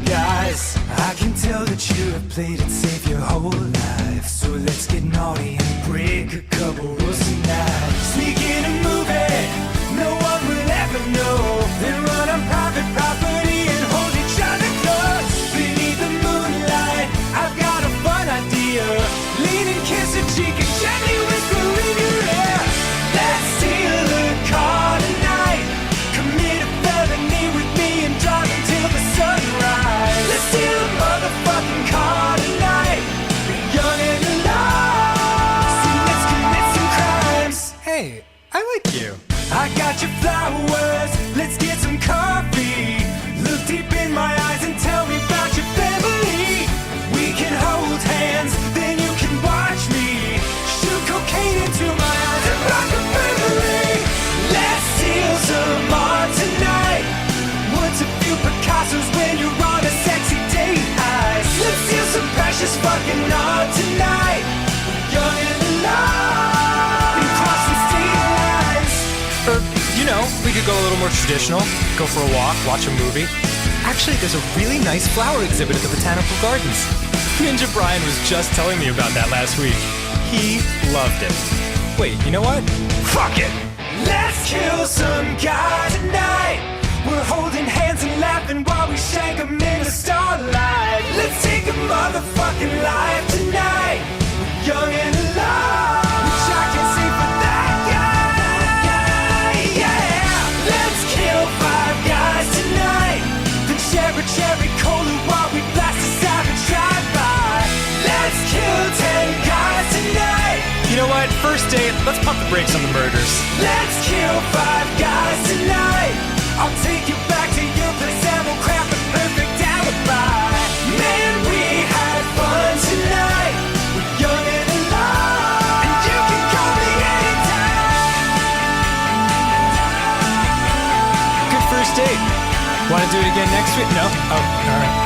guys. I can tell that you have played it safe your whole life. So let's get naughty and break a couple rules tonight. Sneak in a movie, no one will ever know. Then run on private property and hold each other close. Beneath the moonlight, I've got a fun idea. Lean and kiss a cheek and gently whisper in your ear. Let's steal a car tonight. Commit a felony with me and drive until the sunrise. Let's steal a motherfucking car tonight. Be young and alive. So let's commit some crimes. Hey, I like you. I got your flowers. Let's get some coffee. Look deep in my eyes and tell me about your family. We can hold hands, then you can watch me shoot cocaine into my eyes and rock a memory. Let's steal some art tonight. What's a few Picassos when you're on a sexy date eyes? Let's steal some precious fucking art tonight. We're young and alive. And cross some state lines. Or, we could go a little more traditional. Go for a walk, watch a movie. Actually, there's a really nice flower exhibit at the Botanical Gardens. Ninja Brian was just telling me about that last week. He loved it. Wait, you know what? Fuck it! Let's kill some guy tonight. We're holding hands and laughing while we shank 'em in the starlight. Let's take a motherfucking life tonight. We're young and alive. Which I can say for that guy. Yeah. Let's kill 5 guys tonight. Then share a cherry cola while we blast a savage drive-by. Let's kill 10 guys tonight. You know what? First date, let's pump the brakes on the murders. Let's kill 5 guys tonight. I'll take you back to your place and we'll craft a perfect alibi. Man, we had fun tonight. We're young and alive. And you can call me anytime. Good first date. Want to do it again next week? No? Oh, all right.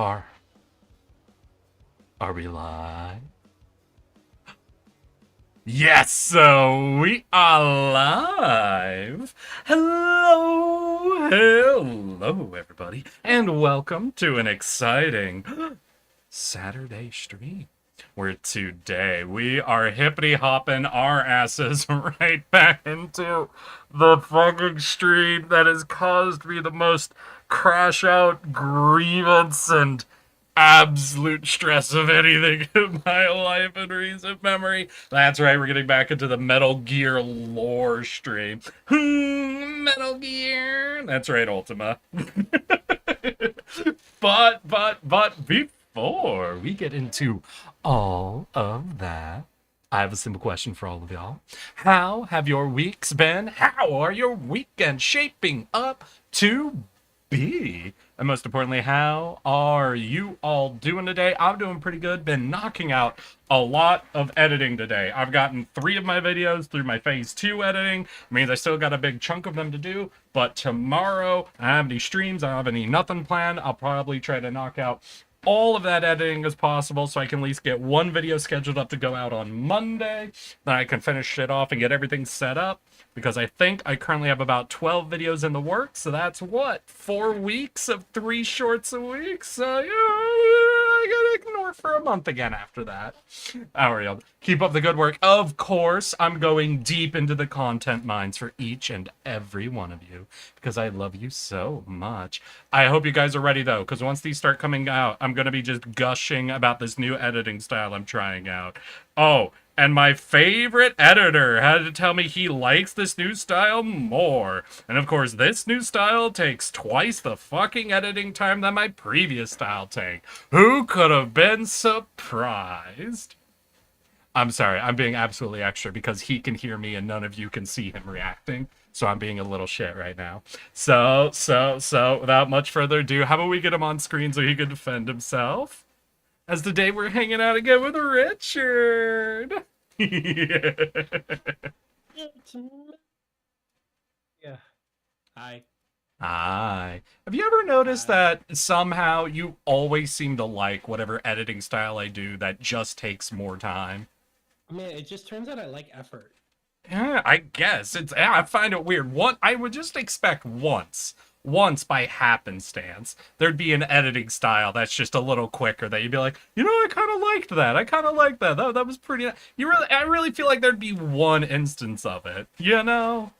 Are we live? Yes, so we are live. Hello, everybody, and welcome to an exciting Saturday stream. Where today we are hippity hopping our asses right back into the fucking stream that has caused me the most crash out grievance and absolute stress of anything in my life in recent memory. That's right, we're getting back into the Metal Gear lore stream. Metal Gear. That's right, Ultima. But before we get into all of that, I have a simple question for all of y'all. How have your weeks been? How are your weekends shaping up to be? And most importantly, how are you all doing today? I'm doing pretty good. Been knocking out a lot of editing today. I've gotten 3 of my videos through my phase 2 editing. It means I still got a big chunk of them to do. But tomorrow, I don't have any streams. I don't have any nothing planned. I'll probably try to knock out all of that editing as possible so I can at least get 1 video scheduled up to go out on Monday. Then I can finish it off and get everything set up. Because I think I currently have about 12 videos in the works, so that's what? 4 weeks of 3 shorts a week? So, yeah, I gotta ignore for a month again after that. How are y'all? Keep up the good work. Of course, I'm going deep into the content mines for each and every one of you, because I love you so much. I hope you guys are ready, though, because once these start coming out, I'm gonna be just gushing about this new editing style I'm trying out. Oh, and my favorite editor had to tell me he likes this new style more. And of course, this new style takes twice the fucking editing time that my previous style took. Who could have been surprised? I'm sorry, I'm being absolutely extra because he can hear me and none of you can see him reacting. So I'm being a little shit right now. So, without much further ado, how about we get him on screen so he can defend himself? As today we're hanging out again with Richard. Yeah. Hi. Hi. Have you ever noticed that somehow you always seem to like whatever editing style I do that just takes more time? Man, it just turns out I like effort. Yeah, I guess. I find it weird. I would just expect once by happenstance, there'd be an editing style that's just a little quicker that you'd be like, you know, I kind of liked that. I kind of liked that. That was pretty. I really feel like there'd be one instance of it, you know?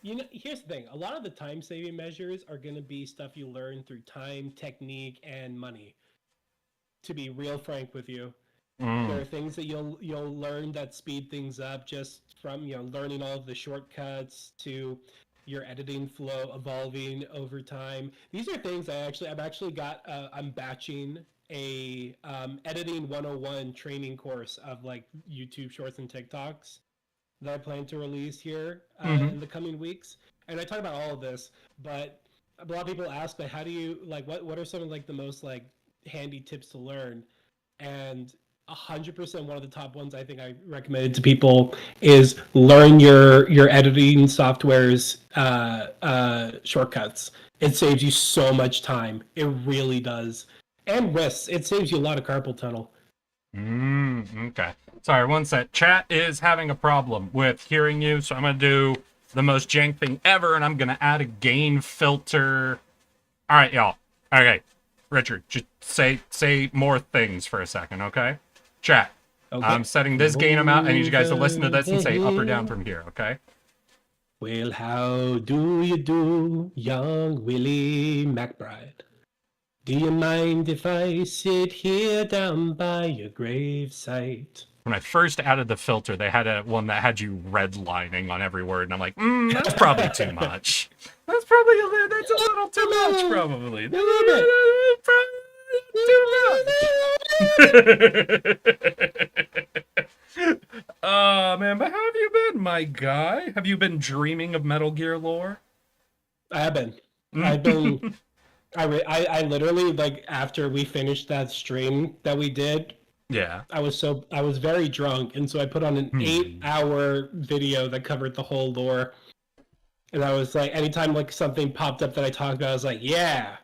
You know, here's the thing. A lot of the time-saving measures are going to be stuff you learn through time, technique, and money. To be real frank with you. There are things that you'll learn that speed things up just from, learning all of the shortcuts to your editing flow evolving over time. These are things I've actually got, I'm batching a editing 101 training course of like YouTube shorts and TikToks that I plan to release here in the coming weeks. And I talk about all of this, but a lot of people ask, like, how do you, like, what are some of like the most like handy tips to learn? And 100% one of the top ones I think I recommended to people is learn your editing software's shortcuts. It saves you so much time. It really does. And risks. It saves you a lot of carpal tunnel. Okay. Sorry, one sec. Chat is having a problem with hearing you, so I'm going to do the most jank thing ever, and I'm going to add a gain filter. All right, y'all. Okay. Richard, just say more things for a second, okay? Chat. Okay. I'm setting this gain amount. I need you guys to listen to this and say up or down from here, okay? Well, how do you do, young Willie McBride? Do you mind if I sit here down by your gravesite? When I first added the filter, they had one that had you redlining on every word, and I'm like, that's probably too much. That's a little too much, probably. Man, but how have you been, my guy? Have you been dreaming of Metal Gear lore? I have been. I've been. I literally, like, after we finished that stream that we did, yeah, I was very drunk, and so I put on an 8-hour video that covered the whole lore. And I was like, anytime like something popped up that I talked about, I was like, yeah,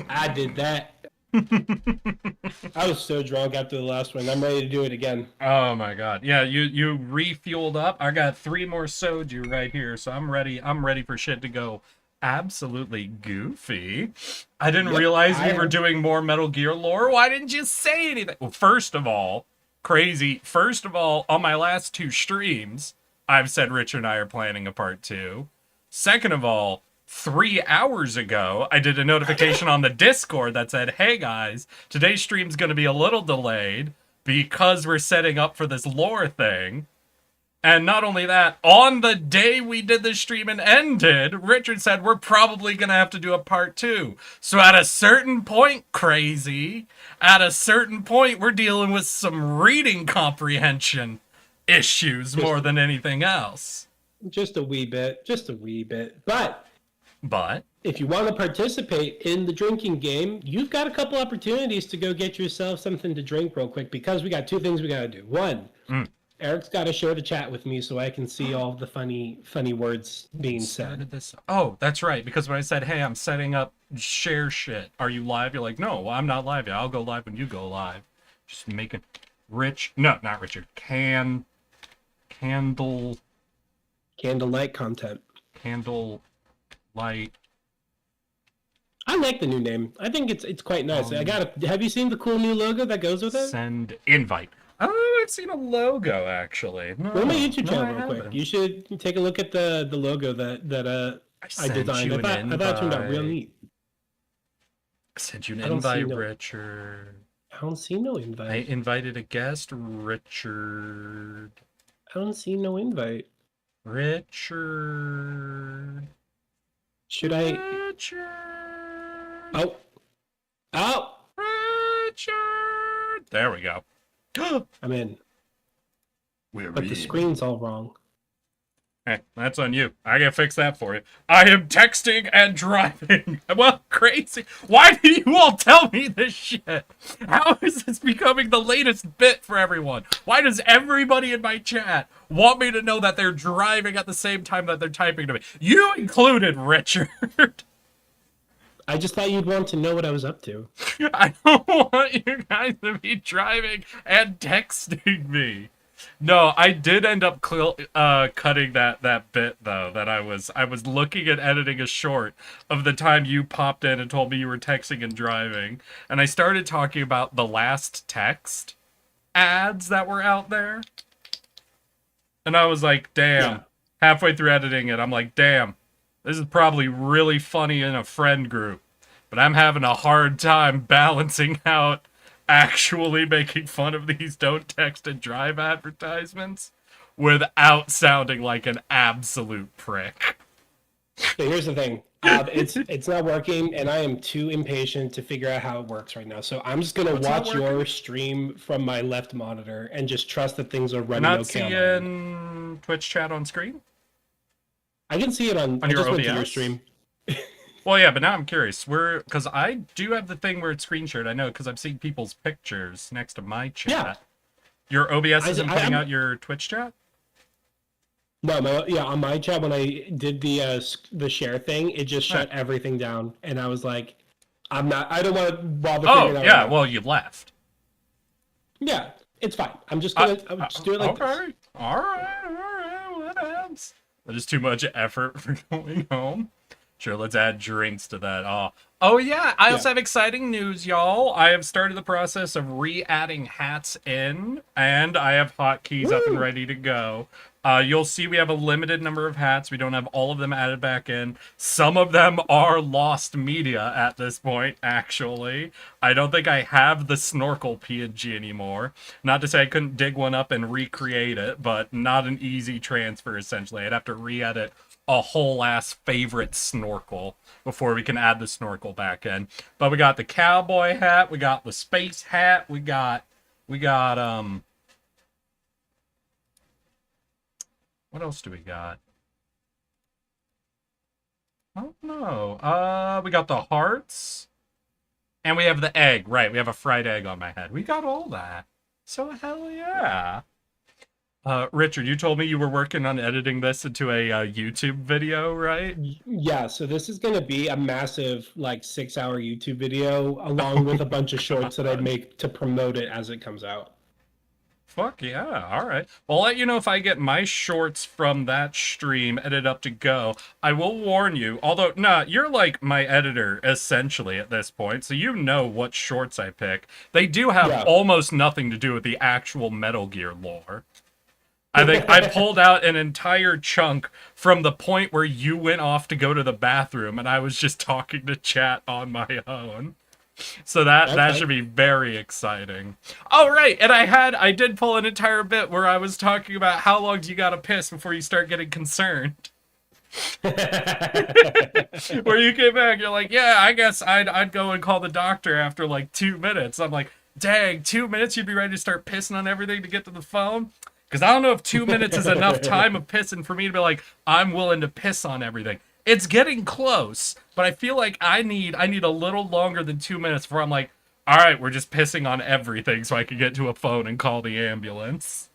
I did that. I was so drunk after the last one. I'm ready to do it again. Oh my god. Yeah, you refueled up. I got 3 more soju right here, so I'm ready. I'm ready for shit to go absolutely goofy. I didn't Yep, realize we I were am. doing more Metal Gear lore. Why didn't you say anything? Well, first of all, crazy. First of all, on my last 2 streams, I've said Richard and I are planning a part 2. Second of all, 3 hours ago, I did a notification on the Discord that said, hey guys, today's stream's going to be a little delayed because we're setting up for this lore thing. And not only that, on the day we did the stream and ended, Richard said we're probably going to have to do a part 2. So at a certain point, crazy, at a certain point, we're dealing with some reading comprehension issues more than anything else. Just a wee bit. Just a wee bit. But But if you want to participate in the drinking game, you've got a couple opportunities to go get yourself something to drink real quick because we got 2 things we got to do. One, Eric's got to share the chat with me so I can see all the funny words being said. Oh, that's right. Because when I said, "Hey, I'm setting up share shit. Are you live?" You're like, "No, I'm not live yet. I'll go live when you go live." Just making No, not Richard. Candle Candlelight content. light. I like the new name. I think it's quite nice. Have you seen the cool new logo that goes with it? Send invite. Oh, I've seen a logo actually. No, Go to my YouTube no, channel I real quick. haven't. You should take a look at the logo that I sent designed. you I an thought it turned out real invite. neat. I sent you an I don't see invite, no- Richard. I don't see no I invite. invited a guest, Richard. I don't see no invite. Richard. Should I? Richard. Oh, oh! Richard. There we go. I'm in, We're but the screen's all wrong. Hey, that's on you. I can fix that for you. I am texting and driving. Well, crazy. Why do you all tell me this shit? How is this becoming the latest bit for everyone? Why does everybody in my chat want me to know that they're driving at the same time that they're typing to me? You included, Richard. I just thought you'd want to know what I was up to. I don't want you guys to be driving and texting me. No, I did end up cutting that bit though. That I was looking at editing a short of the time you popped in and told me you were texting and driving, and I started talking about the last text ads that were out there, and I was like, damn. Yeah. Halfway through editing it, I'm like, damn, this is probably really funny in a friend group, but I'm having a hard time balancing out actually making fun of these don't text and drive advertisements without sounding like an absolute prick. So here's the thing. It's not working, and I am too impatient to figure out how it works right now. So I'm just gonna What's not watch your stream from my left monitor and just trust that things are running Not okay. On my end. seeing Twitch chat on screen? I can see it on. I your just went to your OBS? stream. Well, yeah, but now I'm curious. Because I do have the thing where it's screen shared. I know, because I'm seeing people's pictures next to my chat. Yeah. Your OBS isn't putting I'm- out your Twitch chat? No, on my chat when I did the share thing, it just shut everything down, and I was like, I don't want to bother. Oh, figuring it yeah, out. well, you left. Yeah, it's fine. I'm just gonna just do it like this. Okay. All right, what else? There's too much effort for going home. Sure, let's add drinks to that. Oh yeah, I also have exciting news, y'all. I have started the process of re-adding hats in, and I have hotkeys up and ready to go. You'll see we have a limited number of hats. We don't have all of them added back in. Some of them are lost media at this point, actually. I don't think I have the snorkel PNG anymore. Not to say I couldn't dig one up and recreate it, but not an easy transfer, essentially. I'd have to re-edit a whole ass favorite snorkel before we can add the snorkel back in. But we got the cowboy hat, we got the space hat, we got what else do we got? I don't know. We got the hearts. And we have the egg. Right, we have a fried egg on my head. We got all that. So hell yeah. Richard, you told me you were working on editing this into a YouTube video, right? Yeah, so this is going to be a massive, like, 6-hour YouTube video, along with a bunch of shorts that I make to promote it as it comes out. Fuck yeah, alright. Well, I'll let you know if I get my shorts from that stream edited up to go. I will warn you, although, nah, you're like my editor, essentially, at this point, so you know what shorts I pick. They do have Yeah. almost nothing to do with the actual Metal Gear lore. I think I pulled out an entire chunk from the point where you went off to go to the bathroom, and I was just talking to chat on my own. So that Okay. should be very exciting. Oh right, and I did pull an entire bit where I was talking about how long do you gotta piss before you start getting concerned. Where you came back, you're like, yeah, I guess I'd go and call the doctor after like 2 minutes. I'm like, dang, 2 minutes you'd be ready to start pissing on everything to get to the phone? Because I don't know if 2 minutes is enough time of pissing for me to be like, I'm willing to piss on everything. It's getting close, but I feel like I need a little longer than 2 minutes before I'm like, all right, we're just pissing on everything so I can get to a phone and call the ambulance.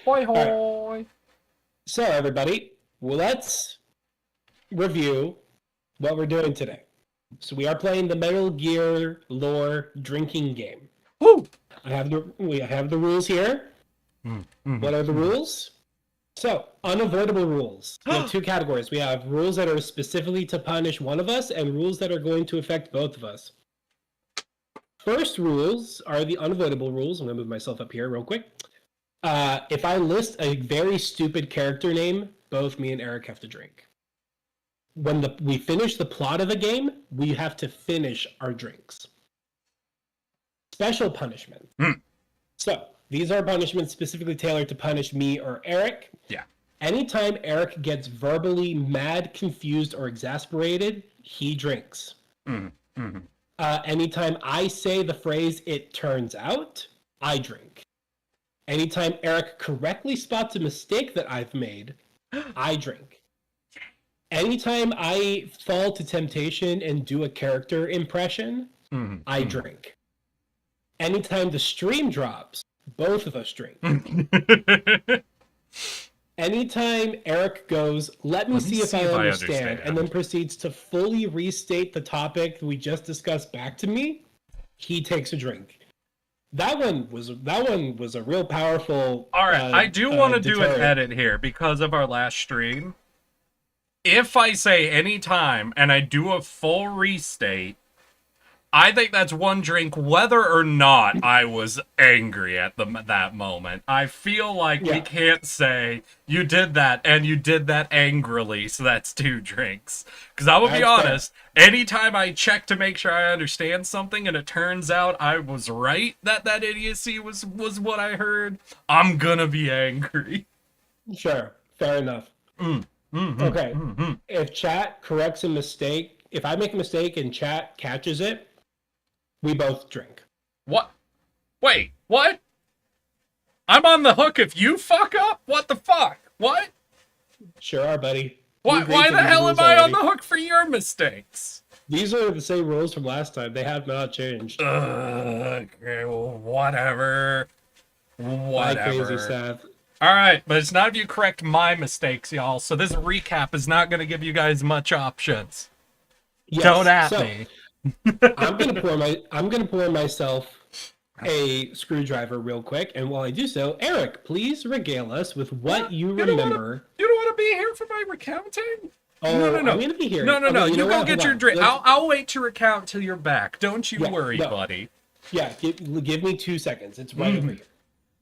Hoi hoi. So, everybody, well, let's review what we're doing today. So, we are playing the Metal Gear lore drinking game. Woo! We have the rules here. What are the rules? So, unavoidable rules. We have 2 categories. We have rules that are specifically to punish one of us and rules that are going to affect both of us. First rules are the unavoidable rules. I'm going to move myself up here real quick. If I list a very stupid character name, both me and Eric have to drink. When we finish the plot of the game, we have to finish our drinks. Special punishment. So, these are punishments specifically tailored to punish me or Eric. Yeah. Anytime Eric gets verbally mad, confused, or exasperated, he drinks. Anytime I say the phrase, "it turns out," I drink. Anytime Eric correctly spots a mistake that I've made, I drink. Anytime I fall to temptation and do a character impression, I drink. Anytime the stream drops, both of us drink. Anytime Eric goes, let me see if I understand, and then proceeds to fully restate the topic we just discussed back to me, he takes a drink. That one was a real powerful. All right, I do want to do an deterrent. edit here because of our last stream. If I say any time and I do a full restate, I think that's one drink whether or not I was angry at that moment. I feel like we Yeah. can't say you did that and you did that angrily, so that's 2 drinks. Because I will be That's fair. honest, anytime I check to make sure I understand something and it turns out I was right that idiocy was what I heard, I'm gonna be angry. Sure, fair enough. Okay, if chat corrects a mistake, if I make a mistake and chat catches it, we both drink. What? Wait, what? I'm on the hook if you fuck up? What the fuck? What? Sure are, buddy. Why the hell am I on the hook for your mistakes? These are the same rules from last time. They have not changed. Okay, well, whatever. Bye, crazy Seth. Alright, but it's not if you correct my mistakes, y'all, so this recap is not gonna give you guys much options. Yes, Don't at so, me. I'm gonna pour myself a screwdriver real quick, and while I do so, Eric, please regale us with what you You don't remember. You don't want to be here for my recounting? Oh, No. I'm gonna be here. No. Okay, You know go what? get Hold your on. drink. Let's- I'll wait to recount till you're back. Don't you Yeah, worry, no. buddy. Yeah, give me 2 seconds. It's right over here.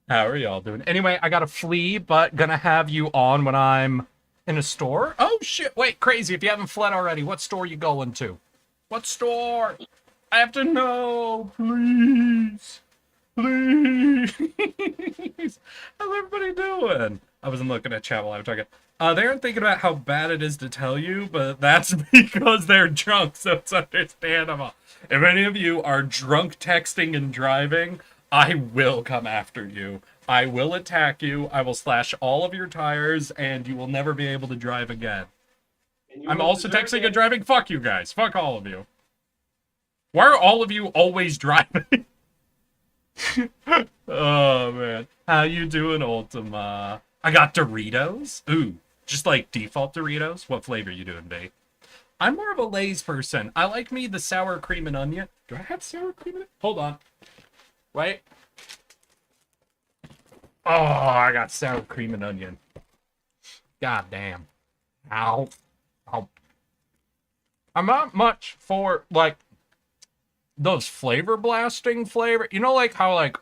How are y'all doing? Anyway, I got to flee, but gonna have you on when I'm in a store. Oh shit! Wait, crazy! If you haven't fled already, what store you going to? What store? I have to know, please, please. How's everybody doing? I wasn't looking at chat while I was talking. They aren't thinking about how bad it is to tell you, but that's because they're drunk, so it's understandable. If any of you are drunk texting and driving, I will come after you. I will attack you. I will slash all of your tires, and you will never be able to drive again. I'm also texting and driving. Fuck you guys. Fuck all of you. Why are all of you always driving? Oh man, how you doing, Ultima? I got Doritos. Ooh, just like default Doritos. What flavor you doing, babe? I'm more of a Lay's person. I like me the sour cream and onion. Do I have sour cream in it? Hold on. Wait. Oh, I got sour cream and onion. God damn. Ow. Ow. I'm not much for, like, those flavor blasting flavor. You know, like, how, like,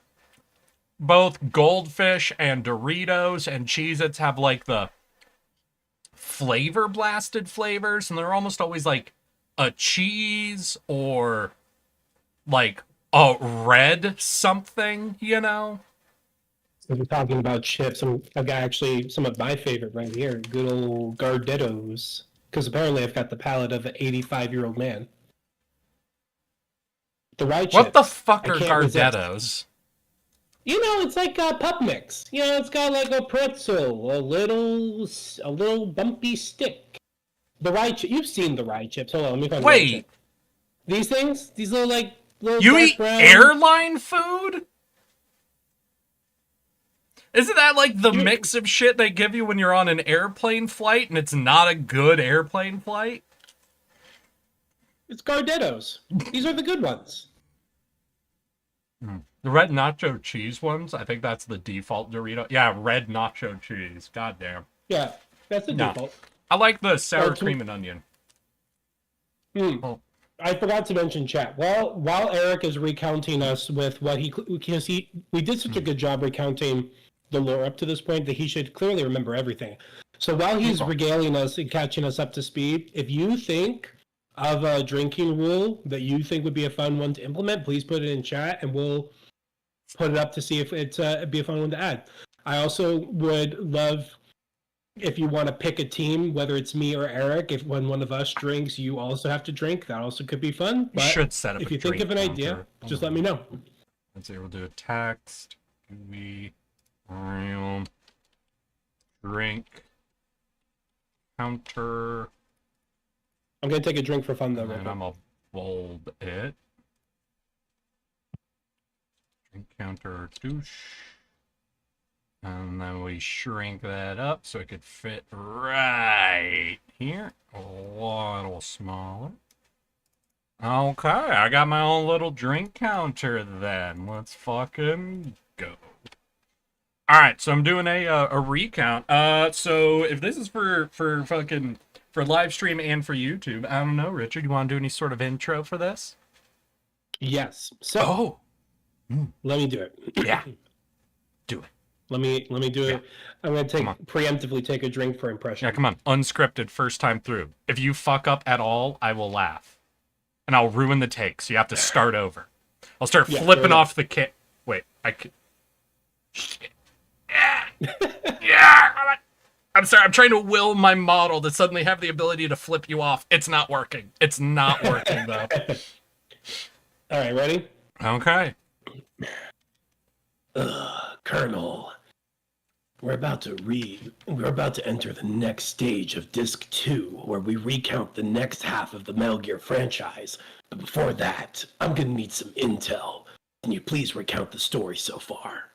both Goldfish and Doritos and Cheez-Its have, like, the flavor blasted flavors, and they're almost always, like, a cheese or, like, a red something, you know? So we're talking about chips. I've got actually some of my favorite right here. Good old Gardettos. Because apparently I've got the palate of an 85-year-old man. The rye chips. What the fuck I are can't resist. Gardettos? You know, it's like a pup mix. You know, it's got like a pretzel, a little bumpy stick. The rye chip. You've seen the rye chips. Hold on, let me find the rye Wait, chip. These things? These little you dark eat brown... airline food? Isn't that like the mix of shit they give you when you're on an airplane flight and it's not a good airplane flight? It's Gardettos. These are the good ones. The red nacho cheese ones, I think that's the default Dorito. Yeah, red nacho cheese. Goddamn. Yeah, that's the No. default. I like the sour Oh, cream and onion. Oh. I forgot to mention chat. While Eric is recounting us with what we did such a good job recounting the lore up to this point that he should clearly remember everything. So while he's regaling us and catching us up to speed, if you think of a drinking rule that you think would be a fun one to implement, please put it in chat and we'll put it up to see if it'd be a fun one to add. I also would love if you want to pick a team, whether it's me or Eric, if when one of us drinks, you also have to drink. That also could be fun. But should set up if a you think of an drink idea, counter. just let me know. Let's see, we'll do a text. We real drink counter. I'm gonna take a drink for fun though. And I'm gonna bold it. Drink counter douche. And then we shrink that up so it could fit right here. A little smaller. Okay, I got my own little drink counter then. Let's fucking go. Alright, so I'm doing a recount. So if this is for live stream and for YouTube, I don't know, Richard, you want to do any sort of intro for this? Yes. So let me do it. Yeah. Do it. Let me do it. I'm gonna preemptively take a drink for impression. Yeah, come on. Unscripted, first time through. If you fuck up at all, I will laugh. And I'll ruin the take, so you have to start over. I'll start flipping off the kit. Wait, I could... Shit. Yeah! I'm sorry, I'm trying to will my model to suddenly have the ability to flip you off. It's not working. It's not working, though. All right, ready? Okay. Colonel, we're about to enter the next stage of Disc 2, where we recount the next half of the Metal Gear franchise. But before that, I'm gonna need some intel. Can you please recount the story so far?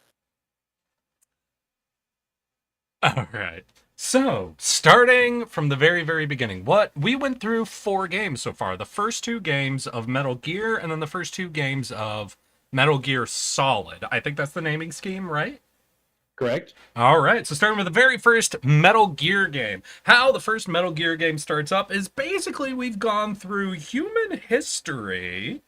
All right. So, starting from the very, very beginning, we went through 4 games so far. The first 2 games of Metal Gear, and then the first 2 games of Metal Gear Solid. I think that's the naming scheme, right? Correct. All right, so starting with the very first Metal Gear game. How the first Metal Gear game starts up is basically we've gone through human history,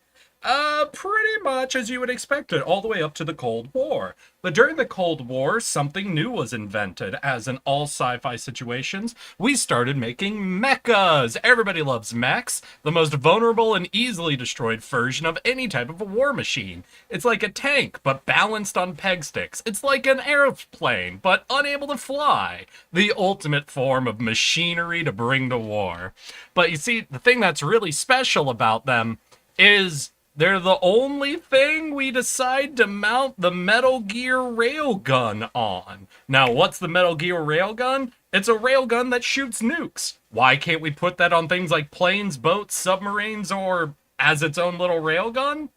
pretty much as you would expect it, all the way up to the Cold War. But during the Cold War, something new was invented. As in all sci-fi situations, we started making mechas. Everybody loves mechs, the most vulnerable and easily destroyed version of any type of a war machine. It's like a tank, but balanced on peg sticks. It's like an airplane, but unable to fly. The ultimate form of machinery to bring to war. But you see, the thing that's really special about them is they're the only thing we decide to mount the Metal Gear railgun on. Now, what's the Metal Gear railgun? It's a railgun that shoots nukes. Why can't we put that on things like planes, boats, submarines, or as its own little railgun?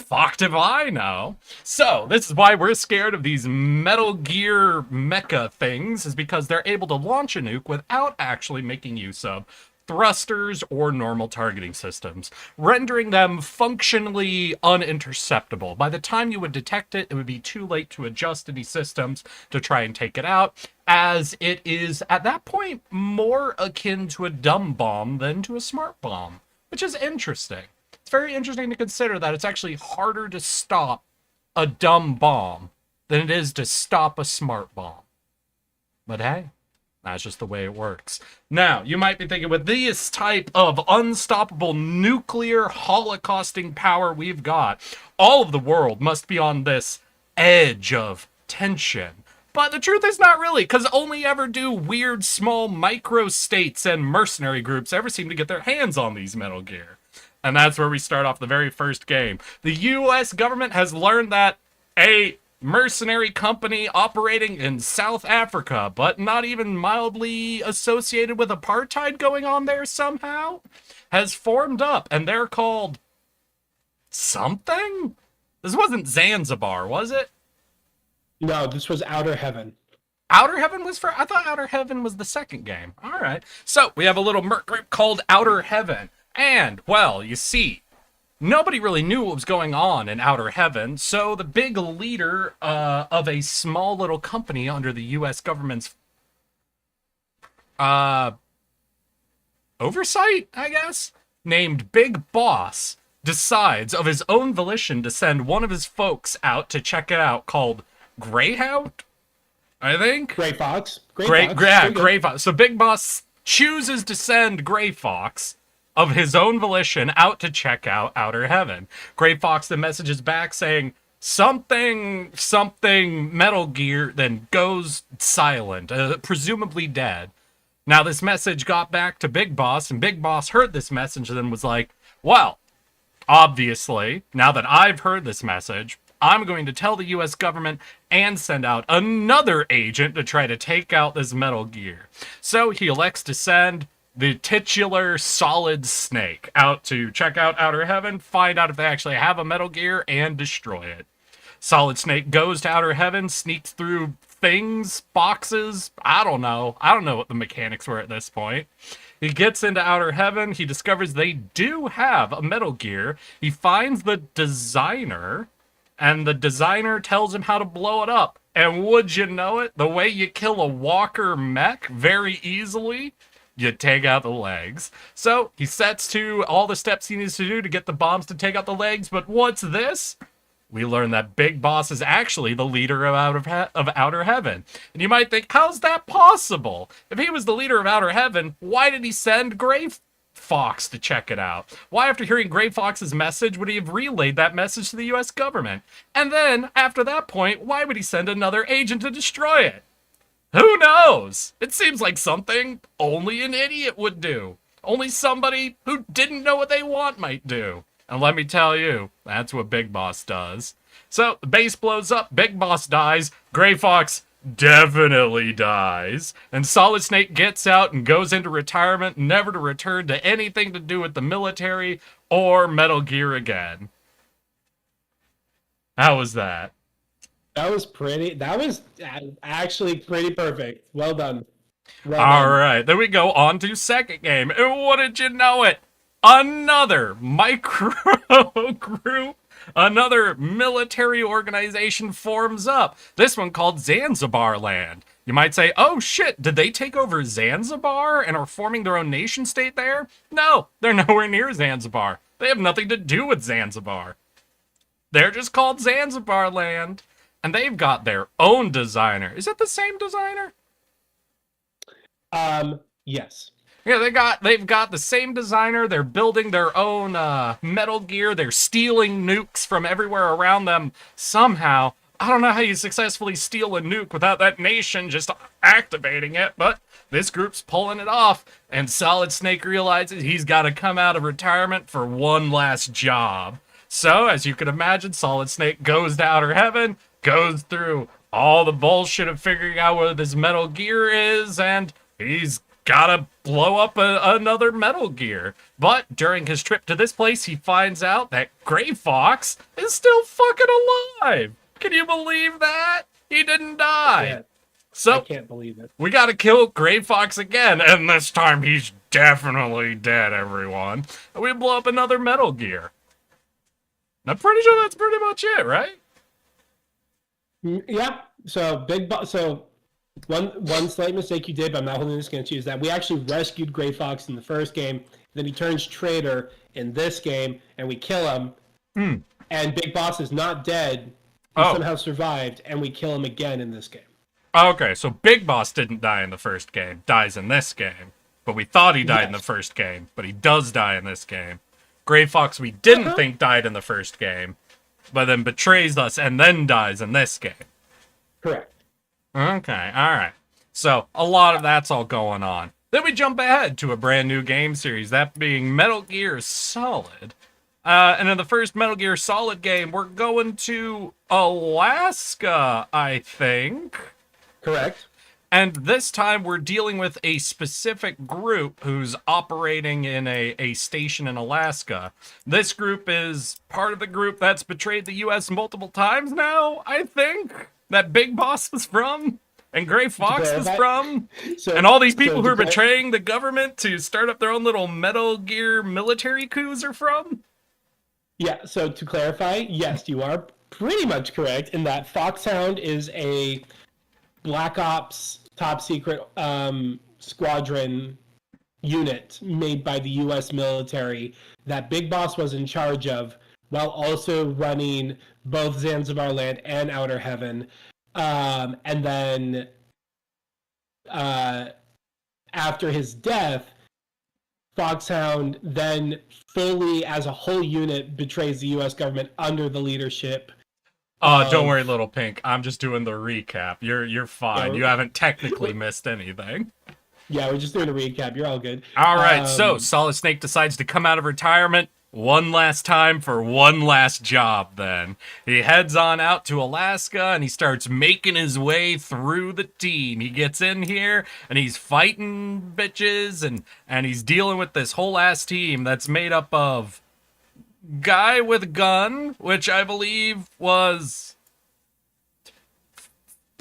Fucked if I know. So, this is why we're scared of these Metal Gear mecha things, is because they're able to launch a nuke without actually making use of thrusters or normal targeting systems, rendering them functionally uninterceptable. By the time you would detect it, it would be too late to adjust any systems to try and take it out, as it is, at that point, more akin to a dumb bomb than to a smart bomb, which is interesting. It's very interesting to consider that it's actually harder to stop a dumb bomb than it is to stop a smart bomb. But hey, that's just the way it works. Now, you might be thinking, with this type of unstoppable nuclear holocausting power we've got, all of the world must be on this edge of tension. But the truth is not really, because only ever do weird small micro-states and mercenary groups ever seem to get their hands on these Metal Gear. And that's where we start off the very first game. The US government has learned that a mercenary company operating in South Africa, but not even mildly associated with apartheid going on there somehow, has formed up, and they're called something? This wasn't Zanzibar, was it? No, this was Outer Heaven. Outer Heaven was I thought Outer Heaven was the second game. All right. So we have a little merc group called Outer Heaven. And, well, you see, nobody really knew what was going on in Outer Heaven, so the big leader of a small little company under the U.S. government's oversight, I guess, named Big Boss, decides of his own volition to send one of his folks out to check it out, called Greyhound, I think? Gray Fox. Gray Fox. So Big Boss chooses to send Gray Fox of his own volition out to check out Outer Heaven. Gray Fox then messages back saying something Metal Gear, then goes silent, presumably dead. Now this message got back to Big Boss, and Big Boss heard this message and then was like, well, obviously, now that I've heard this message, I'm going to tell the US government and send out another agent to try to take out this Metal Gear. So he elects to send the titular Solid Snake out to check out Outer Heaven, find out if they actually have a Metal Gear, and destroy it. Solid Snake goes to Outer Heaven, sneaks through things, boxes, I don't know what the mechanics were at this point. He gets into Outer Heaven, he discovers they do have a Metal Gear, he finds the designer, and the designer tells him how to blow it up. And would you know it, the way you kill a Walker mech very easily, you take out the legs. So he sets to all the steps he needs to do to get the bombs to take out the legs. But what's this? We learn that Big Boss is actually the leader of Outer Heaven. And you might think, how's that possible? If he was the leader of Outer Heaven, why did he send Gray Fox to check it out? Why, after hearing Gray Fox's message, would he have relayed that message to the US government? And then, after that point, why would he send another agent to destroy it? Who knows? It seems like something only an idiot would do. Only somebody who didn't know what they want might do. And let me tell you, that's what Big Boss does. So, the base blows up, Big Boss dies, Gray Fox definitely dies, and Solid Snake gets out and goes into retirement, never to return to anything to do with the military or Metal Gear again. How was that? That was actually pretty perfect. Well done. All right, then we go on to second game. And what did you know it? Another micro group, another military organization forms up. This one called Zanzibar Land. You might say, oh shit, did they take over Zanzibar and are forming their own nation state there? No, they're nowhere near Zanzibar. They have nothing to do with Zanzibar. They're just called Zanzibar Land. And they've got their own designer. Is it the same designer? Yes. Yeah, they've got the same designer. They're building their own Metal Gear. They're stealing nukes from everywhere around them somehow. I don't know how you successfully steal a nuke without that nation just activating it, but this group's pulling it off. And Solid Snake realizes he's got to come out of retirement for one last job. So, as you can imagine, Solid Snake goes to Outer Heaven, goes through all the bullshit of figuring out what this Metal Gear is, and he's gotta blow up another Metal Gear. But during his trip to this place, he finds out that Gray Fox is still fucking alive. Can you believe that? He didn't die. Yeah, I So can't believe it. we gotta kill Gray Fox again, and this time he's definitely dead, everyone. And we blow up another Metal Gear. I'm pretty sure that's pretty much it, right? Yeah. So So one slight mistake you did, but I'm not holding this against you, is that we actually rescued Gray Fox in the first game. Then he turns traitor in this game, and we kill him. And Big Boss is not dead. He somehow survived, and we kill him again in this game. Okay, so Big Boss didn't die in the first game, dies in this game. But we thought he died in the Yes. first game, but he does die in this game. Gray Fox we didn't think died in the first game, but then betrays us and then dies in this game. Correct. Okay, alright. So, a lot of that's all going on. Then we jump ahead to a brand new game series, that being Metal Gear Solid. And in the first Metal Gear Solid game, we're going to Alaska, I think. Correct. And this time we're dealing with a specific group who's operating in a station in Alaska. This group is part of the group that's betrayed the U.S. multiple times now, I think, that Big Boss was from, and Gray Fox was from, So, and all these people so who are to betraying the government to start up their own little Metal Gear military coups are from. Yeah, so to clarify, yes, you are pretty much correct in that Foxhound is a Black Ops top secret squadron unit made by the U.S. military that Big Boss was in charge of, while also running both Zanzibar Land and Outer Heaven. And then after his death, Foxhound then fully, as a whole unit, betrays the U.S. government under the leadership. Don't worry, Little Pink. I'm just doing the recap. You're fine. Yeah, You haven't technically missed anything. Yeah, we're just doing a recap. You're all good. All right, so Solid Snake decides to come out of retirement one last time for one last job then. He heads on out to Alaska and he starts making his way through the team. He gets in here and he's fighting bitches and he's dealing with this whole ass team that's made up of guy with gun, which I believe was,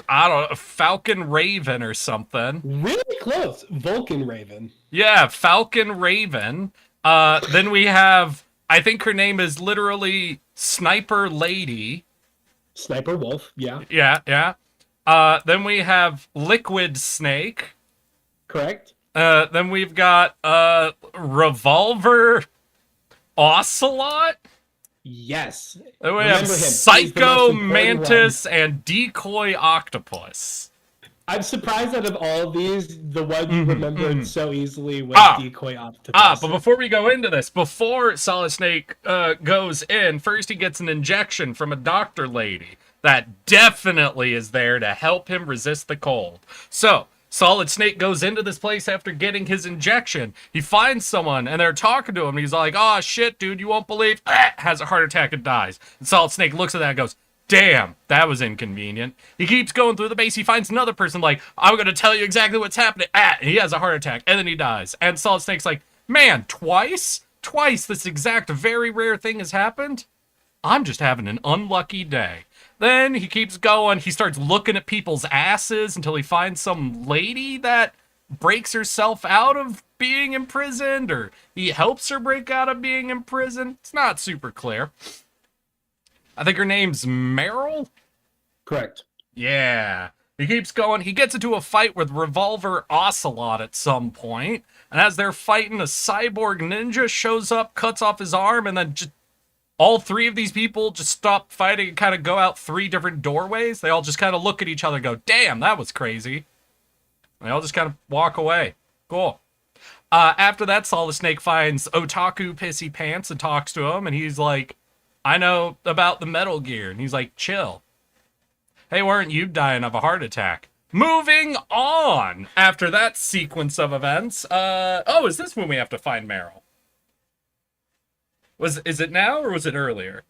I don't know, Falcon Raven or something. Really close. Vulcan Raven. Yeah, Falcon Raven. Then we have, I think her name is literally Sniper Lady. Sniper Wolf. Yeah. Yeah. Then we have Liquid Snake. Correct. Then we've got Revolver Ocelot. Yes. Then we Remember have him. He's the Psycho most important Mantis and Decoy Octopus. I'm surprised out of all of these, the one you remembered so easily was Decoy Octopus. But before we go into this, before Solid Snake goes in, first he gets an injection from a doctor lady that definitely is there to help him resist the cold. So, Solid Snake goes into this place after getting his injection. He finds someone, and they're talking to him, and he's like, oh, shit, dude, you won't believe, has a heart attack and dies. And Solid Snake looks at that and goes, damn, that was inconvenient. He keeps going through the base. He finds another person like, I'm going to tell you exactly what's happening. And he has a heart attack, and then he dies. And Solid Snake's like, man, twice this exact very rare thing has happened? I'm just having an unlucky day. Then he keeps going. He starts looking at people's asses until he finds some lady that breaks herself out of being imprisoned, or he helps her break out of being imprisoned. It's not super clear. I think her name's Meryl? Correct. Yeah. He keeps going. He gets into a fight with Revolver Ocelot at some point, and as they're fighting, a cyborg ninja shows up, cuts off his arm, and then just all three of these people just stop fighting and kind of go out three different doorways. They all just kind of look at each other and go, damn, that was crazy. And they all just kind of walk away. Cool. After that, Solid Snake finds Otaku Pissy Pants and talks to him, and he's like, I know about the Metal Gear. And he's like, chill. Hey, weren't you dying of a heart attack? Moving on. After that sequence of events, is this when we have to find Meryl? Is it now or was it earlier?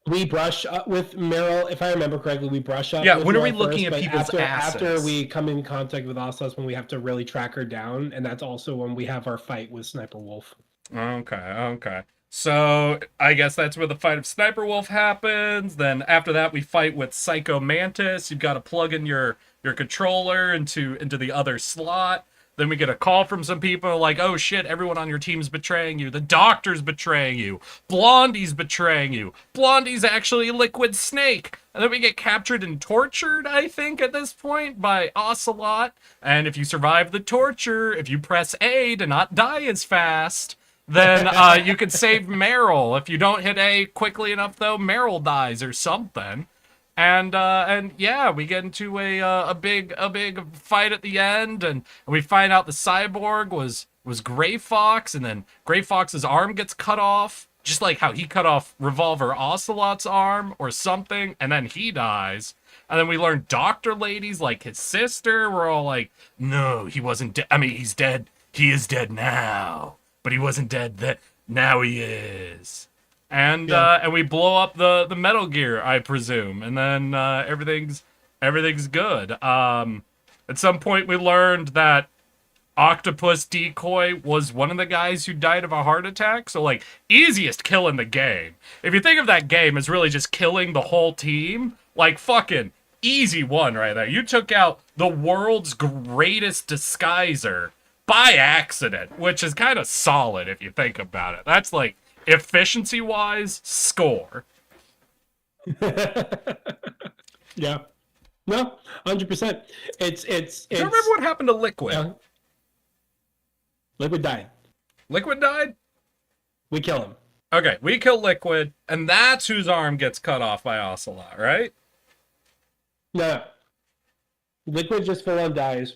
We brush up with Meryl, if I remember correctly. We brush up. Yeah, with when are we Meryl looking first, at but people's after asses? we come in contact with Ocelot, when we have to really track her down, and that's also when we have our fight with Sniper Wolf. Okay. So I guess that's where the fight of Sniper Wolf happens. Then after that, we fight with Psycho Mantis. You've got to plug in your controller into the other slot. Then we get a call from some people like, oh shit, everyone on your team's betraying you. The Doctor's betraying you. Blondie's betraying you. Blondie's actually Liquid Snake. And then we get captured and tortured, I think, at this point, by Ocelot. And if you survive the torture, if you press A to not die as fast, then you can save Meryl. If you don't hit A quickly enough, though, Meryl dies or something. And yeah, we get into a big fight at the end, and we find out the cyborg was Gray Fox, and then Gray Fox's arm gets cut off, just like how he cut off Revolver Ocelot's arm or something, and then he dies. And then we learn Doctor Lady's like his sister. We're all like, no, he wasn't dead. I mean, he's dead. He is dead now, but he wasn't dead then. Now he is. And and we blow up the Metal Gear, I presume, and then everything's good. At some point, we learned that Octopus Decoy was one of the guys who died of a heart attack. So, like, easiest kill in the game. If you think of that game as really just killing the whole team, like, fucking easy one right there. You took out the world's greatest disguiser by accident, which is kind of solid if you think about it. That's like, efficiency-wise, score. Yeah. No, 100%. It's. Do you remember what happened to Liquid? Yeah. Liquid died. Liquid died? We kill him. Okay, we kill Liquid, and that's whose arm gets cut off by Ocelot, right? No. Liquid just full on dies,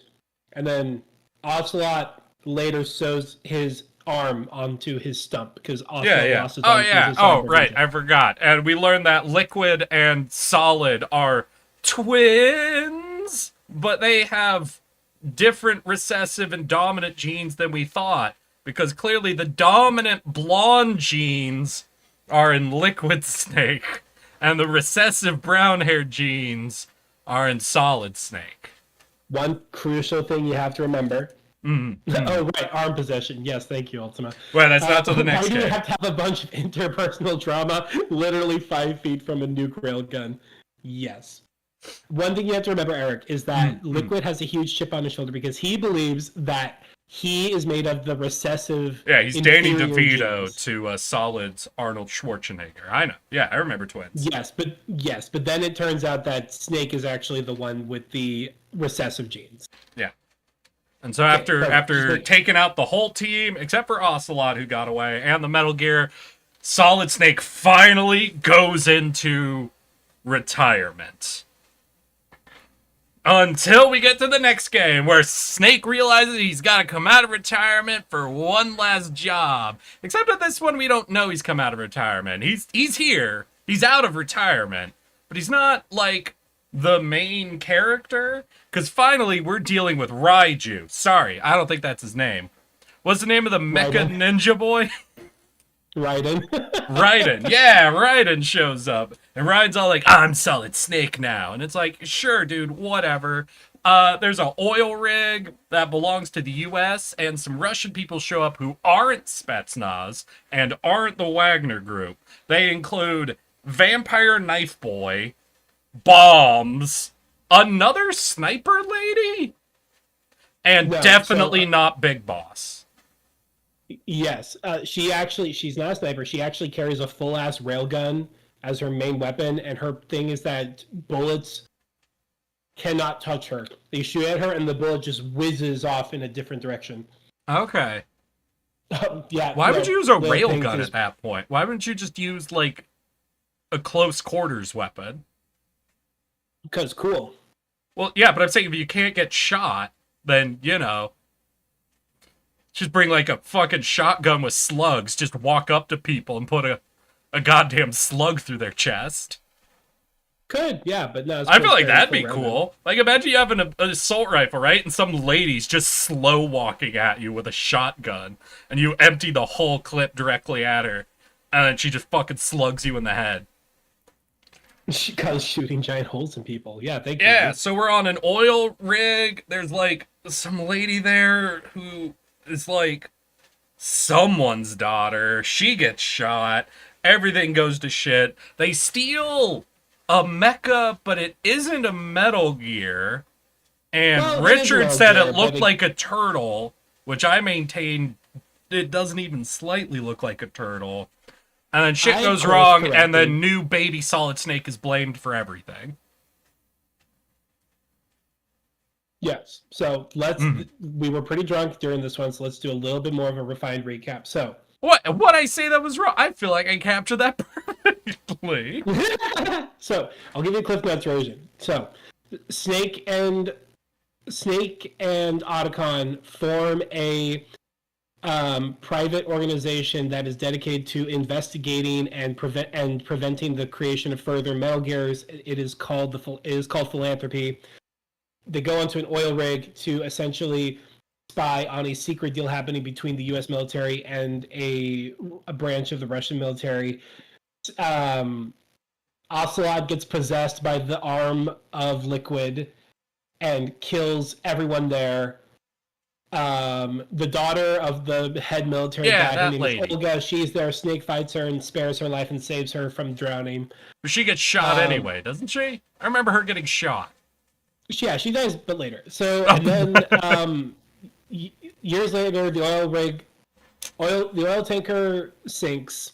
and then Ocelot later sews his arm onto his stump because Ocelot lost his arm. Oh, right. I forgot. And we learned that Liquid and Solid are twins, but they have different recessive and dominant genes than we thought, because clearly the dominant blonde genes are in Liquid Snake, and the recessive brown-haired genes are in Solid Snake. One crucial thing you have to remember. Oh, right, arm possession. Yes, thank you, Ultima. Well, that's not till the next game. Why do game. you have to have a bunch of interpersonal drama literally 5 feet from a nuke railgun? Yes. One thing you have to remember, Eric, is that Liquid has a huge chip on his shoulder because he believes that he is made of the recessive. Yeah, he's Danny inferior DeVito genes. to Solid's Arnold Schwarzenegger. I know. Yeah, I remember twins. Yes, but then it turns out that Snake is actually the one with the recessive genes. Yeah. And so after Snake. taking out the whole team, except for Ocelot, who got away, and the Metal Gear, Solid Snake finally goes into retirement. Until we get to the next game, where Snake realizes he's got to come out of retirement for one last job. Except at this one, we don't know he's come out of retirement. He's here. He's out of retirement. But he's not, like, the main character. Because finally, we're dealing with Raiju. Sorry, I don't think that's his name. What's the name of the Mecha Raiden. Ninja Boy? Raiden. Raiden. Yeah, Raiden shows up. And Raiden's all like, I'm Solid Snake now. And it's like, sure, dude, whatever. There's an oil rig that belongs to the US, and some Russian people show up who aren't Spetsnaz and aren't the Wagner Group. They include Vampire Knife Boy, Bombs, another Sniper Lady, and No, definitely so, not Big Boss. Yes, she's not a sniper. She actually carries a full ass railgun as her main weapon, and her thing is that bullets cannot touch her. They shoot at her, and the bullet just whizzes off in a different direction. Okay. Yeah. Why would you use a the thing railgun is- at that point? Why wouldn't you just use, like, a close quarters weapon? Because cool. Well, yeah, but I'm saying if you can't get shot, then, you know, just bring, like, a fucking shotgun with slugs. Just walk up to people and put a goddamn slug through their chest. Could, yeah, but no. it's I feel cool like carrying that'd be full railgun. cool. Like, imagine you having an assault rifle, right? And some lady's just slow walking at you with a shotgun. And you empty the whole clip directly at her. And then she just fucking slugs you in the head. Because shooting giant holes in people. Yeah, thank you. Yeah, so we're on an oil rig. There's like some lady there who is like someone's daughter. She gets shot. Everything goes to shit. They steal a mecha, but it isn't a Metal Gear. And Well, it is Richard Metal said Gear, it but looked it- like a turtle, which I maintain it doesn't even slightly look like a turtle. And then shit I goes course wrong, and the corrected. new baby Solid Snake is blamed for everything. Yes. So let's. We were pretty drunk during this one, so let's do a little bit more of a refined recap. So. What I say that was wrong? I feel like I captured that perfectly. So I'll give you a Cliff Notes version. So Snake and Otacon form a private organization that is dedicated to investigating and preventing the creation of further Metal Gears. It is called Philanthropy. They go onto an oil rig to essentially spy on a secret deal happening between the U.S. military and a branch of the Russian military. Ocelot gets possessed by the arm of Liquid and kills everyone there. The daughter of the head military guy, her that name lady. is Olga. She's there. Snake fights her and spares her life and saves her from drowning. But she gets shot anyway, doesn't she? I remember her getting shot. Yeah, she dies, but later. So, and then years later, the oil tanker sinks.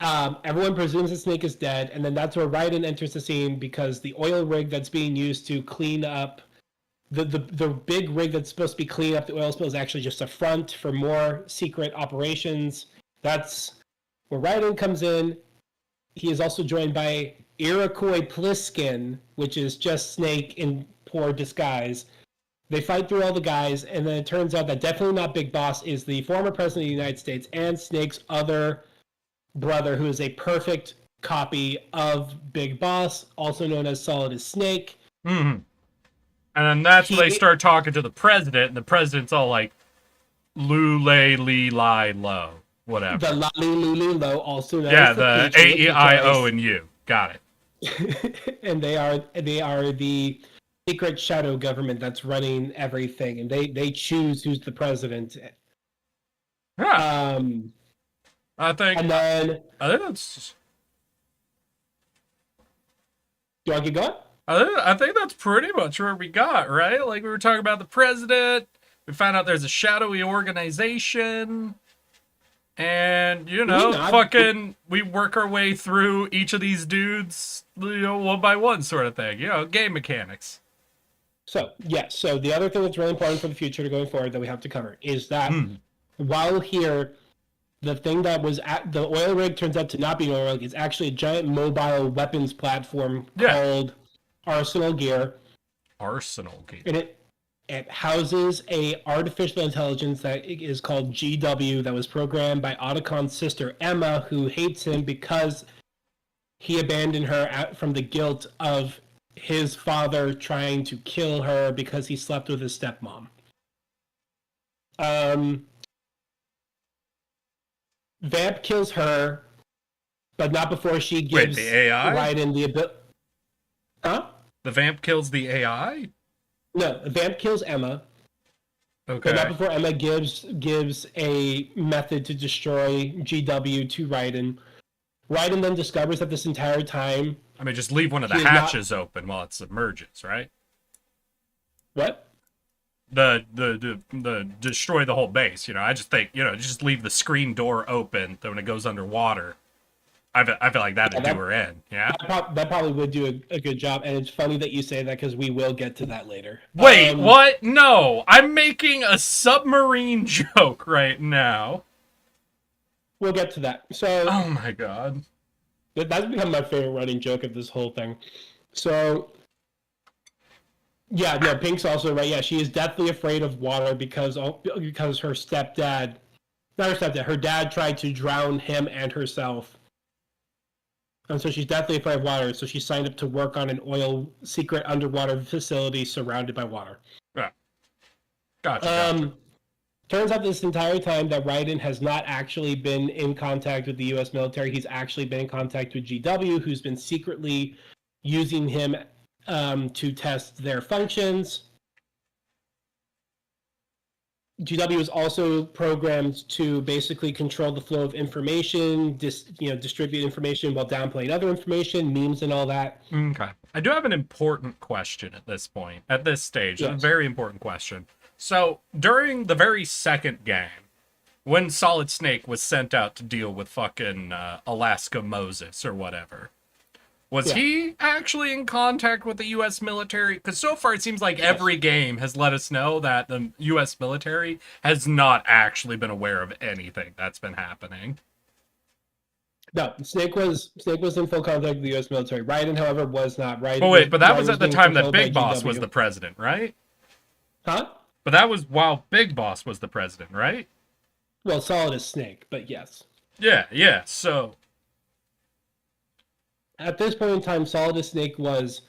Everyone presumes the Snake is dead, and then that's where Raiden enters the scene because the oil rig that's being used to clean up the big rig that's supposed to be cleaning up the oil spill is actually just a front for more secret operations. That's where Raiden comes in. He is also joined by Iroquois Pliskin, which is just Snake in poor disguise. They fight through all the guys, and then it turns out that definitely not Big Boss is the former president of the United States and Snake's other brother, who is a perfect copy of Big Boss, also known as Solid as Snake. Mm-hmm. And then that's when they start talking to the president, and the president's all like, Lu Lei Li Lai Lo, whatever. The Lali Lulu Lo, also known Yeah, as the Peach, A-E-I-O and U. Got it. And they are the secret shadow government that's running everything, and they choose who's the president. Yeah. I think that's. Do I get going? I think that's pretty much where we got, right? Like, we were talking about the president. We found out there's a shadowy organization. And, we work our way through each of these dudes, one by one sort of thing. Game mechanics. So, yes. So, the other thing that's really important for the future going forward that we have to cover is that while here, the thing that was at the oil rig turns out to not be an oil rig. It's actually a giant mobile weapons platform called Arsenal Gear. Arsenal Gear. And it houses a artificial intelligence that is called GW that was programmed by Otacon's sister Emma, who hates him because he abandoned her from the guilt of his father trying to kill her because he slept with his stepmom. Vamp kills her, but not before she gives the AI? Raiden the ability. Huh? The Vamp kills the AI? No, Vamp kills Emma. Okay. But not before Emma gives a method to destroy GW to Raiden. Raiden then discovers that this entire time... I mean, just leave one of the hatches open while it submerges, right? What? The destroy the whole base, I just think, just leave the screen door open, then when it goes underwater, I feel like that'd do her in, yeah? That probably would do a good job, and it's funny that you say that because we will get to that later. Wait, what? No, I'm making a submarine joke right now. We'll get to that. So, oh my god. That's become my favorite running joke of this whole thing. So, yeah, no, Pink's also right. Yeah, she is deathly afraid of water because her stepdad, not her stepdad, her dad tried to drown him and herself. And so she's deathly afraid of water, so she signed up to work on an secret underwater facility surrounded by water. Yeah. Gotcha. Turns out this entire time that Raiden has not actually been in contact with the U.S. military. He's actually been in contact with GW, who's been secretly using him to test their functions. GW is also programmed to basically control the flow of information, distribute information while downplaying other information, memes and all that. Okay. I do have an important question at this point, at this stage. Yes. A very important question. So, during the very second game, when Solid Snake was sent out to deal with fucking Alaska Moses or whatever, was he actually in contact with the U.S. military? Because so far it seems like every game has let us know that the U.S. military has not actually been aware of anything that's been happening. No, Snake was in full contact with the U.S. military. Raiden, however, was not. Raiden, Oh wait, but that Raiden was at the being time that controlled by Big Boss was GW. the president, right? Huh? But that was while Big Boss was the president, right? Well, Solid is Snake, but yes. Yeah, so... At this point in time, Solid Snake was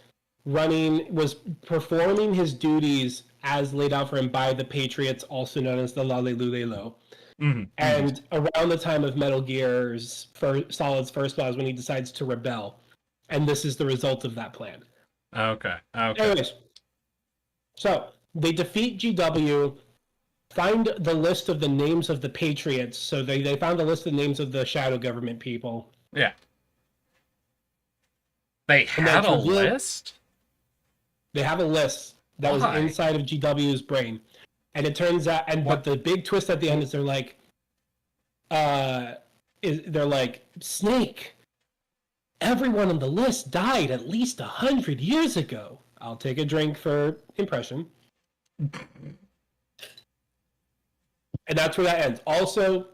performing his duties as laid out for him by the Patriots, also known as the Lalelulelo. And around the time of Metal Gear's Solid's first boss, when he decides to rebel, and this is the result of that plan. Okay. Anyways, so they defeat GW, find the list of the names of the Patriots. So they found the list of the names of the Shadow Government people. Yeah. They had that's a revealed- list? They have a list that was Why? inside of GW's brain. And it turns out, but the big twist at the end is they're like, Snake, everyone on the list died at least 100 years ago. I'll take a drink for impression. And that's where that ends. Also,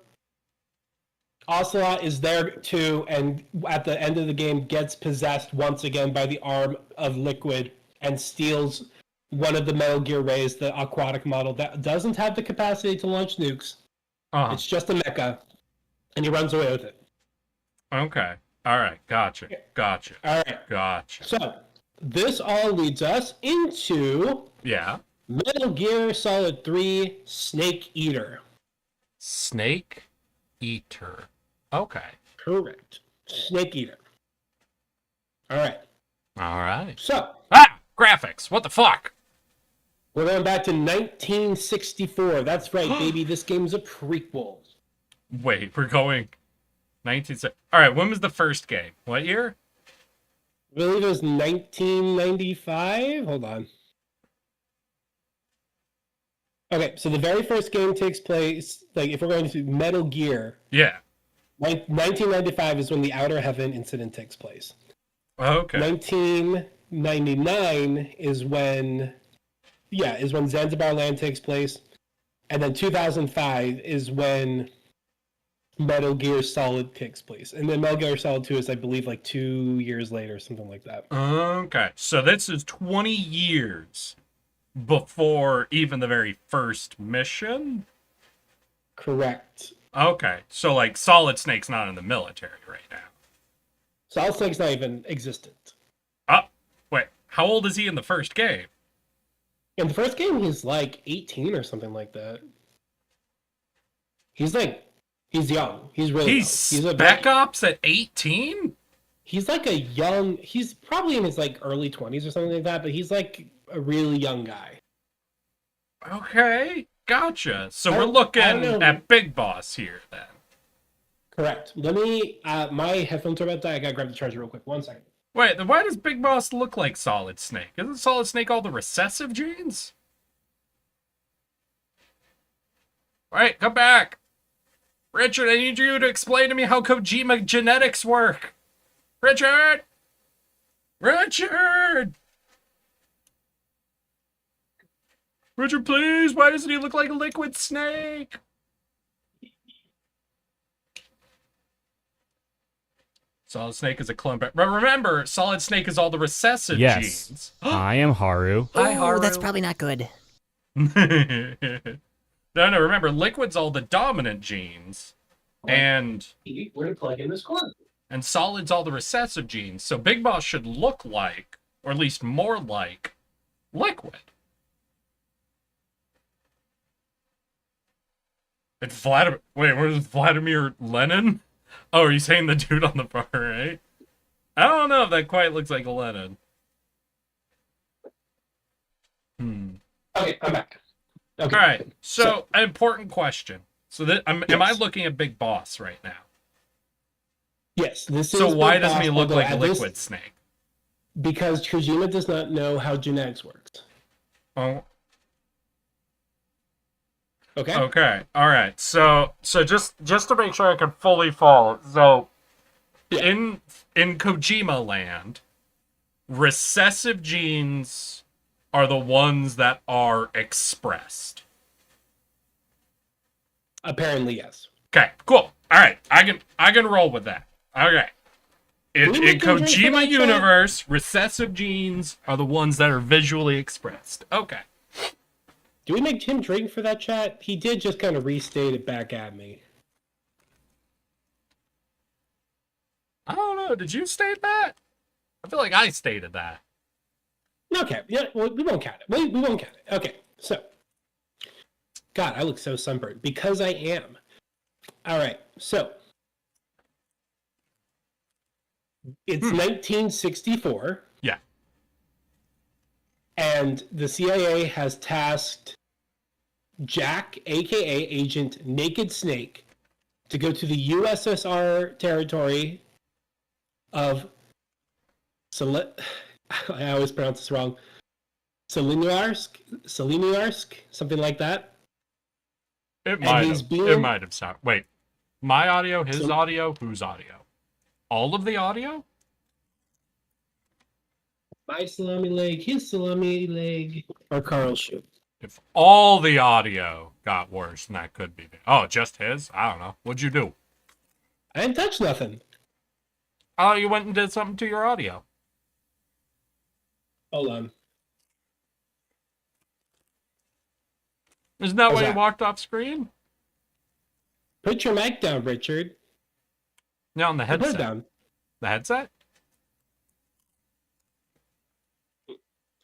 Ocelot is there too, and at the end of the game gets possessed once again by the arm of Liquid and steals one of the Metal Gear Rays, the aquatic model that doesn't have the capacity to launch nukes. Uh-huh. It's just a mecha, and he runs away with it. Okay. All right. Gotcha. All right. Gotcha. So this all leads us into Yeah. Metal Gear Solid 3 Snake Eater. Snake Eater. Okay. Correct. Snake Eater. All right. All right. So Ah! Graphics. What the fuck? we're going back to 1964. That's right, baby. This game's a prequel. Wait, we're going 1960. All right, when was the first game? What year? I believe it was 1995. Hold on. Okay, so the very first game takes place, like, if we're going to Metal Gear, Yeah. 1995 is when the Outer Heaven incident takes place. Okay. 1999 is when Zanzibar Land takes place. And then 2005 is when Metal Gear Solid takes place. And then Metal Gear Solid 2 is, I believe, like 2 years later, something like that. Okay. So this is 20 years before even the very first mission? Correct. Okay. So, like, Solid Snake's not in the military right now. Solid Snake's not even existent. Oh, wait. How old is he in the first game? In the first game, he's like 18 or something like that. He's young. He's really He's young. Spec Ops at 18? He's like he's probably in his like early 20s or something like that, but he's like a really young guy. Okay. Gotcha. So I we're don't looking know. at Big Boss here, then. Correct. Let me, my headphones are about to die. I gotta grab the charger real quick. 1 second. Wait, then why does Big Boss look like Solid Snake? Isn't Solid Snake all the recessive genes? Alright, come back. Richard, I need you to explain to me how Kojima genetics work. Richard! Richard! Richard, please! Why doesn't he look like a Liquid Snake? Solid Snake is a clone. But remember, Solid Snake is all the recessive Yes. genes. I am Haru. Hi, Ooh, Haru. that's probably not good. No, remember, Liquid's all the dominant genes. And Where to plug in this cord? Solid's all the recessive genes. So Big Boss should look like, or at least more like, Liquid. It's Vladimir. Wait, where's Vladimir Lenin? Oh, are you saying the dude on the far right? I don't know if that quite looks like a Lenin. Okay, I'm back. Okay. All right. So, an important question. So, am I looking at Big Boss right now? Yes, this is. So, why Big doesn't Boss, he look although like a at this- Liquid Snake? Because Kojima does not know how genetics works. Oh. Okay. Okay. All right. So just to make sure I can fully follow. So, in Kojima land, recessive genes are the ones that are expressed. Apparently, yes. Okay, cool. All right, I can roll with that. Okay. In we make him drink for Kojima that, universe, recessive genes are the ones that are visually expressed. Okay. Do we make him drink for that chat? He did just kind of restate it back at me. I don't know. Did you state that? I feel like I stated that. Okay, yeah, well, we won't count it. We won't count it. Okay, so. God, I look so sunburned. Because I am. All right, so. It's 1964. Yeah. And the CIA has tasked Jack, aka Agent Naked Snake, to go to the USSR territory of I always pronounce this wrong. Seleniarsk, something like that. It might he's have. being- It might have sounded. Wait, my audio, his audio, whose audio? All of the audio? My salami leg, his salami leg, or Carl's shoe. If all the audio got worse, then that could be. Oh, just his? I don't know. What'd you do? I didn't touch nothing. Oh, you went and did something to your audio. Hold on. Isn't that How's why you that? walked off screen? Put your mic down, Richard. No, on the Put it headset. down. The headset?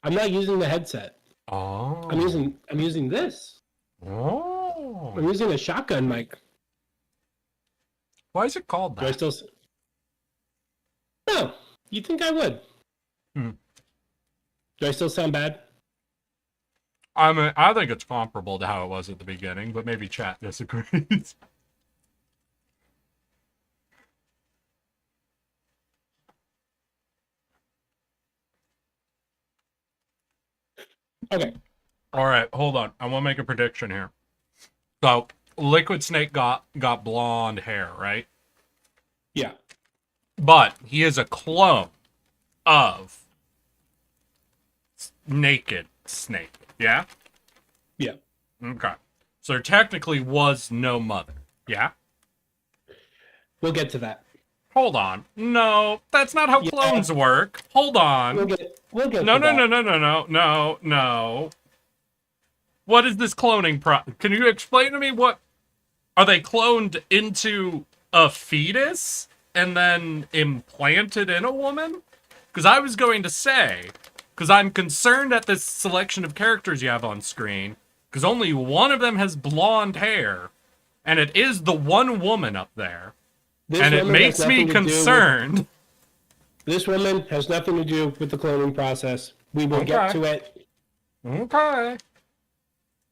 I'm not using the headset. Oh. I'm using this. Oh. I'm using a shotgun mic. Why is it called Do I that? still? No, you think I would? Hmm. Do I still sound bad? I think it's comparable to how it was at the beginning, but maybe chat disagrees. Okay. All right, hold on. I want to make a prediction here. So, Liquid Snake got blonde hair, right? Yeah. But he is a clone of Naked Snake. Yeah? Yeah. Okay. So there technically was no mother. Yeah? We'll get to that. Hold on. No, that's not how Yeah. clones work. Hold on. We'll get No, to no, that. no. What is this cloning Can you explain to me what... Are they cloned into a fetus and then implanted in a woman? Because I was going to say... Because I'm concerned at this selection of characters you have on screen. Because only one of them has blonde hair. And it is the one woman up there. This And it woman has makes me nothing to do with- concerned. This woman has nothing to do with the cloning process. We will get Okay. to it. Okay.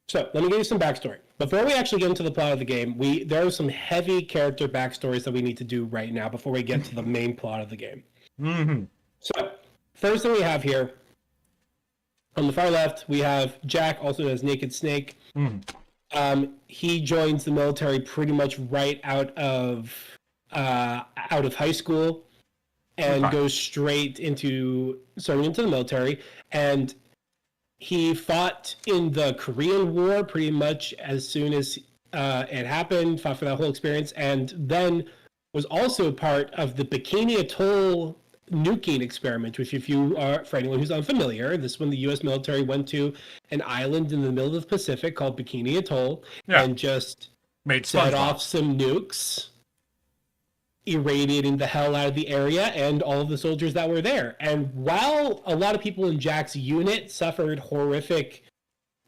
So let me give you some backstory. Before we actually get into the plot of the game, there are some heavy character backstories that we need to do right now before we get to the main plot of the game. Mm-hmm. So first thing we have here, on the far left, we have Jack, also known as Naked Snake. He joins the military pretty much right out of high school, and Okay. goes straight into serving into the military. And he fought in the Korean War pretty much as soon as it happened, fought for that whole experience, and then was also part of the Bikini Atoll nuking experiment, which, if you are, for anyone who's unfamiliar, this is when the U.S. military went to an island in the middle of the Pacific called Bikini Atoll Yeah. and just Made set SpongeBob. off some nukes, irradiating the hell out of the area and all of the soldiers that were there. And while a lot of people in Jack's unit suffered horrific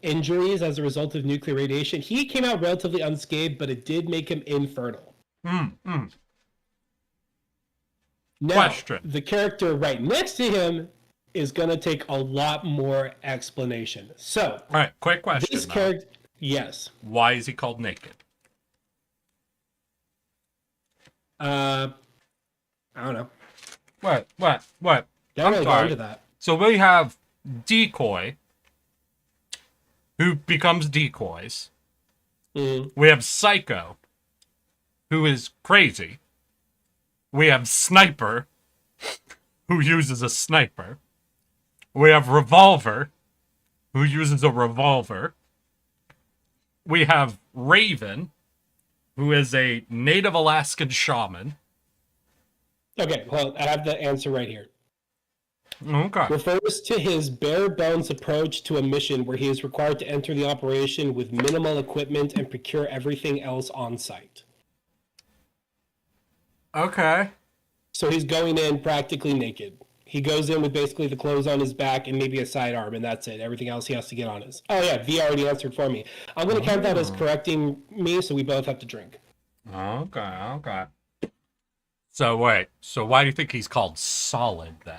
injuries as a result of nuclear radiation. He came out relatively unscathed, but it did make him infertile. Now, Question. the character right next to him is going to take a lot more explanation. So, All right, quick question. this though. character, yes. Why is he called naked? I don't know. What? Don't I'm really go sorry. into that. So we have Decoy, who becomes decoys. Mm. We have Psycho, who is crazy. We have Sniper, who uses a sniper. We have Revolver, who uses a revolver. We have Raven, who is a native Alaskan shaman. Okay, well, I have the answer right here. Okay. Refers to his bare bones approach to a mission where he is required to enter the operation with minimal equipment and procure everything else on site. Okay. So he's going in practically naked. He goes in with basically the clothes on his back and maybe a sidearm, and that's it. Everything else he has to get on his. Oh yeah, V already answered for me. I'm going to count that as correcting me, so we both have to drink. Okay. So wait, so why do you think he's called Solid then?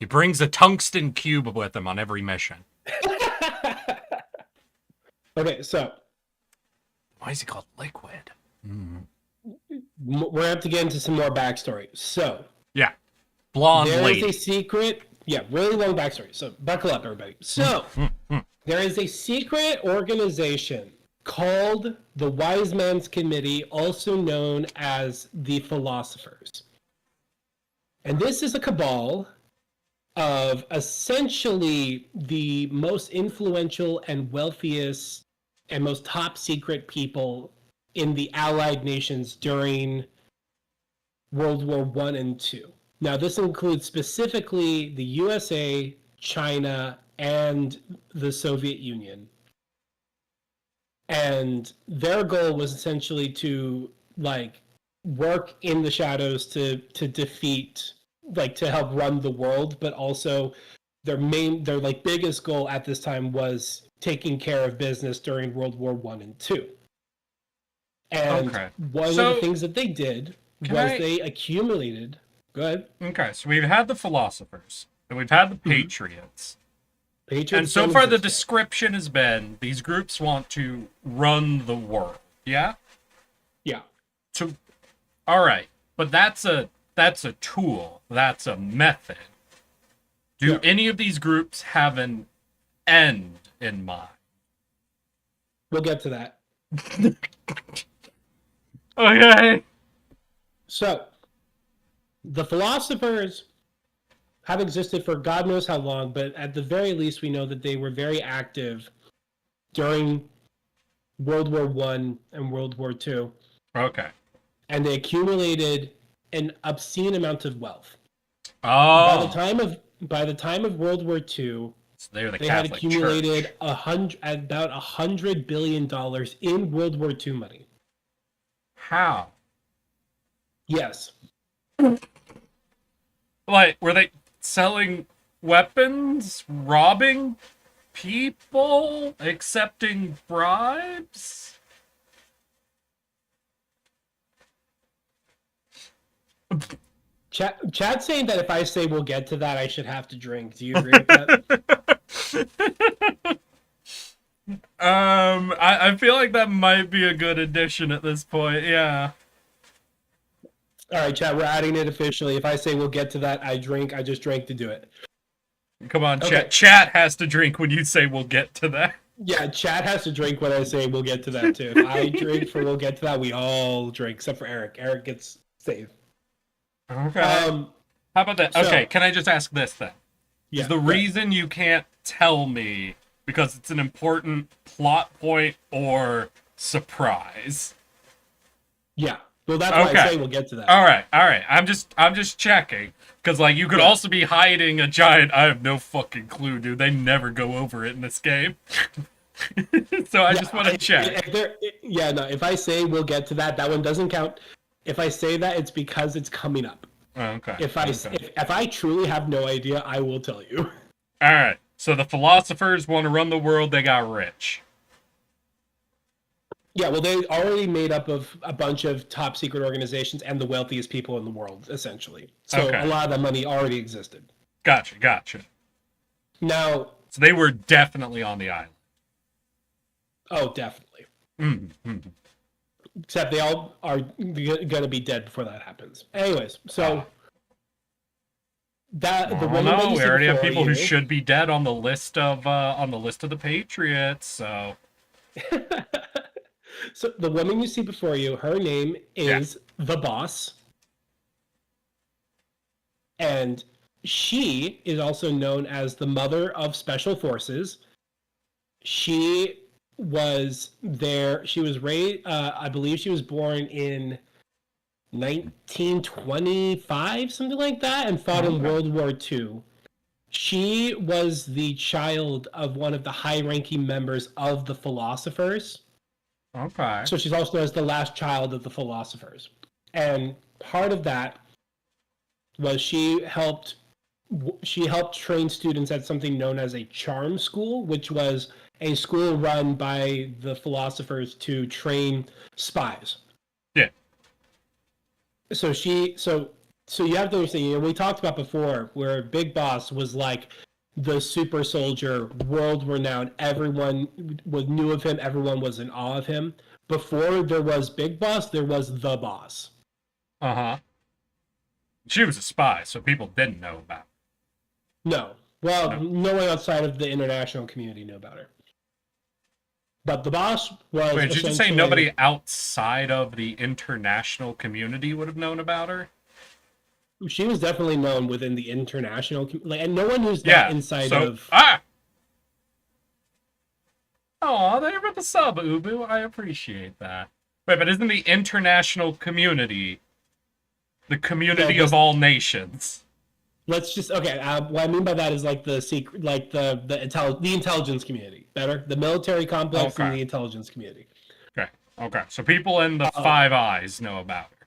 He brings a tungsten cube with him on every mission. Okay, so Why is he called Liquid? we're going to have to get into some more backstory. So Yeah. Blonde there lady. is a secret, really long backstory. So buckle up, everybody. So there is a secret organization called the Wise Man's Committee, also known as the Philosophers. And this is a cabal of essentially the most influential and wealthiest and most top secret people in the Allied nations during World War I and II. Now, this includes specifically the USA, China, and the Soviet Union. And their goal was essentially to work in the shadows to defeat, to help run the world, but also their biggest goal at this time was taking care of business during World War I and II. And Okay. one of So, the things that they did was I- they accumulated. Go ahead. Okay, so we've had the philosophers, and we've had the patriots. Patriots And so don't far the exist yet. description has been these groups want to run the world. Yeah? Yeah. All right. But that's a tool. That's a method. Do Yeah. any of these groups have an end in mind? We'll get to that. Okay. So, the philosophers have existed for God knows how long, but at the very least, we know that they were very active during World War I and World War II, Okay. and they accumulated an obscene amount of wealth. Oh. By the time of World War II, So they're the they had Catholic accumulated Church. about $100 billion in World War II money. How? Yes. Like, were they selling weapons, robbing people, accepting bribes? Chad's saying that if I say we'll get to that, I should have to drink. Do you agree with that? I feel like that might be a good addition at this point. Yeah. All right, Chad, we're adding it officially. If I say we'll get to that, I drink. I just drank to do it. Come on, Okay. Chat has to drink when you say we'll get to that. Yeah, Chad has to drink when I say we'll get to that too. If I drink for we'll get to that, we all drink except for Eric. Eric gets saved. Okay. Um, How about that? so- Okay, can I just ask this then? yeah. Is the reason you can't tell me because it's an important plot point or surprise? Yeah. Well, that's why Okay. I say we'll get to that. All right. I'm just checking because like you could Yeah. also be hiding a giant. I have no fucking clue, dude. They never go over it in this game, so I just want to check. If I say we'll get to that, that one doesn't count. If I say that, it's because it's coming up. Okay. If I okay. if I truly have no idea, I will tell you. All right. So the philosophers want to run the world. They got rich. Yeah, well, they already made up of a bunch of top secret organizations and the wealthiest people in the world, essentially. So Okay. a lot of that money already existed. Gotcha. Now, So they were definitely on the island. oh, definitely. Mm-hmm. Except they all are going to be dead before that happens. Anyways, so that the woman that you We see already have before people who you- should be dead on the list of the Patriots. So So the woman you see before you, her name is the Boss, and she is also known as the mother of special forces. She was there. She was raised. I believe she was born in 1925, something like that, and fought in Okay. World War II. She was the child of one of the high-ranking members of the Philosophers. okay. So she's also known as the last child of the Philosophers. And part of that was she helped train students at something known as a charm school, which was a school run by the Philosophers to train spies. Yeah. So you have to understand, we talked about before where Big Boss was like the super soldier, world renowned. Everyone knew of him. Everyone was in awe of him. Before there was Big Boss, there was the Boss. Uh-huh. She was a spy, so people didn't know about her. No. Well, no one outside of the international community knew about her. But the Boss was. Wait, did you just say essentially- nobody outside of the international community would have known about her? She was definitely known within the international, and no one who's Yeah. not inside so, of. Oh, there with the sub, Ubu. I appreciate that. Wait, but isn't the international community the community Yeah, of all nations? Let's just what I mean by that is like the secret, like the intelligence community. Better, the military complex and Okay. the intelligence community. Okay. So people in the Five Eyes know about her.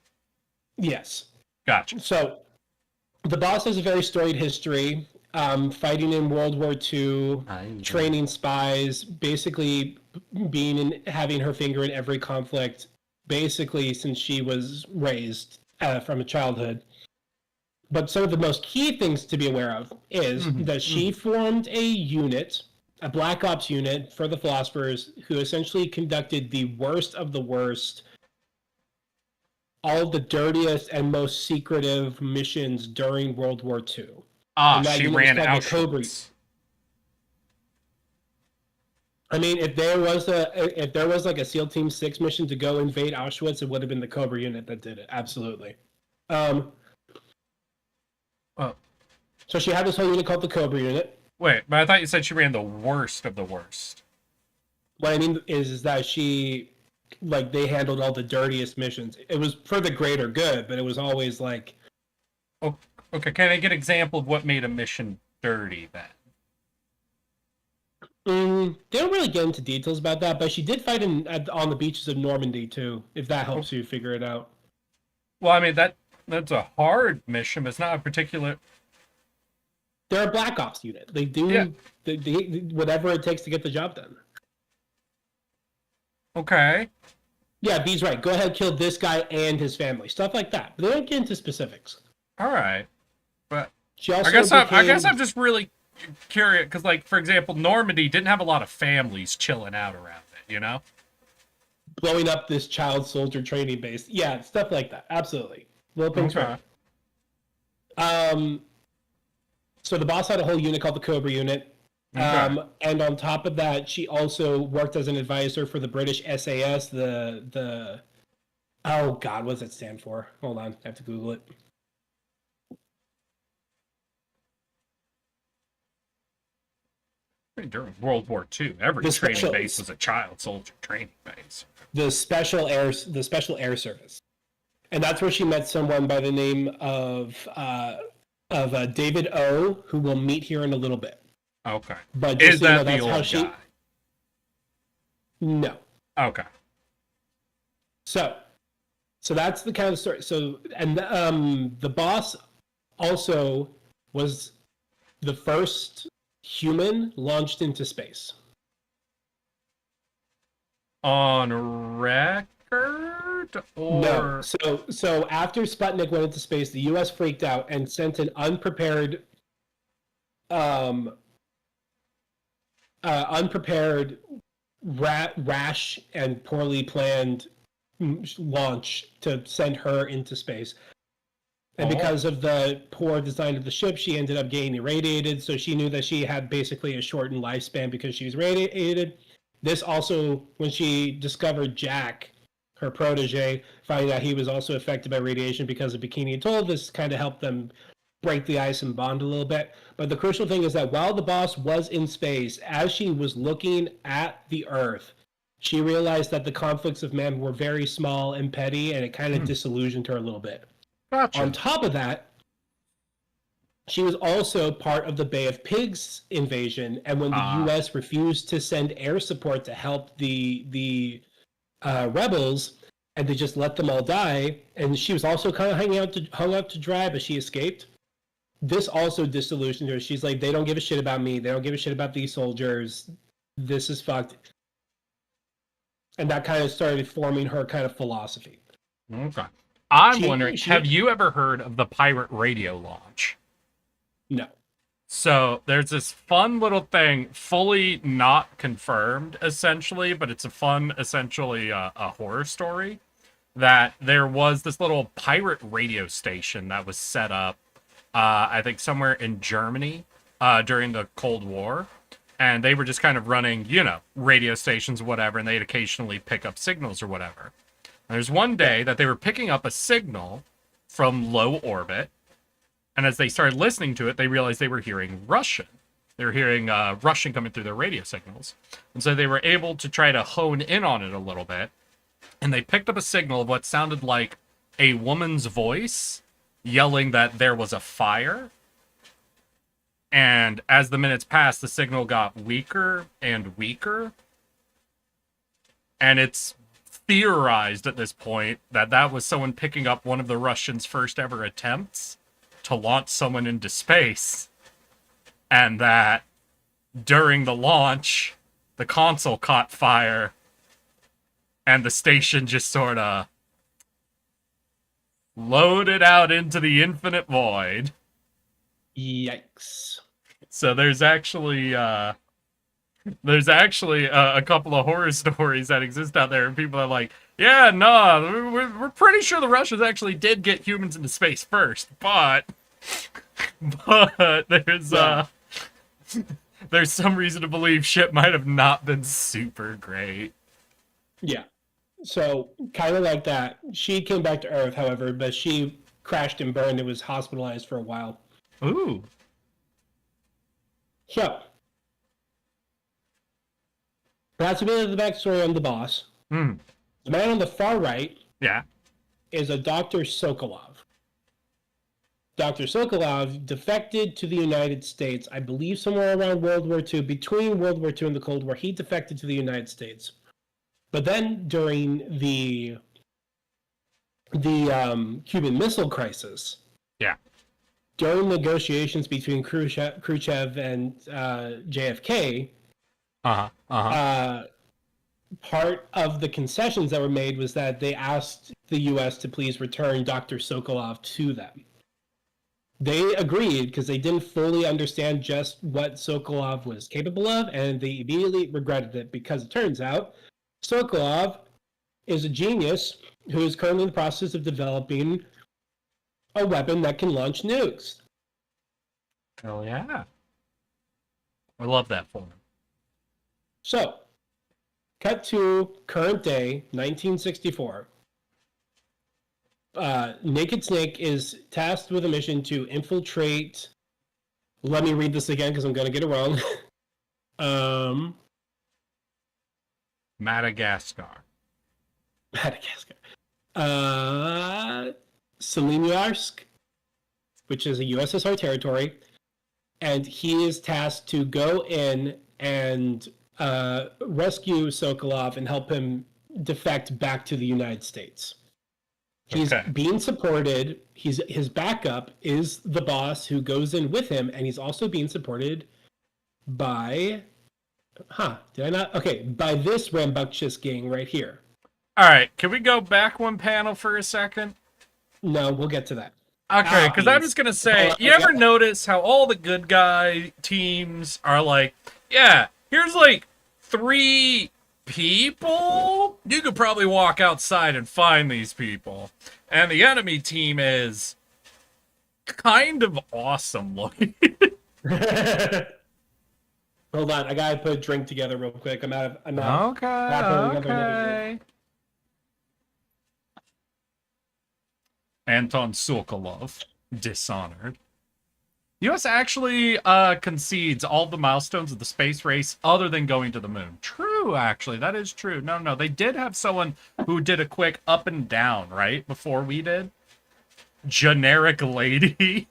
Yes. Gotcha. So, the Boss has a very storied history, fighting in World War II, training spies, basically having her finger in every conflict, basically since she was raised from a childhood. But some of the most key things to be aware of is that she formed a unit, a Black Ops unit for the Philosophers, who essentially conducted the worst of the worst, all the dirtiest and most secretive missions during World War II. Ah, And that she unit was ran called the Cobra. Auschwitz. I mean, if there was like a SEAL Team 6 mission to go invade Auschwitz, it would have been the Cobra unit that did it. Absolutely. So she had this whole unit called the Cobra unit. Wait, but I thought you said she ran the worst of the worst. What I mean is that she, like, they handled all the dirtiest missions. It was for the greater good, but it was always like, Oh, okay, can I get an example of what made a mission dirty then? they don't really get into details about that, but she did fight on the beaches of Normandy too, if that helps you figure it out. Well, I mean that's a hard mission, but it's not a particular. They're a Black Ops unit. They do Yeah. they whatever it takes to get the job done. Okay. Yeah, B's right. Go ahead, kill this guy and his family. Stuff like that. But they don't get into specifics. All right. But She also I guess became- I'm just really curious because, like, for example, Normandy didn't have a lot of families chilling out around it. You know. blowing up this child soldier training base. Yeah, stuff like that. Absolutely. Little things. Okay. So the Boss had a whole unit called the Cobra unit. Okay. And on top of that, she also worked as an advisor for the British SAS, the oh god, what does it stand for? Hold on, I have to Google it. During World War II, every The training special- base was a child soldier training base. The Special Air Service, and that's where she met someone by the name of David O, who we'll meet here in a little bit. Okay. But just Is so you know, that the that's how old she. guy? No. Okay. So that's the kind of story. So, and the Boss also was the first human launched into space? On record? Or No. So after Sputnik went into space, the U.S. freaked out and sent an unprepared rash and poorly planned launch to send her into space. And because of the poor design of the ship, she ended up getting irradiated. So she knew that she had basically a shortened lifespan because she was radiated. This also, when she discovered Jack, her protege, finding that he was also affected by radiation because of Bikini Atoll, this kind of helped them break the ice and bond a little bit. But the crucial thing is that while the boss was in space, as she was looking at the Earth, she realized that the conflicts of man were very small and petty, and it kind of disillusioned her a little bit. Gotcha. On top of that, she was also part of the Bay of Pigs invasion, and when the U.S. refused to send air support to help the rebels, and they just let them all die, and she was also kind of hung out to dry, but she escaped. This also disillusioned her. She's like, they don't give a shit about me. They don't give a shit about these soldiers. This is fucked. And that kind of started forming her kind of philosophy. Okay. I'm wondering, have you ever heard of the pirate radio launch? No. So there's this fun little thing, fully not confirmed, essentially, but it's a fun, essentially, a horror story, that there was this little pirate radio station that was set up, I think somewhere in Germany, during the Cold War. And they were just kind of running, radio stations, whatever, and they'd occasionally pick up signals or whatever. And there's one day that they were picking up a signal from low orbit, and as they started listening to it, they realized they were hearing Russian. They were hearing Russian coming through their radio signals. And so they were able to try to hone in on it a little bit, and they picked up a signal of what sounded like a woman's voice yelling that there was a fire. And as the minutes passed, the signal got weaker and weaker. And it's theorized at this point that that was someone picking up one of the Russians' first ever attempts to launch someone into space. And that during the launch, the console caught fire. And the station just sort of loaded out into the infinite void. Yikes. So there's actually a couple of horror stories that exist out there, and people are like, yeah, no, we're pretty sure the Russians actually did get humans into space first, but there's some reason to believe shit might have not been super great. Yeah. So kind of like that. She came back to Earth, however, but she crashed and burned and was hospitalized for a while. Ooh. So, that's a bit of the backstory on the boss. The man on the far right is a Dr. Sokolov. Dr. Sokolov defected to the United States, I believe somewhere around World War II, between World War II and the Cold War. He defected to the United States. But then during the Cuban Missile Crisis, during negotiations between Khrushchev and JFK, part of the concessions that were made was that they asked the U.S. to please return Dr. Sokolov to them. They agreed because they didn't fully understand just what Sokolov was capable of, and they immediately regretted it because it turns out Sokolov is a genius who is currently in the process of developing a weapon that can launch nukes. Hell yeah. I love that for him. So, cut to current day, 1964. Naked Snake is tasked with a mission to infiltrate... Let me read this again because I'm going to get it wrong. Madagascar. Selimyarsk, which is a USSR territory, and he is tasked to go in and rescue Sokolov and help him defect back to the United States. He's being supported. His backup is the boss who goes in with him, and he's also being supported by, did I not? Okay, by this rambunctious gang right here. All right, can we go back one panel for a second? No, we'll get to that. Okay, because I'm Please. just gonna say, Oh, you ever okay. notice how all the good guy teams are like, yeah, here's like 3 people? You could probably walk outside and find these people. And the enemy team is kind of awesome looking. Hold on, I gotta put a drink together real quick. I'm not putting together another drink. Anton Sokolov, Dishonored. US actually concedes all the milestones of the space race other than going to the moon. True, actually. That is true. No. They did have someone who did a quick up and down, right? Before we did. Generic lady.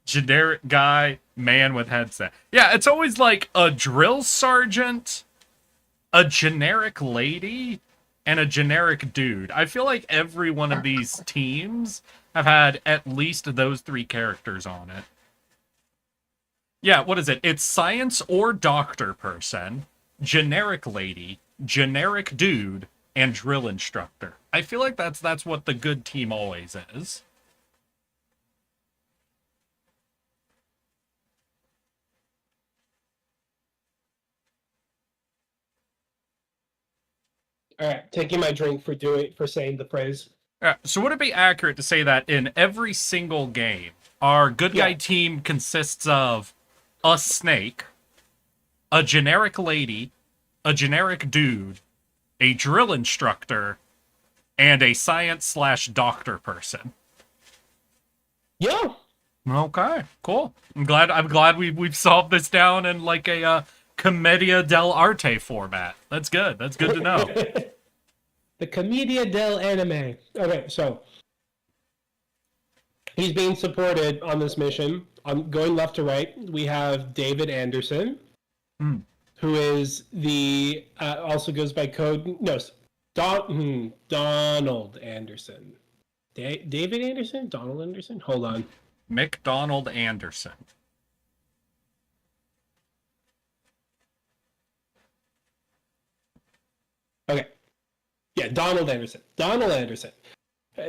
Generic guy. Man with headset. Yeah, it's always like a drill sergeant, a generic lady, and a generic dude. I feel like every one of these teams have had at least those 3 characters on it. Yeah, what is it? It's science or doctor person, generic lady, generic dude, and drill instructor. I feel like that's what the good team always is. All right, taking my drink for saying the phrase. So would it be accurate to say that in every single game, our good guy team consists of a snake, a generic lady, a generic dude, a drill instructor, and a science/doctor person? Yeah. Okay, cool. I'm glad we've solved this down in like a Commedia dell'arte format. That's good. That's good to know. The Commedia dell'anime. Okay, so he's being supported on this mission. Going left to right, we have David Anderson, who is the also goes by code Donald Anderson. David Anderson? Donald Anderson? Hold on. McDonald Anderson. Okay. Yeah, Donald Anderson. Donald Anderson.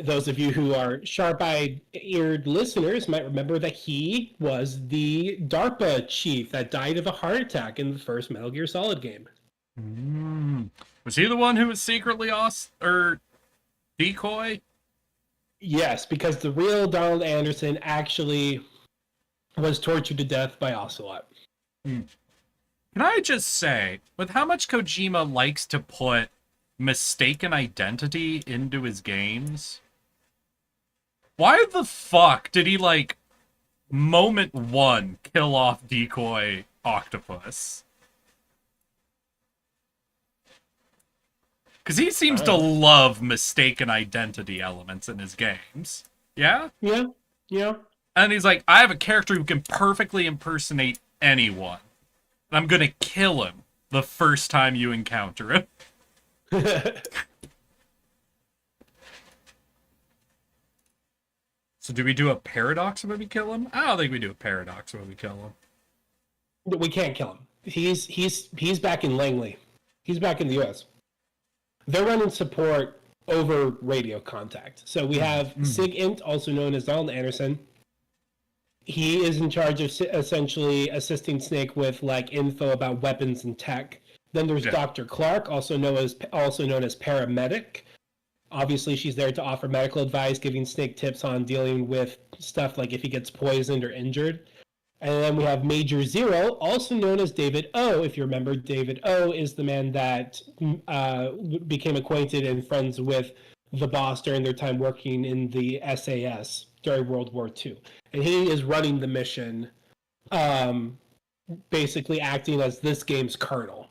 Those of you who are sharp-eyed-eared listeners might remember that he was the DARPA chief that died of a heart attack in the first Metal Gear Solid game. Was he the one who was secretly decoy? Yes, because the real Donald Anderson actually was tortured to death by Ocelot. Can I just say, with how much Kojima likes to put mistaken identity into his games, why the fuck did he, like, moment 1 kill off Decoy Octopus? Because he seems to love mistaken identity elements in his games. Yeah? Yeah. And he's like, I have a character who can perfectly impersonate anyone. And I'm gonna kill him the first time you encounter him. So do we do a paradox when we kill him? I don't think we do a paradox when we kill him. We can't kill him. He's back in Langley. He's back in the U.S. They're running support over radio contact. So we have Sig Int, also known as Donald Anderson. He is in charge of essentially assisting Snake with like info about weapons and tech. Then there's Dr. Clark, also known as paramedic. Obviously, she's there to offer medical advice, giving Snake tips on dealing with stuff like if he gets poisoned or injured. And then we have Major Zero, also known as David O. If you remember, David O is the man that became acquainted and friends with the boss during their time working in the SAS during World War II. And he is running the mission, basically acting as this game's colonel.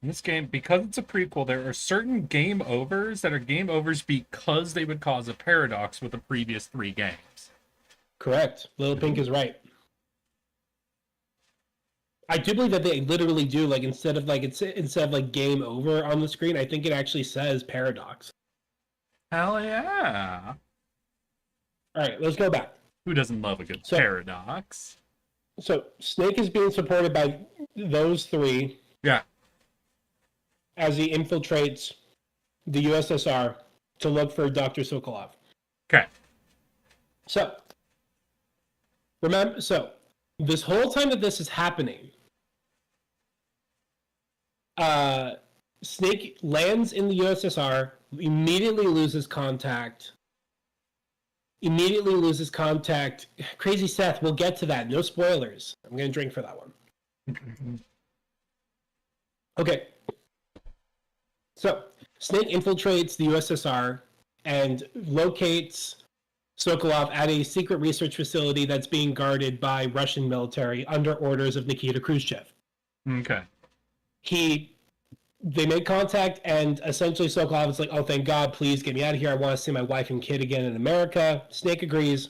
In this game, because it's a prequel, there are certain game overs that are game overs because they would cause a paradox with the previous 3 games. Correct. Little Pink is right. I do believe that they literally do, like, instead of game over on the screen, I think it actually says paradox. Hell yeah. All right, let's go back. Who doesn't love a good So- paradox? So Snake is being supported by those three Yeah. as he infiltrates the USSR to look for Dr. Sokolov. Okay. So, remember, this whole time that this is happening, Snake lands in the USSR, immediately loses contact. Crazy Seth, we'll get to that. No spoilers. I'm going to drink for that one. Okay. So, Snake infiltrates the USSR and locates Sokolov at a secret research facility that's being guarded by Russian military under orders of Nikita Khrushchev. Okay. They make contact, and essentially Sokolov is like, "Oh, thank God, please get me out of here. I want to see my wife and kid again in America." Snake agrees.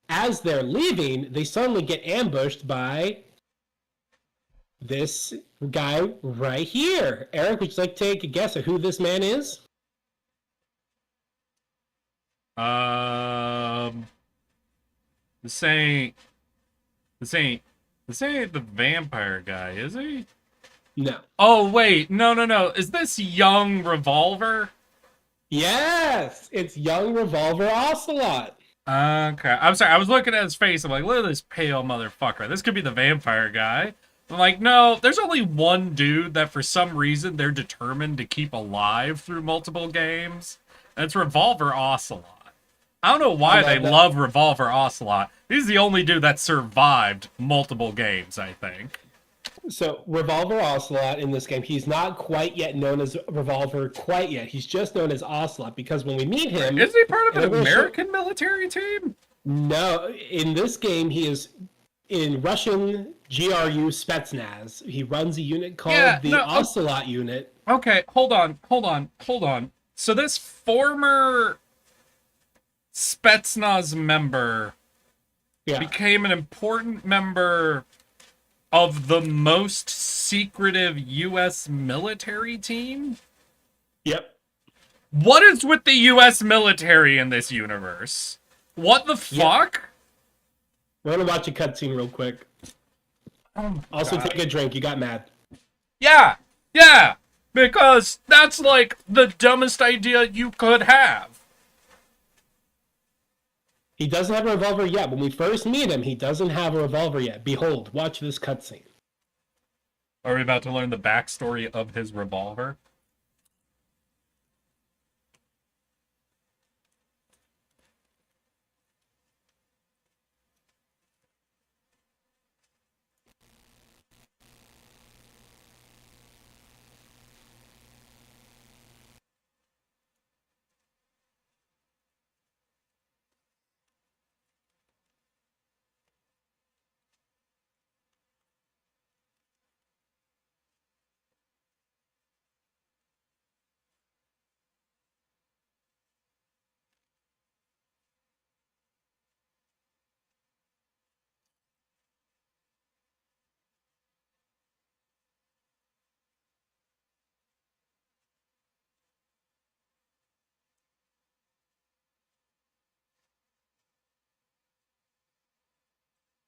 As they're leaving, they suddenly get ambushed by this guy right here. Eric, would you like to take a guess at who this man is? This ain't the vampire guy, is he? No. Oh wait, no. Is this young Revolver? Yes, it's young Revolver Ocelot. Okay. I'm sorry, I was looking at his face, I'm like, look at this pale motherfucker. This could be the vampire guy. I'm like, no, there's only one dude that for some reason they're determined to keep alive through multiple games. And it's Revolver Ocelot. I don't know why they love Revolver Ocelot. He's the only dude that survived multiple games, I think. So Revolver Ocelot in this game, he's not quite yet known as Revolver quite yet. He's just known as Ocelot because when we meet him... Isn't he part of an American military team? No, in this game he is in Russian GRU Spetsnaz. He runs a unit called Ocelot unit. Okay, hold on. So this former Spetsnaz member became an important member of the most secretive U.S. military team? Yep. What is with the U.S. military in this universe? What the fuck? We're gonna watch a cutscene real quick. Also, take a drink. You got mad. Yeah, because that's like the dumbest idea you could have. He doesn't have a revolver yet. When we first meet him, he doesn't have a revolver yet. Behold, watch this cutscene. Are we about to learn the backstory of his revolver?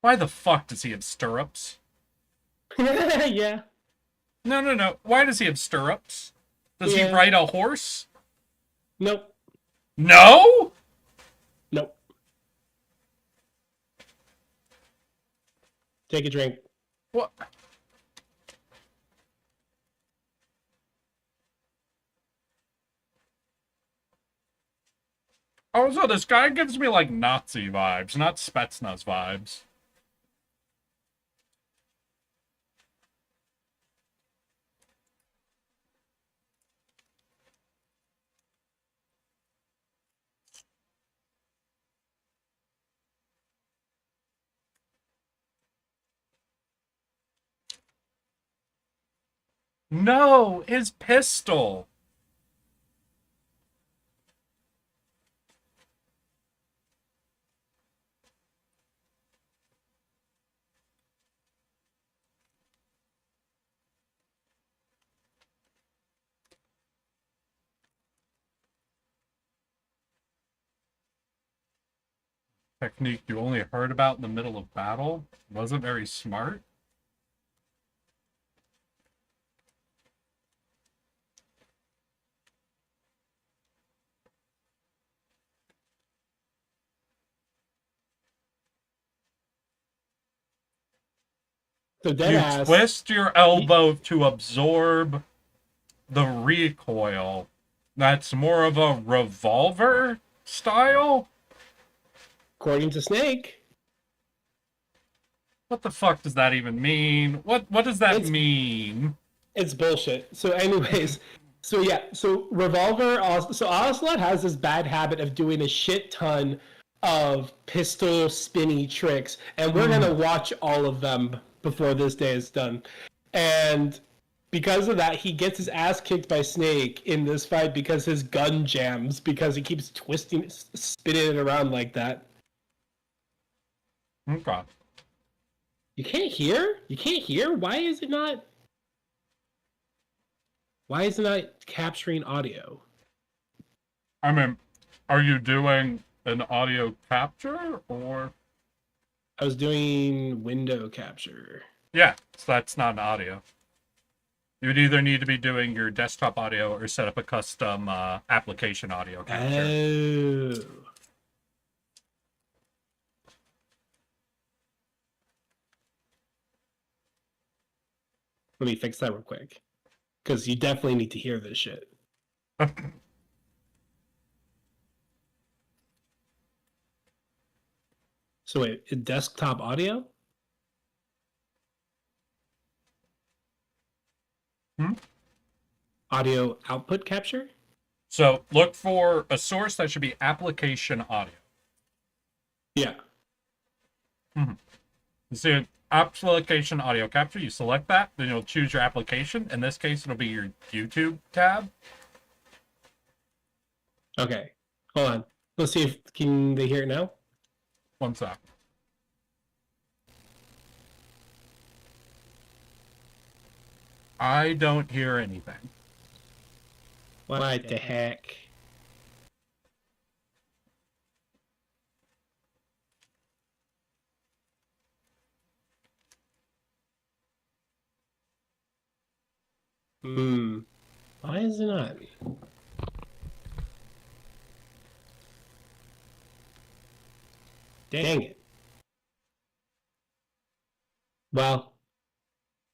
Why the fuck does he have stirrups? Yeah. No. Why does he have stirrups? Does he ride a horse? Nope. No? Nope. Take a drink. What? Oh, so this guy gives me like Nazi vibes, not Spetsnaz vibes. No, his pistol. technique you only heard about in the middle of battle. Wasn't very smart. So You deadass. twist your elbow to absorb the recoil. That's more of a revolver style? According to Snake, What the fuck does that even mean? What does that It's- mean? it's bullshit. So, anyways, so yeah, so Revolver. So Ocelot has this bad habit of doing a shit ton of pistol spinny tricks, and we're gonna watch all of them before this day is done. And because of that, he gets his ass kicked by Snake in this fight because his gun jams because he keeps twisting, spinning it around like that. Okay. You can't hear? You can't hear? Why is it not? Why is it not capturing audio? I mean, are you doing an audio capture or? I was doing window capture. Yeah, so that's not an audio. You'd either need to be doing your desktop audio or set up a custom application audio capture. Oh. Let me fix that real quick. Because you definitely need to hear this shit. So wait, desktop audio? Hmm? Audio output capture? So look for a source that should be application audio. Yeah. You see application audio capture, you select that, then you'll choose your application. In this case, it'll be your YouTube tab. Okay. Hold on. Let's see if can they hear it now? One sec. I don't hear anything. What the heck? Why is it not? Dang it. Well,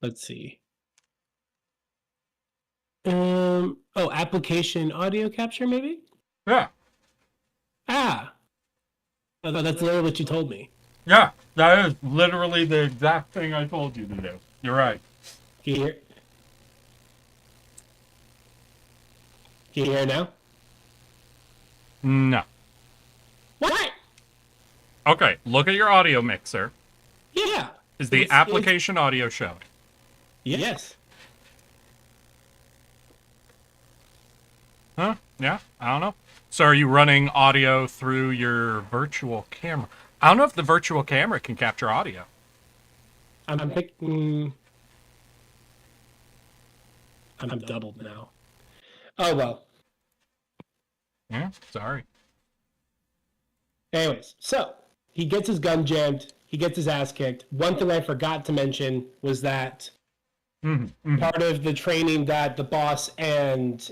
let's see. Oh, application audio capture, maybe? Yeah. Ah. Oh, that's literally what you told me. Yeah, that is literally the exact thing I told you to do. You're right. Can you hear? Can you hear now? No. What? Okay, look at your audio mixer. Yeah. Is the application audio showing? Yes. Huh? Yeah, I don't know. So are you running audio through your virtual camera? I don't know if the virtual camera can capture audio. I'm picking. I'm doubled now. Oh well. Yeah, sorry. Anyways, so he gets his gun jammed. He gets his ass kicked. One thing I forgot to mention was that part of the training that the boss and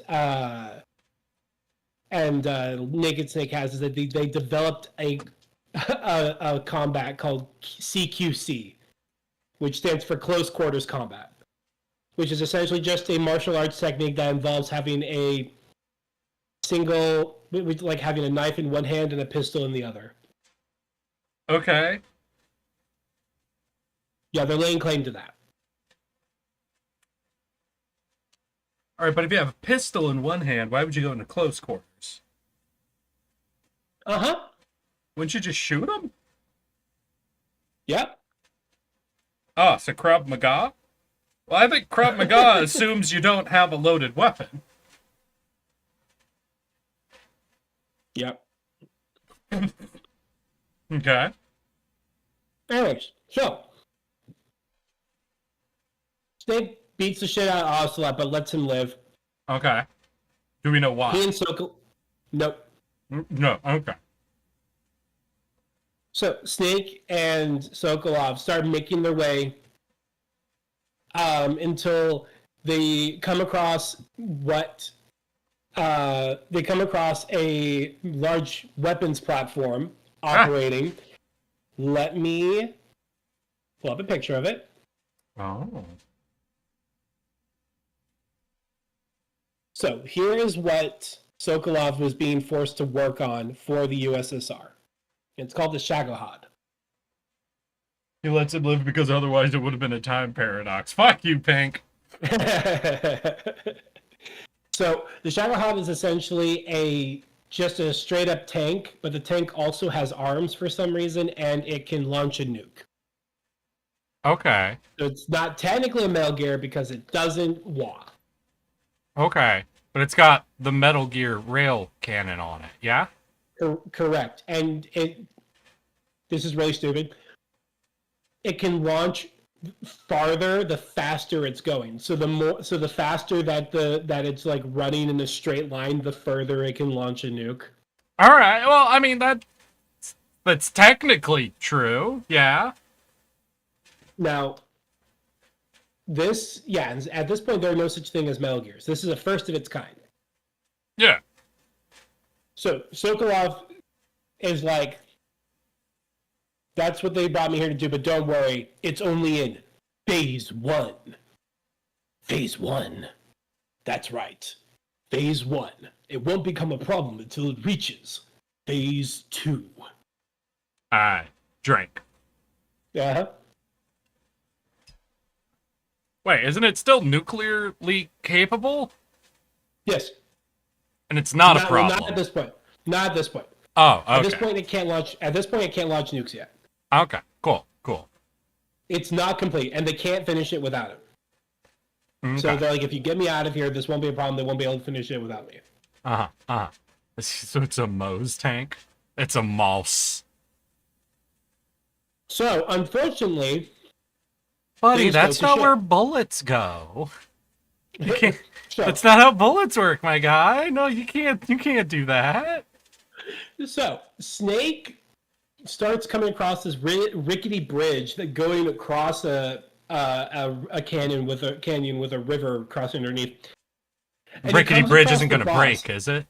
Naked Snake has is that they developed a combat called CQC, which stands for Close Quarters Combat, which is essentially just a martial arts technique that involves having a single, like having a knife in one hand and a pistol in the other. Okay. Yeah, they're laying claim to that. All right, but if you have a pistol in one hand, why would you go into close quarters? Uh-huh. Wouldn't you just shoot him? Yep. Ah, so Krav Maga? Well, I think Krav Maga assumes you don't have a loaded weapon. Yep. Okay. Anyways, so Snake beats the shit out of Ocelot, but lets him live. Okay. Do we know why? He and Sokol. Nope. No, okay. So Snake and Sokolov start making their way until they come across a large weapons platform operating. Let me pull up a picture of it. Oh. So here is what Sokolov was being forced to work on for the USSR. It's called the Shagohod. He lets him live because otherwise it would have been a time paradox. Fuck you, Pink. So the Shagohod is essentially just a straight up tank, but the tank also has arms for some reason, and it can launch a nuke. Okay. So it's not technically a Metal Gear because it doesn't walk. Okay. But it's got the Metal Gear rail cannon on it, yeah? Correct. And this is really stupid. It can launch farther the faster it's going. So the faster that it's like running in a straight line, the further it can launch a nuke. All right. Well, I mean that's technically true. Yeah. Now, at this point there are no such thing as Metal Gears. This is a first of its kind. Yeah. So Sokolov is like, that's what they brought me here to do, but don't worry, it's only in Phase 1. Phase 1. That's right. Phase 1. It won't become a problem until it reaches Phase 2. I drink. Yeah. Wait, isn't it still nuclearly capable? Yes. And it's not a problem. Not at this point. Not at this point. Oh, okay. At this point, it can't launch nukes yet. Okay, cool. It's not complete, and they can't finish it without it. Okay. So they're like, if you get me out of here, this won't be a problem. They won't be able to finish it without me. So it's a Moe's tank? It's a mouse. So, unfortunately... Buddy, things that's go to not shit. where bullets go. You can't, So, that's not how bullets work, my guy. No, you can't do that. So, Snake starts coming across this rickety bridge that going across a canyon with a river crossing underneath. And he Rickety comes bridge across isn't the going to boss. break, is it?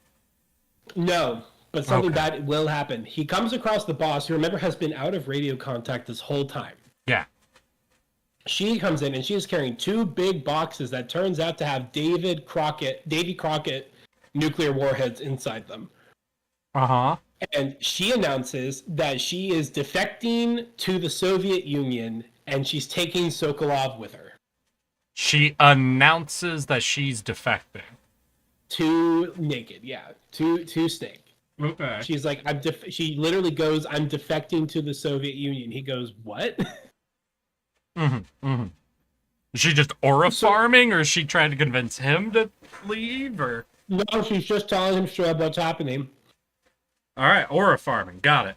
No, but something Okay. bad will happen. He comes across the boss, who remember has been out of radio contact this whole time. Yeah. She comes in and she is carrying 2 big boxes that turns out to have Davy Crockett nuclear warheads inside them. Uh-huh. And she announces that she is defecting to the Soviet Union and she's taking Sokolov with her. She announces that she's defecting. To Naked, yeah. To Snake. Okay. She's like, she literally goes, I'm defecting to the Soviet Union. He goes, what? Is she just aura farming, or is she trying to convince him to leave, or? No, she's just telling him straight up what's happening. Alright, aura farming, got it.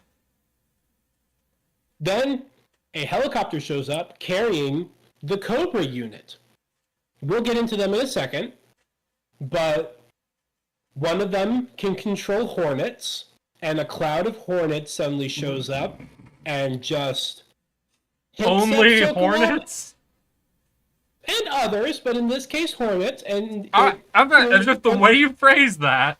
Then a helicopter shows up carrying the Cobra unit. We'll get into them in a second, but one of them can control hornets, and a cloud of hornets suddenly shows up and just hits Only up Sokolov hornets? and others, but in this case hornets. And As if the way you phrased that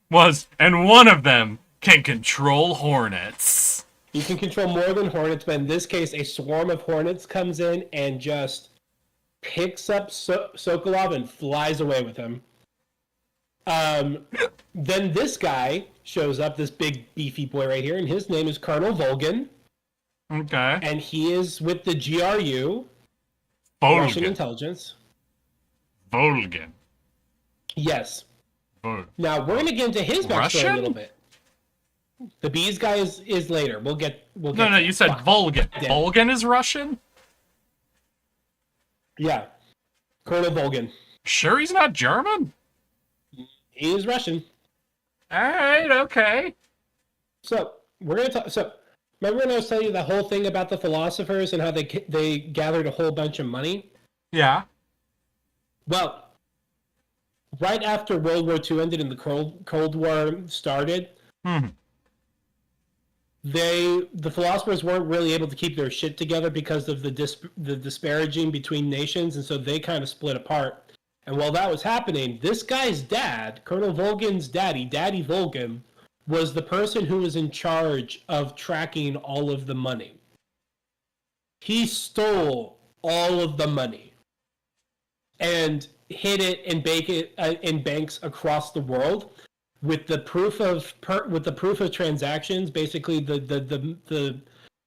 was, and one of them can control hornets. you can control more than hornets, but in this case, a swarm of hornets comes in and just picks up Sokolov and flies away with him. Then this guy shows up, this big beefy boy right here, and his name is Colonel Volgin, Okay. and he is with the GRU, Russian Volgin. intelligence. Volgin. Yes. Vol- Now we're gonna get into his backstory Russian? a little bit. The bees guy is later. We'll get. No, you said Fuck. Volgin. Yeah. Volgin is Russian? Yeah, Colonel Volgin. Sure he's not German? He is Russian. Alright, okay. So we're gonna talk. So remember when I was telling you the whole thing about the philosophers and how they gathered a whole bunch of money? Yeah. Well, right after World War II ended and the Cold War started, the philosophers weren't really able to keep their shit together because of the disparaging between nations, and so they kind of split apart. And while that was happening, this guy's dad, Colonel Volgin's daddy, Daddy Volgin, was the person who was in charge of tracking all of the money. He stole all of the money and hid it and bake it in banks across the world with the proof of transactions. Basically, the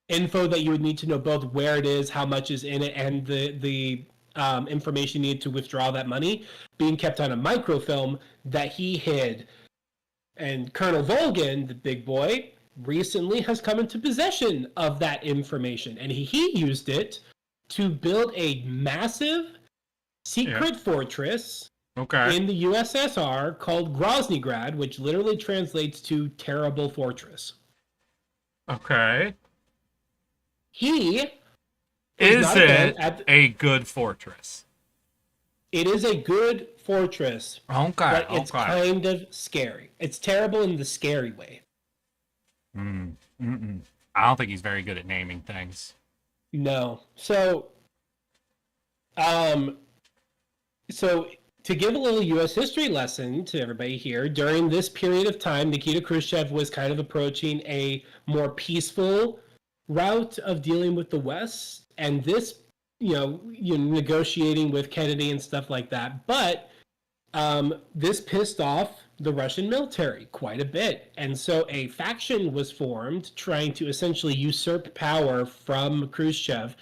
info that you would need to know both where it is, how much is in it, and the information needed to withdraw that money being kept on a microfilm that he hid. And Colonel Volgin, the big boy, recently has come into possession of that information, and he used it to build a massive secret fortress in the USSR called Groznygrad, which literally translates to terrible fortress. Okay. He Is it a good fortress? It is a good fortress, Okay. but it's kind of scary. It's terrible in the scary way. I don't think he's very good at naming things. No. So to give a little U.S. history lesson to everybody here, during this period of time, Nikita Khrushchev was kind of approaching a more peaceful route of dealing with the West, and this, negotiating with Kennedy and stuff like that. But this pissed off the Russian military quite a bit, and so a faction was formed trying to essentially usurp power from Khrushchev.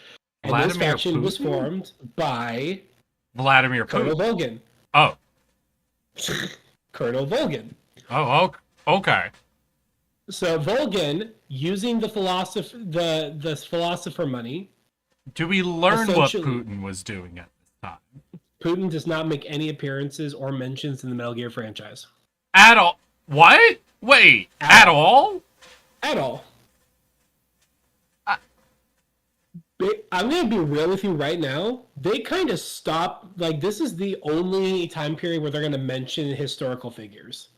And this faction was formed by Vladimir Colonel Putin. Volgin. Oh. Colonel Volgin. Oh, okay. So Volgin, using the philosopher money. Do we learn what Putin was doing at this time? Putin does not make any appearances or mentions in the Metal Gear franchise. At all? What? Wait, at all? At all. I'm going to be real with you right now. They kind of stopped. Like, this is the only time period where they're going to mention historical figures.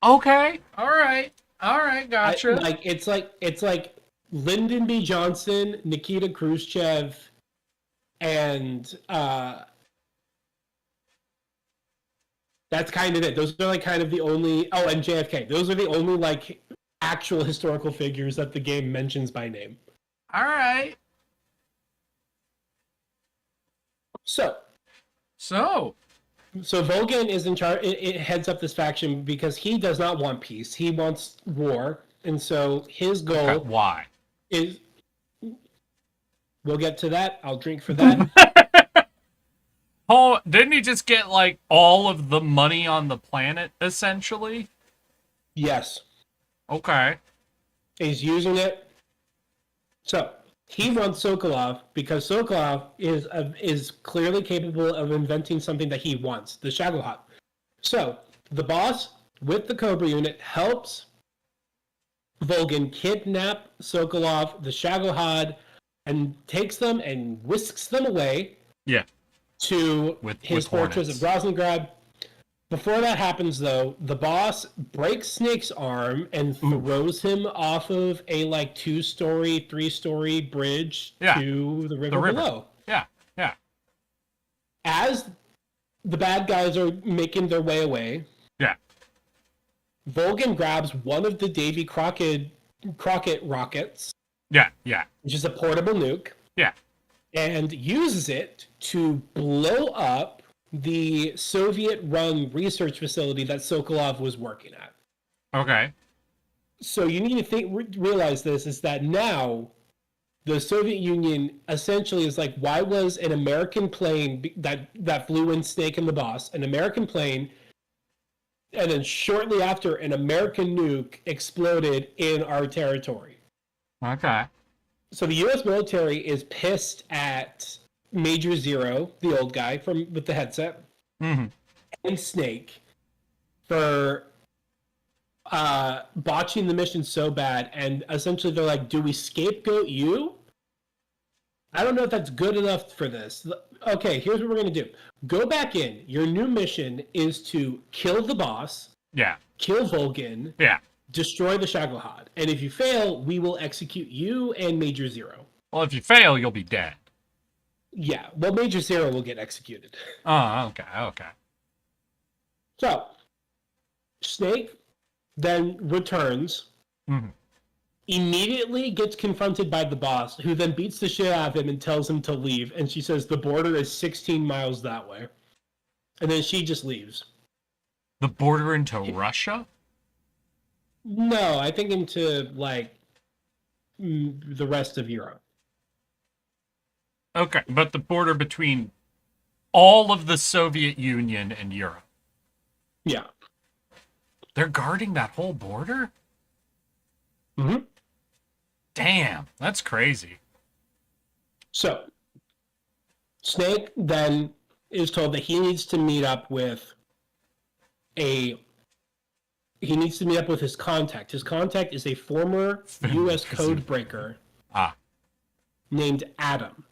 Okay. All right. Gotcha. It's like Lyndon B. Johnson, Nikita Khrushchev, and that's kind of it. Those are like kind of the only. Oh, and JFK. Those are the only like actual historical figures that the game mentions by name. All right. So Volgin is in charge. It heads up this faction because he does not want peace. He wants war, and so his goal why is. We'll get to that. I'll drink for that. Oh, didn't he just get like all of the money on the planet essentially? Yes. Okay. He's using it. So he wants Sokolov because Sokolov is clearly capable of inventing something that he wants, the Shagohod. So the boss with the Cobra unit helps Volgin kidnap Sokolov, the Shagohod, and takes them and whisks them away. Yeah. To his fortress of Groznygrad. Before that happens, though, the boss breaks Snake's arm and throws him off of a 2-story, 3-story bridge to the river below. Yeah. As the bad guys are making their way away, Volgin grabs one of the Davy Crockett rockets. Yeah. Which is a portable nuke. Yeah. And uses it to blow up the Soviet-run research facility that Sokolov was working at. Okay. So you need to realize this, is that now the Soviet Union essentially is like, why was an American plane that flew in Snake and the boss, an American plane, and then shortly after an American nuke exploded in our territory? Okay. So the U.S. military is pissed at Major Zero, the old guy with the headset, and Snake for botching the mission so bad, and essentially they're like, do we scapegoat you? I don't know if that's good enough for this. Okay, here's what we're going to do. Go back in. Your new mission is to kill the boss. Yeah. Kill Volgin. Yeah. destroy the Shagohod. And if you fail, we will execute you and Major Zero. Well, if you fail, you'll be dead. Yeah, well, Major Zero will get executed. Oh, okay. So, Snake then returns, immediately gets confronted by the boss, who then beats the shit out of him and tells him to leave. And she says the border is 16 miles that way. And then she just leaves. The border into Russia? No, I think into, like, the rest of Europe. Okay, but the border between all of the Soviet Union and Europe. Yeah. They're guarding that whole border? Mm-hmm. Damn, that's crazy. So, Snake then is told that he needs to meet up with his contact. His contact is a former U.S. code breaker named Adam.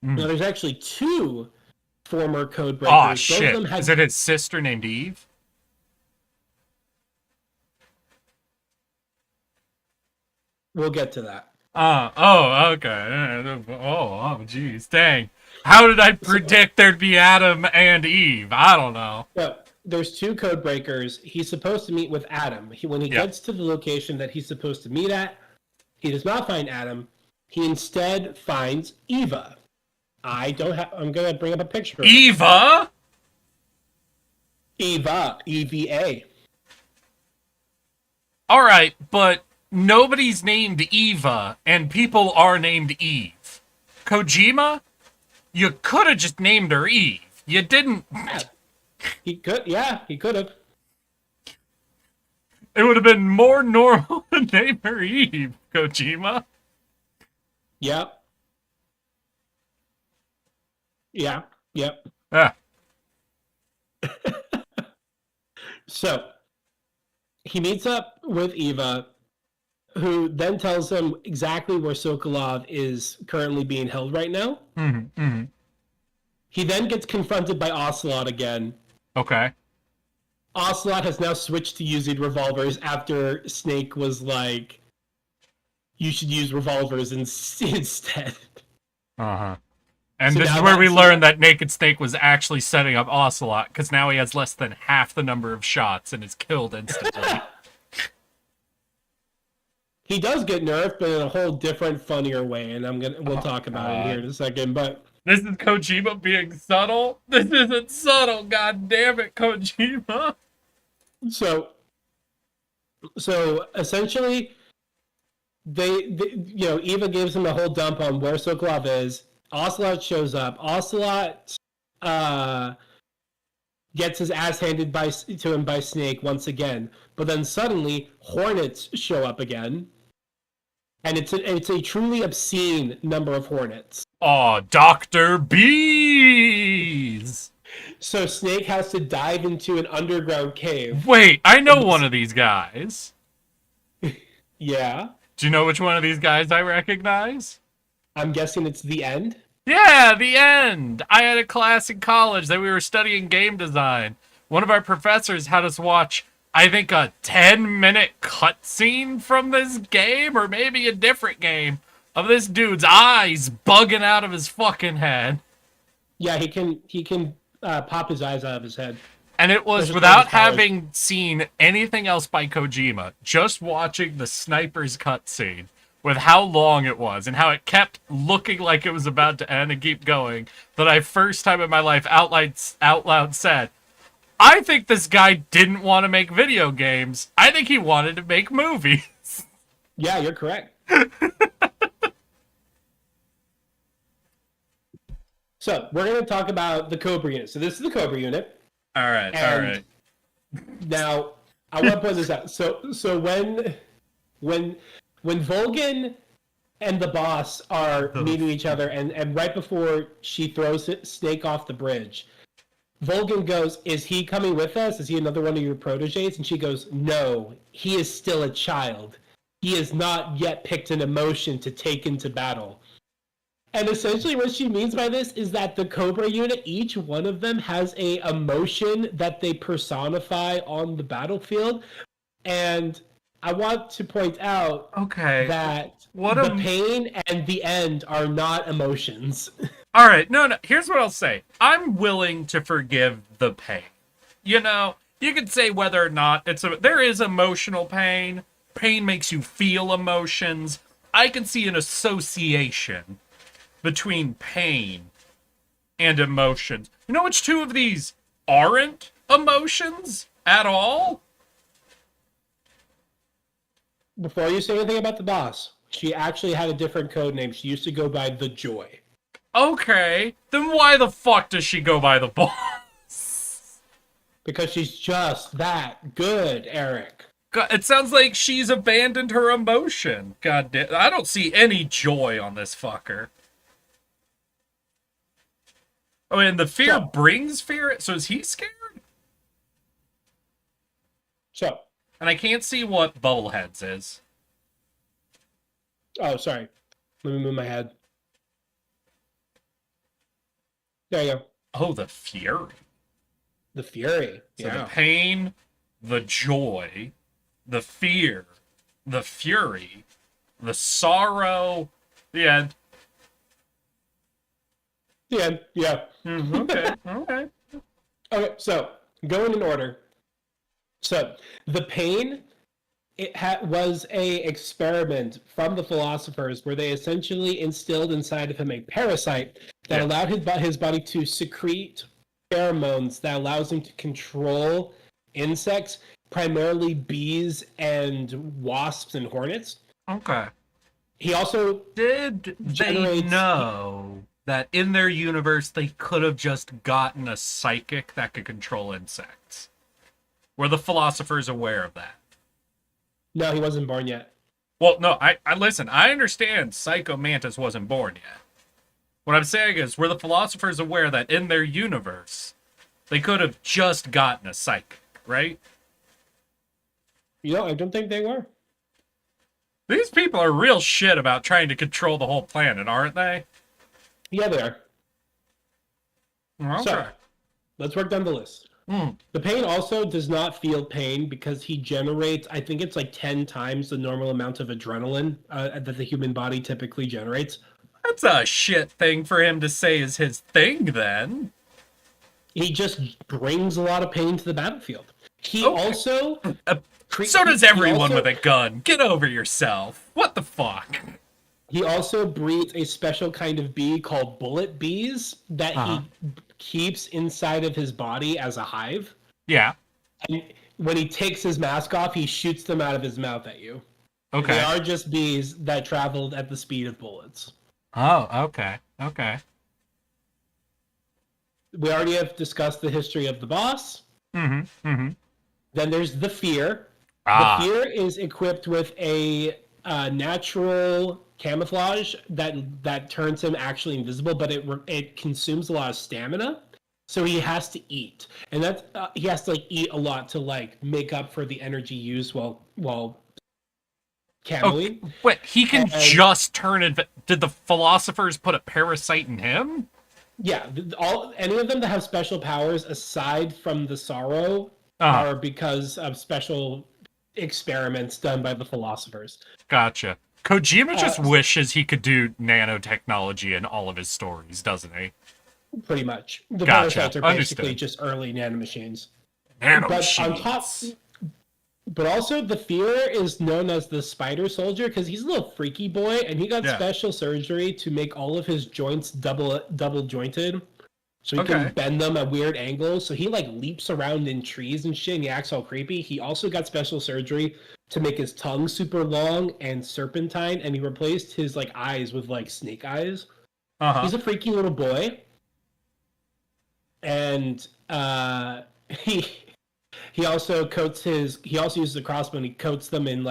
Now, there's actually 2 former code breakers. Oh, Both shit. of them had... Is it his sister named Eve? We'll get to that. Okay. Oh, jeez. Dang. How did I predict there'd be Adam and Eve? I don't know. So, there's 2 code breakers. He's supposed to meet with Adam. When he gets to the location that he's supposed to meet at, he does not find Adam. He instead finds Eva. I'm going to bring up a picture. Eva? Eva. EVA. All right, but nobody's named Eva, and people are named Eve. Kojima? You could have just named her Eve. You didn't... He could have. It would have been more normal to name her Eve, Kojima. Yep. Yeah. Yep. Ah. So, he meets up with Eva, who then tells him exactly where Sokolov is currently being held right now. He then gets confronted by Ocelot again. Okay. Ocelot has now switched to using revolvers after Snake was like, you should use revolvers instead. Uh-huh. And So this is now where we that's- learned that Naked Snake was actually setting up Ocelot, because now he has less than half the number of shots and is killed instantly. He does get nerfed, but in a whole different, funnier way, and we'll talk about it here in a second. But This is Kojima being subtle? This isn't subtle, god damn it, Kojima! so essentially, they Eva gives him a whole dump on where Sokolov is. Ocelot shows up. Ocelot gets his ass handed to him by Snake once again, but then suddenly Hornets show up again, and it's a truly obscene number of Hornets. Aw, Dr. Bees! So Snake has to dive into an underground cave. Wait, I know one of these guys. Yeah, Do you know which one of these guys I recognize? I'm guessing it's the end. Yeah, the end! I had a class in college that we were studying game design. One of our professors had us watch, I think, a 10-minute cutscene from this game, or maybe a different game, of this dude's eyes bugging out of his fucking head. Yeah, he can pop his eyes out of his head. And it was Those are without those powers. having seen anything else by Kojima, just watching the sniper's cutscene with how long it was and how it kept looking like it was about to end and keep going, that I first time in my life out loud said, I think this guy didn't want to make video games. I think he wanted to make movies. Yeah, you're correct. So we're going to talk about the Cobra unit. So this is the Cobra unit. All right, And now I want to point this out. So when Volgin and the boss are meeting each other, and right before she throws Snake off the bridge, Volgin goes, "Is he coming with us? Is he another one of your proteges?" And she goes, "No, he is still a child. He has not yet picked an emotion to take into battle." And essentially what she means by this is that the Cobra unit, each one of them has a emotion that they personify on the battlefield, And I want to point out Okay. that What the a- pain and the end are not emotions. All right, no. Here's what I'll say. I'm willing to forgive the pain. You know, you could say whether or not there is emotional pain. Pain makes you feel emotions. I can see an association between pain and emotions. You know which two of these aren't emotions at all? Before you say anything about the boss, she actually had a different code name. She used to go by The Joy. Okay, then why the fuck does she go by the boss? Because she's just that good, Eric. God, it sounds like she's abandoned her emotion. God damn, I don't see any joy on this fucker. I mean, the fear So- brings fear, so is he scared? So, And I can't see what Bubbleheads is. oh, sorry. Let me move my head. There you go. Oh, the fury. The Fury. So Yeah. the pain, the joy, the fear, the fury, the sorrow, the end. Yeah. Yeah. Okay, okay. Okay, so going in order. So the pain, was a experiment from the philosophers where they essentially instilled inside of him a parasite that Yeah. allowed his body to secrete pheromones that allows him to control insects, primarily bees and wasps and hornets. Okay. He also Did they Generates- know that in their universe they could have just gotten a psychic that could control insects? Were the philosophers aware of that? no, he wasn't born yet. Well, no, I listen, I understand Psycho Mantis wasn't born yet. What I'm saying is, were the philosophers aware that in their universe, they could have just gotten a psychic, right? I don't think they were. These people are real shit about trying to control the whole planet, aren't they? Yeah, they are. Okay. So, let's work down the list. Hmm. The pain also does not feel pain because he generates, I think it's like 10 times the normal amount of adrenaline that the human body typically generates. That's a shit thing for him to say is his thing, then. He just brings a lot of pain to the battlefield. He Okay. also. So does he everyone also- with a gun. Get over yourself. What the fuck? He also breeds a special kind of bee called bullet bees that he keeps inside of his body as a hive. Yeah. And when he takes his mask off, he shoots them out of his mouth at you. They Okay. are just bees that traveled at the speed of bullets. Oh, okay. Okay. We already have discussed the history of the boss. Mm-hmm. Mm-hmm. Then there's the fear. Ah. The fear is equipped with a natural camouflage that turns him actually invisible, but it consumes a lot of stamina. So he has to eat, and that's he has to eat a lot to make up for the energy used while camoing. Okay. Wait, he can And- just turn it. Did the philosophers put a parasite in him? Yeah, any of them that have special powers aside from the sorrow Uh-huh. are because of special experiments done by the philosophers. Gotcha. Kojima just Uh, wishes he could do nanotechnology in all of his stories, doesn't he? Pretty much, the Gotcha. parasites are basically Understood. just early nanomachines. Nano But on top, but also the fear is known as the spider soldier because he's a little freaky boy, and he got Yeah. special surgery to make all of his joints double jointed, so he Okay. can bend them at weird angles. So he leaps around in trees and shit, and he acts all creepy. He also got special surgery to make his tongue super long and serpentine, and he replaced his eyes with snake eyes. Uh-huh. He's a freaky little boy, and he also uses a crossbow and he coats them in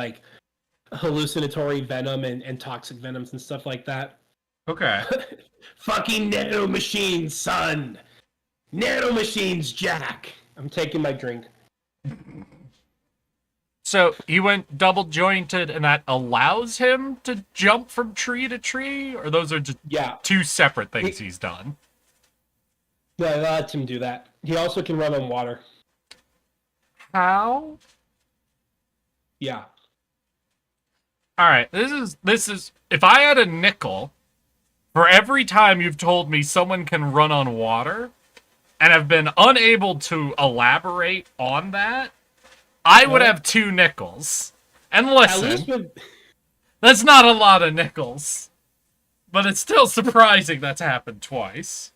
hallucinatory venom and toxic venoms and stuff like that. Okay. Fucking nano machines, son. Nano machines, Jack. I'm taking my drink. So he went double jointed, and that allows him to jump from tree to tree, or those are just Yeah, two separate things he's done. yeah, that lets him do that. He also can run on water. How? Yeah. All right, this is if I had a nickel for every time you've told me someone can run on water and have been unable to elaborate on that, I would have 2 nickels. And At listen, least with that's not a lot of nickels, but it's still surprising that's happened twice.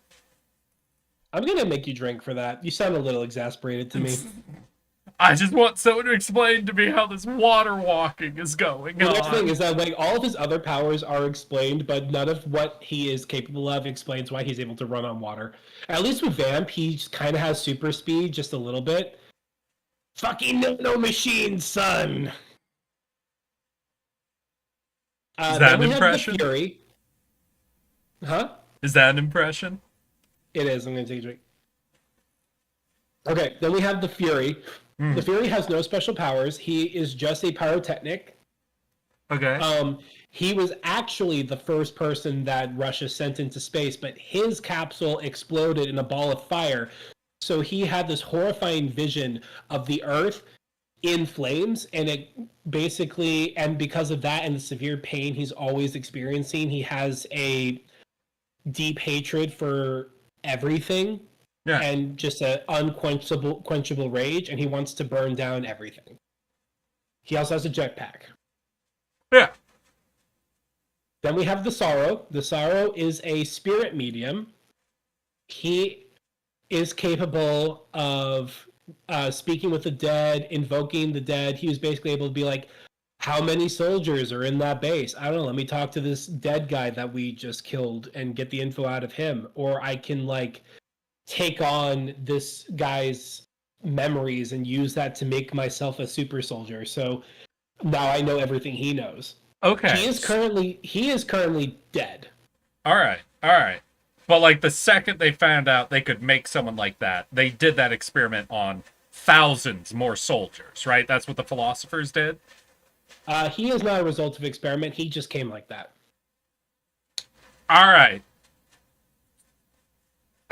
I'm gonna make you drink for that. You sound a little exasperated to me. I just want someone to explain to me how this water walking is going The next thing on. is that like all of his other powers are explained, but none of what he is capable of explains why he's able to run on water. At least with Vamp, he kind of has super speed, just a little bit. Fucking no machine, son. Is that then an we have the impression? Fury. Huh? Is that an impression? It is. I'm gonna take a drink. Okay, then we have the Fury. The Fury has no special powers. He is just a pyrotechnic. Okay. He was actually the first person that Russia sent into space, but his capsule exploded in a ball of fire. So he had this horrifying vision of the Earth in flames, and it basically, and because of that and the severe pain he's always experiencing, he has a deep hatred for everything. Yeah. And just an unquenchable rage, and he wants to burn down everything. He also has a jetpack. Yeah. Then we have the Sorrow. The Sorrow is a spirit medium. He is capable of speaking with the dead, invoking the dead. He was basically able to be like, how many soldiers are in that base? I don't know. Let me talk to this dead guy that we just killed and get the info out of him. Or I can like take on this guy's memories and use that to make myself a super soldier. So now I know everything he knows. Okay. He is currently dead. All right. But like the second they found out they could make someone like that, they did that experiment on thousands more soldiers, right? That's what the philosophers did. He is not a result of experiment. He just came like that. All right.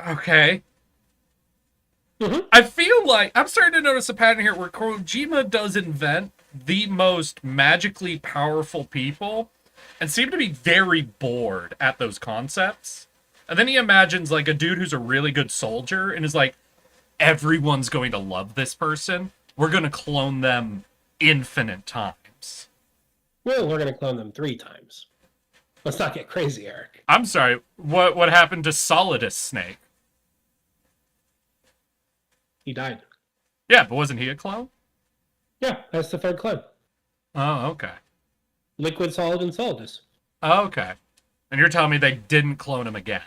Okay. Mhm. I feel like I'm starting to notice a pattern here where Kojima does invent the most magically powerful people and seem to be very bored at those concepts. And then he imagines like a dude who's a really good soldier and is like, everyone's going to love this person. We're going to clone them infinite times. Well, we're going to clone them 3 times. Let's not get crazy, Eric. I'm sorry, what happened to Solidus Snake? He died. Yeah, but wasn't he a clone? Yeah, that's the 3rd clone. Oh, okay. Liquid, Solid, and Solidus. Oh, okay. And you're telling me they didn't clone him again?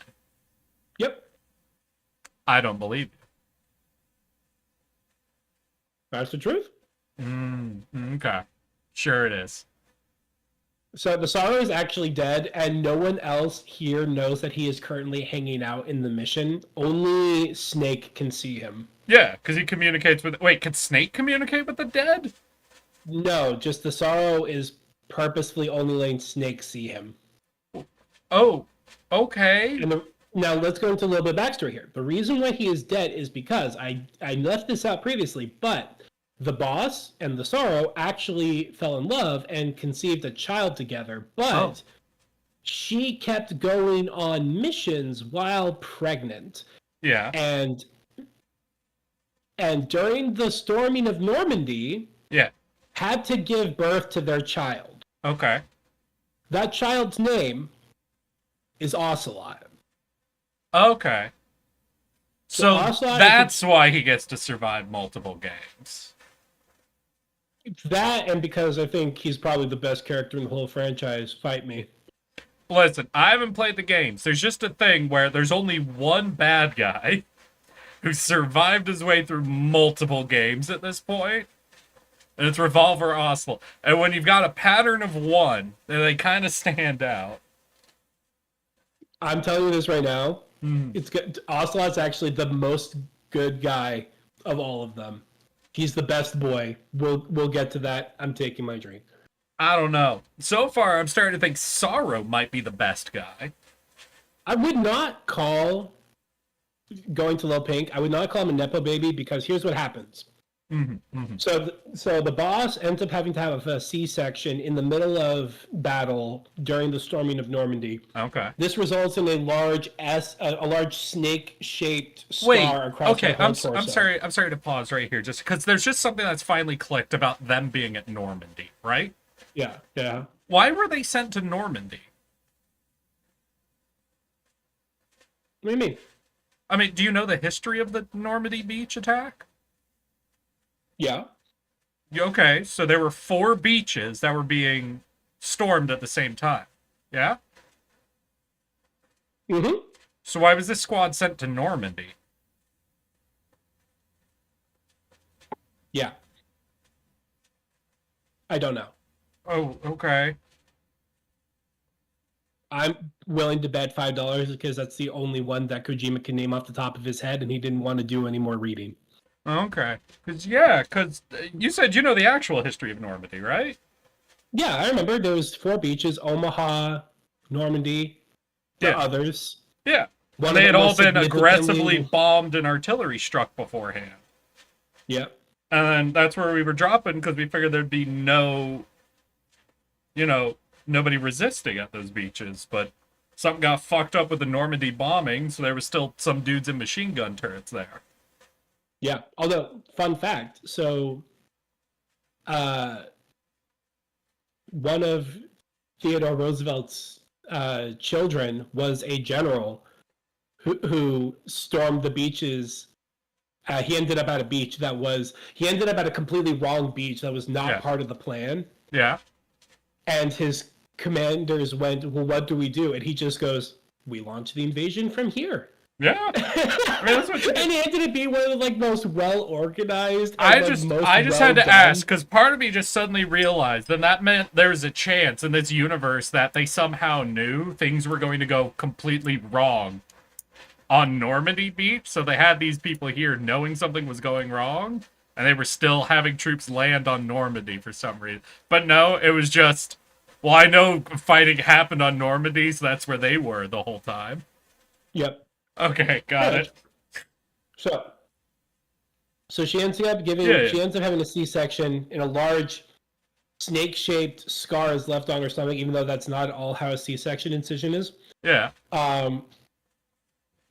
Yep, I don't believe that's the truth. you. Okay. Sure it is. So the Sorrow is actually dead, and no one else here knows that he is currently hanging out in the mission. Only Snake can see him. Yeah, because he communicates with... Wait, can Snake communicate with the dead? No, just the Sorrow is purposefully only letting Snake see him. Oh, okay. Now let's go into a little bit of backstory here. The reason why he is dead is because I left this out previously, but the boss and the Sorrow actually fell in love and conceived a child together, but she kept going on missions while pregnant. Yeah. And during the storming of Normandy, Yeah. had to give birth to their child. Okay. That child's name is Ocelot. Okay. So Ocelot that's why he gets to survive multiple games. That, and because I think he's probably the best character in the whole franchise. Fight me. Listen, I haven't played the games. There's just a thing where there's only one bad guy who survived his way through multiple games at this point, and it's Revolver Ocelot. And when you've got a pattern of one, then they kind of stand out. I'm telling you this right now. It's good. Ocelot's actually the most good guy of all of them. He's the best boy. We'll get to that. I'm taking my drink. I don't know. So far, I'm starting to think Sorrow might be the best guy. I would not call going to Lil Pink. I would not call him a nepo baby because here's what happens. So the boss ends up having to have a C-section in the middle of battle during the storming of Normandy. Okay. This results in a large snake-shaped Wait. scar across Okay. her whole I'm torso. sorry. I'm sorry to pause right here, just because there's just something that's finally clicked about them being at Normandy, right? Yeah, yeah. Why were they sent to Normandy? What do you mean? I mean, do you know the history of the Normandy beach attack? Yeah. Okay, so there were 4 beaches that were being stormed at the same time. Yeah? Mm-hmm. So why was this squad sent to Normandy? Yeah. I don't know. Oh, okay. I'm willing to bet $5 because that's the only one that Kojima can name off the top of his head, and he didn't want to do any more reading. Okay. Because you said you know the actual history of Normandy, right? Yeah, I remember there was 4 beaches: Omaha, Normandy, the others. Yeah. One They of had them all was been aggressively significantly- bombed and artillery struck beforehand. Yeah. And that's where we were dropping because we figured there'd be nobody resisting at those beaches. But something got fucked up with the Normandy bombing, so there was still some dudes in machine gun turrets there. Yeah. Although, fun fact, so one of Theodore Roosevelt's children was a general who stormed the beaches. He ended up at a beach he ended up at a completely wrong beach that was not part of the plan. Yeah. And his commanders went, well, what do we do? And he just goes, we launch the invasion from here. Yeah. I mean, that's what And he ended up being one of the most well organized. I just had to ask because part of me just suddenly realized that meant there was a chance in this universe that they somehow knew things were going to go completely wrong on Normandy Beach. So they had these people here knowing something was going wrong, and they were still having troops land on Normandy for some reason. But no, it was just, well, I know fighting happened on Normandy, so that's where they were the whole time. Yep. Okay, got it. So she ends up she ends up having a C-section, and a large snake-shaped scar is left on her stomach, even though that's not all how a C-section incision is. Yeah.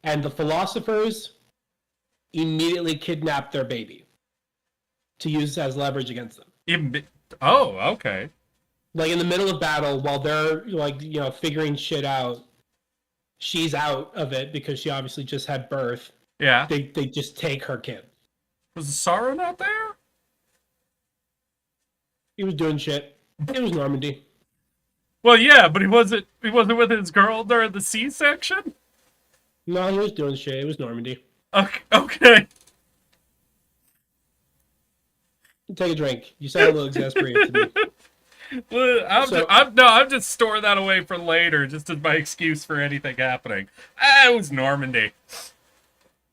And the philosophers immediately kidnap their baby to use as leverage against them. Oh, okay. Like in the middle of battle, while they're figuring shit out, she's out of it because she obviously just had birth. Yeah. They just take her kid. Was Sorrow not there? He was doing shit. It was Normandy. Well, yeah, but he wasn't with his girl during the C-section? No, he was doing shit. It was Normandy. Okay. Take a drink. You sound a little exasperated to me. Well, I'm just storing that away for later, just as my excuse for anything happening. It was Normandy.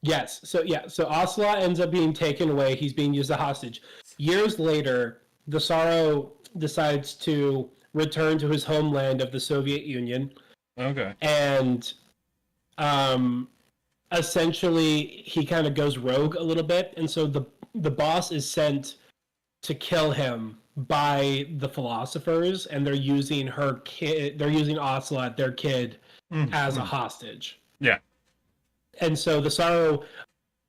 Yes. So Ocelot ends up being taken away. He's being used as a hostage. Years later, the Sorrow decides to return to his homeland of the Soviet Union. Okay. And essentially he kind of goes rogue a little bit, and so the boss is sent to kill him by the philosophers, and they're using Ocelot, their kid, as a hostage. Yeah. And so the Sorrow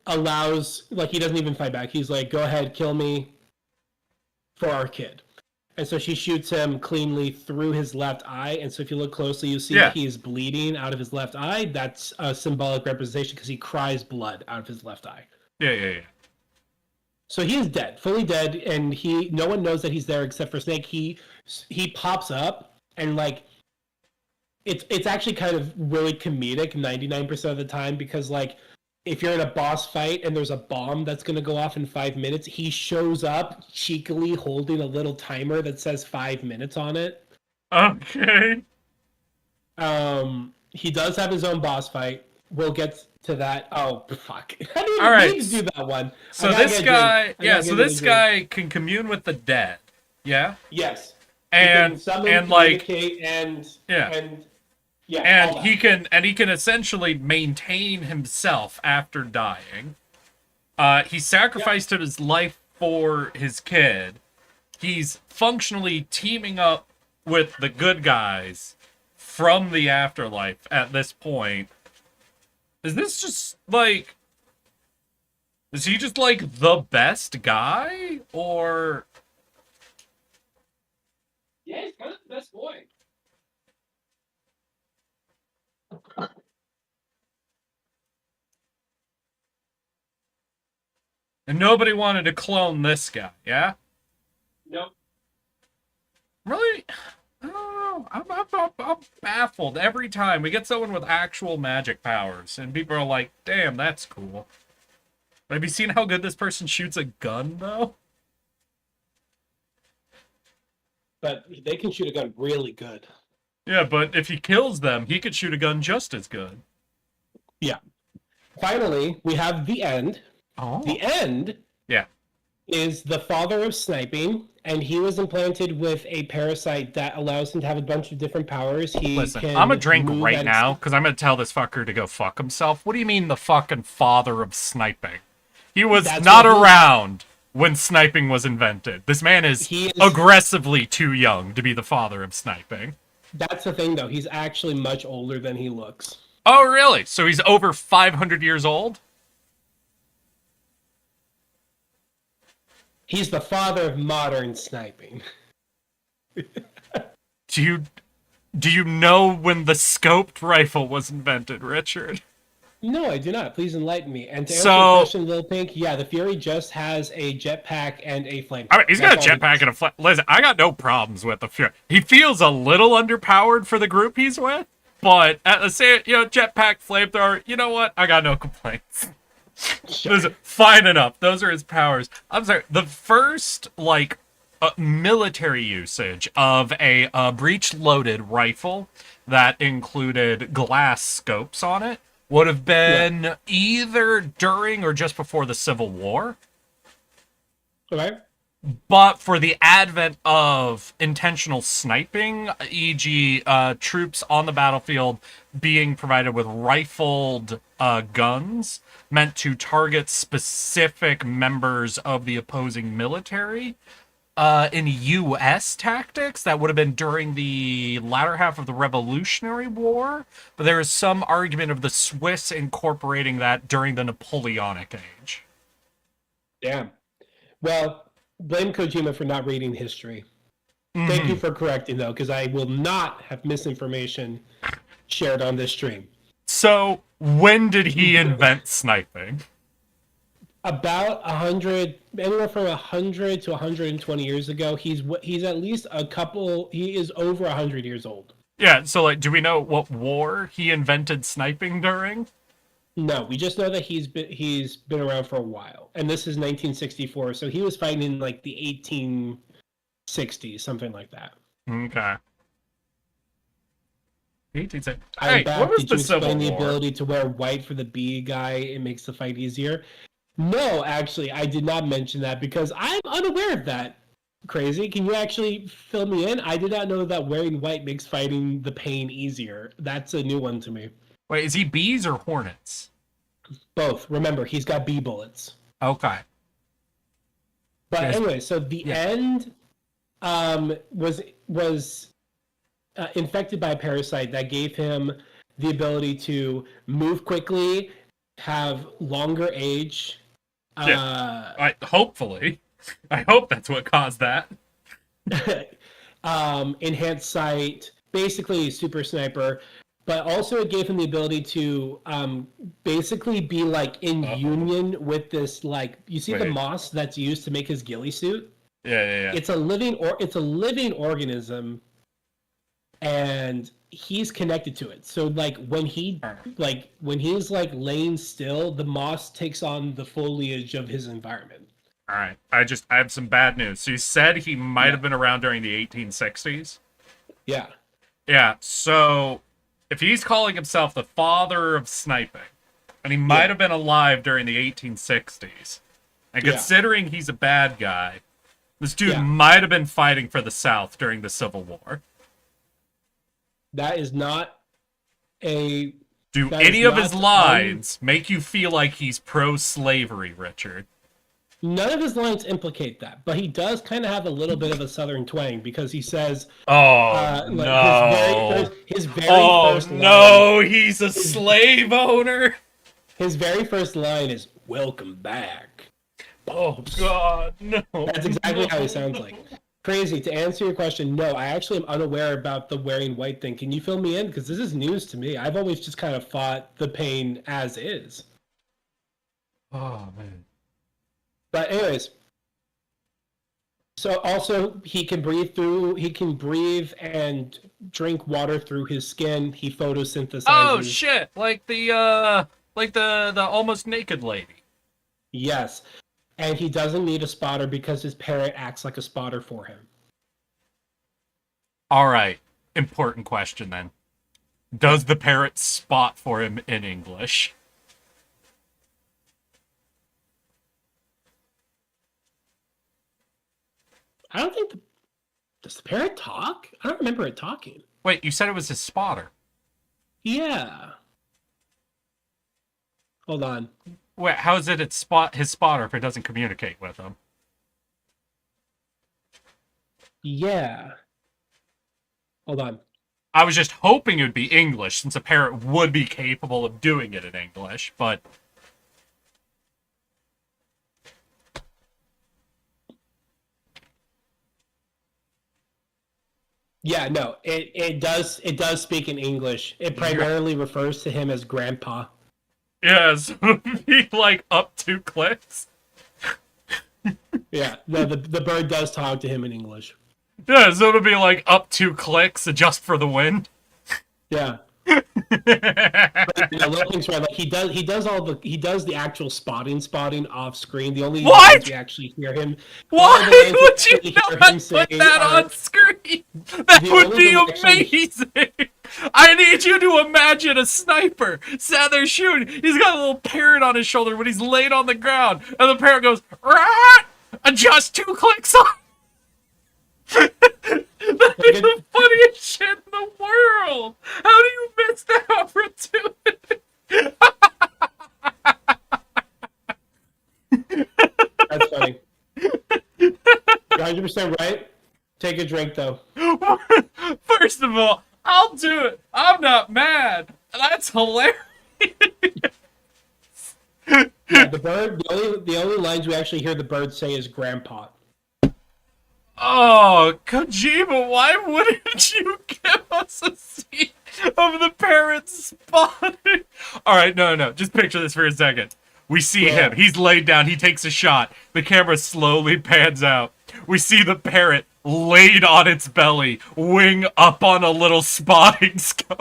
allows, he doesn't even fight back. He's like, go ahead, kill me for our kid. And so she shoots him cleanly through his left eye. And so if you look closely, you see that he is bleeding out of his left eye. That's a symbolic representation because he cries blood out of his left eye. Yeah. So he is dead, fully dead, and no one knows that he's there except for Snake. He pops up, and it's actually kind of really comedic 99% of the time, because if you're in a boss fight and there's a bomb that's going to go off in 5 minutes, he shows up cheekily holding a little timer that says 5 minutes on it. Okay. He does have his own boss fight. We'll get to that. Oh, fuck. I didn't All right. need to do that one. So this guy can commune with the dead. Yeah? Yes. And he can summon, communicate, and he can essentially maintain himself after dying. He sacrificed his life for his kid. He's functionally teaming up with the good guys from the afterlife at this point. Is this just like... Is he just like the best guy? Or... Yeah, he's kind of the best boy. And nobody wanted to clone this guy, yeah? Nope. Really? I don't know. I'm baffled every time we get someone with actual magic powers, and people are like, "Damn, that's cool." Have you seen how good this person shoots a gun, though? But they can shoot a gun really good. Yeah, but if he kills them, he could shoot a gun just as good. Yeah. Finally, we have the end. Oh. The end Yeah. is the father of sniping, and he was implanted with a parasite that allows him to have a bunch of different powers. Listen, I'm gonna drink right now because I'm gonna tell this fucker to go fuck himself. What do you mean the fucking father of sniping? He was That's not what he- around when sniping was invented. This man is He is- aggressively too young to be the father of sniping. That's the thing, though. He's actually much older than he looks. Oh, really? So he's over 500 years old? He's the father of modern sniping. Do you know when the scoped rifle was invented, Richard? No, I do not. Please enlighten me. And to answer So- your question, Lil Pink, yeah, the Fury just has a jetpack and a flame. I mean, he's got a jetpack and a Listen, I got no problems with the Fury. He feels a little underpowered for the group he's with, but at the same, jetpack, flamethrower, you know what? I got no complaints. Those are fine enough. Those are his powers. I'm sorry. The first, military usage of a breech-loaded rifle that included glass scopes on it would have been either during or just before the Civil War. Okay. But for the advent of intentional sniping, e.g., troops on the battlefield being provided with rifled guns meant to target specific members of the opposing military, in U.S. tactics, that would have been during the latter half of the Revolutionary War, but there is some argument of the Swiss incorporating that during the Napoleonic Age. Damn. Well, blame Kojima for not reading history. Thank you for correcting, though, because I will not have misinformation shared on this stream. So, when did he invent sniping? About 100, anywhere from 100 to 120 years ago. He's at least he is over 100 years old. Yeah, so, do we know what war he invented sniping during? No, we just know that he's been around for a while, and this is 1964, so he was fighting in like the 1860s, something like that. Okay. 1860. I'm Hey, back. what was Did the you Civil explain the War? ability to wear white for the B guy? It makes the fight easier. No, actually, I did not mention that because I'm unaware of that. Crazy. Can you actually fill me in? I did not know that wearing white makes fighting the pain easier. That's a new one to me. Wait, is he bees or hornets? Both. Remember, he's got B bullets. Okay. But Yes. anyway, so the end was infected by a parasite that gave him the ability to move quickly, have longer age. Hopefully. I hope that's what caused that. Enhanced sight, basically super sniper, but also it gave him the ability to basically be like in union with this, like, you see the Wait. moss that's used to make his ghillie suit. Yeah. It's a living organism, and he's connected to it. So like when he's laying still, the moss takes on the foliage of his environment. All right. I have some bad news. So you said he might have been around during the 1860s? Yeah. Yeah, so if he's calling himself the father of sniping, and he might have been alive during the 1860s, and Yeah. considering he's a bad guy, this dude Yeah. might have been fighting for the South during the Civil War. That is not a Do That any is of his not lines make you feel like he's pro-slavery, Richard? None of his lines implicate that, but he does kind of have a little bit of a southern twang because he says, Oh like no! his very Oh first line, no! He's a slave owner. his very first line is "Welcome back." Oh God, no! That's exactly how he sounds like. Crazy. To answer your question, no, I actually am unaware about the wearing white thing. Can you fill me in? Because this is news to me. I've always just kind of fought the pain as is. Oh man. But anyways, so also he can breathe and drink water through his skin. He photosynthesizes. Oh shit! Like the almost naked lady. Yes. And he doesn't need a spotter because his parrot acts like a spotter for him. All right. Important question then. Does the parrot spot for him in English? I don't think does the parrot talk? I don't remember it talking. Wait, you said it was his spotter. Yeah. Hold on. Wait, how is it his spotter if it doesn't communicate with him? Yeah. Hold on. I was just hoping it would be English, since a parrot would be capable of doing it in English, but... Yeah, no, it does speak in English. It primarily refers to him as grandpa. Yeah, so it would be like up 2 clicks. Yeah, no, the bird does talk to him in English. Yeah, so it'll be like up 2 clicks, adjust for the wind. Yeah. But, little things right. Like he does the actual spotting off screen. The only What? lines we actually hear him. Why all the lines we would you actually hear not him put say that are- on screen? That The would only be direction- amazing. I need you to imagine a sniper sat there shooting. He's got a little parrot on his shoulder when he's laid on the ground, and the parrot goes, "Rah!" Adjust 2 clicks on. That'd be the funniest shit in the world. How do you miss that opportunity? That's funny. You're 100% right. Take a drink though. First of all, I'll do it. I'm not mad. That's hilarious. Yeah, the bird. The only lines we actually hear the bird say is "grandpa." Oh, Kojima, why wouldn't you give us a scene of the parrot spotting? Alright, no. Just picture this for a second. We see him. He's laid down. He takes a shot. The camera slowly pans out. We see the parrot laid on its belly, wing up on a little spotting scope.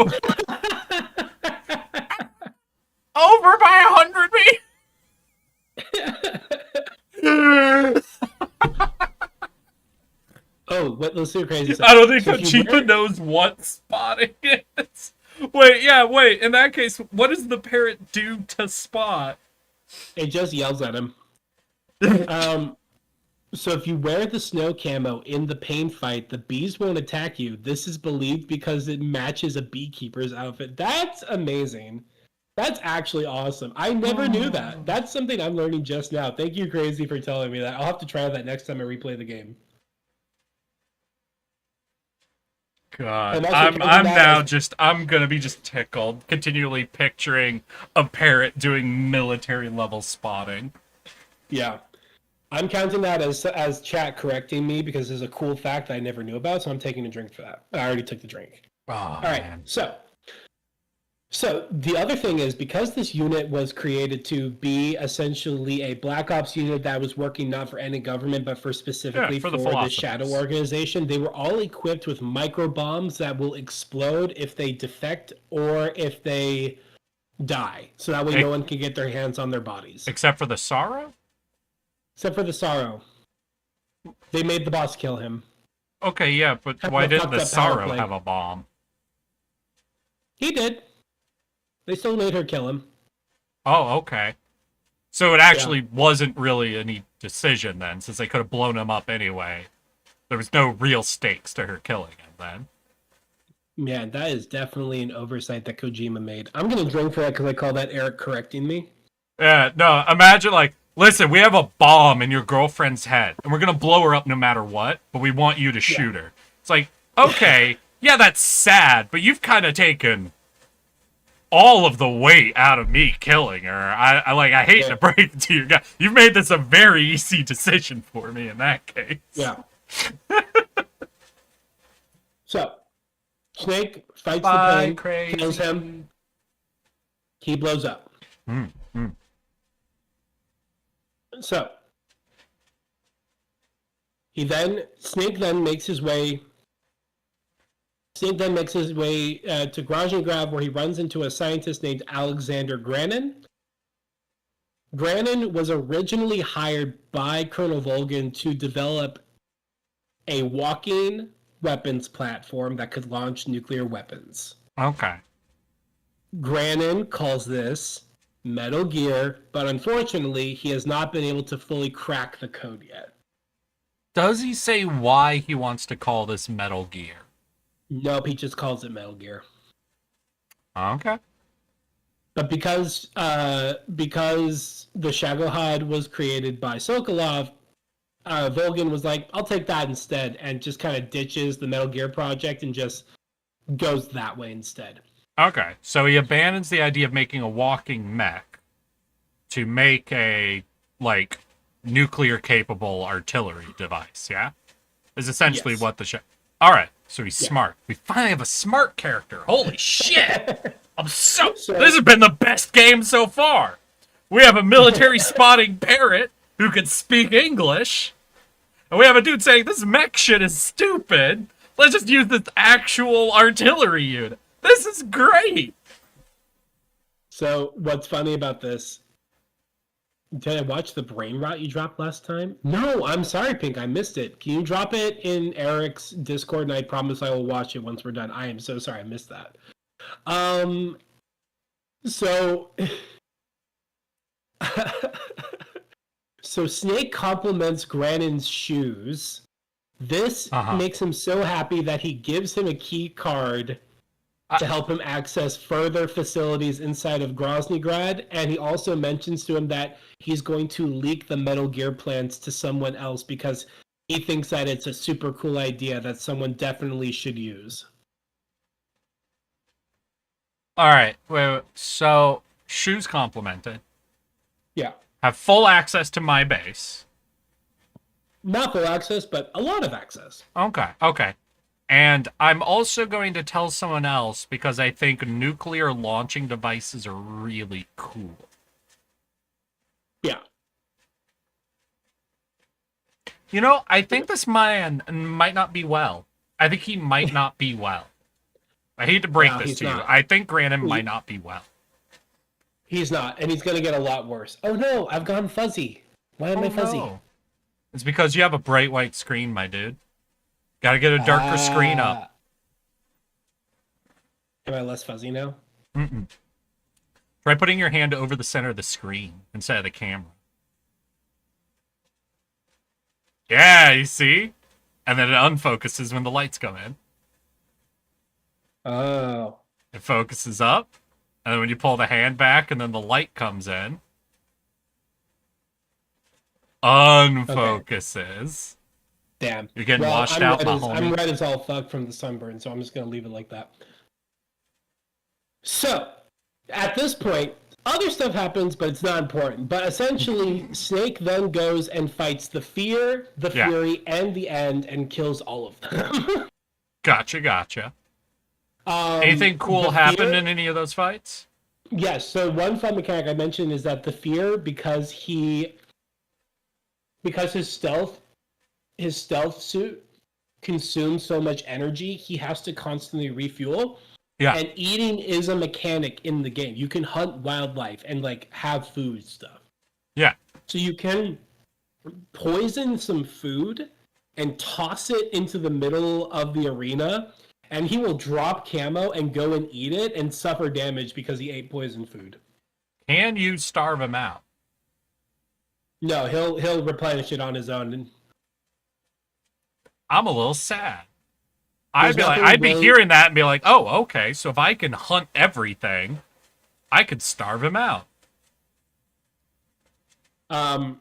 Over by 100 meters. Oh, let's do a crazy. I don't think So if you Kojima wear- knows what spotting is. Wait. In that case, what does the parrot do to spot? It just yells at him. So if you wear the snow camo in the pain fight, the bees won't attack you. This is believed because it matches a beekeeper's outfit. That's amazing. That's actually awesome. I never knew that. That's something I'm learning just now. Thank you, Crazy, for telling me that. I'll have to try that next time I replay the game. God, And also I'm counting that now as- just I'm gonna be just tickled, continually picturing a parrot doing military level spotting. Yeah. I'm counting that as chat correcting me because there's a cool fact I never knew about, so I'm taking a drink for that. I already took the drink. Oh, All right. So the other thing is because this unit was created to be essentially a Black Ops unit that was working not for any government but for specifically for the the philosophers. Shadow Organization, they were all equipped with micro bombs that will explode if they defect or if they die. So that way Hey. no one can get their hands on their bodies. Except for the Sorrow? Except for the Sorrow. They made the boss kill him. Okay, yeah, but Kind why of didn't the fucked up power Sorrow play. have a bomb? He did. They still made her kill him. Oh, okay. So it actually wasn't really any decision then, since they could have blown him up anyway. There was no real stakes to her killing him then. Man, that is definitely an oversight that Kojima made. I'm gonna drink for that because I call that Eric correcting me. Yeah, no, imagine like listen, we have a bomb in your girlfriend's head, and we're gonna blow her up no matter what, but we want you to shoot her. It's like, okay, yeah, that's sad, but you've kind of taken all of the weight out of me killing her. I hate to break it to you guys. You've made this a very easy decision for me in that case. Yeah. So, Snake fights Bye, the pain, crazy. kills him. He blows up. So, Snake then makes his way to Groznyj, where he runs into a scientist named Alexander Granin. Granin was originally hired by Colonel Volgin to develop a walking weapons platform that could launch nuclear weapons. Okay. Granin calls this Metal Gear, but unfortunately, he has not been able to fully crack the code yet. Does he say why he wants to call this Metal Gear? Nope, he just calls it Metal Gear. Okay. But because the Shagohod was created by Sokolov, Volgin was like, I'll take that instead, and just kind of ditches the Metal Gear project and just goes that way instead. Okay, so he abandons the idea of making a walking mech to make a, like, nuclear-capable artillery device, yeah? Is essentially Yes. what the Alright, so he's smart. We finally have a smart character. Holy shit! This has been the best game so far! We have a military spotting parrot who can speak English, and we have a dude saying, this mech shit is stupid! Let's just use this actual artillery unit! This is great! So, what's funny about this? Did I watch the brain rot you dropped last time? No, I'm sorry, Pink. I missed it. Can you drop it in Eric's Discord? And I promise I will watch it once we're done. I am so sorry I missed that. So, so Snake compliments Granin's shoes. This makes him so happy that he gives him a key card to help him access further facilities inside of Groznyj, and he also mentions to him that he's going to leak the Metal Gear plans to someone else because he thinks that it's a super cool idea that someone definitely should use. Alright, wait, so, shoes complimented. Yeah. Have full access to my base. Not full access, but a lot of access. Okay. And I'm also going to tell someone else because I think nuclear launching devices are really cool. Yeah. You know, I think this man might not be well. I think he might not be well. I hate to break this to you. I think Granin might not be well. He's not, and he's going to get a lot worse. Oh no, I've gone fuzzy. Why am I fuzzy? No. It's because you have a bright white screen, my dude. Gotta get a darker screen up. Am I less fuzzy now? Try putting your hand over the center of the screen instead of the camera. Yeah, you see? And then it unfocuses when the lights come in. Oh. It focuses up, and then when you pull the hand back and then the light comes in, unfocuses. Damn. You're getting washed out, my homie. I'm red as all fuck from the sunburn, so I'm just going to leave it like that. So, at this point, other stuff happens, but it's not important. But essentially, Snake then goes and fights the Fear, the Fury, and the End, and kills all of them. Gotcha. Anything cool happened in any of those fights? Yes, so one fun mechanic I mentioned is that the Fear, because his stealth suit consumes so much energy, he has to constantly refuel. Yeah. And eating is a mechanic in the game. You can hunt wildlife and like have food stuff. Yeah. So you can poison some food and toss it into the middle of the arena, and he will drop camo and go and eat it and suffer damage because he ate poison food. Can you starve him out? No, he'll replenish it on his own. I'm a little sad. I'd be hearing that and be like, oh, okay, so if I can hunt everything, I could starve him out. The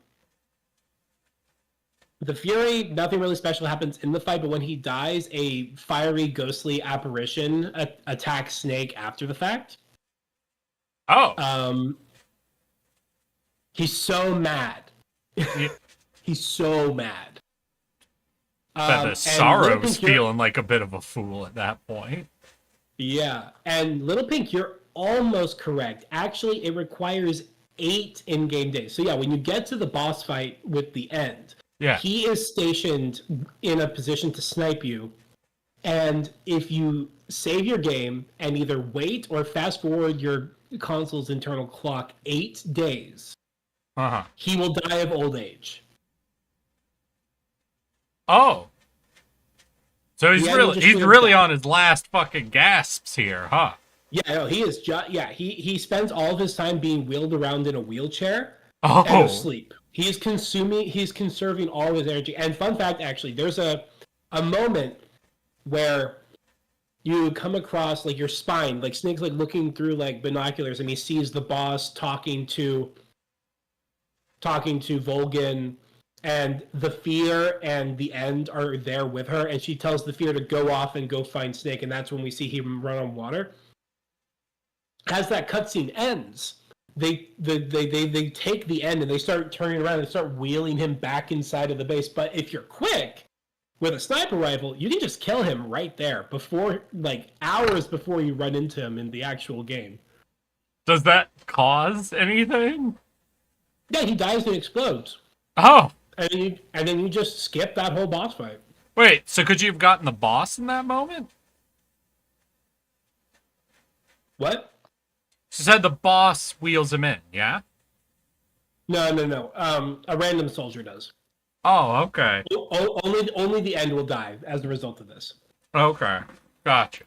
Fury, nothing really special happens in the fight, but when he dies, a fiery, ghostly apparition attacks Snake after the fact. Oh. He's so mad. He's so mad. But the and Sorrow's Little Pink, you're- feeling like a bit of a fool at that point. Yeah, and Little Pink, you're almost correct. Actually, it requires 8 in-game days. So yeah, when you get to the boss fight with the end, Yeah. he is stationed in a position to snipe you. And if you save your game and either wait or fast forward your console's internal clock 8 days, Uh-huh. he will die of old age. Oh. So he's Yeah, really just he's feel really bad. on his last fucking gasps here, huh? Yeah, no, he is just he spends all of his time being wheeled around in a wheelchair and Oh. asleep. He's conserving all his energy. And fun fact, actually, there's a moment where you come across like your spine, like Snake's like looking through like binoculars, and he sees the boss talking to Volgin, and the Fear and the End are there with her, and she tells the Fear to go off and go find Snake, and that's when we see him run on water. As that cutscene ends, they take the end and they start turning around and start wheeling him back inside of the base. But if you're quick with a sniper rifle, you can just kill him right there before, like, hours before you run into him in the actual game. Does that cause anything? Yeah, he dies and explodes, Oh. and then you just skip that whole boss fight. Wait, so could you have gotten the boss in that moment? What? She said the boss wheels him in, yeah? No. A random soldier does. Oh, okay. Only the End will die as a result of this. Okay. Gotcha.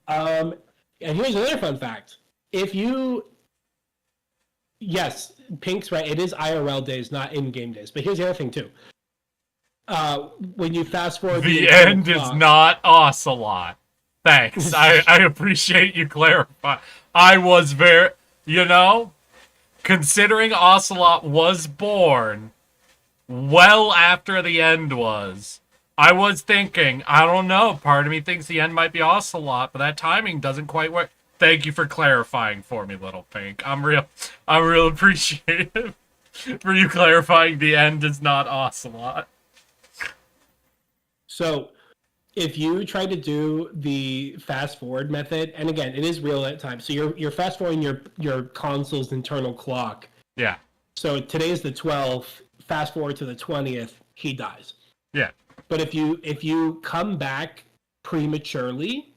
And here's another fun fact. Yes, Pink's right. It is IRL days, not in-game days. But here's the other thing, too. When you fast forward... The internal end is clock- not Ocelot. Thanks. I appreciate you clarifying. I was very... You know, considering Ocelot was born well after the end was, I was thinking, I don't know, part of me thinks the end might be Ocelot, but that timing doesn't quite work. Thank you for clarifying for me, Little Pink. I'm real appreciative for you clarifying the end is not Ocelot. So, if you try to do the fast forward method, and again, it is real at times. So you're fast forwarding your console's internal clock. Yeah. So today is the 12th. Fast forward to the 20th, he dies. Yeah. But if you come back prematurely,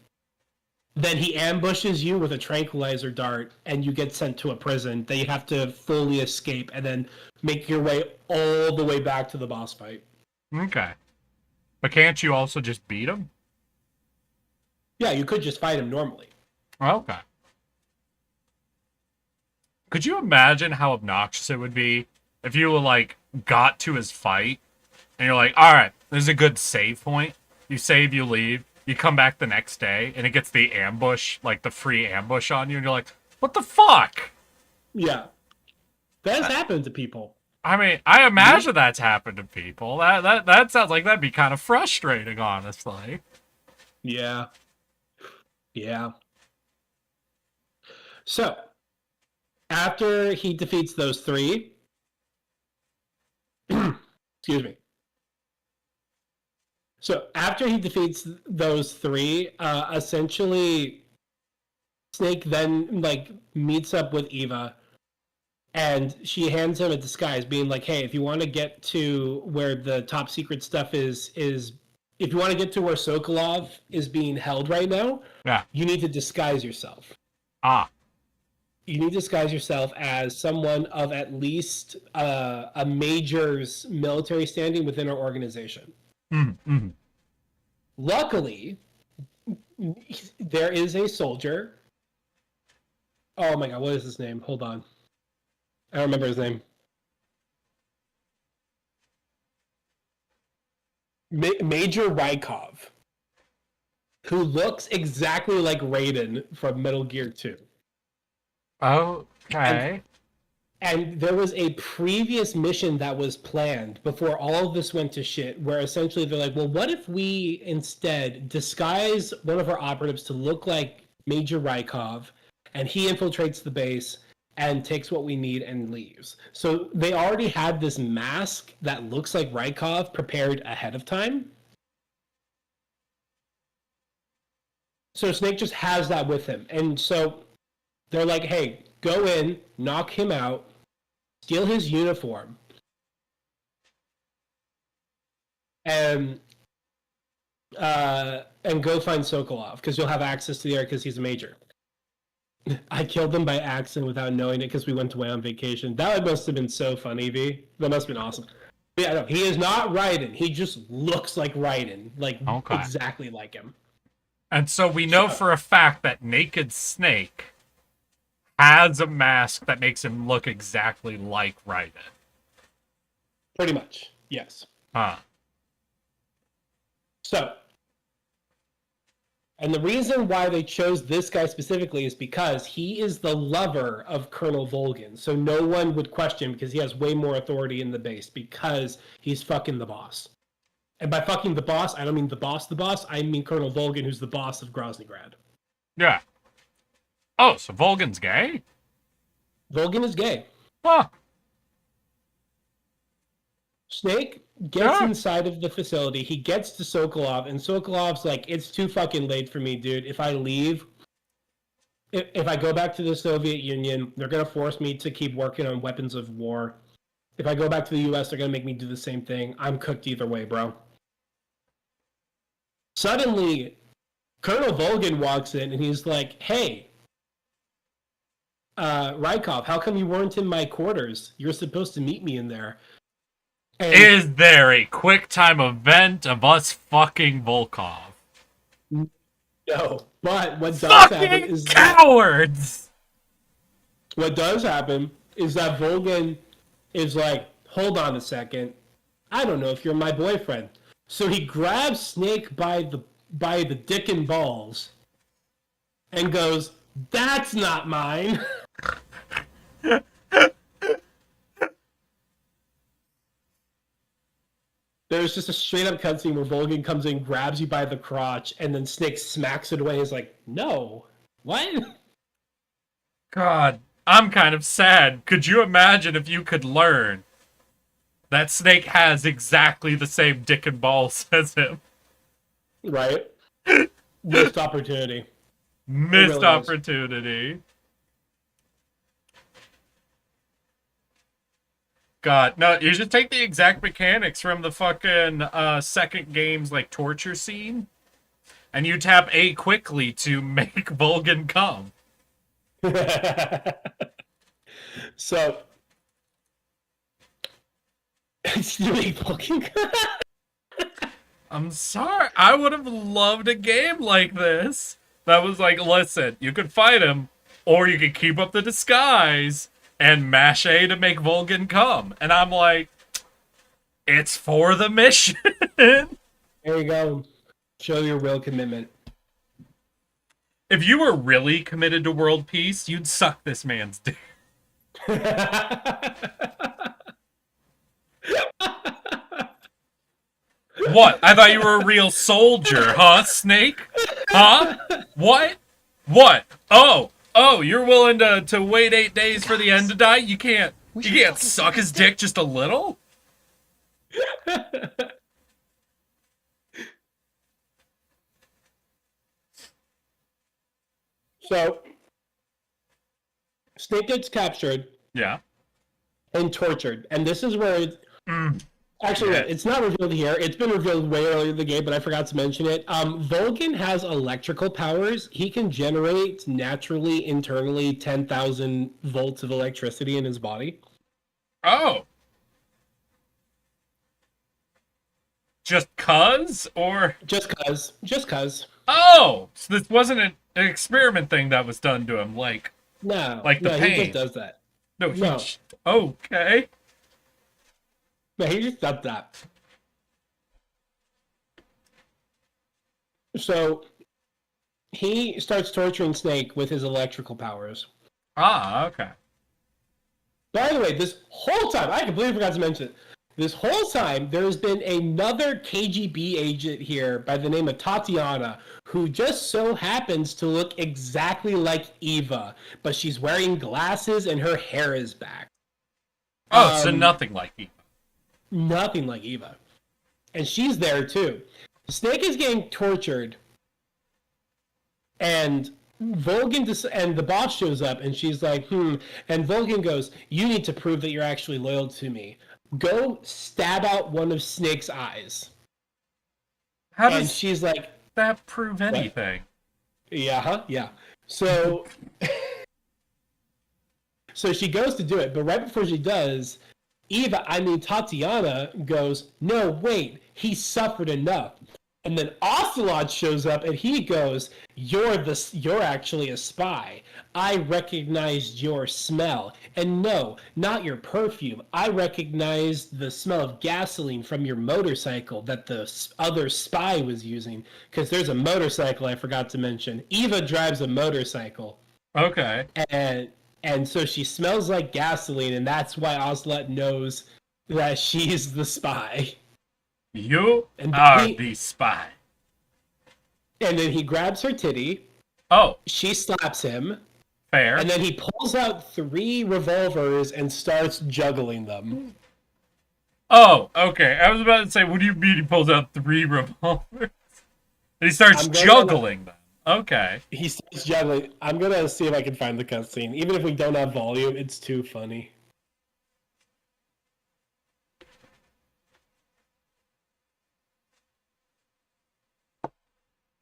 then he ambushes you with a tranquilizer dart, and you get sent to a prison that you have to fully escape, and then make your way all the way back to the boss fight. Okay. But can't you also just beat him? Yeah, you could just fight him normally. Okay. Could you imagine how obnoxious it would be if you like got to his fight and you're like, all right, there's a good save point. You save, you leave, you come back the next day, and it gets the ambush, like the free ambush on you, and you're like, what the fuck? Yeah. That has happened to people. I mean, I imagine that's happened to people. That sounds like that'd be kind of frustrating, honestly. Yeah. Yeah. So, after he defeats those 3, excuse me. So, after he defeats those 3, essentially, Snake then, like, meets up with Eva, and she hands him a disguise, being like, hey, if you want to get to where the top secret stuff is if you want to get to where Sokolov is being held right now, Yeah. you need to disguise yourself. Ah. You need to disguise yourself as someone of at least a major's military standing within our organization. Mm-hmm. Luckily, there is a soldier. Oh my god, what is his name? Hold on. I don't remember his name. Major Rykov, who looks exactly like Raiden from Metal Gear 2. Okay. And there was a previous mission that was planned before all of this went to shit, where essentially they're like, well, what if we instead disguise one of our operatives to look like Major Rykov, and he infiltrates the base and takes what we need and leaves. So they already had this mask that looks like Rykov prepared ahead of time. So Snake just has that with him. And so they're like, hey, go in, knock him out, steal his uniform, and go find Sokolov, because you'll have access to the area because he's a major. I killed him by accident without knowing it because we went away on vacation. That must have been so funny, V. That must have been awesome. But yeah, no, he is not Raiden. He just looks like Raiden. Like, Okay. exactly like him. And so we know for a fact that Naked Snake has a mask that makes him look exactly like Raiden. Pretty much, yes. Huh. So, and the reason why they chose this guy specifically is because he is the lover of Colonel Volgin. So no one would question because he has way more authority in the base because he's fucking the boss. And by fucking the boss, I don't mean the boss, I mean Colonel Volgin, who's the boss of Groznygrad. Yeah. Oh, so Volgin's gay? Volgin is gay. Huh. Snake gets Yeah. inside of the facility. He gets to Sokolov, and Sokolov's like, it's too fucking late for me, dude. If I leave, if I go back to the Soviet Union, they're going to force me to keep working on weapons of war. If I go back to the US, they're going to make me do the same thing. I'm cooked either way, bro. Suddenly, Colonel Volgin walks in, and he's like, hey, Rykov, how come you weren't in my quarters? You're supposed to meet me in there. And Is there a quick time event of us fucking Volkov? no, but what does happen Fucking is cowards! what does happen is that Volgin is like, hold on a second, I don't know if you're my boyfriend. So he grabs Snake by the dick and balls and goes, that's not mine. There's just a straight up cutscene where Volgin comes in, grabs you by the crotch, and then Snake smacks it away. He's like, no. What? God, I'm kind of sad. Could you imagine if you could learn that Snake has exactly the same dick and balls as him? Right? Missed opportunity. Missed really is. opportunity. God, no, you should take the exact mechanics from the fucking second game's like torture scene, and you tap A quickly to make Volgin come. So, you make Volgin. I'm sorry, I would have loved a game like this. That was like, listen, you could fight him, or you could keep up the disguise and mash A to make Volgin come. And I'm like, it's for the mission. There you go. Show your real commitment. If you were really committed to world peace, you'd suck this man's dick. What? I thought you were a real soldier, huh, Snake? Huh? What? What? Oh, you're willing to wait 8 days for the end to die? You can't suck his dick just a little? So, Snake gets captured Yeah. and tortured, and this is where actually, Yeah. it's not revealed here. It's been revealed way earlier in the game, but I forgot to mention it. Volgin has electrical powers. He can generate naturally, internally, 10,000 volts of electricity in his body. Oh. Just cuz? Or... Just cause. Oh! So this wasn't an experiment thing that was done to him, like... No, Like the no, pain. he just does that. No, he... No. Okay. No, he just does that. So, he starts torturing Snake with his electrical powers. Ah, okay. By the way, this whole time, I completely forgot to mention it. This whole time, there's been another KGB agent here by the name of Tatiana, who just so happens to look exactly like Eva, but she's wearing glasses and her hair is back. Oh, so nothing like Eva. Nothing like Eva. And she's there too. Snake is getting tortured, and and the boss shows up, and she's like, and Vulcan goes, "You need to prove that you're actually loyal to me. Go stab out one of Snake's eyes." How And does she's like, that prove anything? yeah. So, so she goes to do it, but right before she does, Tatiana goes, "No, wait, he suffered enough." And then Ocelot shows up and he goes, "You're actually a spy. I recognized your smell. And no, not your perfume. I recognized the smell of gasoline from your motorcycle that the other spy was using." Because there's a motorcycle I forgot to mention. Eva drives a motorcycle. Okay. And so she smells like gasoline, and that's why Ocelot knows that she's the spy. You And are he- the spy. And then he grabs her titty, Oh, she slaps him, fair. and then he pulls out 3 revolvers and starts juggling them. Oh, okay. I was about to say, what do you mean he pulls out 3 revolvers? And he starts I'm gonna- juggling them. Okay. He starts juggling. I'm gonna see if I can find the cutscene. Even if we don't have volume, it's too funny.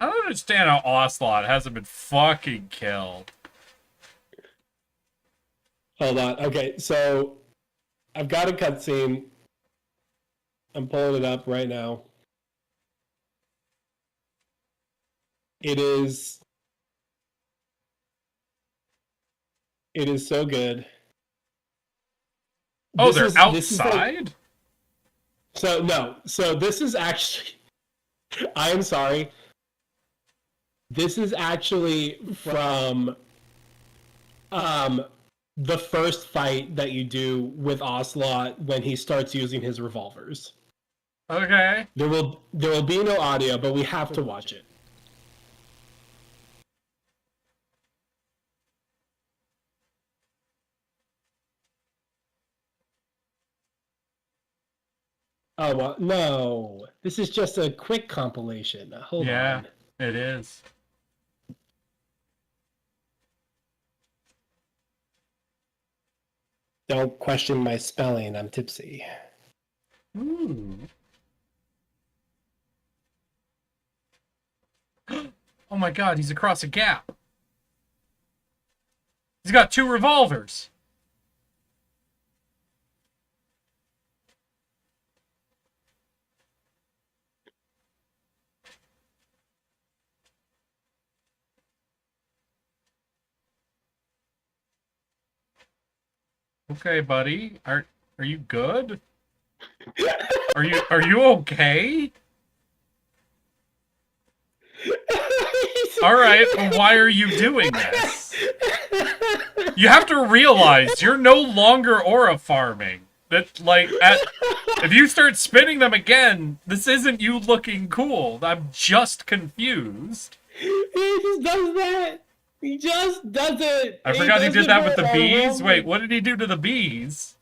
I don't understand how Ocelot hasn't been fucking killed. Hold on. Okay, so I've got a cutscene. I'm pulling it up right now. It is so good. Oh, This they're is- this is like- outside? So this is actually I am sorry. This is actually from the first fight that you do with Ocelot when he starts using his revolvers. Okay. There will be no audio, but we have to watch it. Oh well, no. This is just a quick compilation. Hold Yeah, on. it is. Don't question my spelling. I'm tipsy. Ooh. Oh my god, he's across a gap. He's got 2 revolvers. Okay, buddy. Are you good? Are you okay? All right, well, why are you doing this? You have to realize you're no longer aura farming. That like if you start spinning them again, this isn't you looking cool. I'm just confused. He just does that. He just does it. I forgot he does did it that with for the a bees. moment. Wait, what did he do to the bees?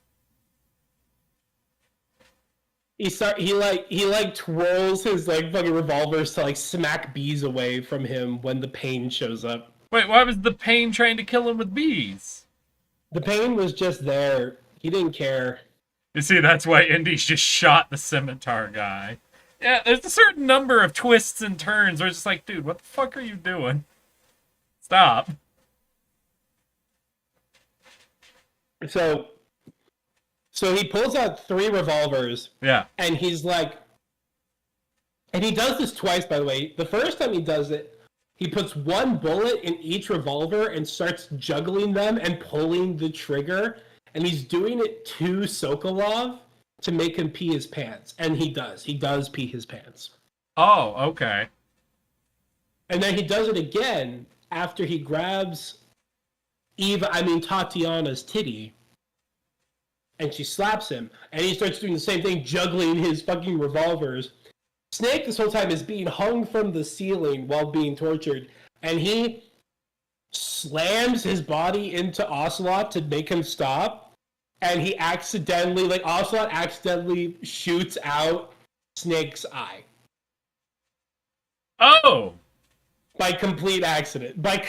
He twirls his like fucking revolvers to like smack bees away from him when the pain shows up. Wait, why was the pain trying to kill him with bees? The pain was just there. He didn't care. You see, that's why Indy's just shot the scimitar guy. Yeah, there's a certain number of twists and turns where it's just like, dude, what the fuck are you doing? Stop. So he pulls out 3 revolvers Yeah. and he's like, and he does this twice, by the way. The first time he does it, he puts 1 bullet in each revolver and starts juggling them and pulling the trigger. And he's doing it to Sokolov to make him pee his pants. And he does. He does pee his pants. Oh, okay. And then he does it again after he grabs Tatiana's titty. and she slaps him, and he starts doing the same thing, juggling his fucking revolvers. Snake this whole time is being hung from the ceiling while being tortured, and he slams his body into Ocelot to make him stop, and he accidentally, like, Ocelot accidentally shoots out Snake's eye. Oh! By complete accident. Snake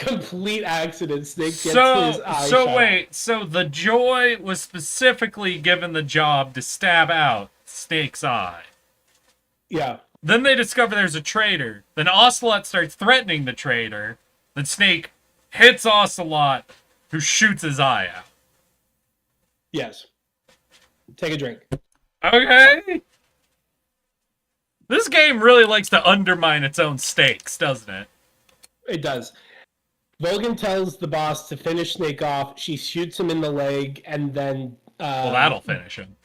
gets his eye So shot. wait, so the Joy was specifically given the job to stab out Snake's eye. Yeah. Then they discover there's a traitor. Then Ocelot starts threatening the traitor. Then Snake hits Ocelot, who shoots his eye out. Yes. Take a drink. Okay. This game really likes to undermine its own stakes, doesn't it? It does. Volgin tells the boss to finish Snake off. She shoots him in the leg, and then... Well, that'll finish him.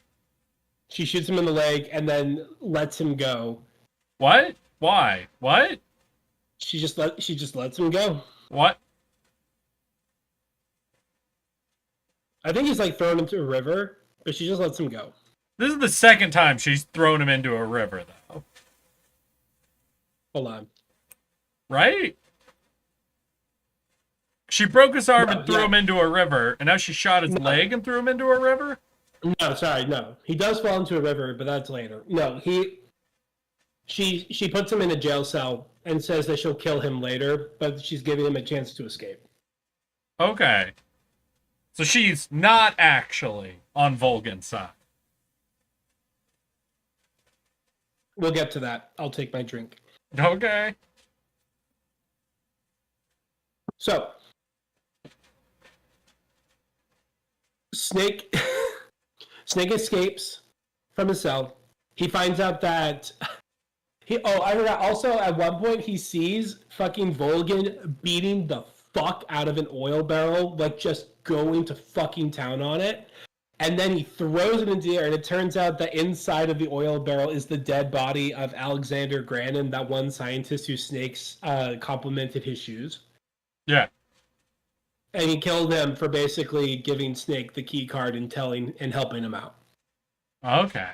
She shoots him in the leg, and then lets him go. What? Why? What? She just lets him go. What? I think he's, like, thrown into a river, but she just lets him go. This is the second time she's thrown him into a river, though. Hold on. Right? She broke his arm and threw yeah. him into a river, and now she shot his leg and threw him into a river? No, sorry, no. He does fall into a river, but that's later. No, she puts him in a jail cell and says that she'll kill him later, but she's giving him a chance to escape. Okay. So she's not actually on Volgin's side. We'll get to that. I'll take my drink. Okay. So, Snake escapes from his cell. He finds out that I forgot. Also, at one point, he sees fucking Volgin beating the fuck out of an oil barrel, like just going to fucking town on it. And then he throws it into the air, and it turns out that inside of the oil barrel is the dead body of Alexander Granin, that one scientist who Snake's complimented his shoes. Yeah. And he killed him for basically giving Snake the key card and helping him out. Okay.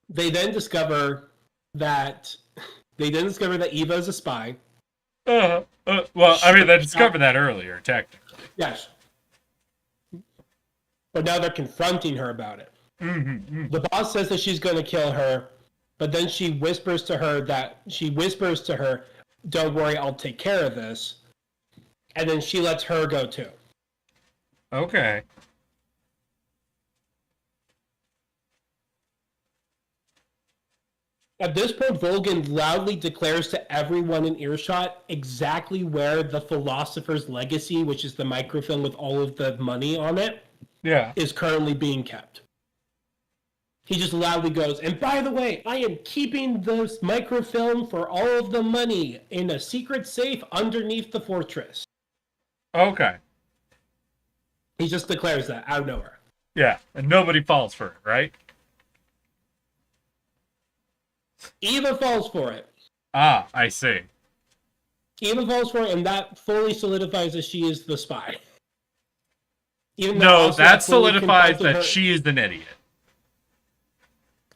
They then discover that Eva is a spy. Well, I mean, they discovered that earlier, technically. Yes. But now they're confronting her about it. Mm-hmm. The boss says that she's going to kill her, but then she whispers to her, "Don't worry, I'll take care of this." And then she lets her go too. Okay. At this point, Volgin loudly declares to everyone in earshot exactly where the Philosopher's Legacy, which is the microfilm with all of the money on it, Yeah. is currently being kept. He just loudly goes, "And by the way, I am keeping this microfilm for all of the money in a secret safe underneath the fortress." Okay. He just declares that out of nowhere. Yeah, and nobody falls for it, right? Eva falls for it. Ah, I see. Eva falls for it, and that fully solidifies that she is the spy. Even though No, also that fully solidifies confronted that her- she is an idiot.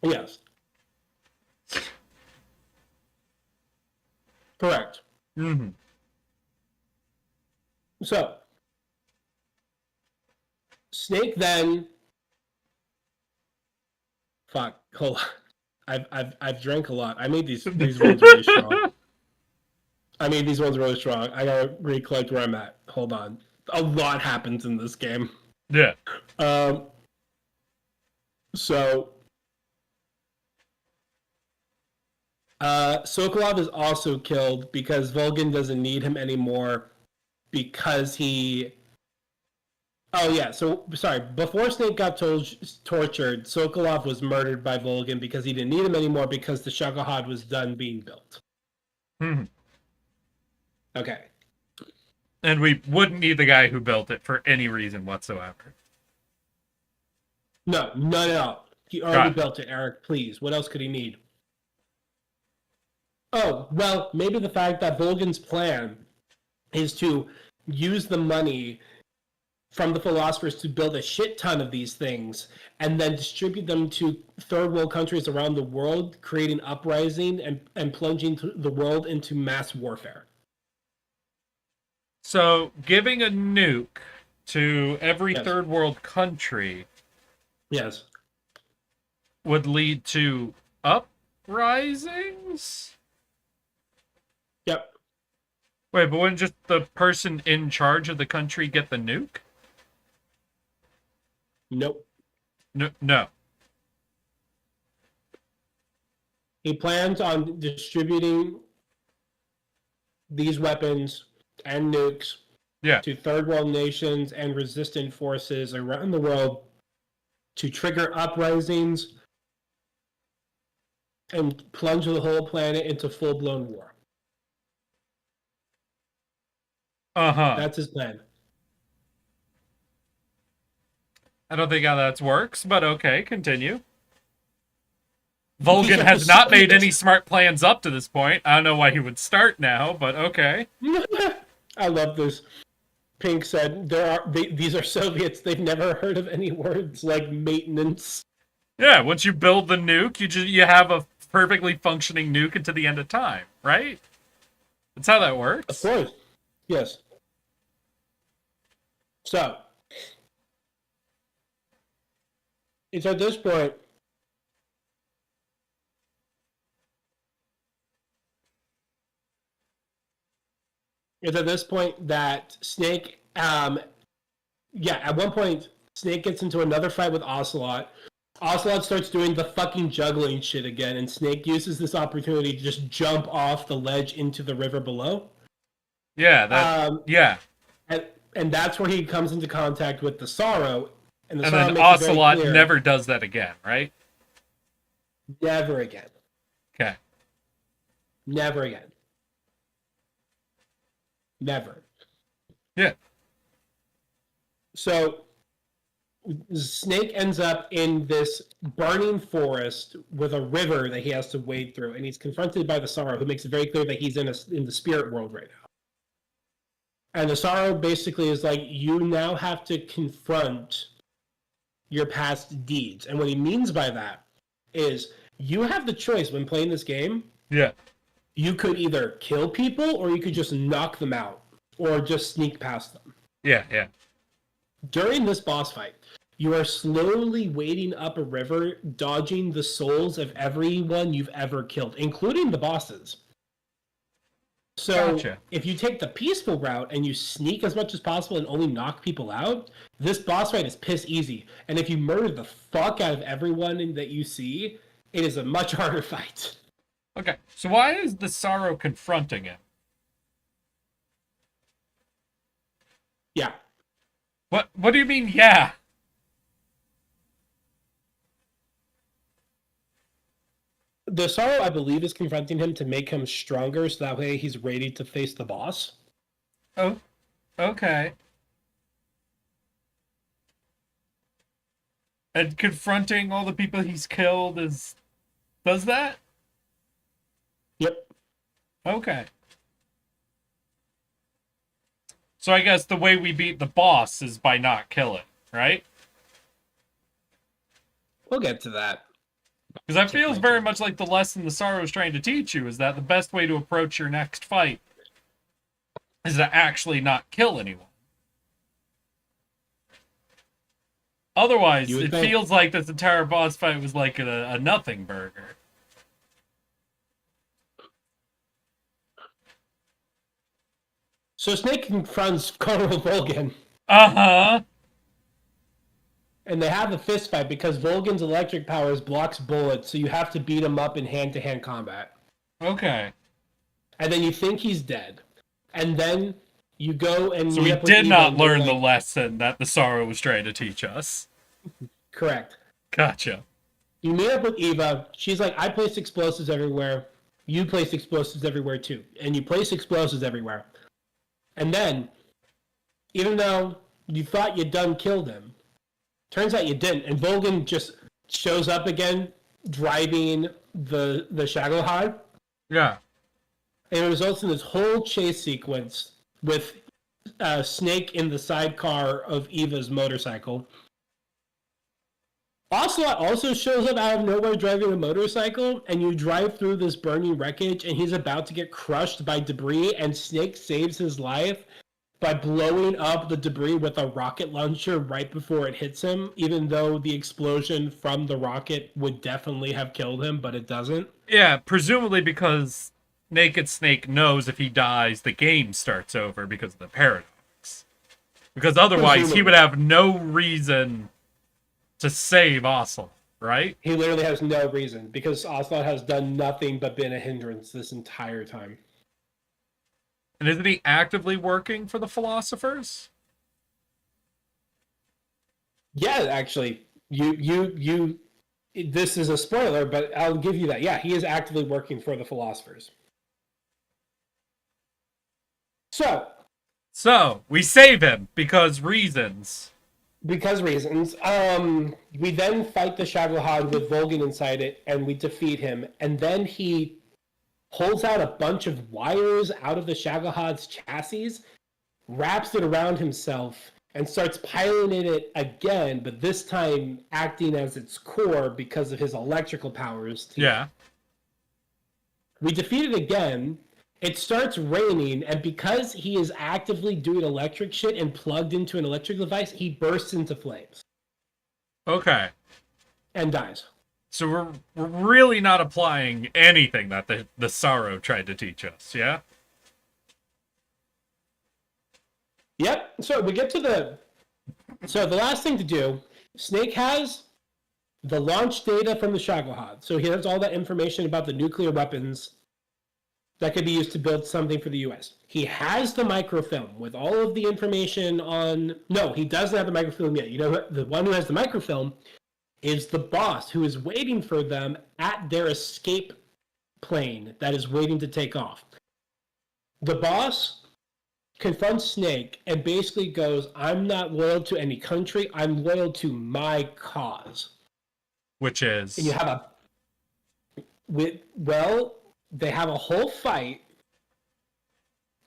Yes. Correct. Mm-hmm. So, Snake then. Fuck. Hold on. I've drank a lot. I made these ones really strong. I gotta recollect where I'm at. Hold on. A lot happens in this game. Yeah. So, Sokolov is also killed because Volgin doesn't need him anymore because he... Oh, yeah, so, sorry, before Snake got tortured, Sokolov was murdered by Volgin because he didn't need him anymore because the Shagohod was done being built. Mm-hmm. Okay. And we wouldn't need the guy who built it for any reason whatsoever. No. He Got already it. built it, Eric, please. What else could he need? Oh, well, maybe the fact that Volgan's plan is to use the money from the philosophers to build a shit ton of these things and then distribute them to third world countries around the world, creating uprising and plunging the world into mass warfare. So, giving a nuke to every Yes. third world country Yes. would lead to uprisings? Yep. Wait, but wouldn't just the person in charge of the country get the nuke? Nope. No. He plans on distributing these weapons and nukes Yeah. to third world nations and resistant forces around the world to trigger uprisings and plunge the whole planet into full-blown war. Uh-huh. That's his plan. I don't think how that works, but okay, continue. Volgan has not made any smart plans up to this point. I don't know why he would start now, but okay. I love this. Pink said these are Soviets. They've never heard of any words like maintenance. Yeah, once you build the nuke, you have a perfectly functioning nuke until the end of time, right? That's how that Of works. course. Yes. So, it's at this point that Snake, at one point, Snake gets into another fight with Ocelot. Ocelot starts doing the fucking juggling shit again, and Snake uses this opportunity to just jump off the ledge into the river below. Yeah, yeah. And that's where he comes into contact with the Sorrow. And And Sorrow then makes it very Ocelot clear, never does that again, right? Never again. Okay. Never again. Never. Yeah. So Snake ends up in this burning forest with a river that he has to wade through, and he's confronted by the Sorrow, who makes it very clear that he's in the spirit world right now. And the Sorrow basically is like, you now have to confront your past deeds. And what he means by that is you have the choice when playing this game. Yeah. You could either kill people or you could just knock them out or just sneak past them. Yeah, yeah. During this boss fight, you are slowly wading up a river, dodging the souls of everyone you've ever killed, including the bosses. So Gotcha. if you take the peaceful route and you sneak as much as possible and only knock people out, this boss fight is piss easy. And if you murder the fuck out of everyone that you see, it is a much harder fight. Okay, so why is the Sorrow confronting him? Yeah. What do you mean, yeah? The Sorrow, I believe, is confronting him to make him stronger so that way he's ready to face the boss. Oh, okay. And confronting all the people he's killed does that? Yep. Okay. So I guess the way we beat the boss is by not killing, right? We'll get to that. Because that feels very much like the lesson the Sorrow is trying to teach you, is that the best way to approach your next fight is to actually not kill anyone. Otherwise, You would it think. feels like this entire boss fight was like a nothing burger. So Snake confronts Colonel Volgan, Uh-huh. and they have a fist fight because Volgan's electric powers blocks bullets, so you have to beat him up in hand-to-hand combat. Okay. And then you think he's dead. And then you go and So meet we up with did Eva not and they're learn the like- lesson that the Sorrow was trying to teach us. Correct. Gotcha. You meet up with Eva. She's like, I place explosives everywhere. You place explosives everywhere too. And you place explosives everywhere. And then, even though you thought you'd done killed him, turns out you didn't. And Volgan just shows up again, driving the Shagohod. Yeah. And it results in this whole chase sequence with Snake in the sidecar of Eva's motorcycle. Ocelot also shows up out of nowhere driving a motorcycle, and you drive through this burning wreckage, and he's about to get crushed by debris, and Snake saves his life by blowing up the debris with a rocket launcher right before it hits him, even though the explosion from the rocket would definitely have killed him, but it doesn't. Yeah, presumably because Naked Snake knows if he dies, the game starts over because of the paradox. Because otherwise, he would have no reason to save Ocelot, right? He literally has no reason, because Ocelot has done nothing but been a hindrance this entire time. And isn't he actively working for the philosophers? Yeah, actually, you. This is a spoiler, but I'll give you that. Yeah, he is actively working for the philosophers. So we save him because reasons. Because reasons. We then fight the Shagohod with Volgin inside it, and we defeat him. And then he pulls out a bunch of wires out of the Shagohod's chassis, wraps it around himself, and starts piloting it again, but this time acting as its core because of his electrical powers. Yeah. We defeat it again. It starts raining, and because he is actively doing electric shit and plugged into an electric device, he bursts into flames. Okay. And dies. So we're really not applying anything that the Sorrow tried to teach us, yeah? Yep. So we get to the last thing to do. Snake has the launch data from the Shagohod. So he has all that information about the nuclear weapons that could be used to build something for the US. He has the microfilm with all of the information on... No, he doesn't have the microfilm yet. You know, the one who has the microfilm is the boss, who is waiting for them at their escape plane that is waiting to take off. The boss confronts Snake and basically goes, I'm not loyal to any country, I'm loyal to my cause. Which is... And you have they have a whole fight,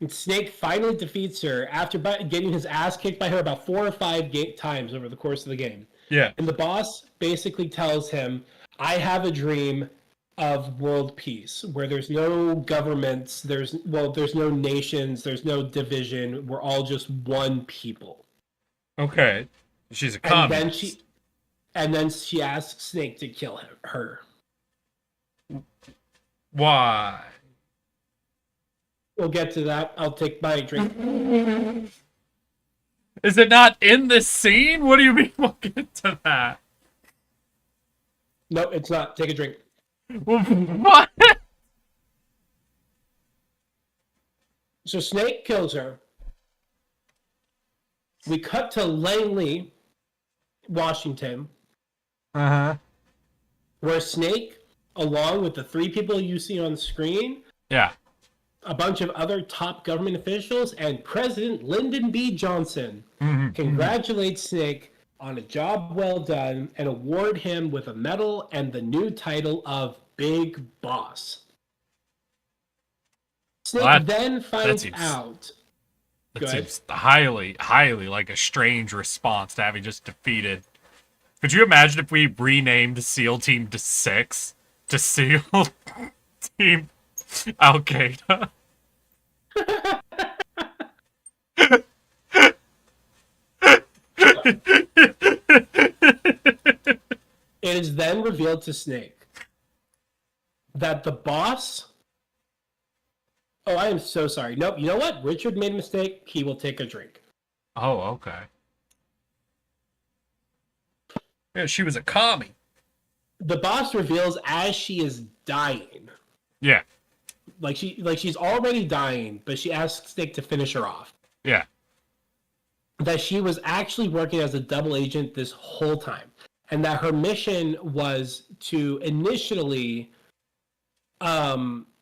and Snake finally defeats her after getting his ass kicked by her about 4 or 5 times over the course of the game. Yeah. And the boss basically tells him, I have a dream of world peace, where there's no governments, there's no nations, there's no division, we're all just one people. Okay. She's a communist. And then she asks Snake to kill her. Why? We'll get to that. I'll take my drink. Is it not in this scene? What do you mean we'll get to that? No, it's not. Take a drink. What? So Snake kills her. We cut to Langley, Washington. Uh-huh. Where Snake, along with the 3 people you see on screen, Yeah. a bunch of other top government officials, and President Lyndon B. Johnson congratulate Snake on a job well done and award him with a medal and the new title of Big Boss. Snake then finds out... That seems highly, highly like a strange response to having just defeated. Could you imagine if we renamed SEAL Team to 6 to SEAL Team Al Qaeda? It is then revealed to Snake that the boss... Oh, I am so sorry. Nope, you know what? Richard made a mistake. He will take a drink. Oh, okay. Yeah, she was a commie. The boss reveals as she is dying. Yeah. Like she's already dying, but she asks Snake to finish her off. Yeah. That she was actually working as a double agent this whole time. And that her mission was to initially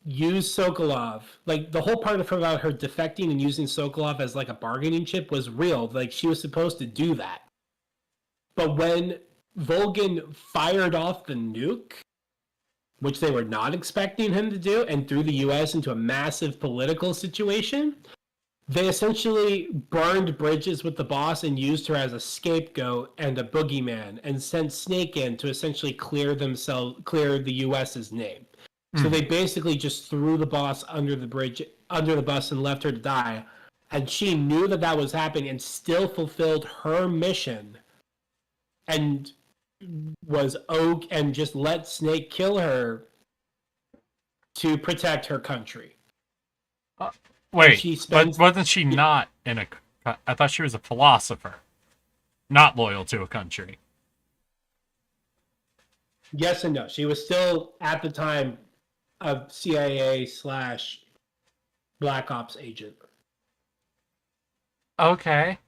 use Sokolov. Like, the whole part of her about her defecting and using Sokolov as like a bargaining chip was real. Like, she was supposed to do that. But when Volgin fired off the nuke, which they were not expecting him to do, and threw the U.S. into a massive political situation. They essentially burned bridges with the boss and used her as a scapegoat and a boogeyman, and sent Snake in to essentially clear the U.S.'s name. So they basically just threw the boss under the bus, and left her to die. And she knew that was happening, and still fulfilled her mission, and and just let Snake kill her to protect her country. Wait, she spends- but wasn't she not in a... I thought she was a philosopher. Not loyal to a country. Yes and no. She was still, at the time, a CIA/Black Ops agent. Okay.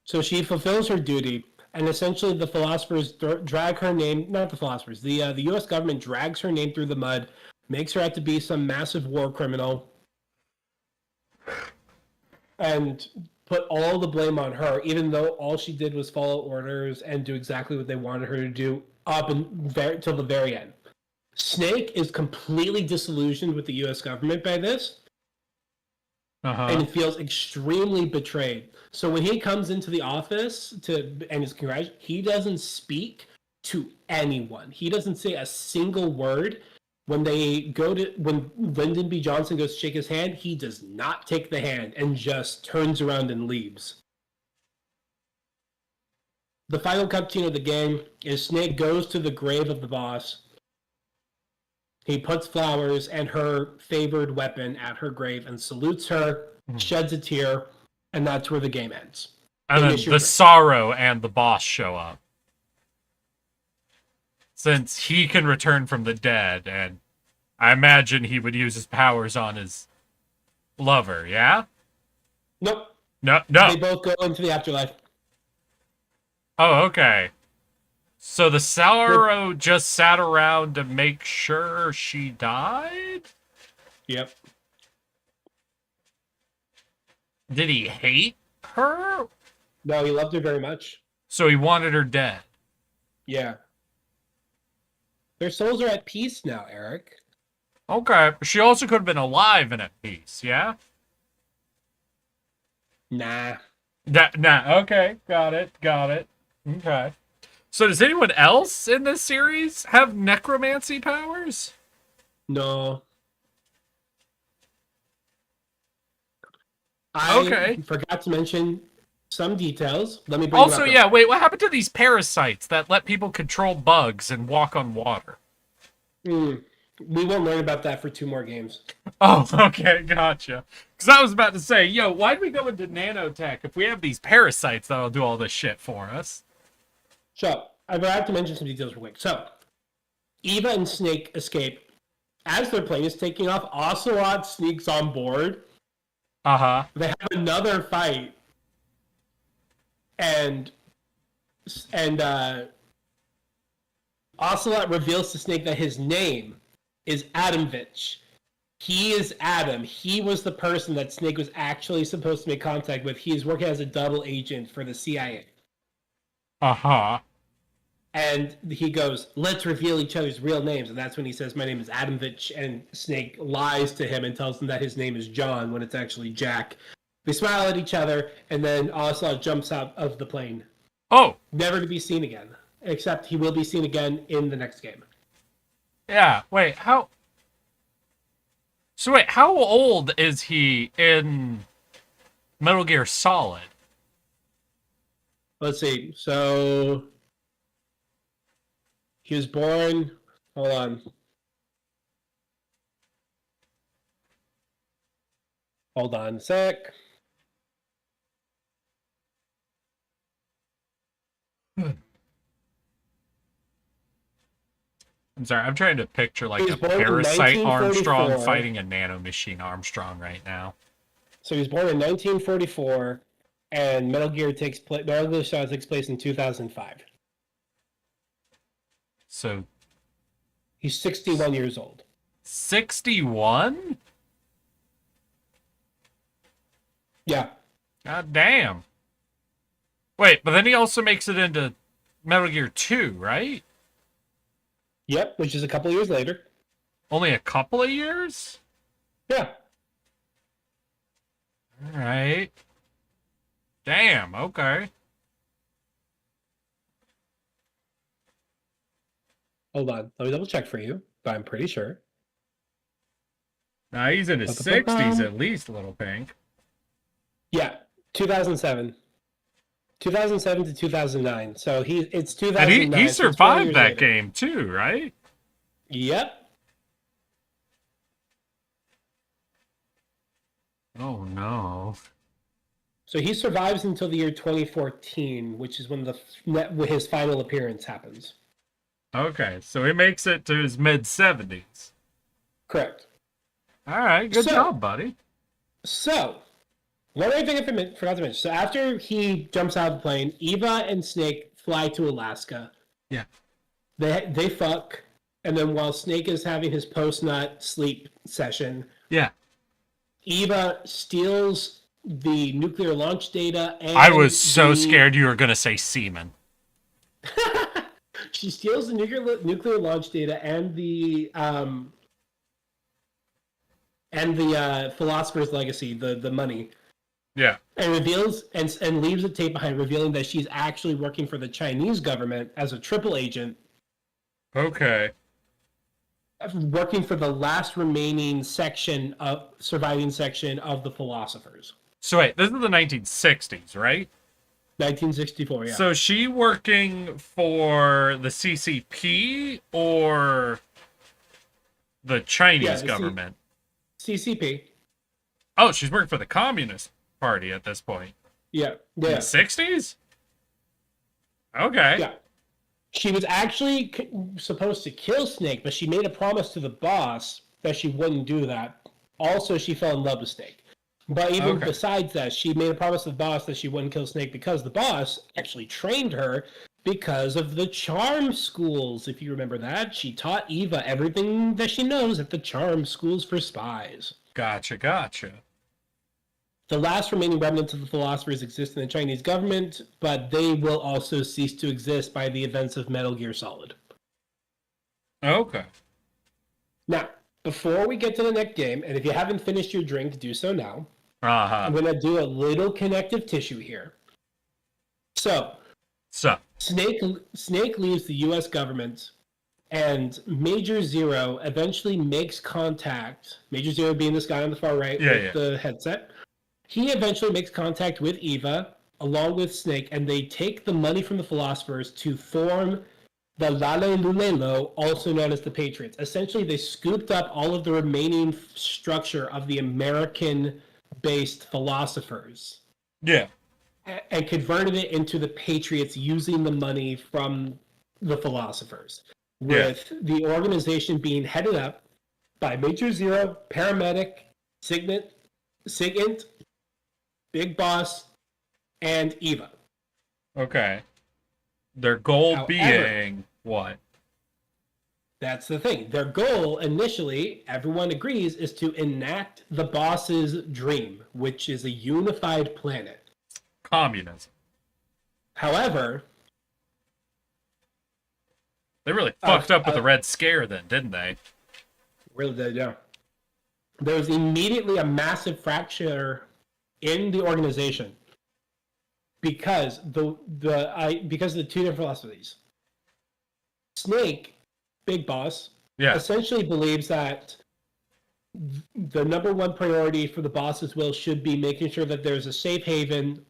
So she fulfills her duty, and essentially the philosophers drag her name... Not the philosophers. The U.S. government drags her name through the mud, makes her out to be some massive war criminal, and put all the blame on her, even though all she did was follow orders and do exactly what they wanted her to do till the very end. Snake is completely disillusioned with the U.S. government by this, and feels extremely betrayed. So when he comes into the office and is congratulated, he doesn't speak to anyone. He doesn't say a single word. When Lyndon B. Johnson goes to shake his hand, he does not take the hand and just turns around and leaves. The final cutscene of the game is Snake goes to the grave of the boss. He puts flowers and her favored weapon at her grave and salutes her, sheds a tear, and that's where the game ends. And then the Sorrow and the boss show up. Since he can return from the dead, and I imagine he would use his powers on his lover, yeah? Nope. No. They both go into the afterlife. Oh, okay. So the Sorrow just sat around to make sure she died? Yep. Did he hate her? No, he loved her very much. So he wanted her dead. Yeah. Their souls are at peace now, Eric. Okay, but she also could have been alive and at peace, yeah? Nah. Nah, okay, got it. Okay. So does anyone else in this series have necromancy powers? No. Okay. I forgot to mention some details. Let me bring them Also, up. yeah, wait, what happened to these parasites that let people control bugs and walk on water? We won't learn about that for 2 more games. Oh, okay, gotcha. Because I was about to say, yo, why'd we go into nanotech if we have these parasites that'll do all this shit for us? So, I have to mention some details real quick. So, Eva and Snake escape. As their plane is taking off, Ocelot sneaks on board. Uh-huh. They have another fight. And Ocelot reveals to Snake that his name is Adamvich. He is Adam. He was the person that Snake was actually supposed to make contact with. He is working as a double agent for the CIA. Uh-huh. And he goes, let's reveal each other's real names. And that's when he says, my name is Adamvich. And Snake lies to him and tells him that his name is John when it's actually Jack. They smile at each other, and then Ocelot jumps out of the plane. Oh. Never to be seen again. Except he will be seen again in the next game. Yeah, wait, how... So wait, how old is he in Metal Gear Solid? Let's see. So... he was born... Hold on. Hold on a sec. I'm sorry, I'm trying to picture like He a was born in parasite 1944. Armstrong fighting a nanomachine Armstrong right now. So he was born in 1944, and Metal Gear Solid takes place in 2005. So... he's 61 years old. 61? Yeah. God damn. Wait, but then he also makes it into Metal Gear 2, right? Yep, which is a couple years later. Only a couple of years? Yeah. All right. Damn, okay. Hold on. Let me double check for you, but I'm pretty sure. Now he's in his Ba-ba-ba-bum. 60s at least, Little Pink. Yeah, 2007. 2007 to 2009. So it's And 2009. he so it's 4 survived years that later. game too, right? Yep. Oh no. So he survives until the year 2014, which is when his final appearance happens. Okay, so he makes it to his mid 70s. Correct. All right, good So- job, buddy. So, one other thing I forgot to mention. So after he jumps out of the plane, Eva and Snake fly to Alaska. Yeah. They fuck, and then while Snake is having his post-nut sleep session, Yeah. Eva steals the nuclear launch data. And I was so the- scared you were going to say semen. She steals the nuclear launch data and the philosopher's legacy, the money, Yeah. and reveals and leaves a tape behind, revealing that she's actually working for the Chinese government as a triple agent, Okay. working for the last remaining surviving section of the philosophers. So wait, this is the 1960s, right? 1964, yeah. So she working for the CCP or the Chinese Yeah, the government? CCP. Oh, she's working for the Communist Party at this point. Yeah. In the Yeah. 60s? Okay. Yeah. She was actually supposed to kill Snake, but she made a promise to the boss that she wouldn't do that. Also, she fell in love with Snake. But even Okay. besides that, she made a promise to the boss that she wouldn't kill Snake because the boss actually trained her because of the charm schools. If you remember that, she taught Eva everything that she knows at the charm schools for spies. Gotcha. The last remaining remnants of the philosophers exist in the Chinese government, but they will also cease to exist by the events of Metal Gear Solid. Okay. Now, before we get to the next game, and if you haven't finished your drink, do so now. Uh-huh. I'm going to do a little connective tissue here. So, So, Snake leaves the U.S. government, and Major Zero eventually makes contact. Major Zero being this guy on the far right with the headset. He eventually makes contact with Eva, along with Snake, and they take the money from the philosophers to form the Lale Lulelo, also known as the Patriots. Essentially, they scooped up all of the remaining structure of the American-based philosophers yeah. and converted it into the Patriots using the money from the philosophers. With the organization being headed up by Major Zero, Paramedic, Sigint, Big Boss, and Eva. Okay. Their goal However- being what? That's the thing. Their goal initially, everyone agrees, is to enact the boss's dream, which is a unified planet. Communism. However, They really fucked up with the Red Scare then, didn't they? really did, yeah. There's immediately a massive fracture in the organization because because of the two different philosophies. Snake, Big Boss, Yeah. essentially believes that the number one priority for the boss's will should be making sure that there's a safe haven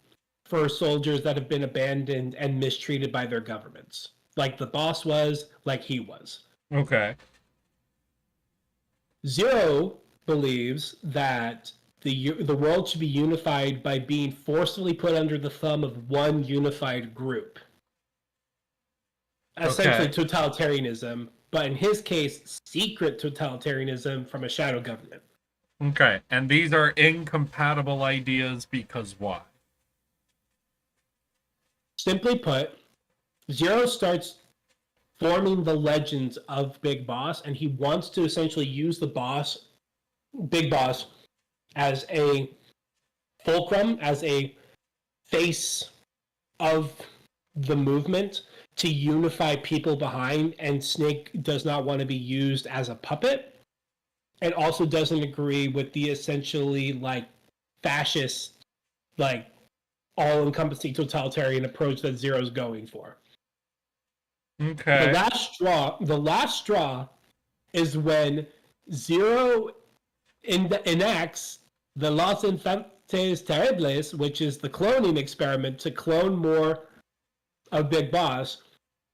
for soldiers that have been abandoned and mistreated by their governments, like the boss was, like he was. Okay. Zero believes that the world should be unified by being forcibly put under the thumb of one unified group. Essentially totalitarianism, but in his case, secret totalitarianism from a shadow government. Okay. And these are incompatible ideas because why? Simply put, Zero starts forming the legends of Big Boss, and he wants to essentially use Big Boss, as a fulcrum, as a face of the movement, to unify people behind, and Snake does not want to be used as a puppet, and also doesn't agree with the essentially like fascist, like all-encompassing totalitarian approach that Zero's going for. Okay. The last straw is when Zero enacts the Los Infantes Terribles, which is the cloning experiment to clone more of Big Boss.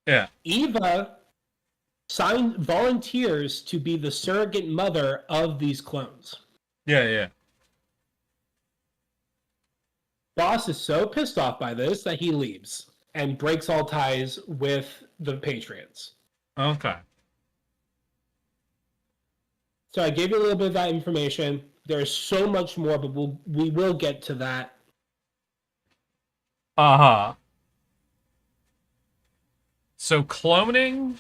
Yeah. Eva volunteers to be the surrogate mother of these clones. Yeah. Boss is so pissed off by this that he leaves and breaks all ties with the Patriots. Okay. So I gave you a little bit of that information. There's so much more, but we will get to that. Uh-huh. So cloning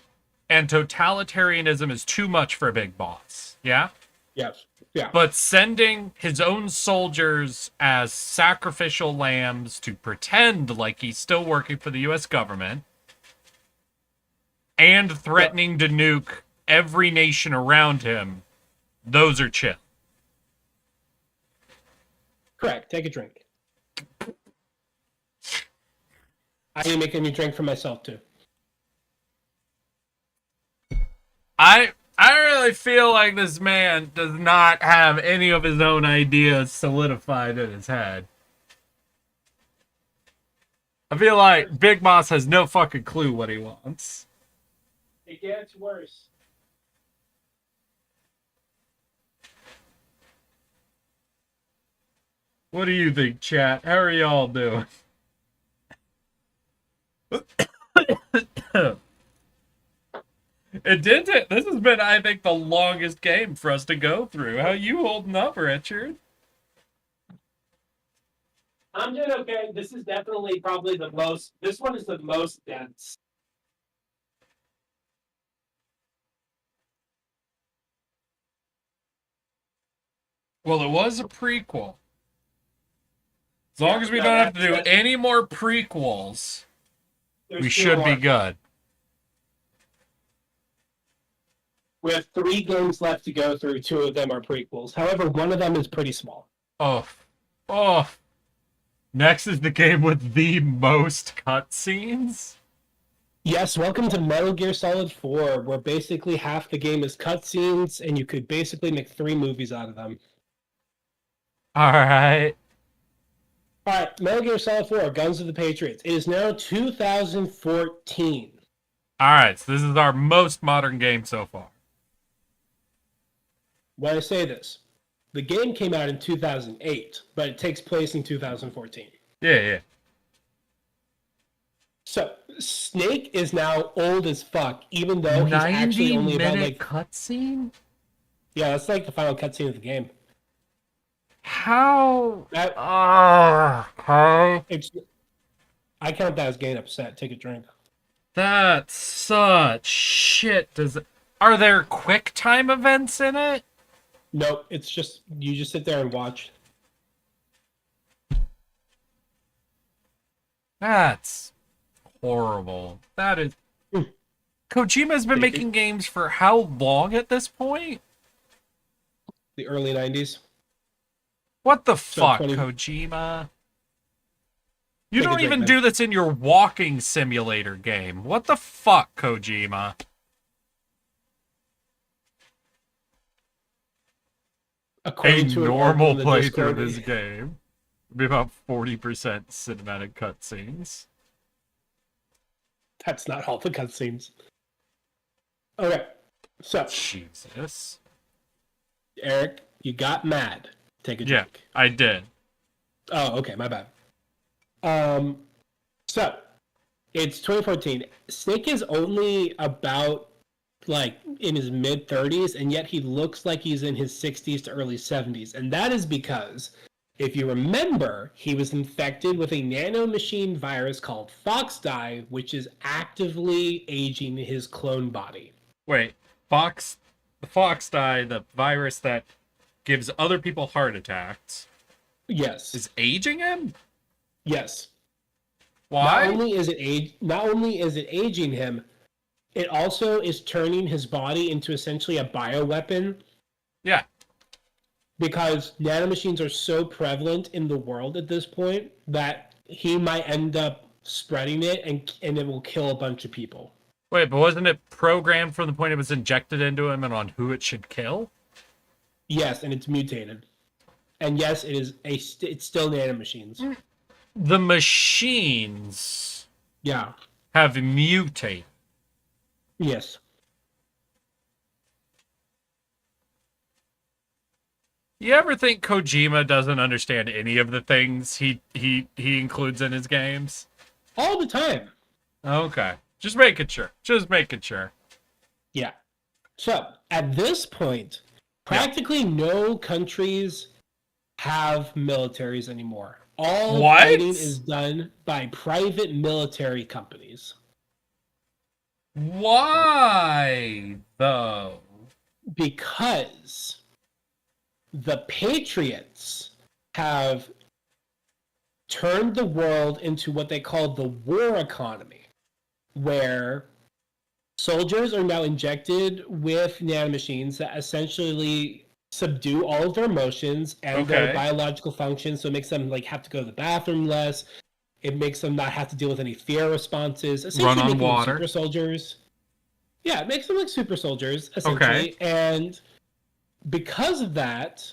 and totalitarianism is too much for Big Boss, yeah? Yes. Yeah. But sending his own soldiers as sacrificial lambs to pretend like he's still working for the US government and threatening to nuke every nation around him, those are chill. Correct. Take a drink. I need to make a new drink for myself too. I really feel like this man does not have any of his own ideas solidified in his head. I feel like Big Boss has no fucking clue what he wants. It gets worse. What do you think, chat? How are y'all doing? It did it. This has been, I think, the longest game for us to go through. How you holding up, Richard? I'm doing okay. This is definitely probably the most. This one is the most dense. Well, it was a prequel. As long as we don't have to do any more prequels, we should be good. We have 3 games left to go through. 2 of them are prequels. However, one of them is pretty small. Oh. Next is the game with the most cutscenes. Yes, welcome to Metal Gear Solid 4, where basically half the game is cutscenes, and you could basically make 3 movies out of them. Alright, Metal Gear Solid 4, Guns of the Patriots. It is now 2014. Alright, so this is our most modern game so far. When I say this, the game came out in 2008, but it takes place in 2014. Yeah. So, Snake is now old as fuck, even though he's actually only about 90-minute cutscene? Yeah, that's like the final cutscene of the game. How? That, Okay. I count that as getting upset. Take a drink. That's such shit. Are there quick time events in it? Nope, it's just you just sit there and watch. That's horrible. That is. Kojima's been making games for how long at this point? The early 90s. What the fuck, 20... Kojima? You Take a don't drink, even man. do this in your walking simulator game. What the fuck, Kojima? According A to an normal article in the playthrough Discord, of this game would be about 40% cinematic cutscenes. That's not all the cutscenes. Okay, so Jesus. Eric, you got mad. Take a Yeah, drink. I did. Oh, okay, my bad. So it's 2014. Snake is only about like in his mid 30s, and yet he looks like he's in his 60s to early 70s, and that is because if you remember, he was infected with a nanomachine virus called Foxdie, which is actively aging his clone body. Wait, the Foxdie, the virus that gives other people heart attacks, Yes. is aging him? Yes. Why? Not only is it aging him, it also is turning his body into essentially a bioweapon Yeah. because nanomachines are so prevalent in the world at this point that he might end up spreading it and it will kill a bunch of people. Wait, but wasn't it programmed from the point it was injected into him and on who it should kill? Yes, and it's mutated. And yes, it's still nanomachines. The machines Yeah. have mutated. Yes. You ever think Kojima doesn't understand any of the things he includes in his games? All the time. Okay. Just making sure. Just making sure. Yeah. So at this point, practically no countries have militaries anymore. All What? fighting is done by private military companies. Why, though? Because the Patriots have turned the world into what they call the war economy, where soldiers are now injected with nanomachines that essentially subdue all of their emotions and their Okay. biological functions, so it makes them like have to go to the bathroom less. It makes them not have to deal with any fear responses. Essentially Run on making them water. super soldiers. Yeah, it makes them like super soldiers, essentially. Okay. And because of that,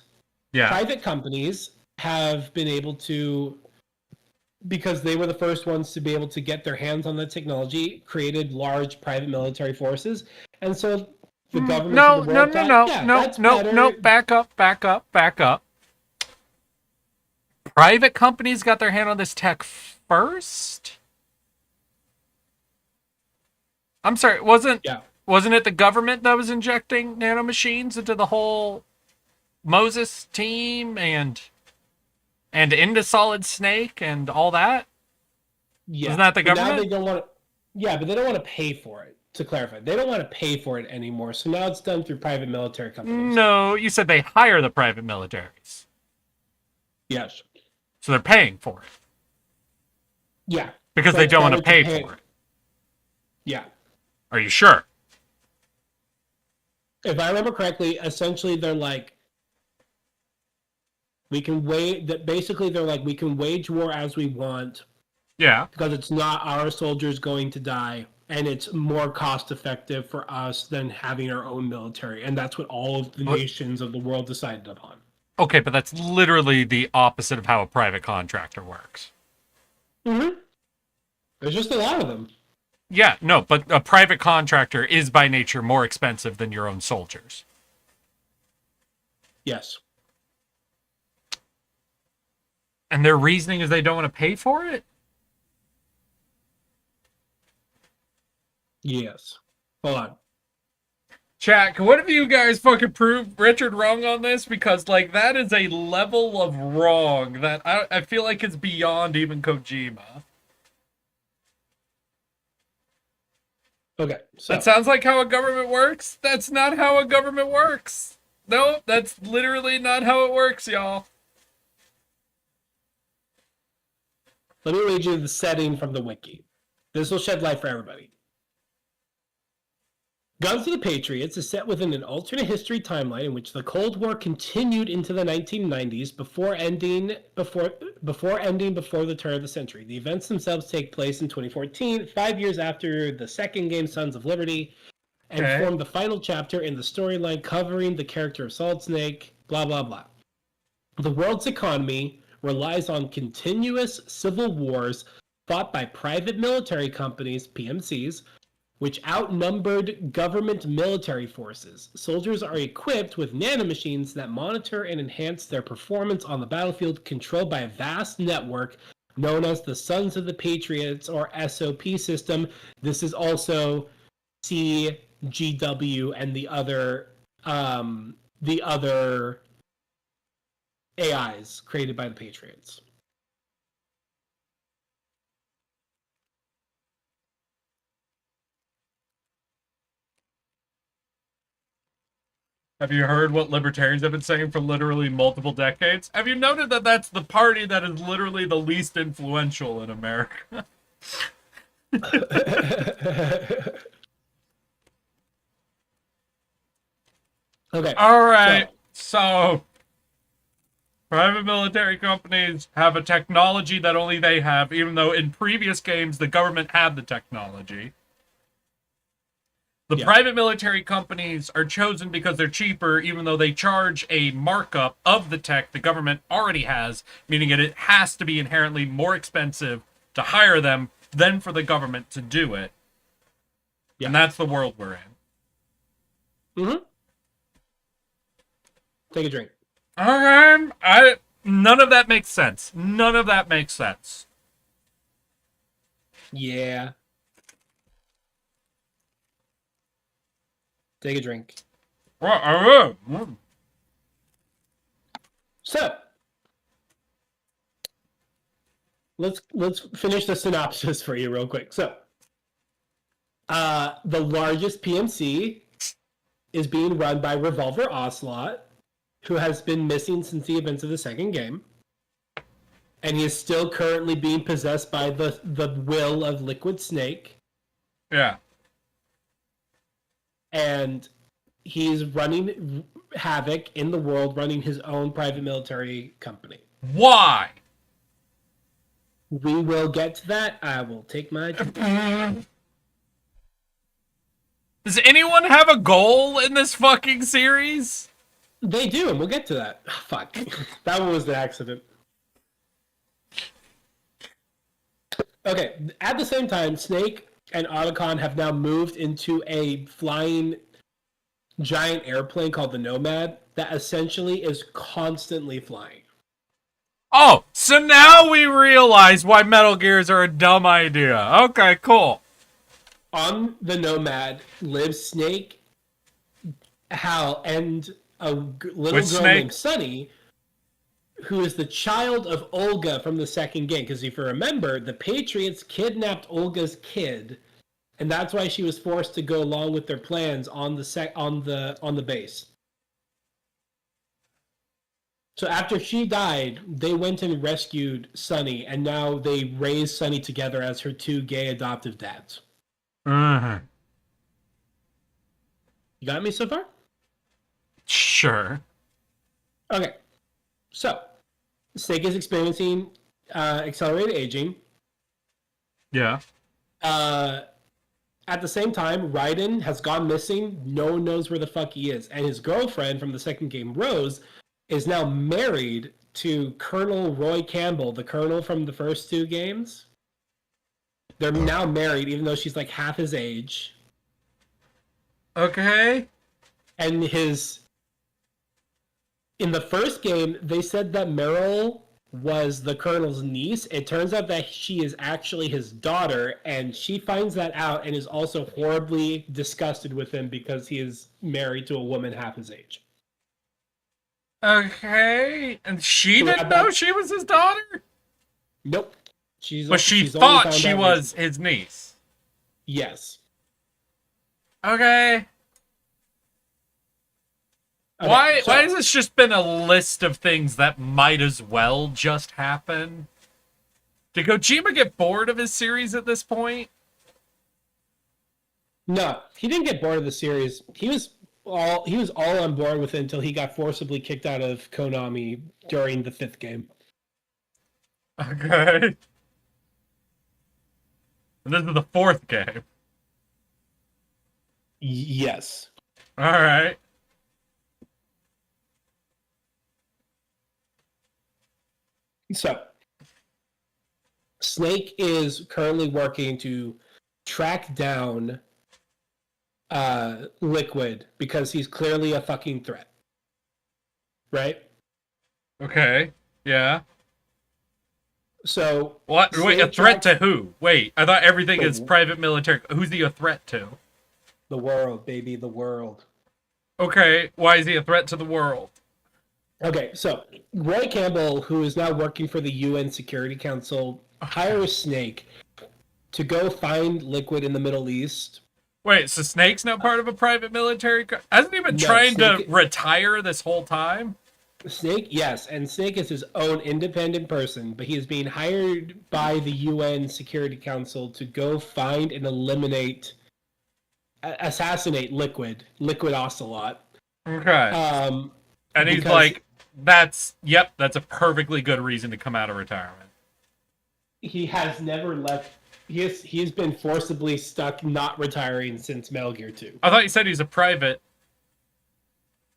Yeah. private companies have been able to, because they were the first ones to be able to get their hands on the technology, created large private military forces. And so the government No, of the no, world no, thought, no, yeah, no, that's no, better. no. Back up, back up, back up. Private companies got their hand on this tech first? I'm sorry, wasn't Yeah. it the government that was injecting nanomachines into the whole Moses team and into Solid Snake and all that? Yeah. Isn't that the But now government? they don't want to, yeah, but they don't want to pay for it, to clarify. They don't want to pay for it anymore. So now it's done through private military companies. No, you said they hire the private militaries. Yes. So they're paying for it Yeah. because But they it's don't want to better pay for it. Yeah. Are you sure? If I remember correctly, essentially they're like, we can wait. That basically they're like, we can wage war as we want Yeah. because it's not our soldiers going to die, and it's more cost effective for us than having our own military, and that's what all of the nations of the world decided upon. Okay, but that's literally the opposite of how a private contractor works. Mm-hmm. There's just a lot of them. Yeah, no, but a private contractor is by nature more expensive than your own soldiers. Yes. And their reasoning is they don't want to pay for it? Yes. Hold on. Chat, can one of you guys fucking prove Richard wrong on this? Because, like, that is a level of wrong that I feel like it's beyond even Kojima. Okay. So That sounds like how a government works? That's not how a government works. No, that's literally not how it works, y'all. let me read you the setting from the wiki. This will shed light for everybody. Guns of the Patriots is set within an alternate history timeline in which the Cold War continued into the 1990s before ending before the turn of the century. The events themselves take place in 2014, 5 years after the second game, Sons of Liberty, and Okay. form the final chapter in the storyline covering the character of Solid Snake, blah, blah, blah. The world's economy relies on continuous civil wars fought by private military companies, PMCs, which outnumbered government military forces. Soldiers are equipped with nanomachines that monitor and enhance their performance on the battlefield, controlled by a vast network known as the Sons of the Patriots, or SOP system. This is also CGW and the other AIs created by the Patriots. Have you heard what libertarians have been saying for literally multiple decades? Have you noted that that's the party that is literally the least influential in America? Okay. All right. So, private military companies have a technology that only they have, even though in previous games the government had the technology. The Yeah. private military companies are chosen because they're cheaper, even though they charge a markup of the tech the government already has, meaning that it has to be inherently more expensive to hire them than for the government to do it. Yeah. And that's the world we're in. Mm-hmm. Take a drink. None of that makes sense. None of that makes sense. Yeah. Take a drink. So, let's finish the synopsis for you real quick. So, the largest PMC is being run by Revolver Ocelot, who has been missing since the events of the second game, and he is still currently being possessed by the will of Liquid Snake, Yeah. and he's running havoc in the world, running his own private military company. Why? We will get to that. I will take my. Does anyone have a goal in this fucking series? They do, and we'll get to that. Oh, fuck. That one was the accident. Okay, at the same time, Snake and Otacon have now moved into a flying giant airplane called the Nomad that essentially is constantly flying. Oh, so now we realize why Metal Gears are a dumb idea. Okay, cool. On the Nomad lives Snake, Hal, and a little girl Snake? named Sunny, who is the child of Olga from the second game. Because if you remember, the Patriots kidnapped Olga's kid, and that's why she was forced to go along with their plans on the base. So after she died, they went and rescued Sunny, and now they raised Sunny together as her two gay adoptive dads. Mm-hmm. You got me so far? Sure. Okay. So, Snake is experiencing accelerated aging. Yeah. At the same time, Raiden has gone missing. No one knows where the fuck he is. And his girlfriend from the second game, Rose, is now married to Colonel Roy Campbell, the colonel from the first two games. They're now married, even though she's like half his age. Okay. And in the first game, they said that Meryl was the colonel's niece. It turns out that she is actually his daughter, and she finds that out and is also horribly disgusted with him because he is married to a woman half his age. Okay. And she So didn't know she was his daughter? Nope. But she she's only thought found she out was his niece. Yes. Okay. Okay, Why so- has this just been a list of things that might as well just happen? Did Kojima get bored of his series at this point? No, he didn't get bored of the series. He was all on board with it until he got forcibly kicked out of Konami during the fifth game. Okay. And this is the fourth game. Yes. Alright. So, Snake is currently working to track down Liquid because he's clearly a fucking threat. Right? Okay. Yeah. So, What? Wait, a Snake threat track- to who? Wait, I thought everything is The- private military. Who's he a threat to? the world, baby, the world. Okay, why is he a threat to the world? Okay, so Roy Campbell, who is now working for the UN Security Council, hires Snake to go find Liquid in the Middle East. Wait, so Snake's now part of a private military? Hasn't he been No, trying to Snake- retire this whole time? Snake, yes, and Snake is his own independent person, but he is being hired by the UN Security Council to go find and assassinate Liquid Ocelot. Okay. And he's because- like, that's a perfectly good reason to come out of retirement. He has never left. He's been forcibly stuck not retiring since Metal Gear 2. I thought you said he's a private,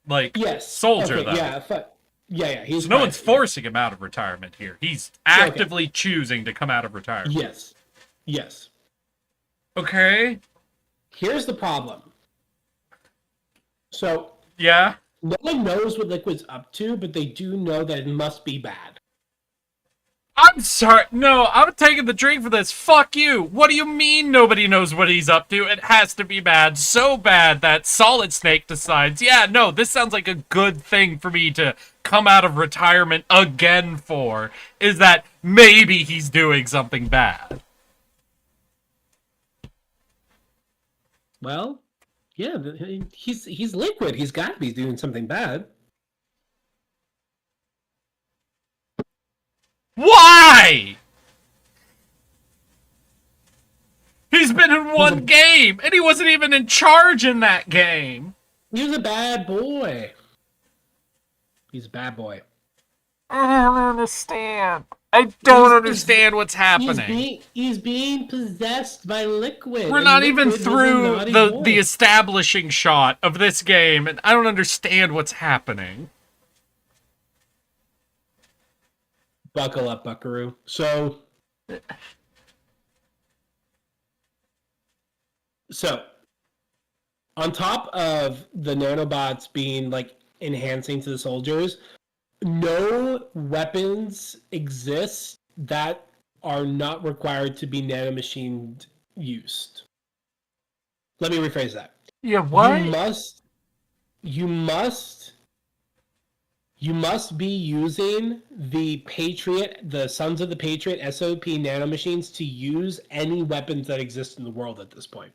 like, Yes, soldier, okay, though. Yeah. He's So no one's private. forcing him out of retirement here. He's actively choosing to come out of retirement. Yes. Okay. Here's the problem. So Yeah. no one knows what Liquid's up to, but they do know that it must be bad. I'm sorry. No, I'm taking the drink for this. Fuck you. What do you mean nobody knows what he's up to? It has to be bad. So bad that Solid Snake decides, yeah, no, this sounds like a good thing for me to come out of retirement again for, is that maybe he's doing something bad. Well, yeah, he's Liquid. He's got to be doing something bad. Why? He's been in one game, and he wasn't even in charge in that game. He was a bad boy. He's a bad boy. I don't understand. I don't understand what's happening. He's being possessed by Liquid. We're and not even Liquid was a through naughty the boy. establishing shot of this game, and I don't understand what's happening. Buckle up, Buckaroo. So, on top of the nanobots being like enhancing to the soldiers, no weapons exist that are not required to be nanomachined used. Let me rephrase that. Yeah, You must be using the Patriot, the Sons of the Patriot SOP nanomachines to use any weapons that exist in the world at this point.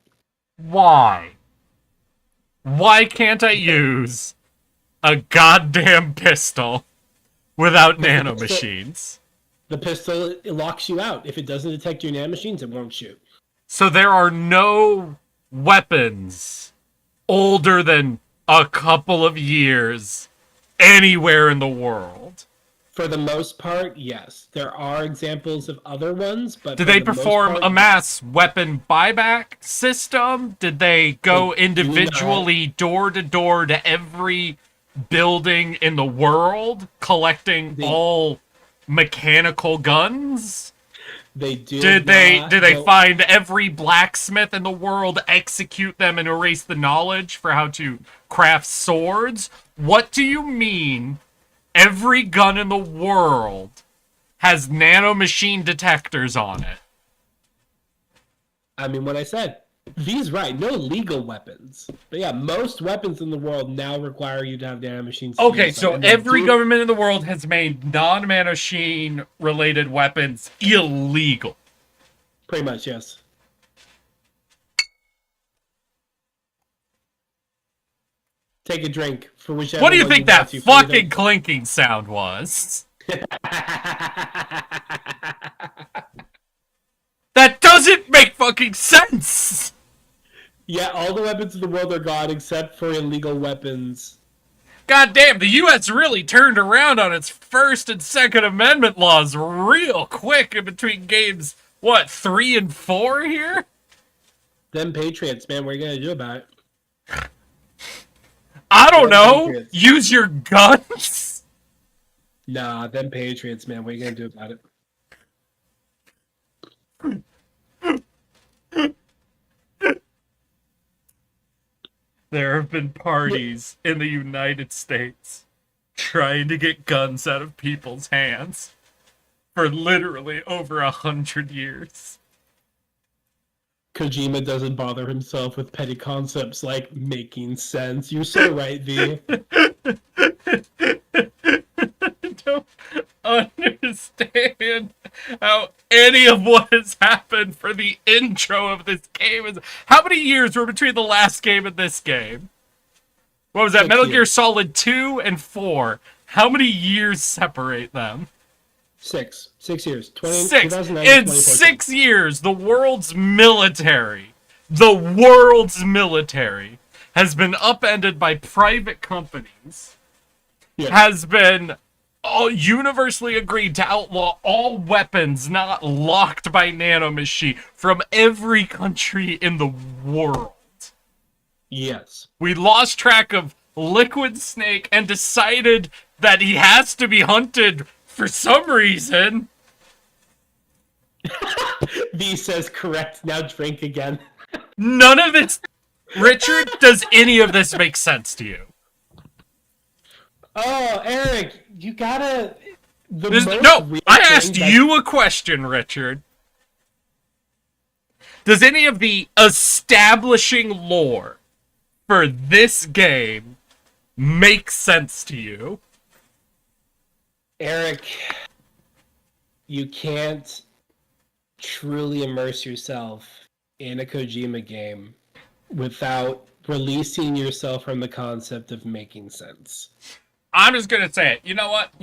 Why? Why can't I use a goddamn pistol without nanomachines? The pistol, it locks you out. If it doesn't detect your nanomachines, it won't shoot. So there are no weapons older than a couple of years anywhere in the world. For the most part, yes. There are examples of other ones, but Did for they the most perform part, a mass weapon buyback system? Did they go They do individually door to door to every building in the world collecting all mechanical guns? They do. Did they not find every blacksmith in the world, execute them, and erase the knowledge for how to craft swords? What do you mean every gun in the world has nanomachine detectors on it? I mean, what I said. V's right. No legal weapons. But yeah, most weapons in the world now require you to have nanomachines. Okay, so every government in the world has made non-nanomachine related weapons illegal. Pretty much, yes. Take a drink for whichever. What do you one think that want to for your fucking clinking sound was? That doesn't make fucking sense! Yeah, all the weapons in the world are gone except for illegal weapons. God damn, the U.S. really turned around on its First and Second Amendment laws real quick in between games, 3 and 4 here? Them Patriots, man, what are you gonna do about it? I don't know! Patriots. Use your guns? Nah, them Patriots, man, what are you gonna do about it? There have been parties in the United States trying to get guns out of people's hands for literally over 100 years. Kojima doesn't bother himself with petty concepts like making sense. You're so right, V. I don't understand how any of what has happened for the intro of this game is. How many years were between the last game and this game? What was that? 6 Metal Gear years. Solid 2 and 4 How many years separate them? 6 years. 6. 2009 In to 2014. 6 years, the world's military has been upended by private companies, Yeah. has been universally agreed to outlaw all weapons not locked by nanomachine from every country in the world. Yes. We lost track of Liquid Snake and decided that he has to be hunted for some reason. V says correct. Now drink again. None of this... Richard, does any of this make sense to you? Oh, Eric, you gotta. No, I asked you a question, Richard. Does any of the establishing lore for this game make sense to you? Eric, you can't truly immerse yourself in a Kojima game without releasing yourself from the concept of making sense. I'm just gonna say it. You know what?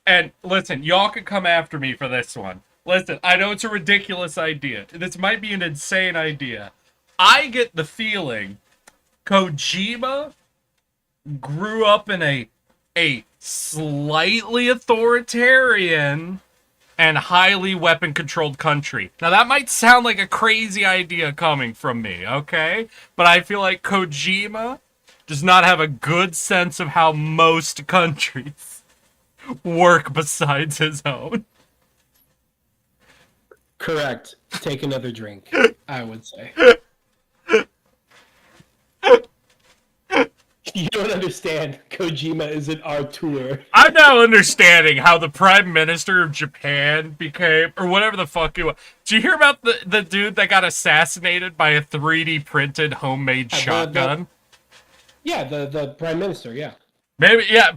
And listen, y'all can come after me for this one. Listen, I know it's a ridiculous idea. This might be an insane idea. I get the feeling Kojima grew up in a slightly authoritarian and highly weapon-controlled country. Now, that might sound like a crazy idea coming from me, okay? But I feel like Kojima does not have a good sense of how most countries work besides his own. Correct. Take another drink, I would say. You don't understand. Kojima is an auteur. I'm now understanding how the Prime Minister of Japan became, or whatever the fuck he was. Did you hear about the dude that got assassinated by a 3D printed homemade shotgun? The Prime Minister, yeah. Maybe, yeah,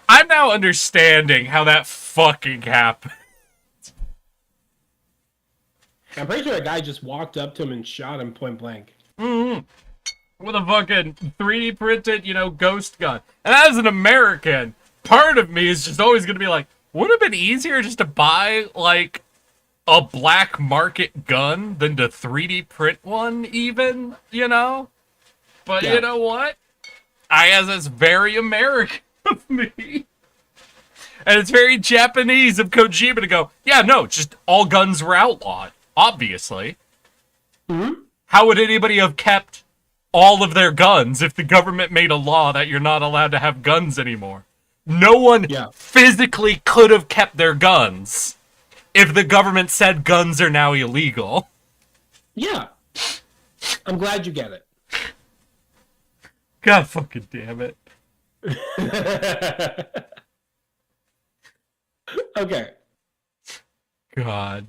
I'm now understanding how that fucking happened. I'm pretty sure a guy just walked up to him and shot him point blank. With a fucking 3D printed, ghost gun. And as an American, part of me is just always going to be like, would it have been easier just to buy, like, a black market gun than to 3D print one, even, But Yeah. you know what? I guess that's very American of me. And it's very Japanese of Kojima to go, yeah, no, just all guns were outlawed, obviously. How would anybody have kept all of their guns if the government made a law that you're not allowed to have guns anymore? No one physically could have kept their guns if the government said guns are now illegal. Yeah. I'm glad you get it. God fucking damn it. Okay. God.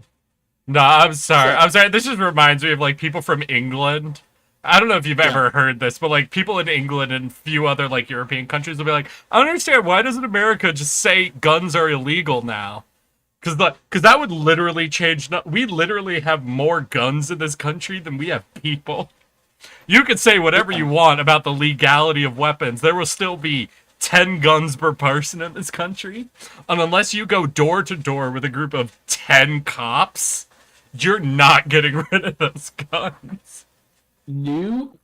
Nah, I'm sorry. I'm sorry. This just reminds me of, like, people from England. I don't know if you've ever heard this, but, like, people in England and a few other, like, European countries will be like, I don't understand, why doesn't America just say guns are illegal now? Because that would literally change... We literally have more guns in this country than we have people. You could say whatever you want about the legality of weapons. There will still be 10 guns per person in this country. And unless you go door to door with a group of 10 cops, you're not getting rid of those guns. New.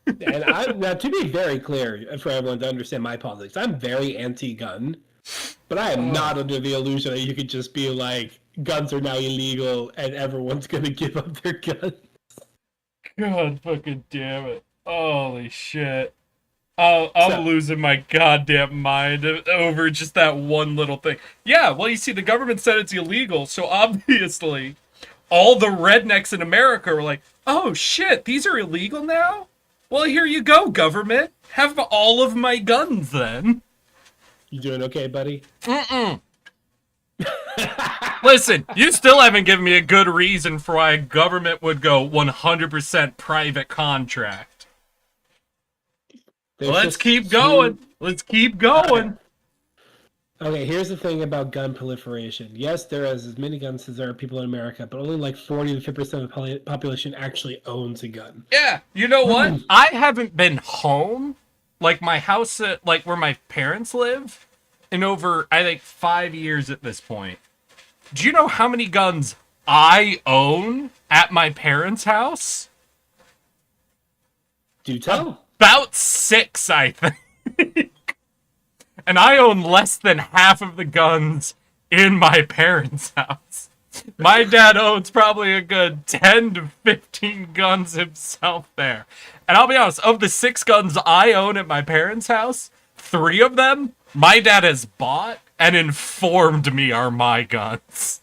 And now, to be very clear, for everyone to understand my politics, I'm very anti-gun, but I am not under the illusion that you could just be like, guns are now illegal and everyone's gonna give up their guns. God fucking damn it. Holy shit. Oh, I'm losing my goddamn mind over just that one little thing. Yeah, well, you see, the government said it's illegal, so obviously all the rednecks in America were like, oh shit, these are illegal now? Well, here you go, government. Have all of my guns then. You doing okay, buddy? Listen, you still haven't given me a good reason for why a government would go 100% private contract. Let's keep going. Let's keep going. Okay, here's the thing about gun proliferation. Yes, there is as many guns as there are people in America, but only like 40 to 50% of the population actually owns a gun. Yeah, you know what? I haven't been home, like my house, like where my parents live, in over, I think, 5 years at this point. Do you know how many guns I own at my parents' house? Do tell. About 6, I think. And I own less than half of the guns in my parents' house. My dad owns probably a good 10 to 15 guns himself there. And I'll be honest, of the 6 guns I own at my parents' house, 3 of them my dad has bought and informed me are my guns.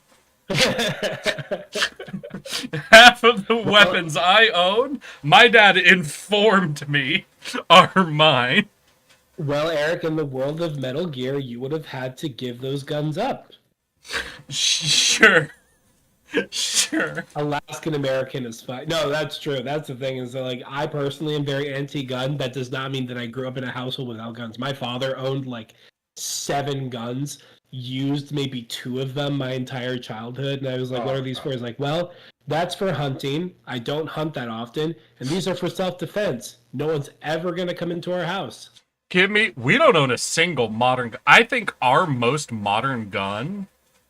Half of the weapons I own, my dad informed me are mine. Well, Eric, in the world of Metal Gear, you would have had to give those guns up. Sure. Sure. Alaskan American is fine. No, that's true. That's the thing is that, like, I personally am very anti-gun. That does not mean that I grew up in a household without guns. My father owned like 7 guns, used maybe 2 of them my entire childhood, and I was like, "What are these for?" He's like, "Well, that's for hunting. I don't hunt that often, and these are for self-defense. No one's ever gonna come into our house." We don't own a single modern gun. I think our most modern gun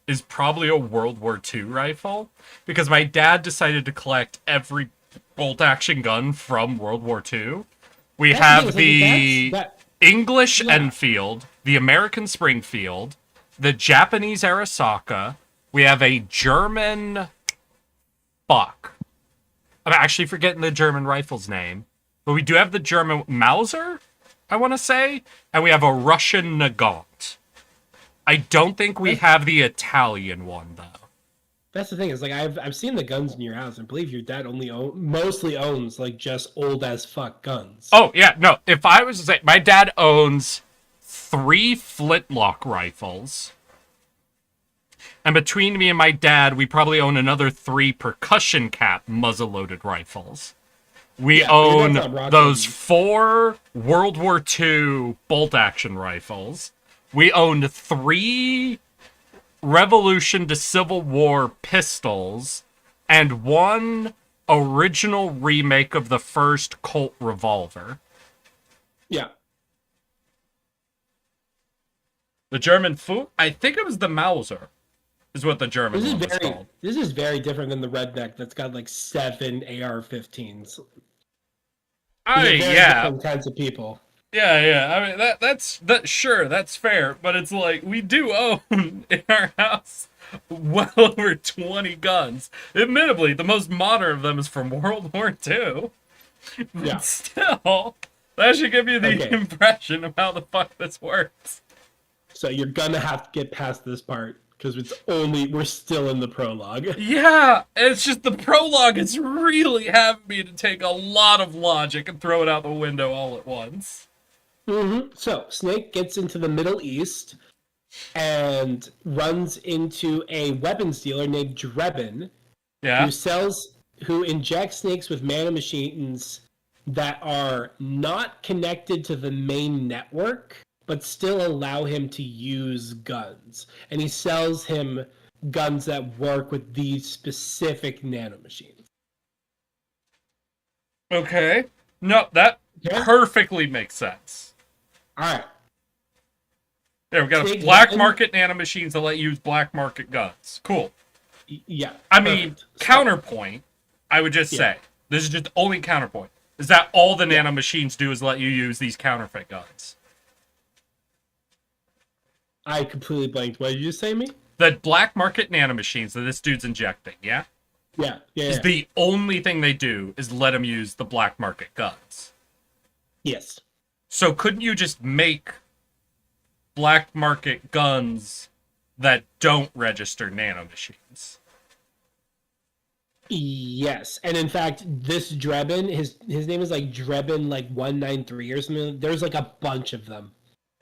is probably a World War II rifle, because my dad decided to collect every bolt-action gun from World War II. We have the English Enfield, the American Springfield, the Japanese Arisaka. We have a German... Fuck. I'm actually forgetting the German rifle's name. But we do have the German Mauser, I want to say. And we have a Russian Nagant. I don't think we have the Italian one, though. That's the thing is, like, I've seen the guns in your house. I believe your dad mostly owns like just old as fuck guns. Oh yeah, no. If I was to say, my dad owns 3 flintlock rifles, and between me and my dad, we probably own another 3 percussion cap muzzle-loaded rifles. We own those 4 World War II bolt-action rifles. We owned 3 Revolution to Civil War pistols, and 1 original remake of the first Colt revolver. Yeah. The German I think it was the Mauser, is what the German one was called. This is very different than the Redneck that's got like 7 AR-15s. Yeah. Different kinds of people. Yeah. I mean, that's sure, that's fair, but it's like we do own in our house well over 20 guns. Admittedly, the most modern of them is from World War II. But Yeah. still, that should give you the impression of how the fuck this works. So you're gonna have to get past this part because we're still in the prologue. Yeah, it's just the prologue is really having me to take a lot of logic and throw it out the window all at once. So Snake gets into the Middle East and runs into a weapons dealer named Drebin, Yeah. who injects Snakes with nanomachines that are not connected to the main network, but still allow him to use guns. And he sells him guns that work with these specific nanomachines. Okay. No, that perfectly makes sense. All right. There, we got a black market nanomachines that let you use black market guns. Cool. Yeah. I mean, counterpoint, I would just say, this is just the only counterpoint, is that all the nanomachines do is let you use these counterfeit guns. I completely blanked. What did you say to me? The black market nanomachines that this dude's injecting, yeah? Yeah. Is the only thing they do is let him use the black market guns. Yes. So couldn't you just make black market guns that don't register nanomachines? Yes, and in fact, this Drebin, his name is like Drebin, like 193 or something. There's like a bunch of them.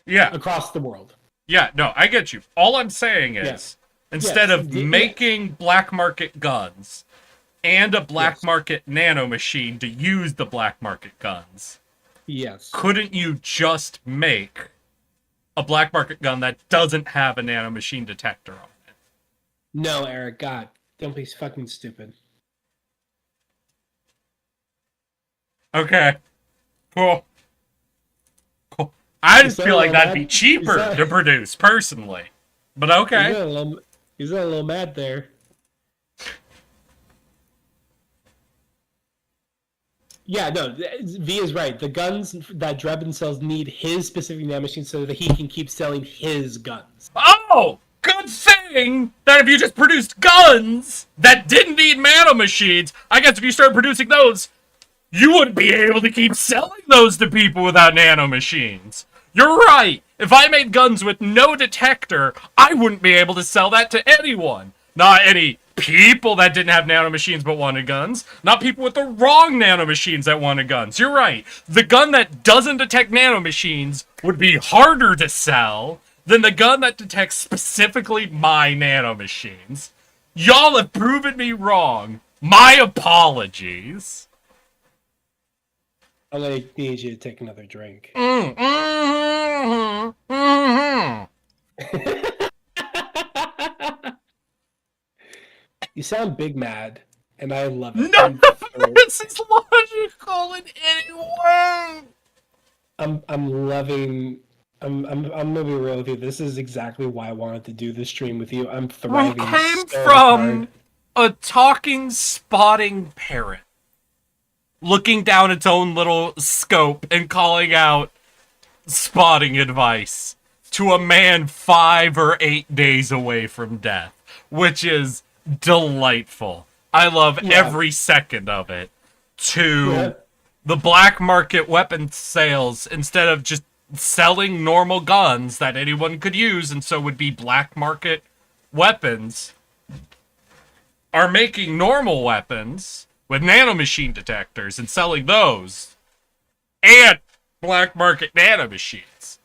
Yeah, across the world. Yeah, no, I get you. All I'm saying is, instead of making black market guns and a black market nanomachine to use the black market guns, couldn't you just make a black market gun that doesn't have a nanomachine detector on it? No, Eric, God, don't be fucking stupid. Okay. Cool. I just sound feel a like little that'd be mad. cheaper sound- to produce, personally. But okay. He's a little mad there. Yeah, no, V is right. The guns that Drebin sells need his specific nanomachine so that he can keep selling his guns. Oh! Good thing that if you just produced guns that didn't need nanomachines, I guess if you started producing those, you wouldn't be able to keep selling those to people without nanomachines. You're right. If I made guns with no detector, I wouldn't be able to sell that to anyone. Not any people that didn't have nanomachines but wanted guns. Not people with the wrong nanomachines that wanted guns. You're right. The gun that doesn't detect nanomachines would be harder to sell than the gun that detects specifically my nanomachines. Y'all have proven me wrong. My apologies. I'm gonna need you to take another drink. You sound big mad, and I love it. None of this is logical in any way. I'm loving. I'm gonna be real with you. This is exactly why I wanted to do this stream with you. I'm We thriving. came so from hard. a talking, spotting parrot, looking down its own little scope and calling out spotting advice to a man 5 or 8 days away from death, which is delightful. I love every second of it. To Yeah. the black market weapon sales, instead of just selling normal guns that anyone could use and so would be black market weapons, are making normal weapons with nanomachine detectors and selling those, and black market nanomachines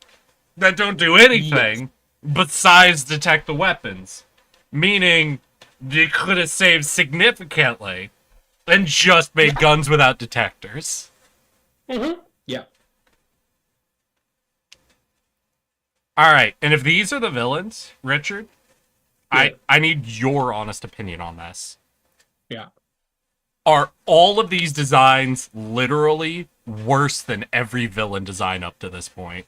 that don't do anything besides detect the weapons, meaning they could have saved significantly and just made guns without detectors. Yeah. All right, and if these are the villains, Richard, Yeah. I need your honest opinion on this. Yeah. Are all of these designs literally worse than every villain design up to this point?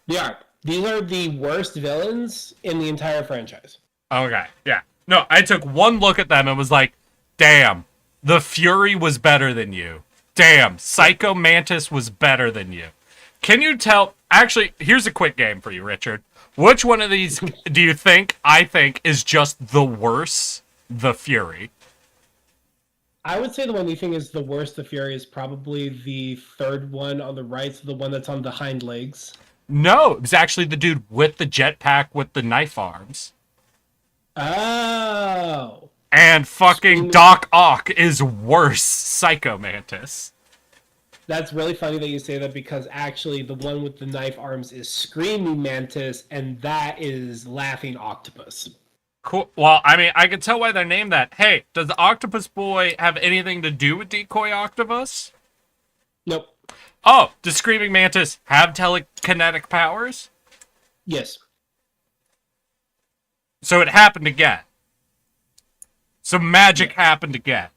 Yeah. These are the worst villains in the entire franchise. Okay, yeah. No, I took one look at them and was like, damn, the Fury was better than you. Damn, Psycho Mantis was better than you. Can you tell... Actually, here's a quick game for you, Richard. Which one of these do you think I think is just the worse the Fury? I would say the one you think is the worst, the Fury, is probably the third one on the right, so the one that's on the hind legs. No, it was actually the dude with the jetpack with the knife arms. Oh. And fucking Doc Ock is worse Psycho Mantis. That's really funny that you say that, because actually the one with the knife arms is Screaming Mantis, and that is Laughing Octopus. Cool. Well, I mean, I can tell why they're named that. Hey, does the Octopus Boy have anything to do with Decoy Octopus? Nope. Oh, does Screaming Mantis have telekinetic powers? Yes. So it happened again. So magic happened again.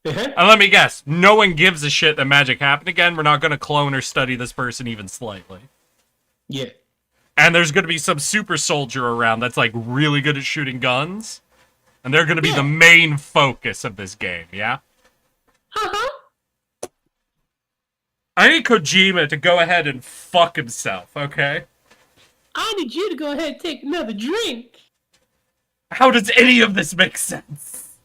And let me guess, no one gives a shit that magic happened again. We're not going to clone or study this person even slightly. Yeah. And there's going to be some super soldier around that's like really good at shooting guns. And they're going to be the main focus of this game, yeah? I need Kojima to go ahead and fuck himself, okay? I need you to go ahead and take another drink. How does any of this make sense?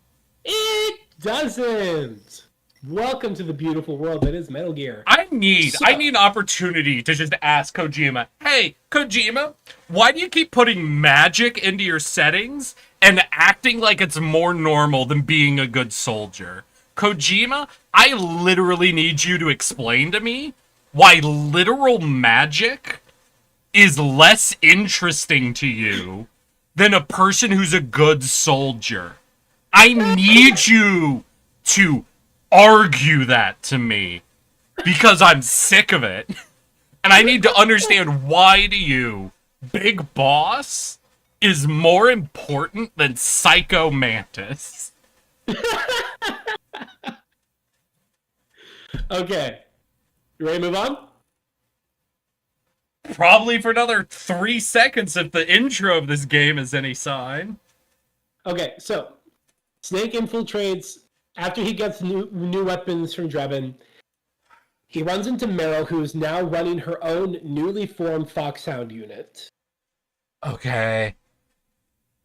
It doesn't. Welcome to the beautiful world that is Metal Gear. I need an opportunity to just ask Kojima, hey, Kojima, why do you keep putting magic into your settings and acting like it's more normal than being a good soldier? Kojima, I literally need you to explain to me why literal magic is less interesting to you than a person who's a good soldier. I need you to argue that to me, because I'm sick of it. And I need to understand, why to you, Big Boss is more important than Psycho Mantis. Okay. You ready to move on? Probably for another 3 seconds if the intro of this game is any sign. Okay, so Snake infiltrates after he gets new weapons from Drebin. He runs into Meryl, who's now running her own newly formed Foxhound unit. Okay.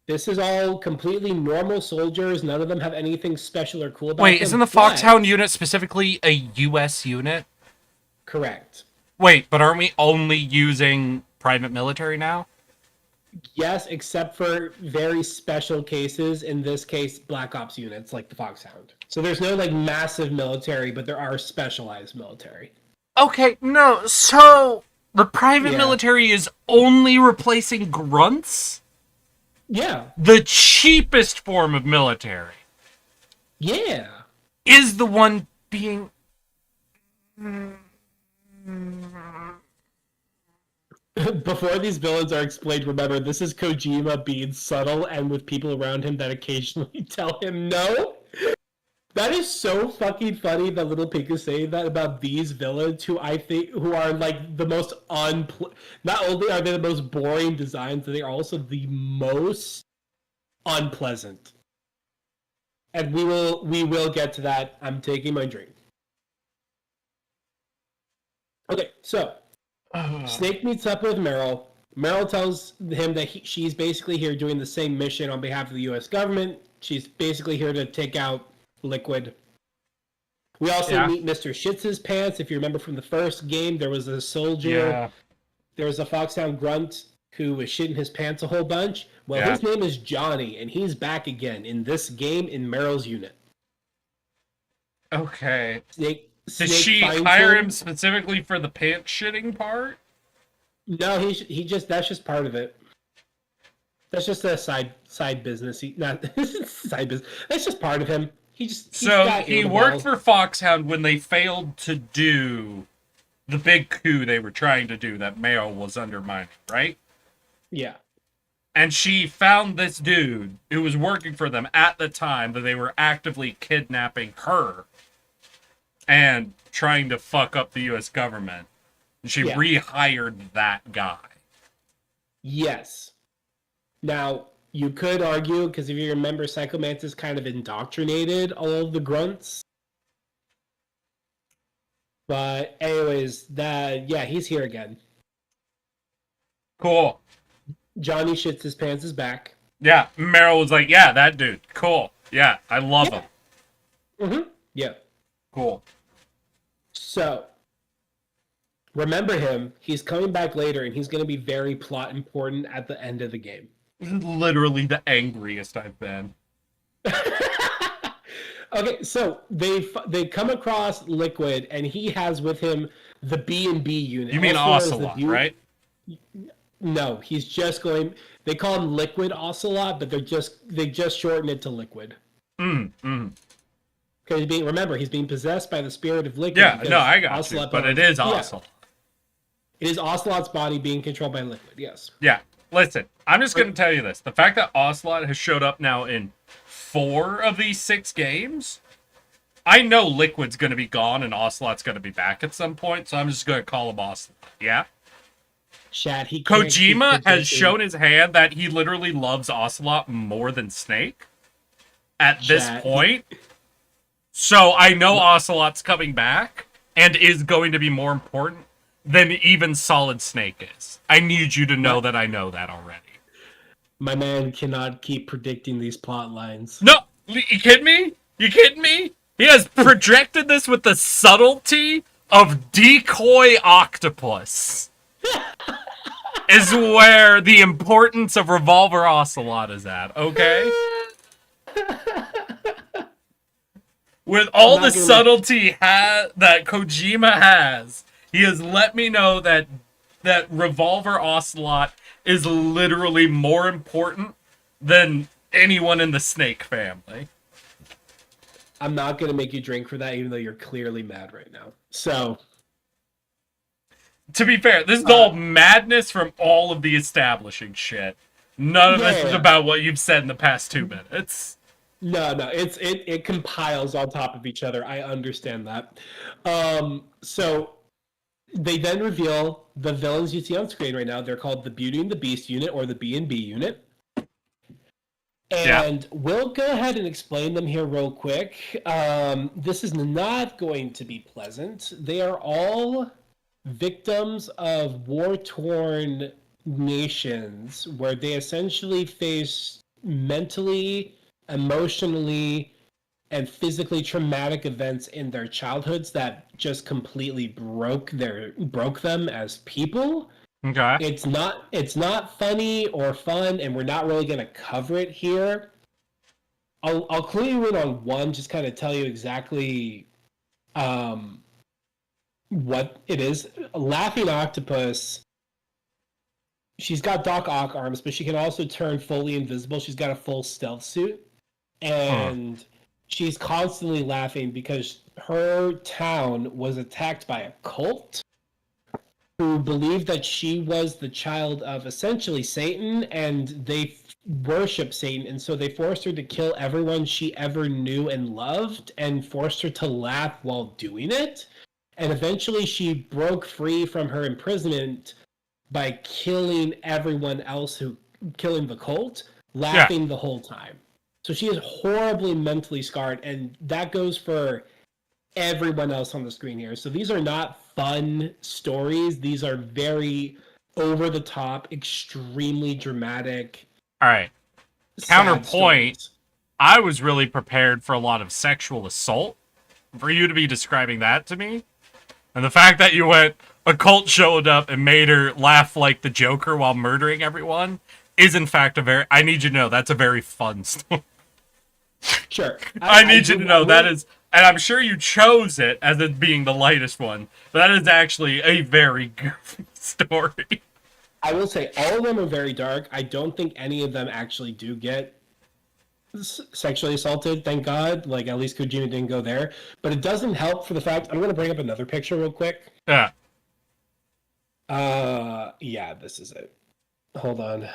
This is all completely normal soldiers. None of them have anything special or cool about them. Wait, isn't the but- Foxhound unit specifically a US unit? Correct. Wait, but aren't we only using private military now? Yes, except for very special cases. In this case, Black Ops units like the Foxhound. So there's no like massive military, but there are specialized military. Okay, no, so the private Yeah. military is only replacing grunts? Yeah. The cheapest form of military Yeah. is the one being... Before these villains are explained, remember, this is Kojima being subtle and with people around him that occasionally tell him no. That is so fucking funny that Little Pink is saying that about these villains who I think who are like the most not only are they the most boring designs, they are also the most unpleasant. And we will get to that. I'm taking my drink. Okay, so Snake meets up with Meryl. Meryl tells him that she's basically here doing the same mission on behalf of the U.S. government. She's basically here to take out Liquid. We also meet Mr. Shits' Pants. If you remember from the first game, there was a soldier. Yeah. There was a Foxhound grunt who was shitting his pants a whole bunch. Well, his name is Johnny, and he's back again in this game in Meryl's unit. Okay. Snake Did she finds hire him specifically for the pants shitting part? No, he just that's just part of it. That's just a side business. Not side business. That's just part of him. He worked for Foxhound when they failed to do the big coup they were trying to do that Meryl was undermining, right? Yeah. And she found this dude who was working for them at the time that they were actively kidnapping her and trying to fuck up the U.S. government. And she rehired that guy. Yes. Now, you could argue, because if you remember, Psychomantis kind of indoctrinated all of the grunts. But anyways, he's here again. Cool. Johnny Shits His Pants is back. Yeah, Meryl was like, yeah, that dude. Cool. Yeah, I love him. Mm-hmm. Yeah. Cool. So, remember him. He's coming back later, and he's going to be very plot important at the end of the game. Literally the angriest I've been. Okay, so they come across Liquid, and he has with him the B&B unit. You mean Ocelot, right? No, he's just going. They call him Liquid Ocelot, but they just shorten it to Liquid. Because remember, he's being possessed by the spirit of Liquid. Yeah, no, I got Ocelot you, but it is Ocelot. It is Ocelot's body being controlled by Liquid. Yes. Yeah. Listen, I'm just going to tell you this. The fact that Ocelot has showed up now in 4 of these 6 games, I know Liquid's going to be gone and Ocelot's going to be back at some point, so I'm just going to call him Ocelot. Yeah? Chad, he can't Kojima keep has predicting- shown his hand that he literally loves Ocelot more than Snake at this Chad, point. So I know Ocelot's coming back and is going to be more important than even Solid Snake is. I need you to know that I know that already. My man cannot keep predicting these plot lines. No, you kidding me? You kidding me? He has projected this with the subtlety of decoy octopus. Is where the importance of Revolver Ocelot is at, okay? With all the subtlety that Kojima has, he has let me know that Revolver Ocelot is literally more important than anyone in the Snake family. I'm not going to make you drink for that, even though you're clearly mad right now. So, to be fair, this is all madness from all of the establishing shit. None of this is about what you've said in the past 2 minutes. No, it compiles on top of each other. I understand that. So they then reveal the villains you see on screen right now. They're called the Beauty and the Beast unit, or the B&B unit. And we'll go ahead and explain them here real quick. This is not going to be pleasant. They are all victims of war-torn nations where they essentially face mentally, emotionally, and physically traumatic events in their childhoods that just completely broke them as people. Okay. It's not funny or fun, and we're not really going to cover it here. I'll clue you in on one, just kind of tell you exactly what it is. Laughing Octopus, she's got Doc Ock arms, but she can also turn fully invisible. She's got a full stealth suit, and she's constantly laughing because her town was attacked by a cult who believed that she was the child of essentially Satan, and they worship Satan, and so they forced her to kill everyone she ever knew and loved, and forced her to laugh while doing it. And eventually she broke free from her imprisonment by killing everyone else killing the cult, laughing the whole time. So she is horribly mentally scarred, and that goes for everyone else on the screen here. So these are not fun stories. These are very over the top, extremely dramatic. All right. Counterpoint, I was really prepared for a lot of sexual assault. For you to be describing that to me, and the fact that you went, a cult showed up and made her laugh like the Joker while murdering everyone, is in fact I need you to know that's a very fun story. Sure. I need you to know that is, and I'm sure you chose it as it being the lightest one, but that is actually a very goofy story. I will say all of them are very dark. I don't think any of them actually do get sexually assaulted, thank God. Like, at least Kojima didn't go there. But it doesn't help for the fact, I'm going to bring up another picture real quick. Yeah. Yeah, this is it. Hold on.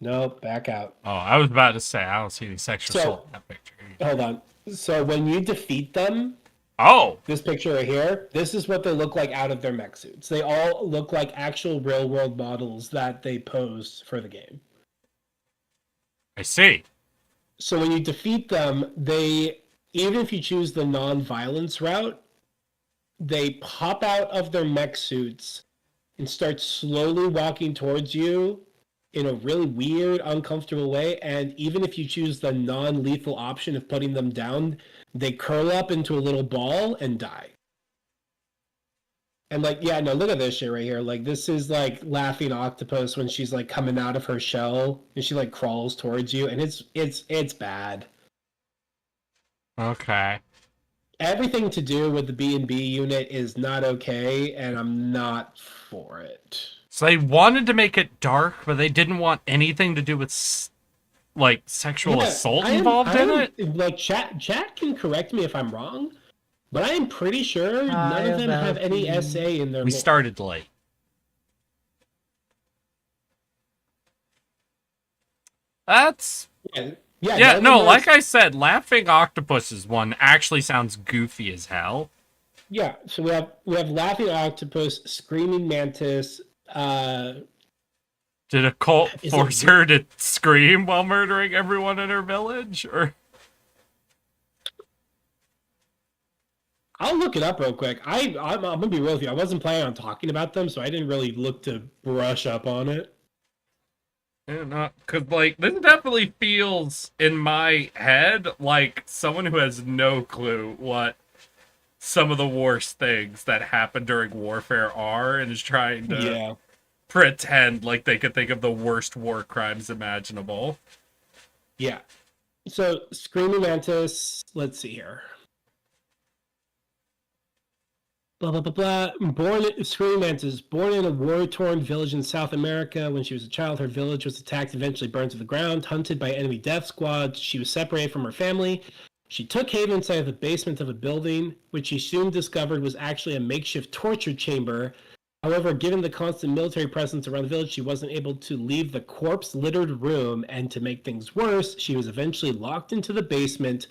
Nope, back out. Oh, I was about to say, I don't see any sexual assault in that picture. Hold on. So when you defeat them, this picture right here, this is what they look like out of their mech suits. They all look like actual real-world models that they posed for the game. I see. So when you defeat them, even if you choose the non-violence route, they pop out of their mech suits and start slowly walking towards you in a really weird, uncomfortable way. And even if you choose the non-lethal option of putting them down, they curl up into a little ball and die. And like, yeah, no, look at this shit right here. Like, this is like Laughing Octopus when she's like coming out of her shell and she like crawls towards you, and it's bad. Okay. Everything to do with the B&B unit is not okay, and I'm not for it. So they wanted to make it dark, but they didn't want anything to do with like sexual assault involved in it. Like, chat can correct me if I'm wrong, but I am pretty sure none of them have any SA in their. We started late. That's yeah. No, like I said, Laughing Octopus's one actually sounds goofy as hell. Yeah, so we have Laughing Octopus, Screaming Mantis. Did a cult force her to scream while murdering everyone in her village, or? I'll look it up real quick. I'm gonna be real with you. I wasn't planning on talking about them, so I didn't really look to brush up on it. Yeah, because like this definitely feels in my head like someone who has no clue what some of the worst things that happen during warfare are, and is trying to pretend like they could think of the worst war crimes imaginable. Yeah. So Screaming Mantis, let's see here. Blah, blah, blah, blah. Screaming Mantis, born in a war-torn village in South America. When she was a child, her village was attacked, eventually burned to the ground, hunted by enemy death squads. She was separated from her family. She took haven inside the basement of a building, which she soon discovered was actually a makeshift torture chamber. However, given the constant military presence around the village, she wasn't able to leave the corpse-littered room, and to make things worse, she was eventually locked into the basement.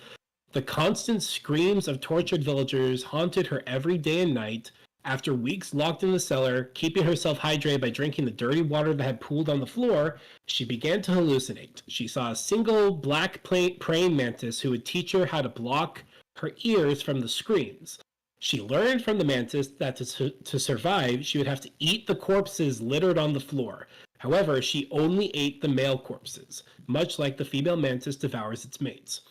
The constant screams of tortured villagers haunted her every day and night. After weeks locked in the cellar, keeping herself hydrated by drinking the dirty water that had pooled on the floor, she began to hallucinate. She saw a single black praying mantis who would teach her how to block her ears from the screams. She learned from the mantis that to survive, she would have to eat the corpses littered on the floor. However, she only ate the male corpses, much like the female mantis devours its mates.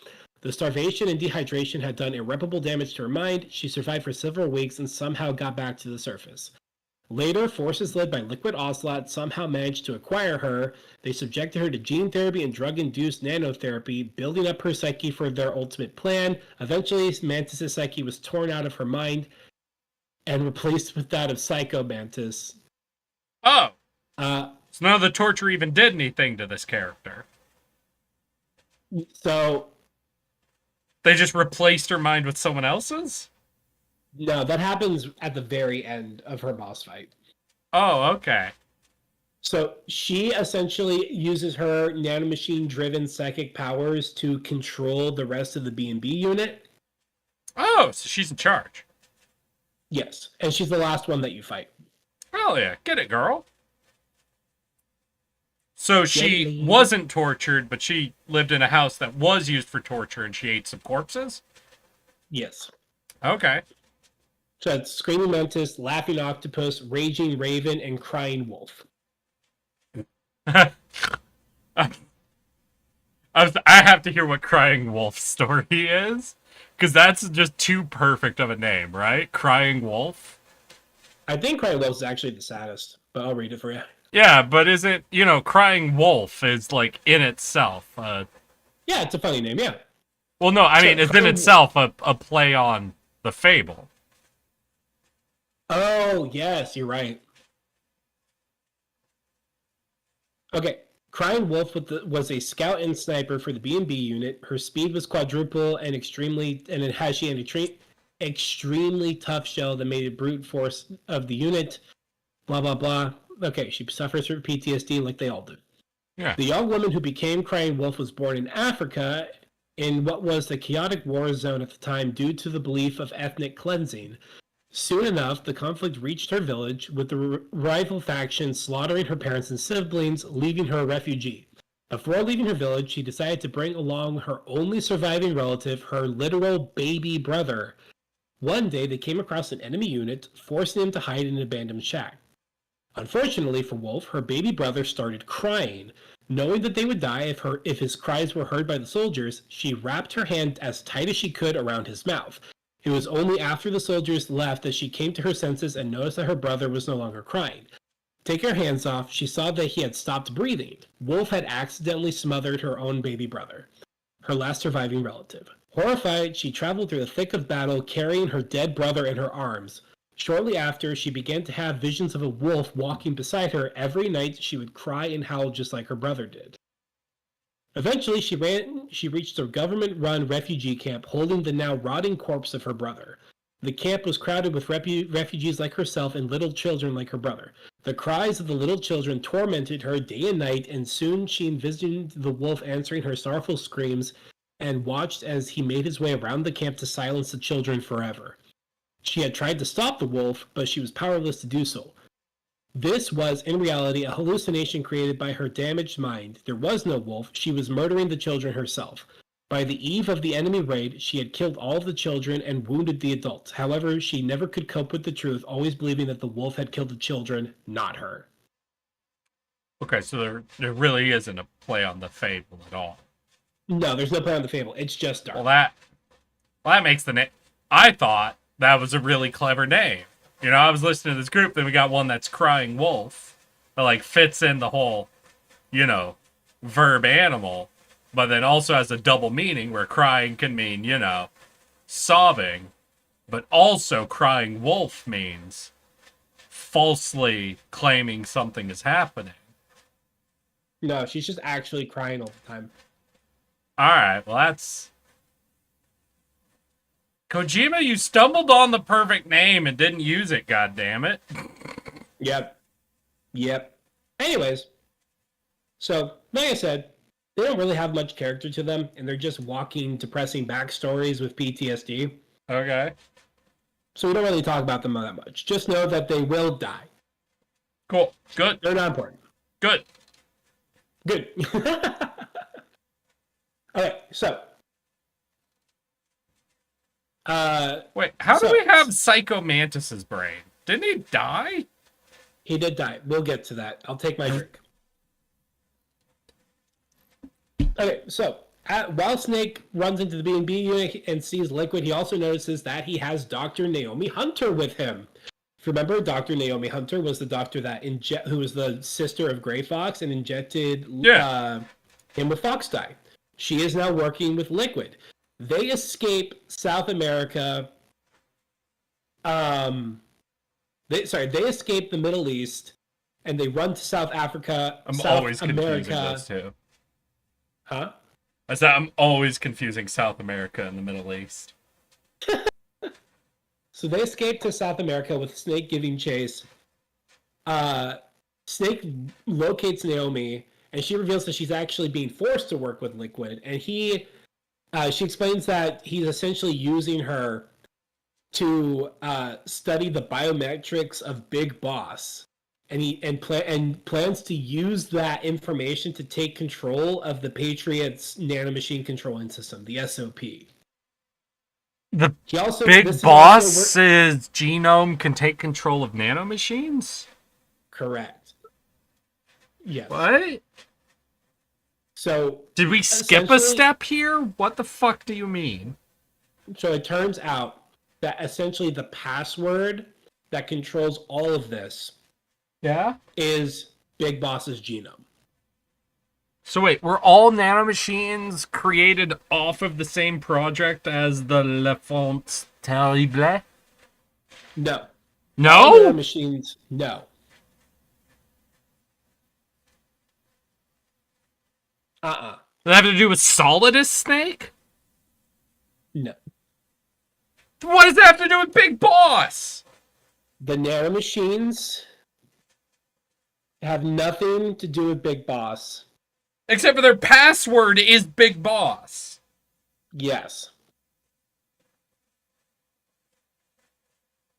The starvation and dehydration had done irreparable damage to her mind. She survived for several weeks and somehow got back to the surface. Later, forces led by Liquid Ocelot somehow managed to acquire her. They subjected her to gene therapy and drug-induced nanotherapy, building up her psyche for their ultimate plan. Eventually, Mantis' psyche was torn out of her mind and replaced with that of Psycho Mantis. Oh! So none of the torture even did anything to this character. So... They just replaced her mind with someone else's? No, that happens at the very end of her boss fight. Oh, okay. So she essentially uses her nanomachine-driven psychic powers to control the rest of the B&B unit. Oh, so she's in charge. Yes, and she's the last one that you fight. Oh yeah, get it, girl. So she wasn't tortured, but she lived in a house that was used for torture, and she ate some corpses? Yes. Okay. So it's Screaming Mantis, Laughing Octopus, Raging Raven, and Crying Wolf. I have to hear what Crying Wolf's story is, because that's just too perfect of a name, right? Crying Wolf? I think Crying Wolf is actually the saddest, but I'll read it for you. Yeah, but is it, Crying Wolf is, like, in itself. Yeah, it's a funny name, yeah. Well, no, I mean, it's in itself a play on the fable. Oh, yes, you're right. Okay, Crying Wolf was a scout and sniper for the B&B unit. Her speed was quadruple and it has she an extremely tough shell that made it brute force of the unit. Blah, blah, blah. Okay, she suffers from PTSD like they all do. Yeah. The young woman who became Crying Wolf was born in Africa in what was the chaotic war zone at the time due to the belief of ethnic cleansing. Soon enough, the conflict reached her village, with the rival faction slaughtering her parents and siblings, leaving her a refugee. Before leaving her village, she decided to bring along her only surviving relative, her literal baby brother. One day, they came across an enemy unit, forcing him to hide in an abandoned shack. Unfortunately for Wolf, her baby brother started crying. Knowing that they would die if his cries were heard by the soldiers, she wrapped her hand as tight as she could around his mouth. It was only after the soldiers left that she came to her senses and noticed that her brother was no longer crying. Taking her hands off, she saw that he had stopped breathing. Wolf had accidentally smothered her own baby brother, her last surviving relative. Horrified, she traveled through the thick of battle, carrying her dead brother in her arms. Shortly after, she began to have visions of a wolf walking beside her. Every night, she would cry and howl just like her brother did. Eventually, she reached a government-run refugee camp holding the now rotting corpse of her brother. The camp was crowded with refugees like herself and little children like her brother. The cries of the little children tormented her day and night, and soon she envisioned the wolf answering her sorrowful screams and watched as he made his way around the camp to silence the children forever. She had tried to stop the wolf, but she was powerless to do so. This was, in reality, a hallucination created by her damaged mind. There was no wolf. She was murdering the children herself. By the eve of the enemy raid, she had killed all of the children and wounded the adults. However, she never could cope with the truth, always believing that the wolf had killed the children, not her. Okay, so there really isn't a play on the fable at all. No, there's no play on the fable. It's just dark. Well, that makes the name. I thought that was a really clever name. I was listening to this group, then we got one that's Crying Wolf, that, like, fits in the whole, verb animal, but then also has a double meaning where crying can mean, sobbing, but also Crying Wolf means falsely claiming something is happening. No, she's just actually crying all the time. Alright, well that's... Kojima, you stumbled on the perfect name and didn't use it, goddammit. Yep. Anyways, so, like I said, they don't really have much character to them, and they're just walking, depressing backstories with PTSD. Okay. So we don't really talk about them that much. Just know that they will die. Cool. Good. They're not important. Good. Good. Okay, so. Wait, how do So- we have Psycho Mantis's brain? Didn't he die? He did die. We'll get to that. I'll take my drink. Okay, so while Snake runs into the B&B unit and sees Liquid, he also notices that he has Dr. Naomi Hunter with him. If you remember, Dr. Naomi Hunter was the doctor that who was the sister of Gray Fox and injected him with Fox dye. She is now working with Liquid. They escape South America. They escape the Middle East, and they run to South Africa. I'm South always confusing America. those two. Huh? I said I'm always confusing South America and the Middle East. So they escape to South America with Snake giving chase. Snake locates Naomi, and she reveals that she's actually being forced to work with Liquid. And she explains that he's essentially using her to study the biometrics of Big Boss, and plans to use that information to take control of the Patriots nanomachine controlling system, the SOP. The He also Big this is Boss's genome can take control of nanomachines? correct. Yes. What? So Did we skip a essentially- step here? What the fuck do you mean? So it turns out that essentially the password that controls all of this Yeah? is Big Boss's genome. So wait, were all nanomachines created off of the same project as the L'Enfant Terrible? No. All No? the machines, no. Does that have to do with Solidus Snake? No. What does that have to do with Big Boss? The nanomachines have nothing to do with Big Boss. Except for their password is Big Boss. Yes.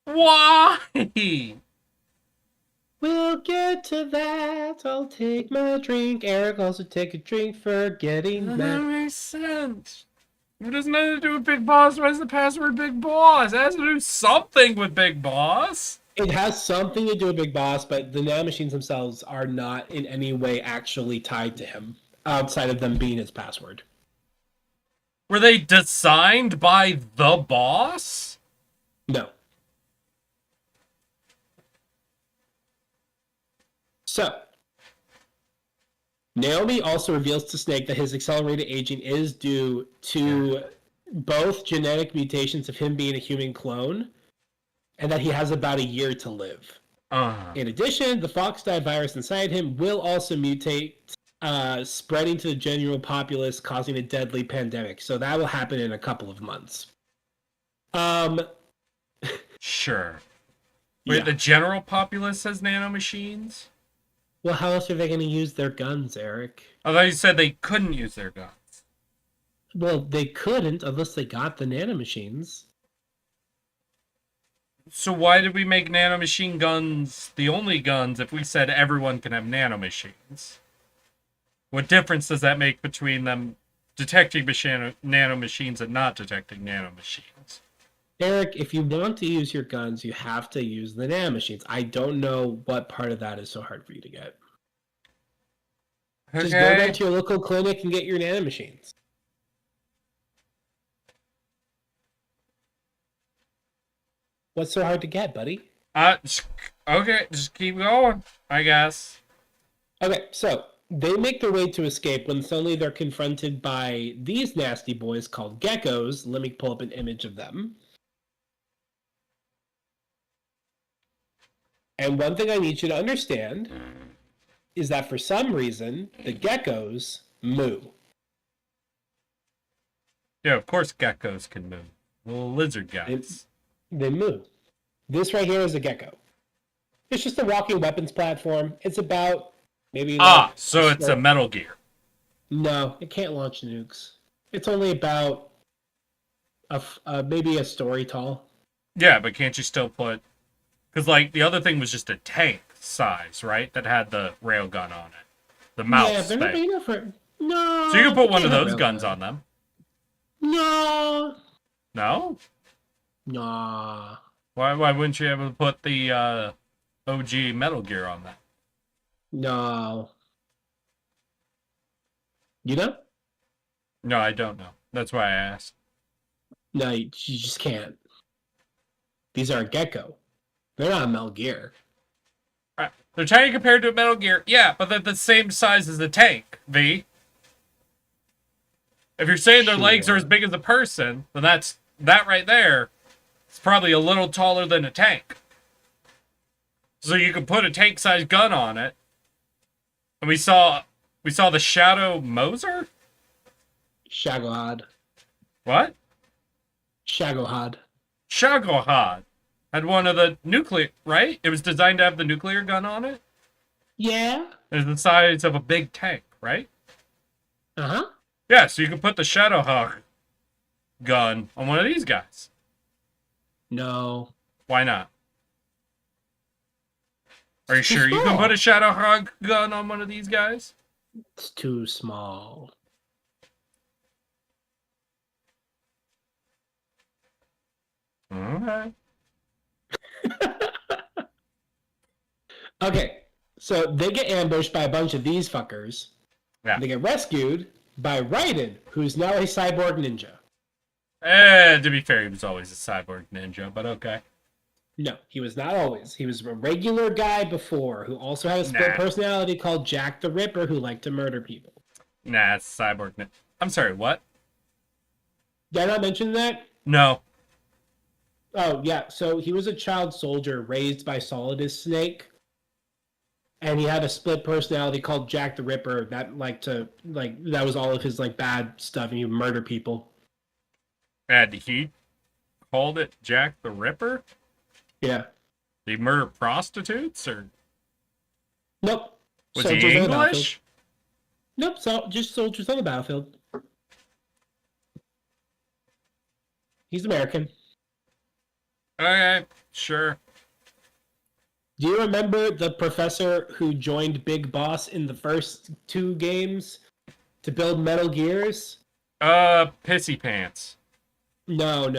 Why? We'll get to that. I'll take my drink. Eric also take a drink for getting That mad. makes sense. It doesn't have to do with Big Boss. Why is the password Big Boss? It has to do something with Big Boss. It has something to do with Big Boss, but the nanomachines themselves are not in any way actually tied to him, outside of them being his password. Were they designed by the boss? No. So, Naomi also reveals to Snake that his accelerated aging is due to both genetic mutations of him being a human clone, and that he has about a year to live. In addition, the Fox dye virus inside him will also mutate, spreading to the general populace, causing a deadly pandemic. So that will happen in a couple of months. Sure. Wait, Yeah. the general populace has nanomachines? Well, how else are they going to use their guns, Eric? I thought you said they couldn't use their guns. Well, they couldn't unless they got the nanomachines. So why did we make nanomachine guns the only guns if we said everyone can have nanomachines? What difference does that make between them detecting nanomachines and not detecting nanomachines? Eric, if you want to use your guns, you have to use the nanomachines. I don't know what part of that is so hard for you to get. Just go down to your local clinic and get your nanomachines. What's so hard to get, buddy? Okay, just keep going, I guess. Okay, so they make their way to escape when suddenly they're confronted by these nasty boys called geckos. Let me pull up an image of them. And one thing I need you to understand is that for some reason, the geckos moo. Yeah, of course geckos can move. Little lizard guys. They moo. This right here is a gecko. It's just a walking weapons platform. It's about maybe... So it's a Metal Gear. No, it can't launch nukes. It's only about maybe a story tall. Yeah, but can't you still put... Because, like, the other thing was just a tank size, right? That had the railgun on it. The mouse Yeah, they're not big thing. enough for. No. So you can put one they of have those guns railgun. on them. No. No? Nah. Why wouldn't you be able to put the OG Metal Gear on that? No. You know? No, I don't know. That's why I asked. No, you just can't. These are a gecko. They're not a Metal Gear. They're tiny compared to a Metal Gear. Yeah, but they're the same size as the tank, V. If you're saying their legs are Sure. as big as a person, then that right there. It's probably a little taller than a tank. So you could put a tank-sized gun on it. And we saw the Shadow Moser? Shagohod. What? Shagohod. Shagohod had one of the nuclear, right? It was designed to have the nuclear gun on it. Yeah. It's the size of a big tank, right? Uh-huh. Yeah, so you can put the Shadowhawk gun on one of these guys. No. Why not? Are you It's too sure you can small. put a Shadowhawk gun on one of these guys? It's too small. Okay. Okay. So they get ambushed by a bunch of these fuckers. Yeah. They get rescued by Raiden, who's now a cyborg ninja. To be fair, he was always a cyborg ninja, but okay. No, he was not always. He was a regular guy before who also had a split Nah. personality called Jack the Ripper who liked to murder people. Nah, it's cyborg ninja. I'm sorry, what? Did I not mention that? No. Oh, yeah. So he was a child soldier raised by Solidus Snake. And he had a split personality called Jack the Ripper that that was all of his bad stuff and he would murder people. And he called it Jack the Ripper? Yeah. Did he murder prostitutes, or Nope. was Soldiers he on the battlefield. English? Nope, so just soldiers on the battlefield. He's American. Okay, sure. Do you remember the professor who joined Big Boss in the first 2 games to build Metal Gears? Pissy Pants. No. In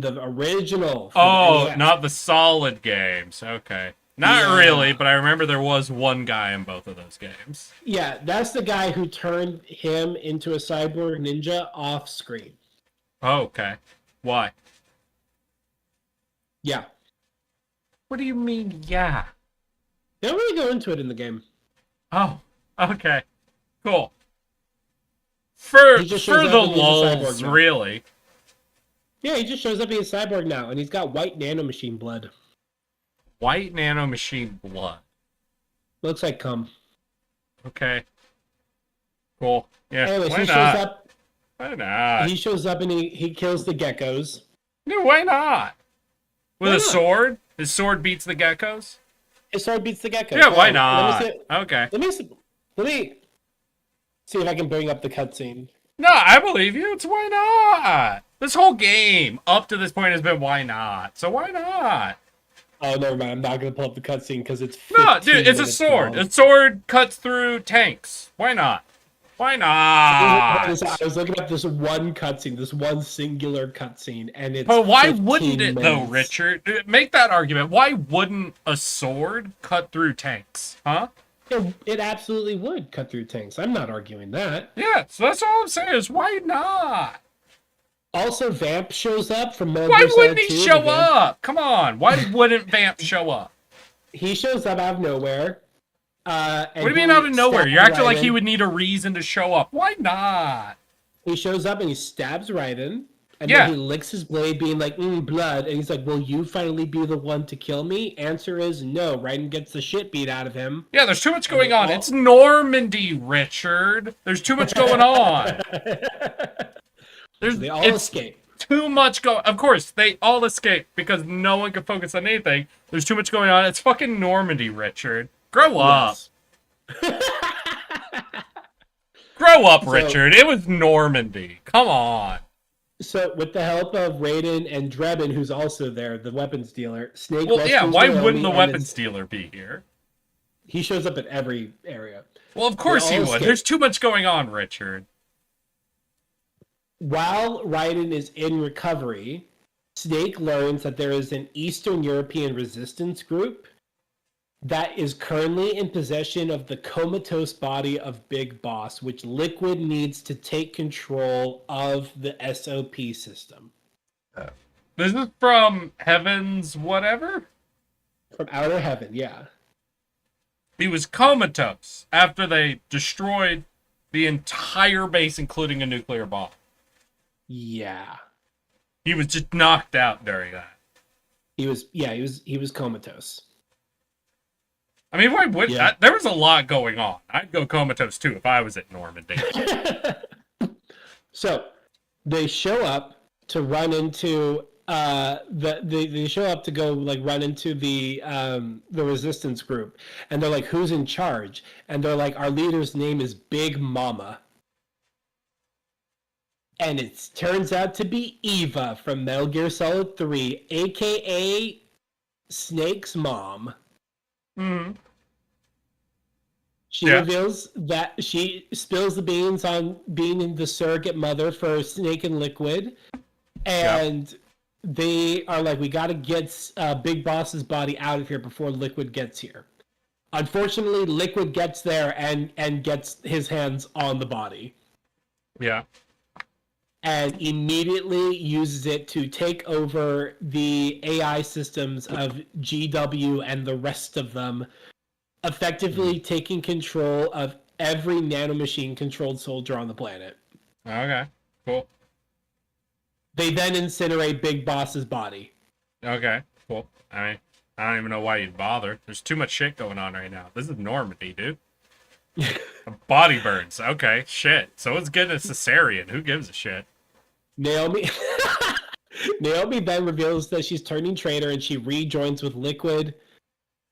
the original. for Oh, the NES. not the solid games. Okay. Not Yeah. really, but I remember there was one guy in both of those games. Yeah, that's the guy who turned him into a cyborg ninja off screen. Oh, okay. Why? Yeah. What do you mean, yeah? They don't really go into it in the game. Oh, okay. Cool. For He just shows the up and he's a cyborg lulz, now. really. Yeah, he just shows up being a cyborg now, and he's got white nanomachine blood. White nanomachine blood. Looks like cum. Okay. Cool. Yeah, Anyways, why he not? shows up. Why not? He shows up and he kills the geckos. No, why not? With Why a not? sword? His sword beats the geckos? His sword beats the geckos. Yeah, why Oh, not? Let Okay. me see if I can bring up the cutscene. No, I believe you. It's why not? This whole game up to this point has been why not. So why not? Oh, never mind. I'm not gonna pull up the cutscene because it's No, 15 dude, it's a minutes sword. long. A sword cuts through tanks. Why not? Why not? I was looking at this one cutscene, this one singular cutscene, and it's. But why 15 wouldn't it though, minutes. Richard? Make that argument. Why wouldn't a sword cut through tanks? Huh? It absolutely would cut through tanks. I'm not arguing that. Yeah, so that's all I'm saying is why not? Also, Vamp shows up from Metal Why Gear Solid wouldn't he 2 show again. up? Come on. Why wouldn't Vamp show up? He shows up out of nowhere. What do you mean out of nowhere? You're acting like he would need a reason to show up. Why not? He shows up and he stabs Raiden. And Yeah. then he licks his blade, being like, blood. And he's like, will you finally be the one to kill me? Answer is no. Raiden gets the shit beat out of him. Yeah, there's too much going on. all- It's Normandy, Richard. There's too much going on. They all It's escape. too much going. Of course, they all escape because no one can focus on anything. There's too much going on. It's fucking Normandy, Richard. Grow up. Yes. Grow up, So- Richard. It was Normandy. Come on. So, with the help of Raiden and Drebin, who's also there, the weapons dealer, Snake. Well, yeah. rescues Why Naomi wouldn't the and weapons is- dealer be here? He shows up at every area. Well, of course They he all would. escape. There's too much going on, Richard. While Raiden is in recovery, Snake learns that there is an Eastern European resistance group that is currently in possession of the comatose body of Big Boss, which Liquid needs to take control of the SOP system. This is from Heaven's whatever? From Outer Heaven, yeah. He was comatose after they destroyed the entire base, including a nuclear bomb. Yeah. He was just knocked out during that. He was comatose. I mean, why would Yeah. there was a lot going on. I'd go comatose too if I was at Normandy. So they show up to run into they show up to go like run into the resistance group, and they're like, who's in charge? And they're like, our leader's name is Big Mama. And it turns out to be Eva from Metal Gear Solid 3, aka Snake's mom. Mhm. She Yeah. reveals that she spills the beans on being the surrogate mother for Snake and Liquid. And they are like, we got to get Big Boss's body out of here before Liquid gets here. Unfortunately, Liquid gets there and gets his hands on the body. Yeah. And immediately uses it to take over the AI systems of GW and the rest of them, effectively taking control of every nanomachine controlled soldier on the planet. Okay. Cool. They then incinerate Big Boss's body. Okay. Cool. I mean, I don't even know why you'd bother. There's too much shit going on right now. This is Normandy, dude. Body burns. Okay. Shit. So it's getting a cesarean. Who gives a shit? Naomi then reveals that she's turning traitor and she rejoins with Liquid,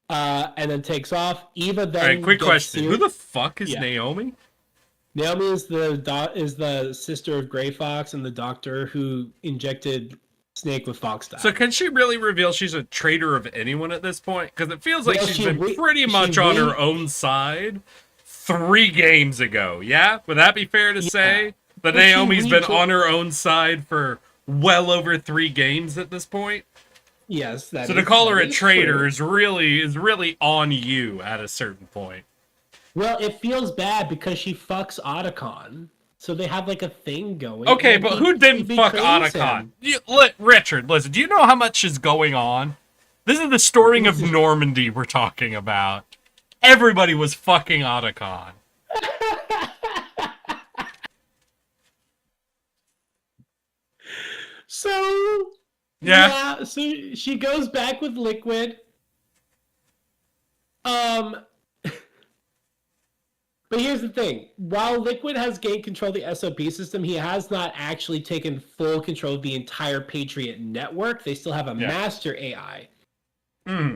and then takes off. Eva then. All right. Quick gets question. to- Who the fuck is Yeah. Naomi? Naomi is the sister of Gray Fox and the doctor who injected Snake with Fox dye. So can she really reveal she's a traitor of anyone at this point? Because it feels like Well, she's she been re- pretty she much on re- her own side 3 games ago. Yeah? Would that be fair to say? That Well, she Naomi's been rejo- on her own side for well over 3 games at this point? Yes, that So is, to call her that a is traitor true. is really on you at a certain point. Well, it feels bad because she fucks Otacon, so they have like a thing going. Okay, and but he- who didn't he fuck betrays Otacon? him. Richard, listen, do you know how much is going on? This is the storming of Normandy we're talking about. Everybody was fucking Otacon. So Yeah. so she goes back with Liquid. But here's the thing. While Liquid has gained control of the SOP system, he has not actually taken full control of the entire Patriot network. They still have a Yeah. master AI,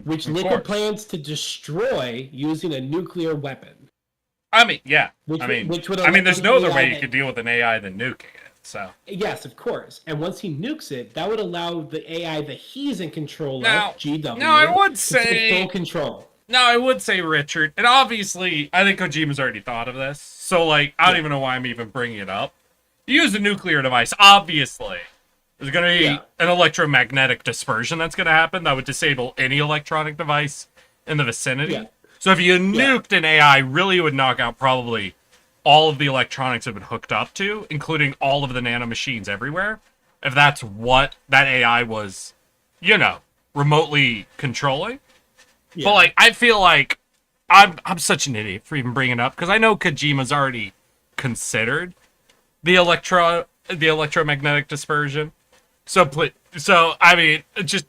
which of Liquid course. plans to destroy using a nuclear weapon. I mean, yeah. Which I would- mean, which would there's no allow other the way AI you could deal with an AI than nuking it. So Yes, of course. And once he nukes it, that would allow the AI that he's in control Now- of, GW, now I would to say- take full control. now I would say Richard, and obviously I think Kojima's already thought of this. So like, I don't even know why I'm even bringing it up. You use a nuclear device, obviously. There's going to be Yeah. an electromagnetic dispersion that's going to happen that would disable any electronic device in the vicinity. Yeah. So if you nuked an AI, really it would knock out probably all of the electronics have been hooked up to, including all of the nanomachines everywhere. If that's what that AI was, remotely controlling. Yeah. But like, I feel like I'm such an idiot for even bringing it up because I know Kojima's already considered the electromagnetic dispersion. So I mean, just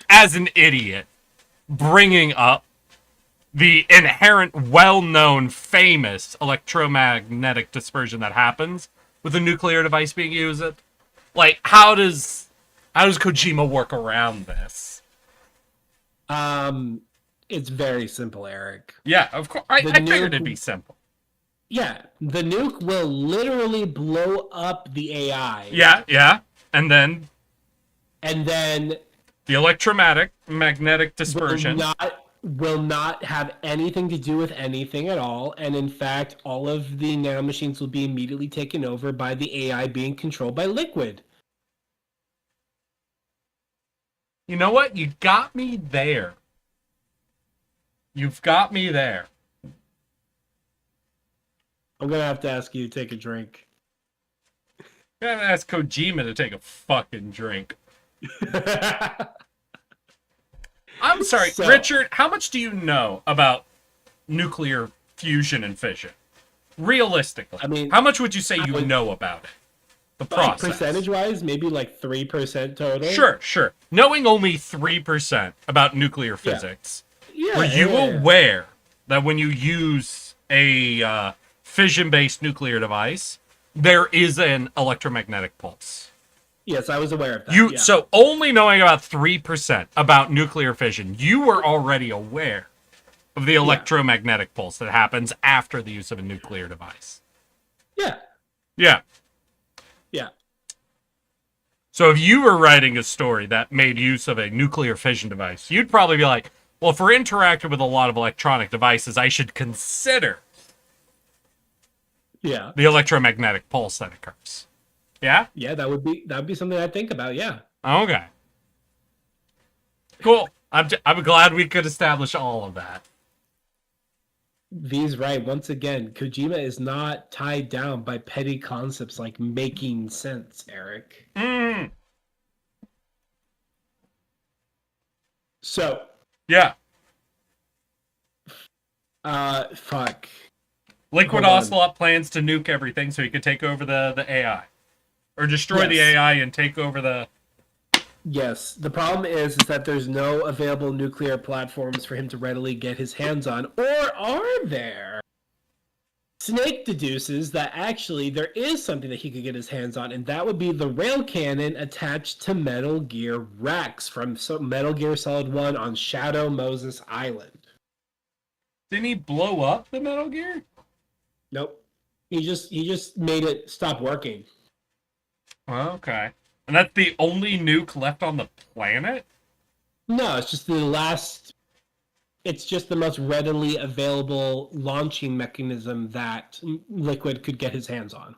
as an idiot, bringing up the inherent, well-known, famous electromagnetic dispersion that happens with a nuclear device being used. Like, how does Kojima work around this? It's very simple, Eric. Yeah, of course. I The figured nuke- it'd be simple. Yeah, the nuke will literally blow up the AI. Yeah. And then and then the electromagnetic dispersion. will not have anything to do with anything at all, and in fact, all of the nanomachines will be immediately taken over by the AI being controlled by Liquid. You know what? You got me there. You've got me there. I'm gonna have to ask you to take a drink. I'm gonna ask Kojima to take a fucking drink. I'm sorry, So- Richard, how much do you know about nuclear fusion and fission? Realistically. I mean, how much would you say you would- know about it? The Like process. percentage-wise, maybe like 3% total. Sure. Knowing only 3% about nuclear physics, Yeah. were you yeah. aware that when you use a fission-based nuclear device, there is an electromagnetic pulse? Yes, I was aware of that. yeah. So only knowing about 3% about nuclear fission, you were already aware of the electromagnetic pulse that happens after the use of a nuclear device. Yeah. Yeah. Yeah. So if you were writing a story that made use of a nuclear fission device, you'd probably be like, well, if we're interacting with a lot of electronic devices, I should consider Yeah. the electromagnetic pulse that occurs. Yeah? Yeah, that would be something I'd think about, yeah. Okay. Cool. I'm glad we could establish all of that. V's right. Once again, Kojima is not tied down by petty concepts like making sense, Eric. Mm. So, Yeah. fuck. Liquid Hold on. Ocelot plans to nuke everything so he could take over the AI. Or destroy the Yes. AI and take over the... Yes, the problem is that there's no available nuclear platforms for him to readily get his hands on. Or are there? Snake deduces that actually there is something that he could get his hands on, and that would be the rail cannon attached to Metal Gear Rex from Metal Gear Solid 1 on Shadow Moses Island. Didn't he blow up the Metal Gear? Nope. He just made it stop working. Okay. And that's the only nuke left on the planet? No, it's just it's just the most readily available launching mechanism that Liquid could get his hands on.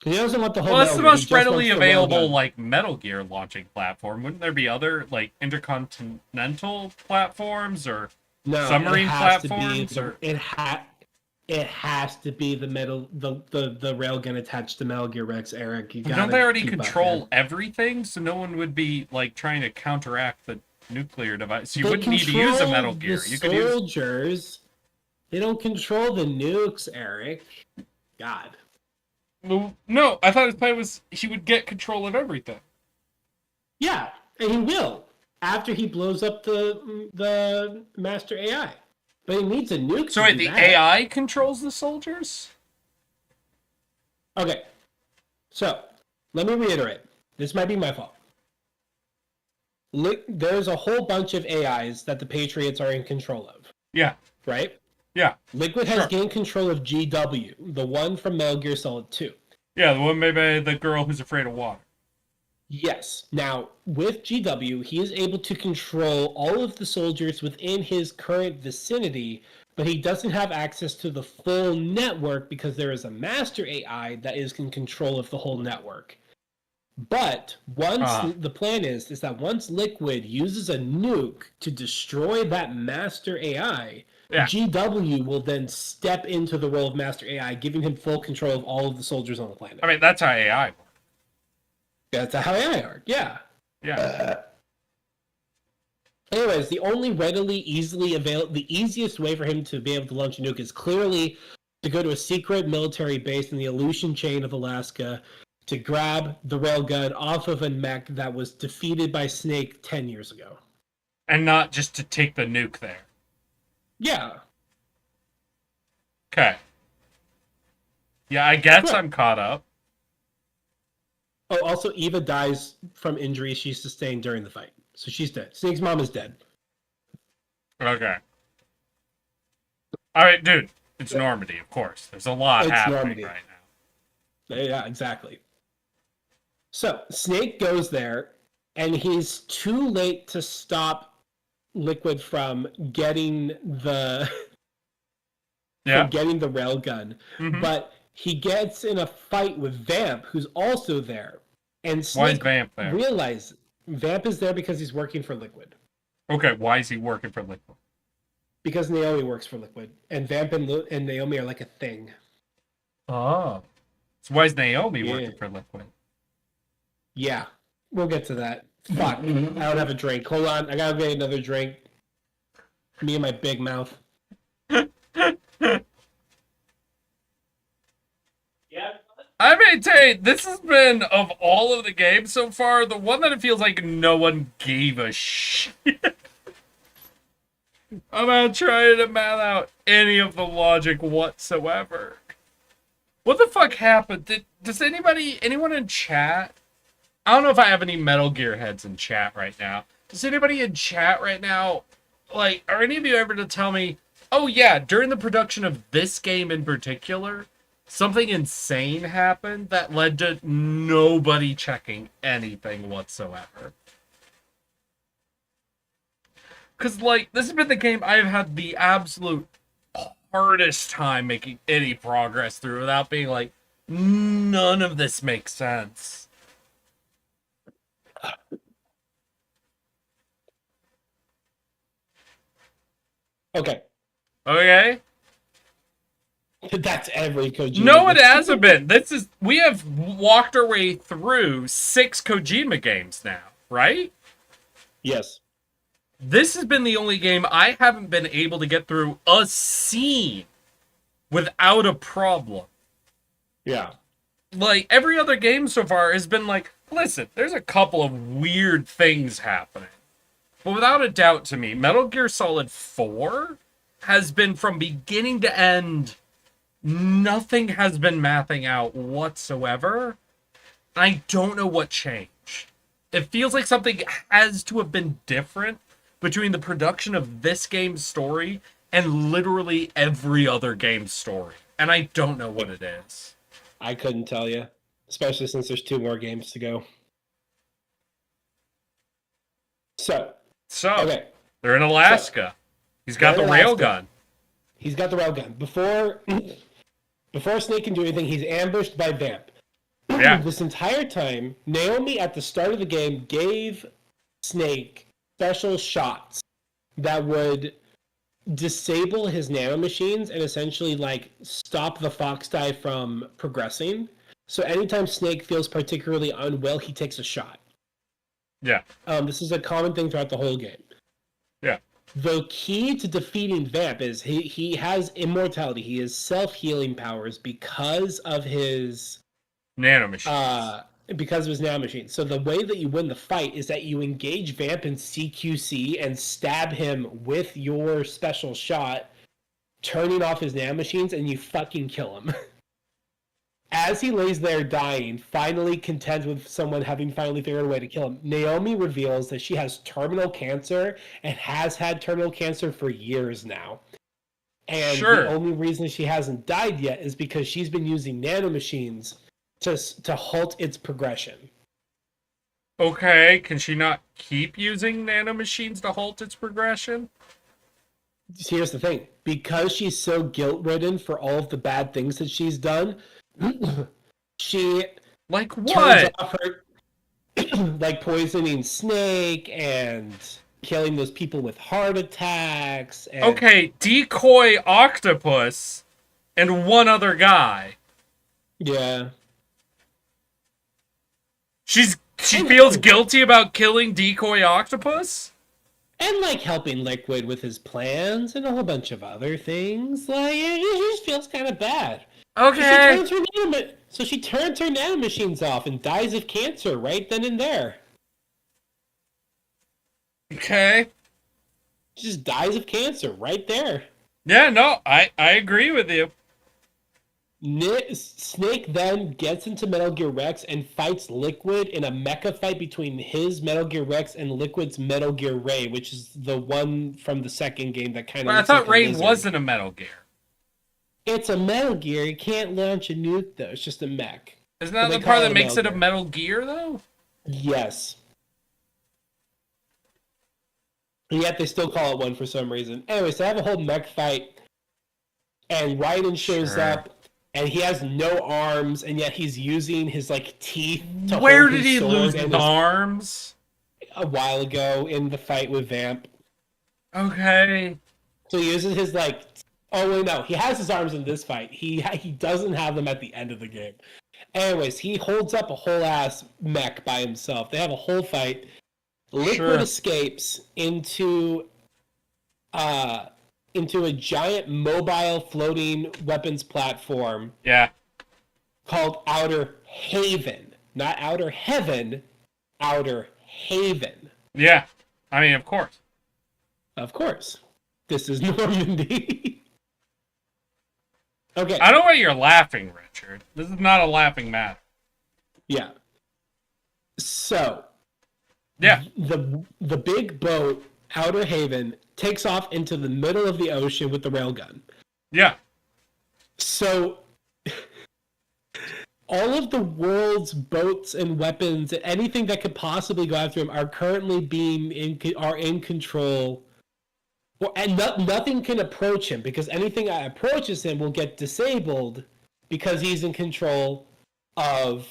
'Cause he doesn't want the whole. Well, that's the Metal Gear, he most just readily wants the available, railgun. like, Metal Gear launching platform. Wouldn't there be other, like, intercontinental platforms or No, submarine it has to be platforms? the- Or... It has to be the railgun attached to Metal Gear Rex, Eric. You Don't gotta they already keep up, control man. everything? So no one would be, like, trying to counteract the nuclear device. You They wouldn't need to use a control Metal Gear. the You could use... soldiers. They don't control the nukes, Eric. God. Well, no, I thought his plan was he would get control of everything. Yeah, and he will after he blows up the master AI. But he needs a nuke. So to wait, do the that. AI controls the soldiers? Okay, so let me reiterate. This might be my fault. There's a whole bunch of AIs that the Patriots are in control of, Yeah, right? yeah. Liquid has Sure. gained control of GW, the one from Metal Gear Solid 2. Yeah, the one made by the girl who's afraid of water. Yes. Now, with GW, he is able to control all of the soldiers within his current vicinity, but he doesn't have access to the full network because there is a master AI that is in control of the whole network. But once the plan is that once Liquid uses a nuke to destroy that master AI, Yeah. GW will then step into the role of master AI, giving him full control of all of the soldiers on the planet. I mean, that's how AI works. That's how AI are. Yeah. Yeah. Anyways, the only the easiest way for him to be able to launch a nuke is clearly to go to a secret military base in the Aleutian Chain of Alaska to grab the railgun off of a mech that was defeated by Snake 10 years ago. And not just to take the nuke there. Yeah. Okay. Yeah, I guess Sure. I'm caught up. Oh, also, Eva dies from injuries she sustained during the fight. So she's dead. Snake's mom is dead. Okay. Alright, dude. It's Normandy, of course. There's a lot It's happening Normandy. right now. Yeah, exactly. So Snake goes there, and he's too late to stop Liquid from getting the Yeah. getting the railgun. Mhm. But he gets in a fight with Vamp, who's also there. And Why is Snake Vamp there? realizes Vamp is there because he's working for Liquid. Okay, why is he working for Liquid? Because Naomi works for Liquid, and Vamp and Naomi are like a thing. Oh. So why is Naomi Yeah. working for Liquid? Yeah, we'll get to that. Fuck, I don't have a drink. Hold on, I gotta get another drink. Me and my big mouth. I maintain this has been, of all of the games so far, the one that it feels like no one gave a shit. I'm not trying to math out any of the logic whatsoever. What the fuck happened? Does anyone in chat? I don't know if I have any Metal Gear heads in chat right now. Does anybody in chat right now, like, are any of you ever to tell me, oh yeah, during the production of this game in particular, something insane happened that led to nobody checking anything whatsoever? Because, like, this has been the game I've had the absolute hardest time making any progress through without being like, none of this makes sense. Okay, Okay? that's every Kojima. No, it hasn't been. We have walked our way through 6 Kojima games now, right? Yes. This has been the only game I haven't been able to get through a scene without a problem. Yeah. Like, every other game so far has been like, listen, there's a couple of weird things happening. But without a doubt to me, Metal Gear Solid 4 has been, from beginning to end, nothing has been mathing out whatsoever. I don't know what changed. It feels like something has to have been different between the production of this game's story and literally every other game's story. And I don't know what it is. I couldn't tell you, especially since there's 2 more games to go. So, okay, They're in Alaska. He's got the They're in Alaska. railgun. he's got the railgun. Before Snake can do anything, he's ambushed by Vamp. Yeah. This entire time, Naomi at the start of the game gave Snake special shots that would disable his nanomachines and essentially like stop the fox die from progressing. So anytime Snake feels particularly unwell, he takes a shot. Yeah. This is a common thing throughout the whole game. Yeah. The key to defeating Vamp is he has immortality. He has self-healing powers because of his Nanomachines. because of his nanomachine. So the way that you win the fight is that you engage Vamp in CQC and stab him with your special shot, turning off his nanomachines, and you fucking kill him. As he lays there dying, finally content with someone having finally figured a way to kill him, Naomi reveals that she has terminal cancer and has had terminal cancer for years now. And Sure. the only reason she hasn't died yet is because she's been using nanomachines to halt its progression. Okay, can she not keep using nanomachines to halt its progression? Here's the thing. Because she's so guilt-ridden for all of the bad things that she's done, she Like turns what? off her like poisoning Snake and killing those people with heart attacks and Okay, decoy octopus and one other guy. yeah. She feels guilty about killing decoy octopus? And like helping Liquid with his plans and a whole bunch of other things. Like it just feels kind of bad. Okay. So she turns her nanomachines off and dies of cancer right then and there. Okay. She just dies of cancer right there. Yeah, no, I agree with you. Snake then gets into Metal Gear Rex and fights Liquid in a mecha fight between his Metal Gear Rex and Liquid's Metal Gear Ray, which is the one from the second game that kind of. Well, I thought Ray wasn't a Metal Gear. It's a Metal Gear. You can't launch a nuke though. It's just a mech. Isn't that They the part call that it makes it a Metal Metal Gear, though? Yes. And yet they still call it one for some reason. Anyways, they have a whole mech fight, and Raiden shows Sure. up, and he has no arms, and yet he's using his like teeth to Where hold did his he sword lose and his his- arms? a while ago in the fight with Vamp. Okay. So he uses his like. Oh wait, no, he has his arms in this fight. He doesn't have them at the end of the game. Anyways, he holds up a whole ass mech by himself. They have a whole fight. Liquid Sure. escapes into a giant mobile floating weapons platform Yeah. called Outer Haven. Not Outer Heaven, Outer Haven. Yeah. I mean, of course. Of course. This is Normandy. Okay. I don't know why you're laughing, Richard. This is not a laughing matter. Yeah. So, Yeah. the big boat, Outer Haven, takes off into the middle of the ocean with the railgun. Yeah. So, all of the world's boats and weapons and anything that could possibly go after him are currently are in control. And nothing can approach him because anything that approaches him will get disabled because he's in control of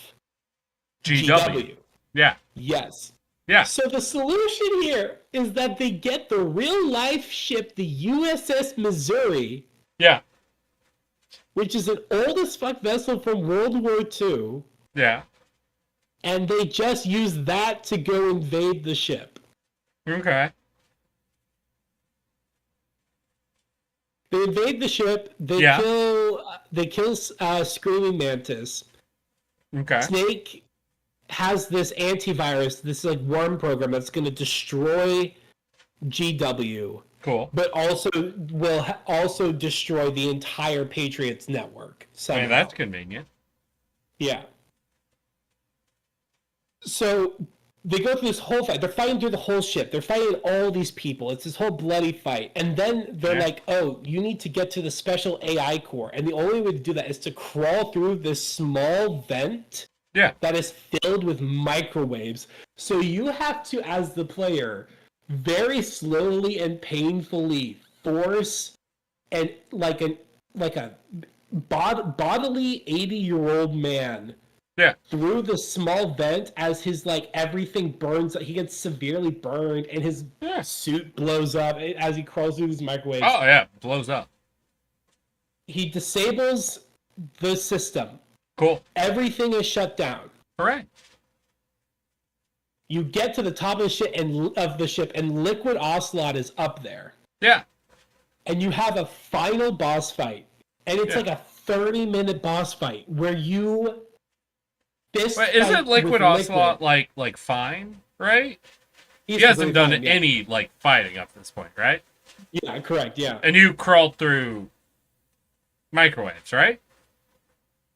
GW. Yeah. Yes. Yeah. So the solution here is that they get the real life ship, the USS Missouri, Yeah. which is an old as fuck vessel from World War II, Yeah. and they just use that to go invade the ship. Okay. They invade the ship. They Yeah. kill Screaming Mantis. Okay. Snake has this antivirus, this like worm program that's going to destroy GW, Cool. but also will also destroy the entire Patriots network. I Somehow. mean, that's convenient. Yeah. So they go through this whole fight. They're fighting through the whole ship. They're fighting all these people. It's this whole bloody fight. And then they're Yeah. like, oh, you need to get to the special AI core. And the only way to do that is to crawl through this small vent Yeah. that is filled with microwaves. So you have to, as the player, very slowly and painfully force and like a bodily 80-year-old man Yeah. through the small vent as his like everything burns. He gets severely burned and his Yeah. suit blows up as he crawls through these microwaves. Oh, yeah. Blows up. He disables the system. Cool. Everything is shut down. Hooray. You get to the top of the ship and Liquid Ocelot is up there. Yeah. And you have a final boss fight. And it's Yeah. like a 30-minute boss fight where you fist But fight isn't Liquid with Ocelot like fine, right? He's He hasn't done completely fine, any like fighting up to this point, right? Yeah, correct, yeah. And you crawled through microwaves, right?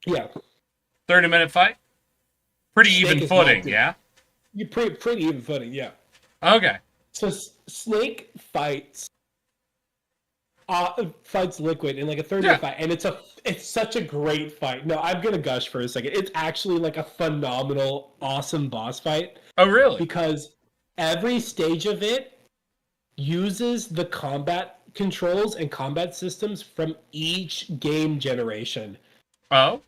Yeah. 30-minute fight? Pretty Snake even is footing, melted. yeah? You're pretty even footing, yeah. Okay. So Snake fights Liquid in like a 30-minute fight, and it's such a great fight. No, I'm gonna gush for a second. It's actually like a phenomenal, awesome boss fight Oh, really? because every stage of it uses the combat controls and combat systems from each game generation. Oh?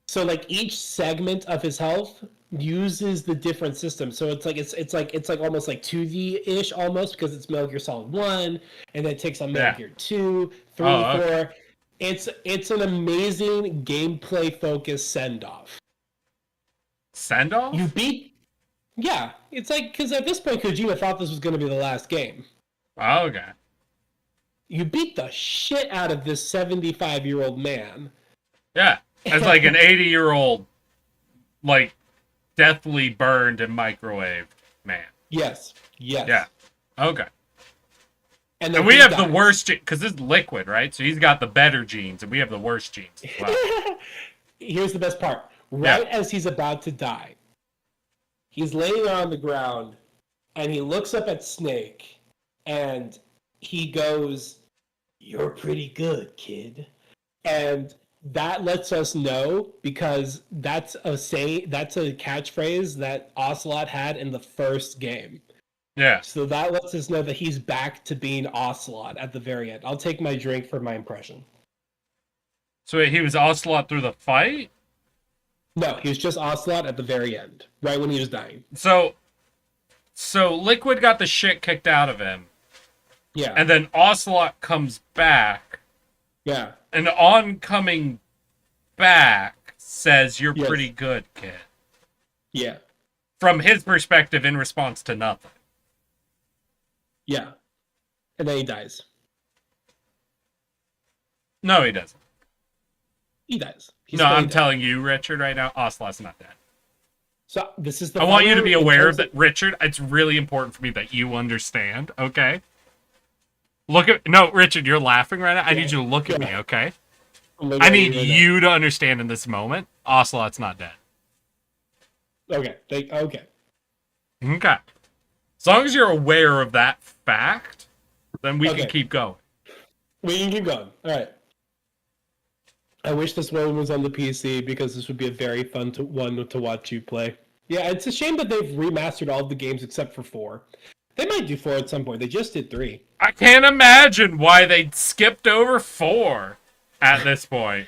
So like each segment of his health uses the different systems. So it's like almost like 2D-ish almost because it's Metal Gear Solid 1 and then it takes on Metal Yeah. Gear 2, 3, Oh, okay. 4. It's an amazing gameplay focused send-off. Send off? You beat Yeah, it's like cuz at this point Kojima thought this was going to be the last game. Oh, okay. You beat the shit out of this 75-year-old man. Yeah. As like an 80-year-old, like, deathly burned and microwaved man. Yes. Yes. Yeah. Okay. then And we he have the dies. worst, because this is Liquid, right? So he's got the better genes, and we have the worst genes as well. Here's the best part. Right as he's about to die, he's laying on the ground and he looks up at Snake and he goes, "You're pretty good, kid." And that lets us know because that's a catchphrase that Ocelot had in the first game. Yeah. So that lets us know that he's back to being Ocelot at the very end. I'll take my drink for my impression. So wait, he was Ocelot through the fight? No, he was just Ocelot at the very end, right when he was dying. So Liquid got the shit kicked out of him, Yeah. and then Ocelot comes back, Yeah. and on coming back says, "You're Yes. pretty good, kid." Yeah. From his perspective, in response to nothing. Yeah. And then he dies. No, he doesn't. He dies. No, I'm telling you, Richard, right now, Ocelot's not dead. So this is the I want you to final be in aware terms that, Richard, it's really important for me that you understand, okay? No, Richard, you're laughing right now. I need you to look at me, okay? I need you to understand in this moment, Ocelot's not dead. Okay. Okay. Okay. As long as you're aware of that fact, then we Okay. can keep going. We can keep going. All right. I wish this one was on the PC because this would be a very fun one to watch you play. Yeah, it's a shame that they've remastered all of the games except for 4. They might do 4 at some point. They just did 3. I can't imagine why they skipped over 4 at this point.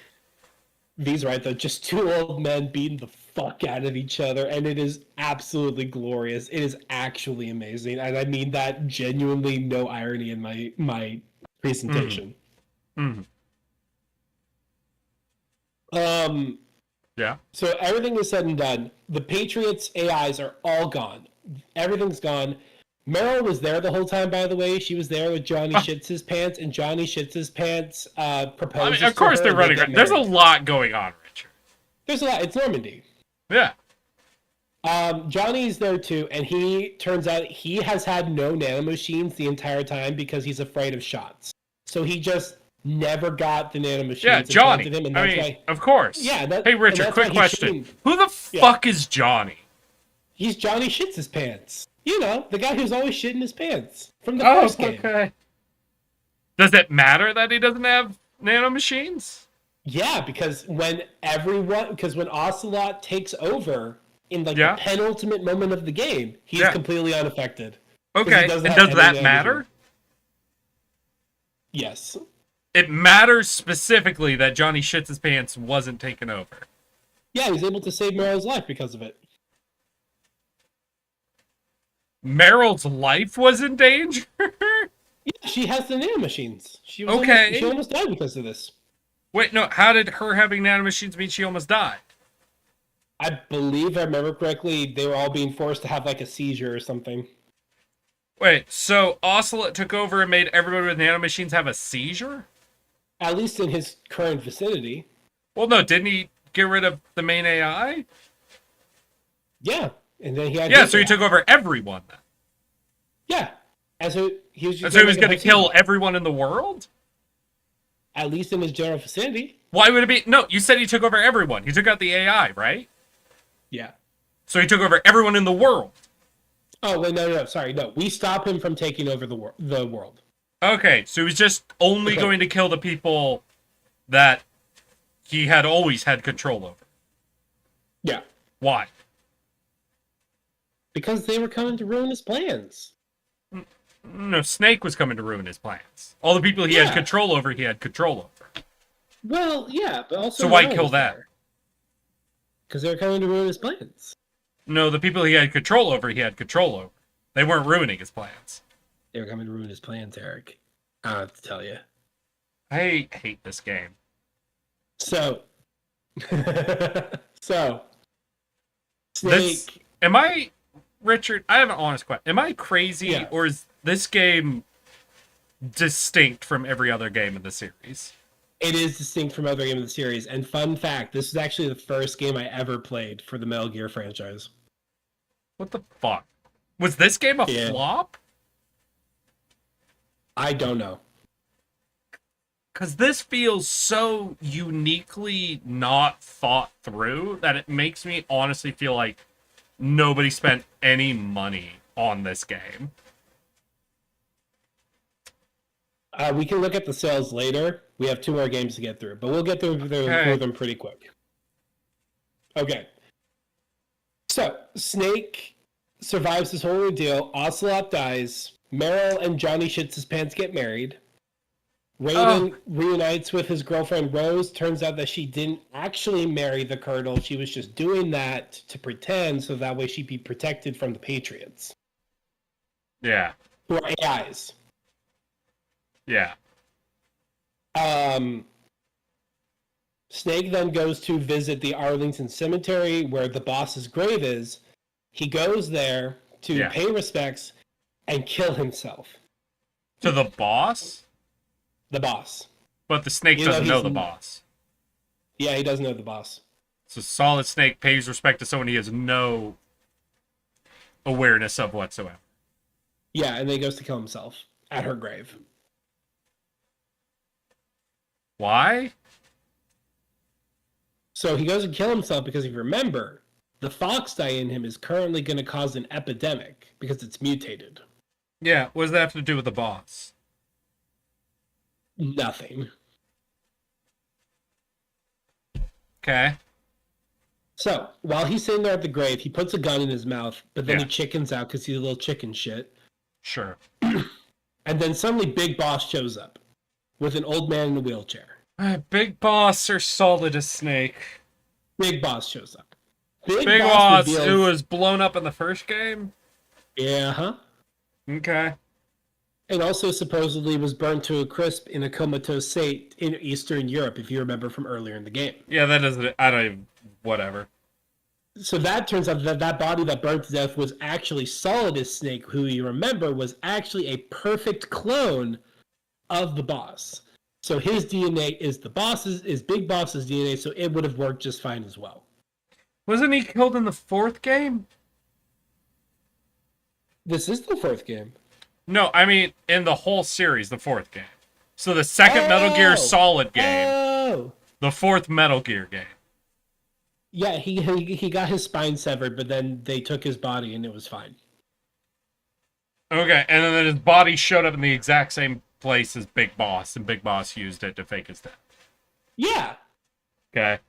V's right though, just 2 old men beating the fuck out of each other, and it is absolutely glorious. It is actually amazing, and I mean that genuinely, no irony in my presentation. Mhm. Yeah. So everything is said and done. The Patriots AIs are all gone. Everything's gone. Meryl was there the whole time, by the way. She was there with Johnny Shits His Pants, and Johnny Shits His Pants proposes. I mean, of course to her they're and running. they get There's a married. lot going on, Richard. There's a lot. It's Normandy. Yeah. Johnny's there too, and he turns out he has had no nanomachines the entire time because he's afraid of shots. So he just never got the nanomachines. Yeah, Johnny. implanted him, and I that's mean, why of course. Yeah, that- hey, and Richard, that's quick why he question. shouldn't- Who the Yeah. fuck is Johnny? he's Johnny Shits His Pants. You know, the guy who's always shitting his pants from the Oh, first game. okay. Does it matter that he doesn't have nanomachines? Yeah, because when Ocelot takes over in like Yeah. the penultimate moment of the game, he's Yeah. completely unaffected. Okay, doesn't and have does any that nanomachines. matter? Yes. It matters specifically that Johnny Shits His Pants wasn't taken over. Yeah, he's able to save Meryl's life because of it. Meryl's life was in danger? Yeah, she has the nanomachines. She was Okay. she almost died because of this. Wait, no, how did her having nanomachines mean she almost died? I believe, if I remember correctly, they were all being forced to have like a seizure or something. Wait, so Ocelot took over and made everybody with nanomachines have a seizure? At least in his current vicinity. Well, no, didn't he get rid of the main AI? Yeah. And then he had Yeah, this so he guy. took over everyone then. Yeah. And so he was just And so he was going going to kill everyone in the world? at least in his general vicinity. Why would it be? No, you said he took over everyone. He took out the AI, right? Yeah. So he took over everyone in the world. Oh wait, no, sorry, no. We stop him from taking over the world. Okay, so he was just only Okay. going to kill the people that he had always had control over. Yeah, Why? because they were coming to ruin his plans. No, Snake was coming to ruin his plans. All the people he had Yeah. control over, he had control over. Well, yeah, but also So why kill that? Because they were coming to ruin his plans. No, the people he had control over, he had control over. They weren't ruining his plans. They were coming to ruin his plans, Eric. I don't have to tell you. I hate this game. So, so This, Snake. Richard, I have an honest question. Am I crazy, Yeah. or is this game distinct from every other game in the series? It is distinct from other games of the series. And fun fact, this is actually the first game I ever played for the Metal Gear franchise. What the fuck? Was this game a Yeah. flop? I don't know. Because this feels so uniquely not thought through that it makes me honestly feel like nobody spent any money on this game. We can look at the sales later. We have 2 more games to get through, but we'll get through them pretty quick. Okay. So, Snake survives this whole ordeal. Ocelot dies. Meryl and Johnny Shits His Pants get married. Raiden reunites with his girlfriend Rose. Turns out that she didn't actually marry the Colonel. She was just doing that to pretend so that way she'd be protected from the Patriots. Yeah. Who are AIs. Yeah. Snake then goes to visit the Arlington Cemetery where the boss's grave is. He goes there to pay respects and kill himself. To the boss? The boss. But the snake doesn't know the boss. Yeah, he doesn't know the boss. So Solid Snake pays respect to someone he has no awareness of whatsoever. Yeah, and then he goes to kill himself at her grave. Why? So he goes to kill himself because if you remember, the fox dye in him is currently going to cause an epidemic because it's mutated. Yeah, what does that have to do with the boss? Nothing. Okay. So, while he's sitting there at the grave, he puts a gun in his mouth, but then Yeah. he chickens out because he's a little chicken shit. Sure. And then suddenly Big Boss shows up with an old man in a wheelchair. Big Boss or Solid as Snake? Big Boss shows up. Big Boss, reveals- who was blown up in the first game? Yeah, huh? Okay. And also supposedly was burned to a crisp in a comatose state in Eastern Europe, if you remember from earlier in the game. Yeah, that doesn't... I don't even... Whatever. So that turns out that body that burned to death was actually Solid as Snake, who you remember was actually a perfect clone of the boss. So his DNA is Big Boss's DNA, so it would have worked just fine as well. Wasn't he killed in the 4th game? This is the 4th game. No, I mean, in the whole series, the 4th game. So the second Metal Gear Solid game, Oh! the 4th Metal Gear game. Yeah, he got his spine severed, but then they took his body and it was fine. Okay, and then his body showed up in the exact same place as Big Boss, and Big Boss used it to fake his death. Yeah! Okay.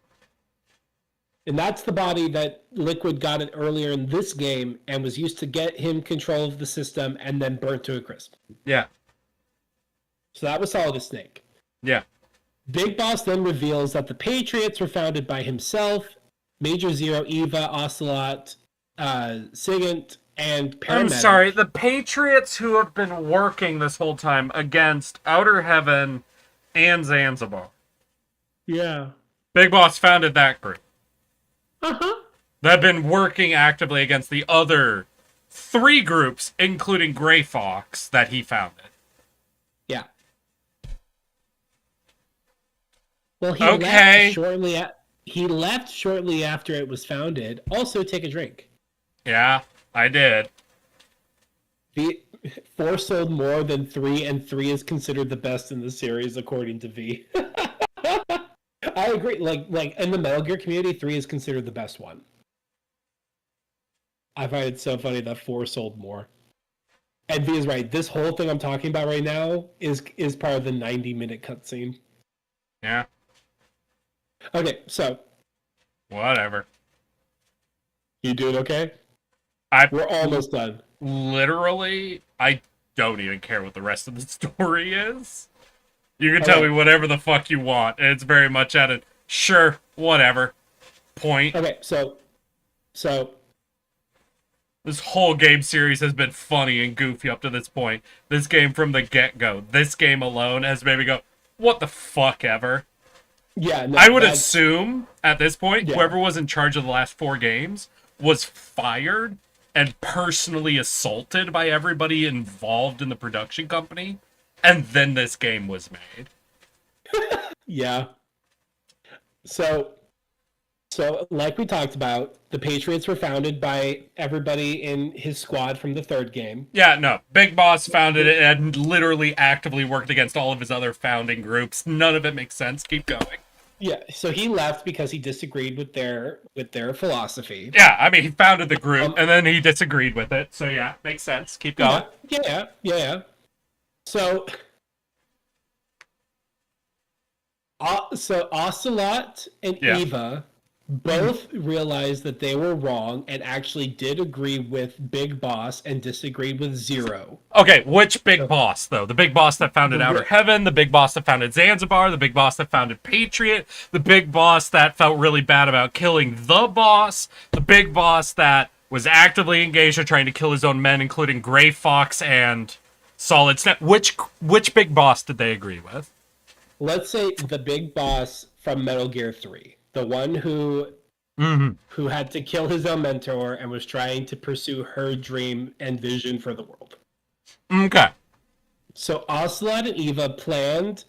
And that's the body that Liquid got it earlier in this game and was used to get him control of the system and then burnt to a crisp. Yeah. So that was Solid as Snake. Yeah. Big Boss then reveals that the Patriots were founded by himself, Major Zero, Eva, Ocelot, Sigint, and Paramedic. I'm sorry, the Patriots who have been working this whole time against Outer Heaven and Zanzibar. Yeah. Big Boss founded that group. Uh-huh. That have been working actively against the other 3 groups, including Gray Fox, that he founded. Yeah. Well, he left shortly after it was founded. Also, take a drink. Yeah, I did. The 4 sold more than 3, and 3 is considered the best in the series, according to V. I agree. Like in the Metal Gear community, 3 is considered the best one. I find it so funny that 4 sold more. And V is right. This whole thing I'm talking about right now is part of the 90-minute cutscene. Yeah, Okay, so whatever. you doing okay? I We're almost done. literally, I don't even care what the rest of the story is. You can tell Okay. me whatever the fuck you want, and it's very much at a sure, whatever point. Okay, so This whole game series has been funny and goofy up to this point. This game from the get-go, this game alone has made me go, what the fuck ever? yeah, no, I would that's- assume, at this point, Yeah. whoever was in charge of the last 4 games was fired and personally assaulted by everybody involved in the production company, and then this game was made. Yeah. So like we talked about, the Patriots were founded by everybody in his squad from the 3rd game. Yeah, no. Big Boss founded it and literally actively worked against all of his other founding groups. None of it makes sense. Keep going. Yeah, so he left because he disagreed with their philosophy. Yeah, I mean, he founded the group, and then he disagreed with it. So yeah, makes sense. Keep going. Yeah. So So Ocelot and Yeah. Eva both realized that they were wrong and actually did agree with Big Boss and disagreed with Zero. Okay, which big boss, though? The big boss that founded The Outer ri- Heaven, the big boss that founded Zanzibar, the big boss that founded Patriot, the big boss that felt really bad about killing the boss, the big boss that was actively engaged in trying to kill his own men, including Gray Fox and Solid Snake. Which big boss did they agree with? Let's say the Big Boss from Metal Gear 3, the one who had to kill his own mentor and was trying to pursue her dream and vision for the world. Okay. So Ocelot and Eva planned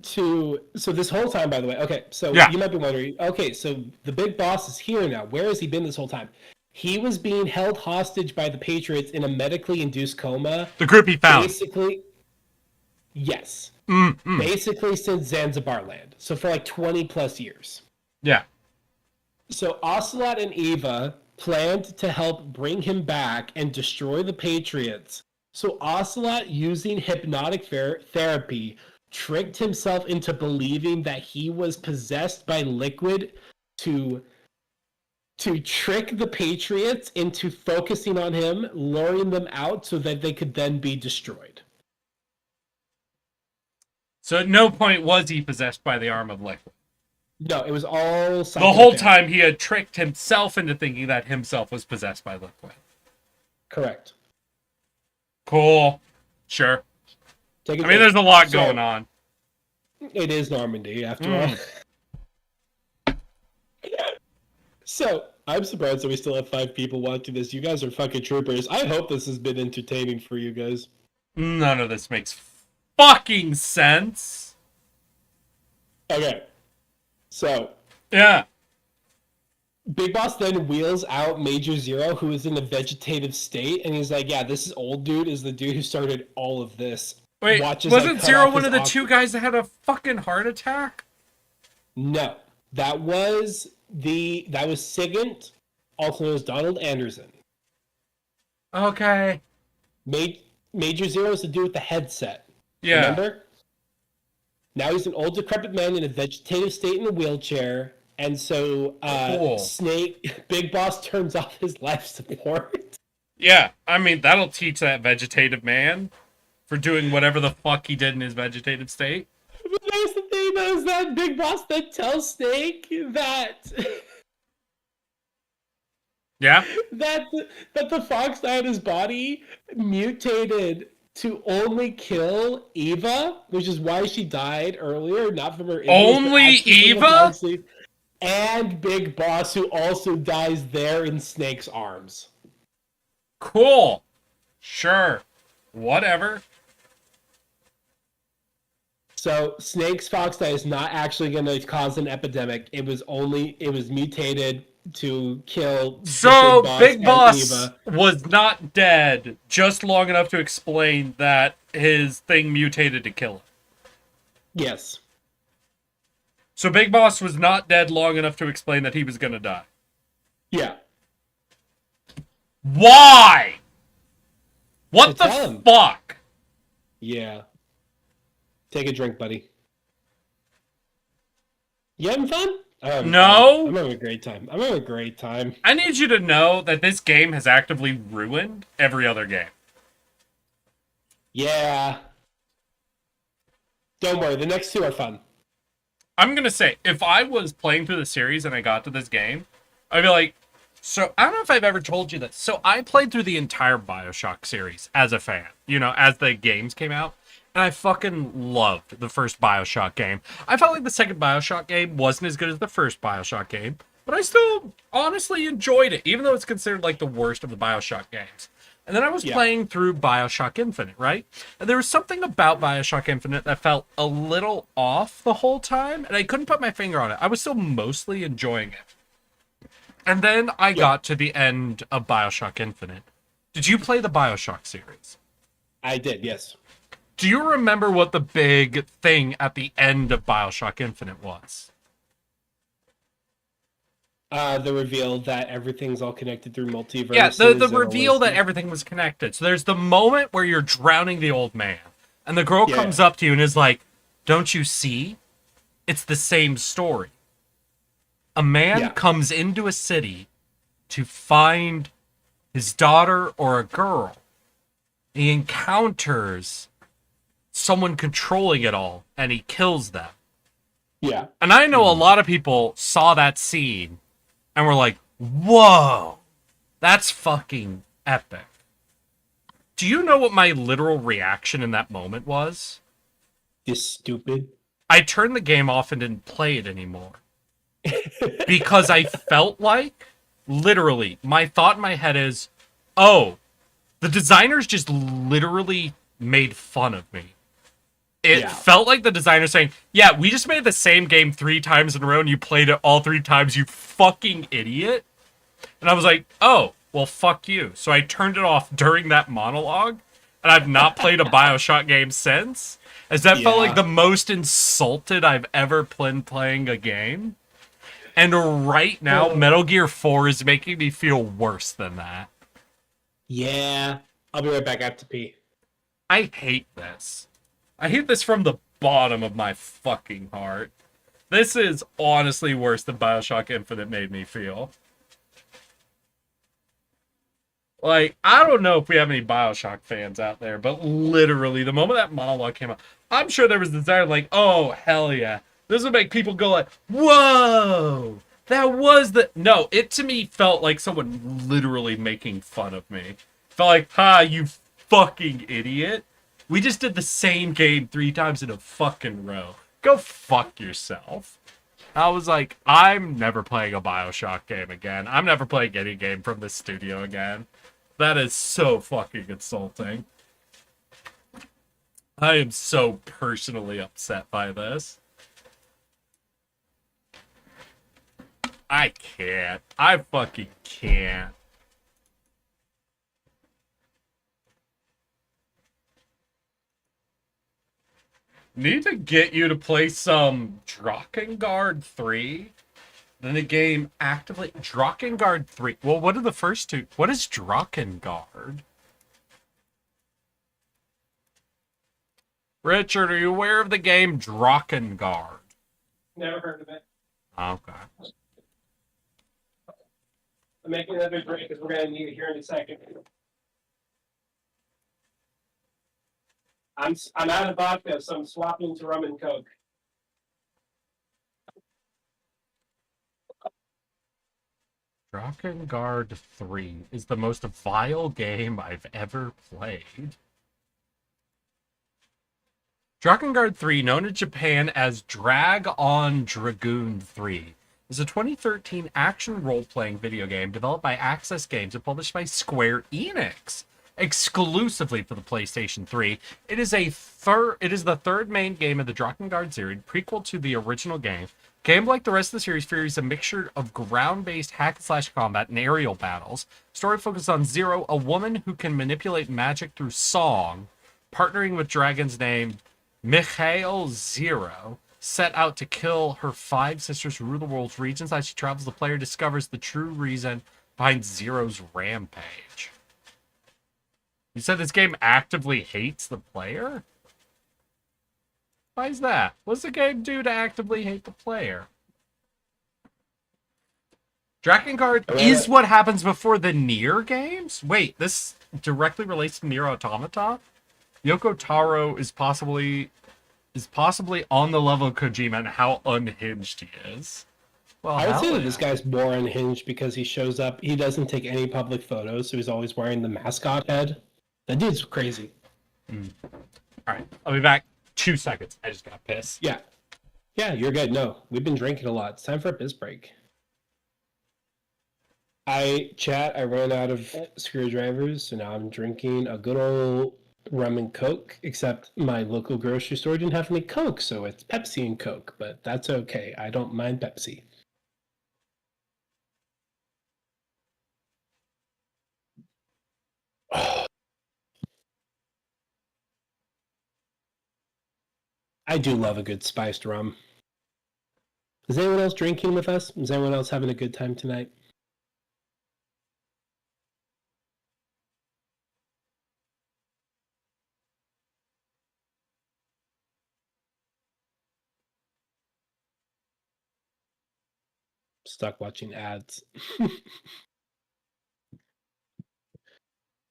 to. So this whole time, by the way, okay. So Yeah. you might be wondering, okay, so the Big Boss is here now. Where has he been this whole time? He was being held hostage by the Patriots in a medically induced coma. The group he found. Basically, yes. Basically, since Zanzibar land. So for like 20 plus years. Yeah. So Ocelot and Eva planned to help bring him back and destroy the Patriots. So Ocelot, using hypnotic therapy, tricked himself into believing that he was possessed by Liquid to trick the Patriots into focusing on him, luring them out so that they could then be destroyed. So at no point was he possessed by the arm of Liquid. No, it was all The whole psychotherapy. time he had tricked himself into thinking that himself was possessed by Liquid. Correct. Cool. Sure. Take I mean, there's a lot going on. It is Normandy, after all. So, I'm surprised that we still have 5 people watching this. You guys are fucking troopers. I hope this has been entertaining for you guys. None of this makes fucking sense. Okay. So, Yeah. Big Boss then wheels out Major Zero, who is in a vegetative state, and he's like, yeah, this old dude is the dude who started all of this. Wait, Watches, wasn't cut Zero off one his of the op- two guys that had a fucking heart attack? No. That was Sigint, also known as Donald Anderson. Okay. Major Zero is the dude with the headset. Yeah. Remember? Now he's an old decrepit man in a vegetative state in a wheelchair, and so Cool. Big Boss turns off his life support. Yeah, I mean, that'll teach that vegetative man for doing whatever the fuck he did in his vegetative state. But that's the thing, though, is that Big Boss then tells Snake that Yeah? that the fox that had his body mutated to only kill Eva, which is why she died earlier, not from her injuries, but Only actually from the Eva? long sleeve. And Big Boss, who also dies there in Snake's arms. Cool. Sure. Whatever. So Snake's fox that is not actually going to cause an epidemic. It was mutated to kill. So, Big and Boss Eva. was not dead just long enough to explain that his thing mutated to kill him. Yes. So Big Boss was not dead long enough to explain that he was gonna die. Yeah. Why? What To tell the him. fuck? Yeah. Take a drink, buddy. You having fun? I'm having No. fun. I'm having a great time. I'm having a great time. I need you to know that this game has actively ruined every other game. Yeah. Don't worry, the next 2 are fun. I'm gonna say, if I was playing through the series and I got to this game, I'd be like, so I don't know if I've ever told you this. So I played through the entire BioShock series as a fan, you know, as the games came out. And I fucking loved the first BioShock game. I felt like the second BioShock game wasn't as good as the first BioShock game, but I still honestly enjoyed it, even though it's considered like the worst of the BioShock games. And then I was playing through BioShock Infinite, right? And there was something about BioShock Infinite that felt a little off the whole time, and I couldn't put my finger on it. I was still mostly enjoying it. And then I got to the end of BioShock Infinite. Did you play the BioShock series? I did, yes. Do you remember what the big thing at the end of BioShock Infinite was? The reveal that everything's all connected through multiverse. Yeah, the reveal that everything was connected. So there's the moment where you're drowning the old man, and the girl comes up to you and is like, "Don't you see? it's the same story. A man Yeah. comes into a city to find his daughter or a girl. He encounters someone controlling it all, and he kills them. Yeah. And I know a lot of people saw that scene and were like, whoa, that's fucking epic. Do you know what my literal reaction in that moment was? This stupid. I turned the game off and didn't play it anymore. Because I felt like, literally, my thought in my head is, oh, the designers just literally made fun of me. It Yeah. felt like the designer saying, yeah, we just made the same game 3 times in a row and you played it all 3 times, you fucking idiot. And I was like, oh, well, fuck you. So I turned it off during that monologue, and I've not played a Bioshock game since, as that felt like Yeah. the most insulted I've ever been playing a game. And right now, Metal Gear 4 is making me feel worse than that. Yeah. I'll be right back. I have to pee. I hate this. I hate this from the bottom of my fucking heart. This is honestly worse than Bioshock Infinite made me feel. Like, I don't know if we have any Bioshock fans out there, but literally, the moment that monologue came out, I'm sure there was a desire like, oh, hell yeah. This would make people go like, whoa, that was the... No, it to me felt like someone literally making fun of me. Felt like, ha, you fucking idiot. We just did the same game 3 times in a fucking row. Go fuck yourself. I was like, I'm never playing a Bioshock game again. I'm never playing any game from this studio again. That is so fucking insulting. I am so personally upset by this. I can't. I fucking can't. Need to get you to play some Drakengard 3. Then the game actively... Drakengard 3. Well, what are the first two? What is Drakengard? Richard, are you aware of the game Drakengard? Never heard of it. Okay. I'm making another drink because we're going to need it here in a second. I'm out of vodka, so I'm swapping to rum and coke. Drakengard 3 is the most vile game I've ever played. Drakengard 3, known in Japan as Drag on Dragoon 3, is a 2013 action role-playing video game developed by Access Games and published by Square Enix, exclusively for the PlayStation 3. It is the third main game of the Drakengard series, prequel to the original game. Game, like the rest of the series, features a mixture of ground-based hack-and-slash combat and aerial battles. Story focused on Zero, a woman who can manipulate magic through song, partnering with dragons named Mikhail Zero, set out to kill her 5 sisters who rule the world's regions. As she travels, the player discovers the true reason behind Zero's rampage. You said this game actively hates the player? Why is that? What's the game do to actively hate the player? Drakengard is what happens before the Nier games? Wait, this directly relates to Nier Automata? Yoko Taro is possibly on the level of Kojima and how unhinged he is. Well, I would say hell that yeah. this guy's more unhinged because he shows up. He doesn't take any public photos, so he's always wearing the mascot head. That dude's crazy. All right, I'll be back 2 seconds. I just got pissed. Yeah. Yeah, you're good. No, we've been drinking a lot. It's time for a piss break. I ran out of screwdrivers, so now I'm drinking a good old rum and Coke, except my local grocery store didn't have any Coke, so it's Pepsi and Coke, but that's okay. I don't mind Pepsi. I do love a good spiced rum. Is anyone else drinking with us? Is anyone else having a good time tonight? Stuck watching ads.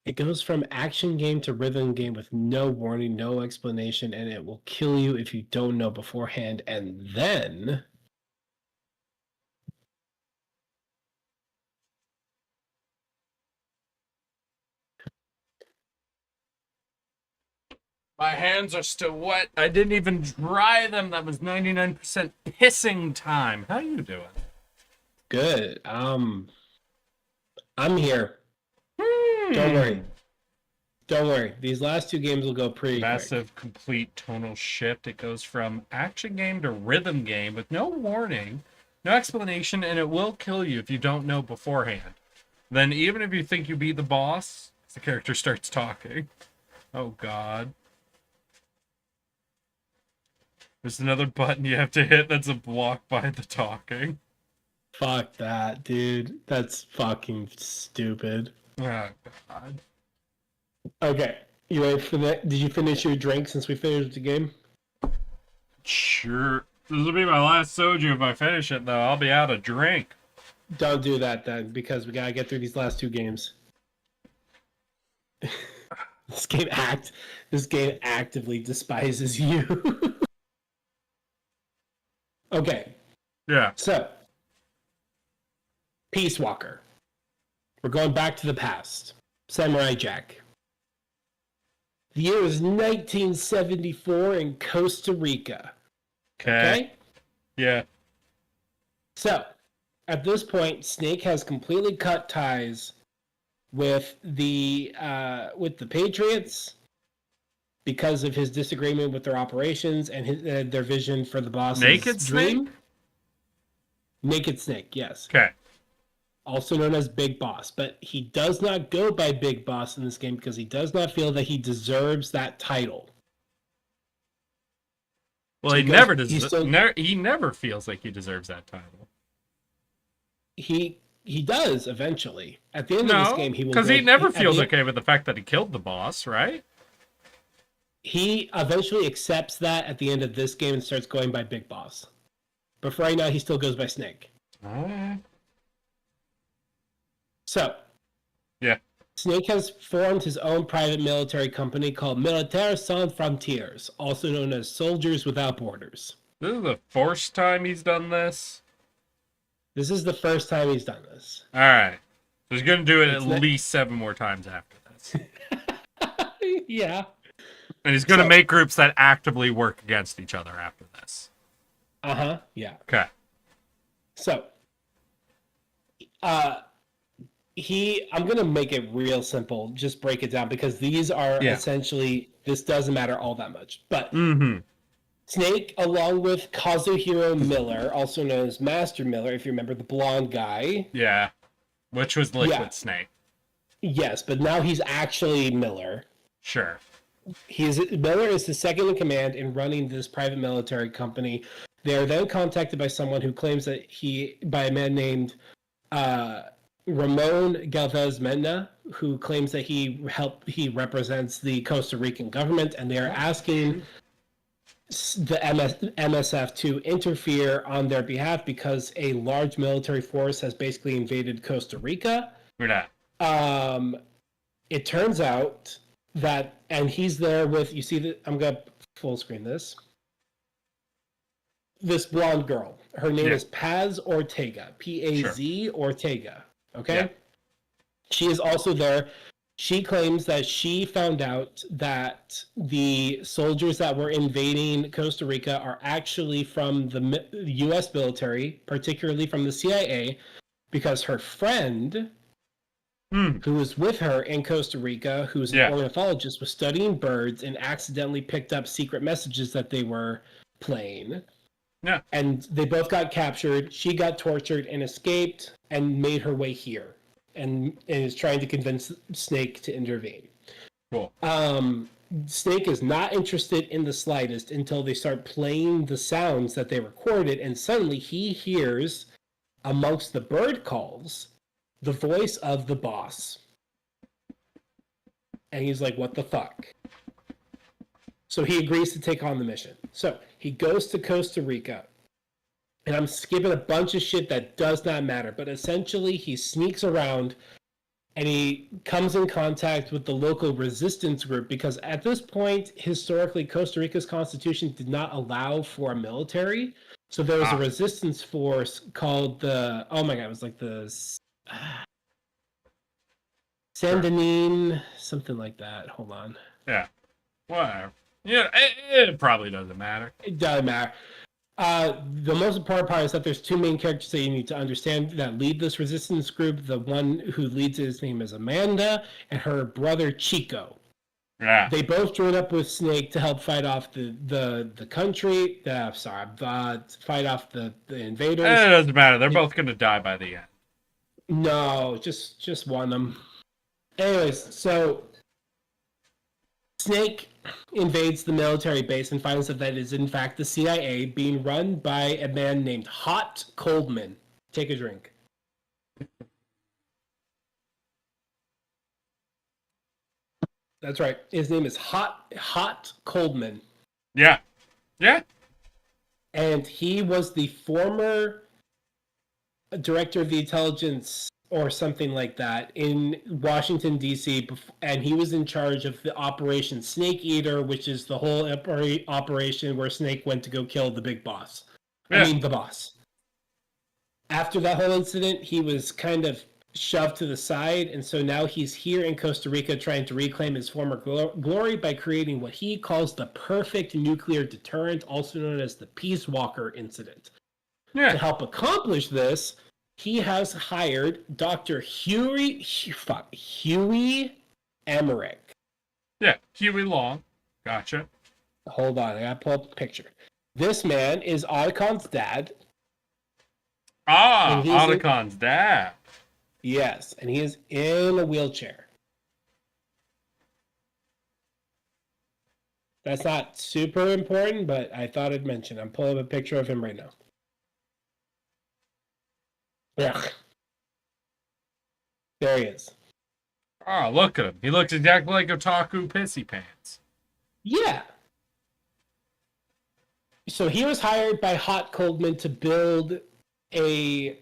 It goes from action game to rhythm game with no warning, no explanation, and it will kill you if you don't know beforehand. And then My hands are still wet. I didn't even dry them. That was 99% pissing time. How you doing? good. I'm here. Don't worry. Don't worry. These last two games will go pretty quick. Massive complete tonal shift. It goes from action game to rhythm game with no warning, no explanation, and it will kill you if you don't know beforehand. Then even if you think you beat the boss, the character starts talking. Oh god. There's another button you have to hit that's a block by the talking. Fuck that, dude. That's fucking stupid. Oh god. Okay. You ready for that? Did you finish your drink since we finished the game? Sure. This will be my last soju if I finish it, though. I'll be out of drink. Don't do that then, because we gotta get through these last two games. This game actively despises you. Okay, Yeah. so Peace Walker. We're going back to the past. Samurai Jack. The year is 1974 in Costa Rica. Okay? Yeah. So, at this point, Snake has completely cut ties with the Patriots because of his disagreement with their operations and their vision for the boss's Naked dream. Snake? Naked Snake, yes. Okay. Also known as Big Boss, but he does not go by Big Boss in this game because he does not feel that he deserves that title. Well, So he he never goes- does. he's still- He never feels like he deserves that title. He does eventually. At the end of this No, game, he will because go- he never at the feels end- okay with the fact that he killed the boss, right? He eventually accepts that at the end of this game and starts going by Big Boss. But for right now, he still goes by Snake. So, Yeah. Snake has formed his own private military company called Militaires Sans Frontières, also known as Soldiers Without Borders. This is the first time he's done this. This is the first time he's done this. All right. So he's going to do it It's at not- least 7 more times after this. Yeah. And he's going to So- make groups that actively work against each other after this. Uh-huh. Yeah. Okay. So, I'm gonna make it real simple, just break it down because these are Yeah. essentially, this doesn't matter all that much. But Mm-hmm. Snake, along with Kazuhiro Miller, also known as Master Miller, if you remember the blonde guy. Yeah. Which was Liquid Yeah. Snake. Yes, but now he's actually Miller. Sure. Miller is the second in command in running this private military company. They are then contacted by someone who claims that by a man named Ramon Galvez Mena, who claims that he represents the Costa Rican government, and they are asking the MSF to interfere on their behalf because a large military force has basically invaded Costa Rica. We're not. It turns out that, and he's there with, you see that, I'm gonna full screen this blonde girl. Her name Yeah. is Paz Ortega, Paz Ortega. Okay. Yeah. She is also there. She claims that she found out that the soldiers that were invading Costa Rica are actually from the U.S. military, particularly from the CIA, because her friend, who was with her in Costa Rica, who's an Yeah. ornithologist, was studying birds and accidentally picked up secret messages that they were playing. Yeah. And they both got captured. She got tortured and escaped and made her way here and is trying to convince Snake to intervene. Cool. Snake is not interested in the slightest until they start playing the sounds that they recorded, and suddenly he hears, amongst the bird calls, the voice of the boss. And he's like, what the fuck? So he agrees to take on the mission. So he goes to Costa Rica. And I'm skipping a bunch of shit that does not matter. But essentially, he sneaks around and he comes in contact with the local resistance group because at this point, historically, Costa Rica's constitution did not allow for a military. So there was a resistance force called the, oh my God, it was like the Sandanine, something like that. Hold on. Yeah. Whatever. Yeah, it probably doesn't matter. It doesn't matter. The most important part is that there's two main characters that you need to understand that lead this resistance group. The one who leads his name is Amanda, and her brother Chico. Yeah. They both join up with Snake to help fight off the country. Fight off the invaders. It doesn't matter. They're both gonna die by the end. No, just one of them. Anyways, so Snake invades the military base and finds that that is in fact the CIA being run by a man named Hot Coldman. Take a drink. That's right. His name is Hot Coldman. Yeah. Yeah. And he was the former director of the intelligence or something like that in Washington, D.C., and he was in charge of the Operation Snake Eater, which is the whole operation where Snake went to go kill the big boss. Yeah. I mean, the boss. After that whole incident, he was kind of shoved to the side, and so now he's here in Costa Rica trying to reclaim his former glory by creating what he calls the perfect nuclear deterrent, also known as the Peace Walker incident. Yeah. To help accomplish this, he has hired Dr. Huey Emmerich. Yeah. Huey Long. Gotcha. Hold on, I gotta pull up the picture. This man is Otacon's dad. Ah, And he's Otacon's dad. Yes, and he is in a wheelchair. That's not super important, but I thought I'd mention. I'm pulling up a picture of him right now. Yeah. There he is. Oh, look at him. He looks exactly like Otaku Pissy Pants. Yeah. So he was hired by Hot Coldman to build a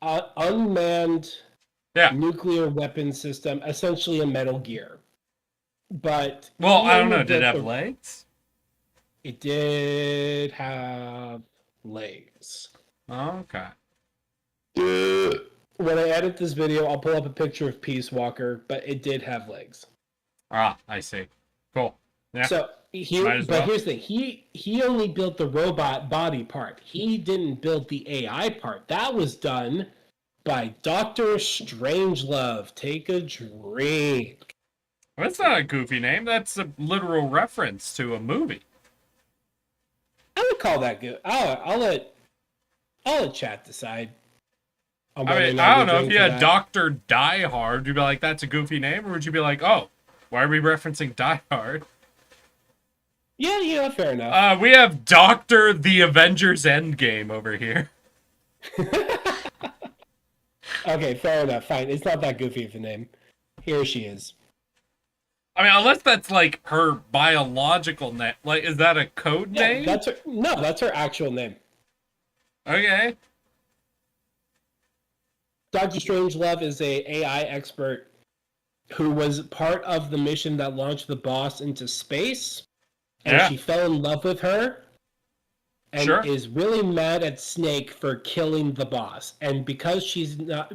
unmanned Yeah. nuclear weapon system, essentially a Metal Gear. But Well, he I don't know. only Did it built have legs? It did have legs. Oh, okay. When I edit this video, I'll pull up a picture of Peace Walker, but it did have legs. Ah, I see. Cool. Yeah. So Might as well. here's the thing: he only built the robot body part. He didn't build the AI part. That was done by Dr. Strangelove. Take a drink. That's not a goofy name. That's a literal reference to a movie. I would call that good. I'll let chat decide. on I whether or mean, not I we don't know. bring If you to had that. Dr. Die Hard, you'd be like, that's a goofy name? Or would you be like, oh, why are we referencing Die Hard? Yeah, fair enough. We have Dr. The Avengers Endgame over here. Okay, fair enough. Fine. It's not that goofy of a name. Here she is. I mean, unless that's like her biological name. Like, is that a code Yeah, name? that's her actual name. Okay. Dr. Strangelove is a AI expert who was part of the mission that launched the boss into space, and Yeah. she fell in love with her, and Sure. is really mad at Snake for killing the boss. And because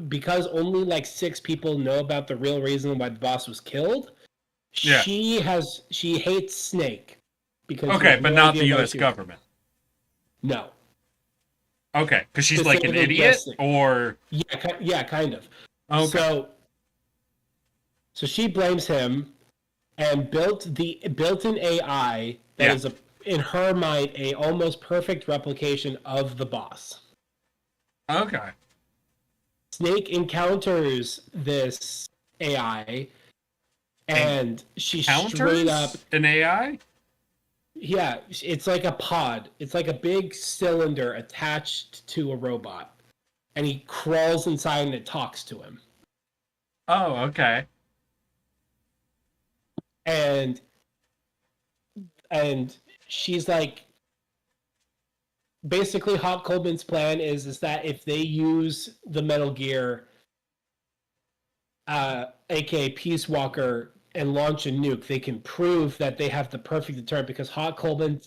because only like 6 people know about the real reason why the boss was killed, Yeah. she hates Snake because she Okay, has but no not idea the why U.S. she- government. No. Okay, because she's like an Specifically idiot, just- or Yeah, kind of. okay, So she blames him and built an AI that Yeah. is in her mind a almost perfect replication of the boss. okay, Snake encounters this AI and she straight counters up an AI. yeah, it's like a pod. It's like a big cylinder attached to a robot. And he crawls inside and it talks to him. Oh, okay. And she's like basically Hot Coleman's plan is that if they use the Metal Gear, aka Peace Walker, and launch a nuke, they can prove that they have the perfect deterrent because Hot Coleman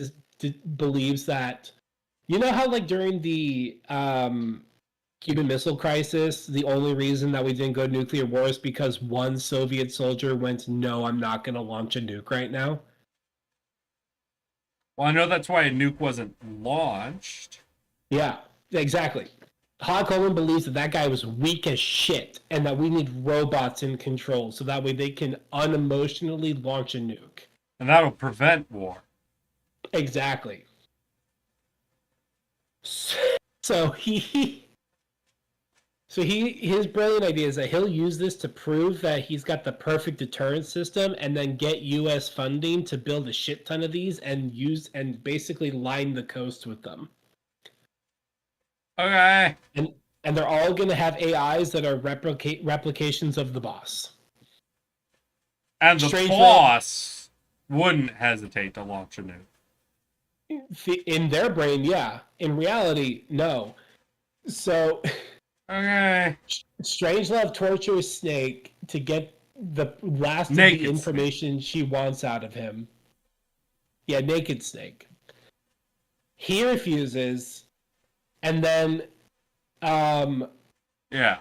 believes that, you know how like during the Cuban Missile Crisis, the only reason that we didn't go nuclear war is because one Soviet soldier went, "No, I'm not going to launch a nuke right now." Well, I know that's why a nuke wasn't launched. Yeah, exactly. Hot Coleman believes that that guy was weak as shit and that we need robots in control so that way they can unemotionally launch a nuke. And that'll prevent war. Exactly. So his brilliant idea is that he'll use this to prove that he's got the perfect deterrent system and then get US funding to build a shit ton of these and basically line the coast with them. Okay. And they're all going to have AIs that are replications of the boss. And the Strange boss wouldn't hesitate to launch a nuke. In their brain, yeah. In reality, no. So, Okay. Strangelove tortures Snake to get the last Naked of the information she wants out of him. Yeah, Naked Snake. He refuses, and then Yeah.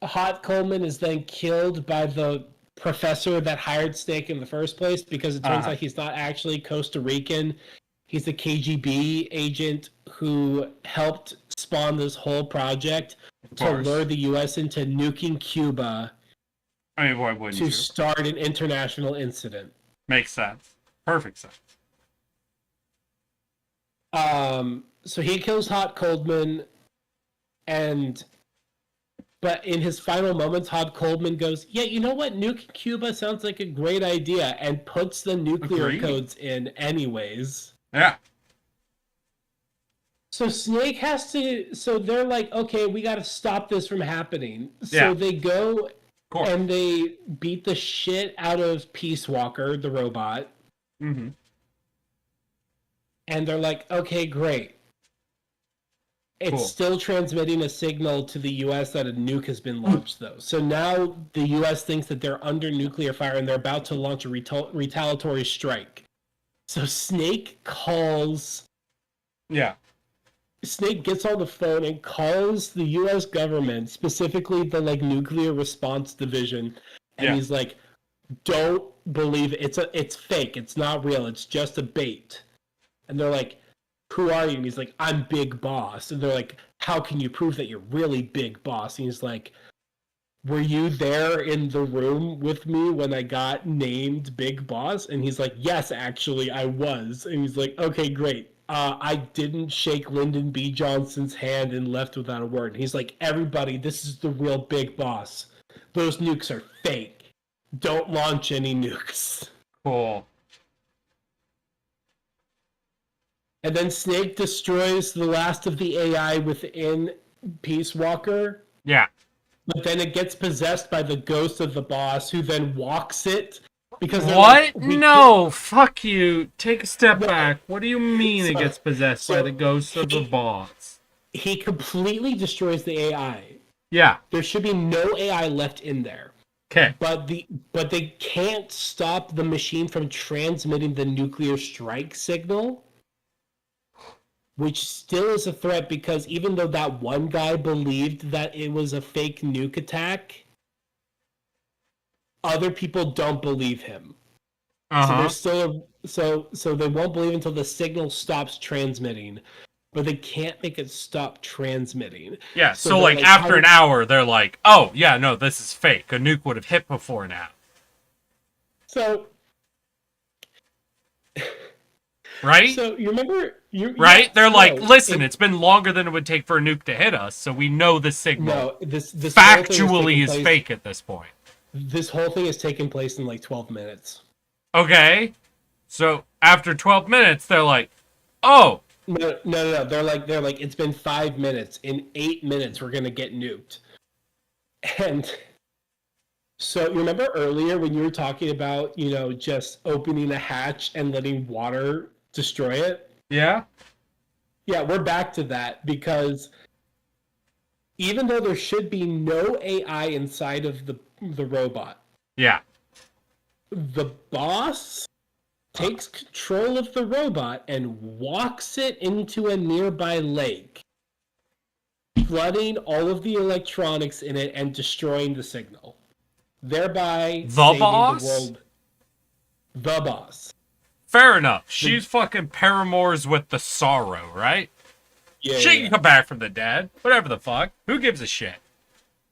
Hot Coleman is then killed by the professor that hired Snake in the first place because it turns out he's not actually Costa Rican. He's a KGB agent who helped spawn this whole project to lure the U.S. into nuking Cuba I mean, why wouldn't you? to start an international incident. Makes sense. Perfect sense. So he kills Hot Coleman, but in his final moments, Hot Coleman goes, "Yeah, you know what? Nuking Cuba sounds like a great idea," and puts the nuclear Agreed. codes in anyways. Yeah. So Snake has to. So they're like, "Okay, we got to stop this from happening." So Yeah. they go course. and they beat the shit out of Peace Walker, the robot. Mm-hmm. And they're like, "Okay, great." It's Cool. still transmitting a signal to the U.S. that a nuke has been launched, though. So now the U.S. thinks that they're under nuclear fire and they're about to launch a retaliatory strike. So Snake Yeah. gets on the phone and calls the U.S. government, specifically the nuclear response division, and Yeah. he's like, "Don't believe it. It's fake. It's not real. It's just a bait." And they're like, "Who are you?" And he's like, "I'm Big Boss." And they're like, "How can you prove that you're really Big Boss?" And he's like, "Were you there in the room with me when I got named Big Boss?" And he's like, "Yes, actually, I was." And he's like, "Okay, great. I didn't shake Lyndon B. Johnson's hand and left without a word." And he's like, "Everybody, this is the real Big Boss. Those nukes are fake. Don't launch any nukes." Cool. And then Snake destroys the last of the AI within Peace Walker. Yeah. But then it gets possessed by the ghost of the boss, who then walks it. Because they're What? like, "We No, fuck you. Take a step No. back. What do you mean it So- gets possessed by so the ghost of the boss? He completely destroys the AI. Yeah. There should be no AI left in there. Okay. But they can't stop the machine from transmitting the nuclear strike signal, which still is a threat because even though that one guy believed that it was a fake nuke attack, other people don't believe him. So Uh-huh. there's still so they won't believe until the signal stops transmitting, but they can't make it stop transmitting. Yeah, So so they're like like, after how- an hour, they're like, oh, yeah, no, this is fake. A nuke would have hit before now. So Right? so you remember Right? yeah, They're like, no, listen, it's been longer than it would take for a nuke to hit us, so we know the signal no this whole thing factually is taken place- fake at this point. This whole thing has taken place in like 12 minutes. Okay? So after 12 minutes, they're like, oh, No. They're like it's been 5 minutes. In 8 minutes, we're gonna get nuked. And so you remember earlier when you were talking about just opening a hatch and letting water destroy it? yeah? Yeah, we're back to that because even though there should be no AI inside of the robot, Yeah. the boss takes control of the robot and walks it into a nearby lake, flooding all of the electronics in it and destroying the signal, thereby saving boss? the world. The boss. Fair enough. She's fucking paramours with the sorrow, right? Yeah, She yeah, can come back from the dead. Whatever the fuck. Who gives a shit?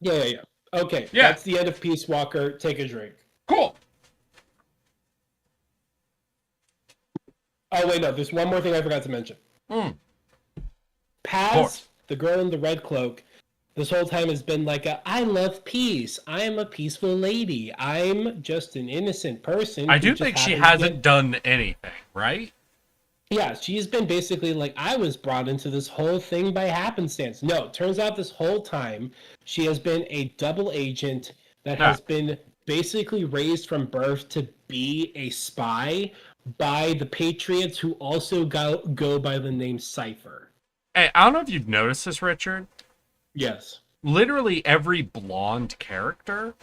yeah. Okay, Yeah. that's the end of Peace Walker. Take a drink. Cool. Oh wait, no. There's one more thing I forgot to mention. Mm. Paz, the girl in the red cloak, this whole time has been like I love peace. I'm a peaceful lady. I'm just an innocent person. I who do just think she happens to hasn't done anything, right? Yeah, she's been basically like, I was brought into this whole thing by happenstance. No, turns out this whole time she has been a double agent that has been basically raised from birth to be a spy by the Patriots, who also go by the name Cypher. Hey, I don't know if you've noticed this, Richard. Yes. Literally every blonde character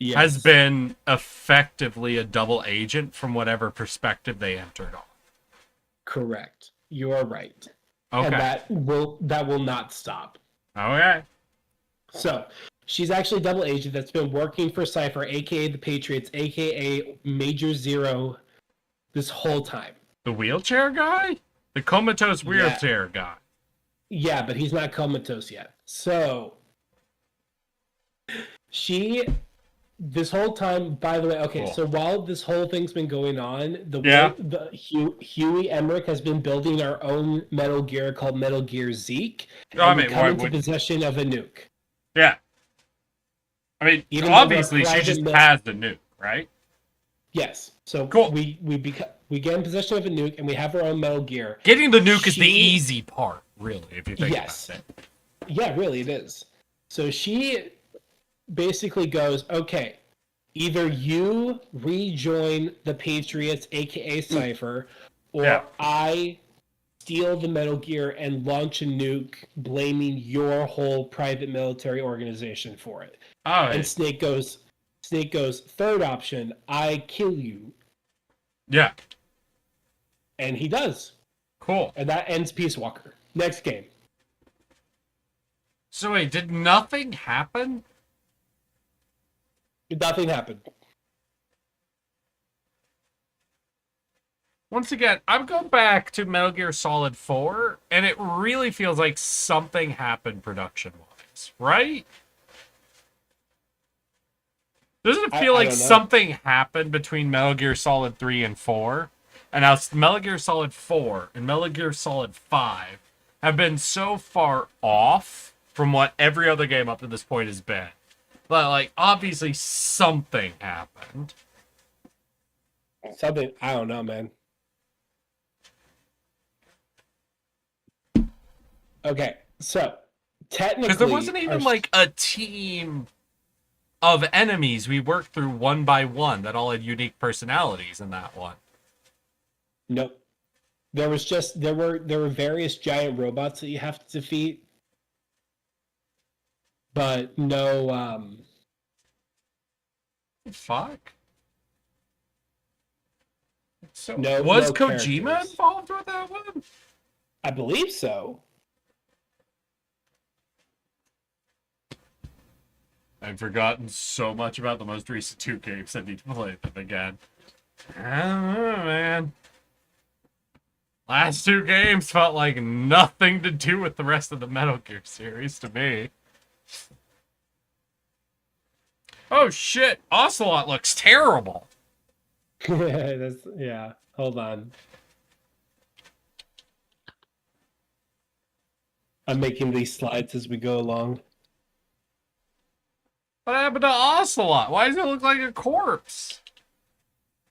Yes. has been effectively a double agent from whatever perspective they entered on. Correct. You are right. Okay. And that will not stop. Okay. So she's actually a double agent that's been working for Cypher, aka the Patriots, aka Major Zero, this whole time. The wheelchair guy? The comatose wheelchair guy. Yeah, but he's not comatose yet. So this whole time, by the way, okay, Cool. so while this whole thing's been going on, Yeah. Huey Emmerich has been building our own Metal Gear called Metal Gear Zeke. I And we mean, come why into would- possession of a nuke. Yeah. I mean, Even though obviously they're she private just mil- has the nuke, right? Yes. So Cool. we get in possession of a nuke and we have our own Metal Gear. Getting the nuke is the She- easy part, really, if you think Yes. about it. Yeah, really, it is. So she basically goes, okay, either you rejoin the Patriots, aka Cypher, or Yeah. I steal the Metal Gear and launch a nuke, blaming your whole private military organization for it. Oh, And Snake goes, third option, I kill you. yeah. And he does. Cool. And that ends Peace Walker. Next game. So wait, did nothing happen? Nothing happened. Once again, I'm going back to Metal Gear Solid 4, and it really feels like something happened production-wise, right? Doesn't it feel I like don't know. something happened between Metal Gear Solid 3 and 4? And now Metal Gear Solid 4 and Metal Gear Solid 5 have been so far off from what every other game up to this point has been. But, like, obviously something happened. Something, I don't know, man. Okay, so technically, Because there wasn't even, our- like, a team of enemies we worked through one by one that all had unique personalities in that one. Nope. There were various giant robots that you have to defeat, but no. Fuck. So No- was no Kojima characters. involved with that one? I believe so. I've forgotten so much about the most recent two games. I need to play them again. I don't know, man. Last two games felt like nothing to do with the rest of the Metal Gear series to me. Oh shit, Ocelot looks terrible. Yeah. Hold on. I'm making these slides as we go along. What happened to Ocelot? Why does it look like a corpse?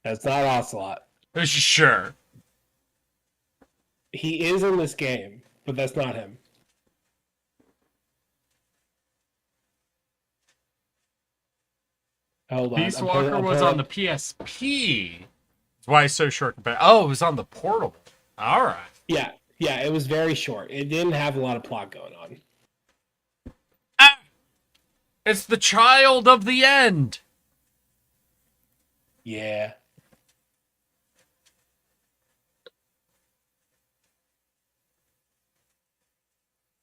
That's not Ocelot. Sure. He is in this game, but that's not him. Hold on. Peace I'm Walker pulling- was on the PSP. That's why it's so short compared. Oh, it was on the Portable. All right. Yeah, Yeah, it was very short. It didn't have a lot of plot going on. Ah! It's the child of the end. Yeah.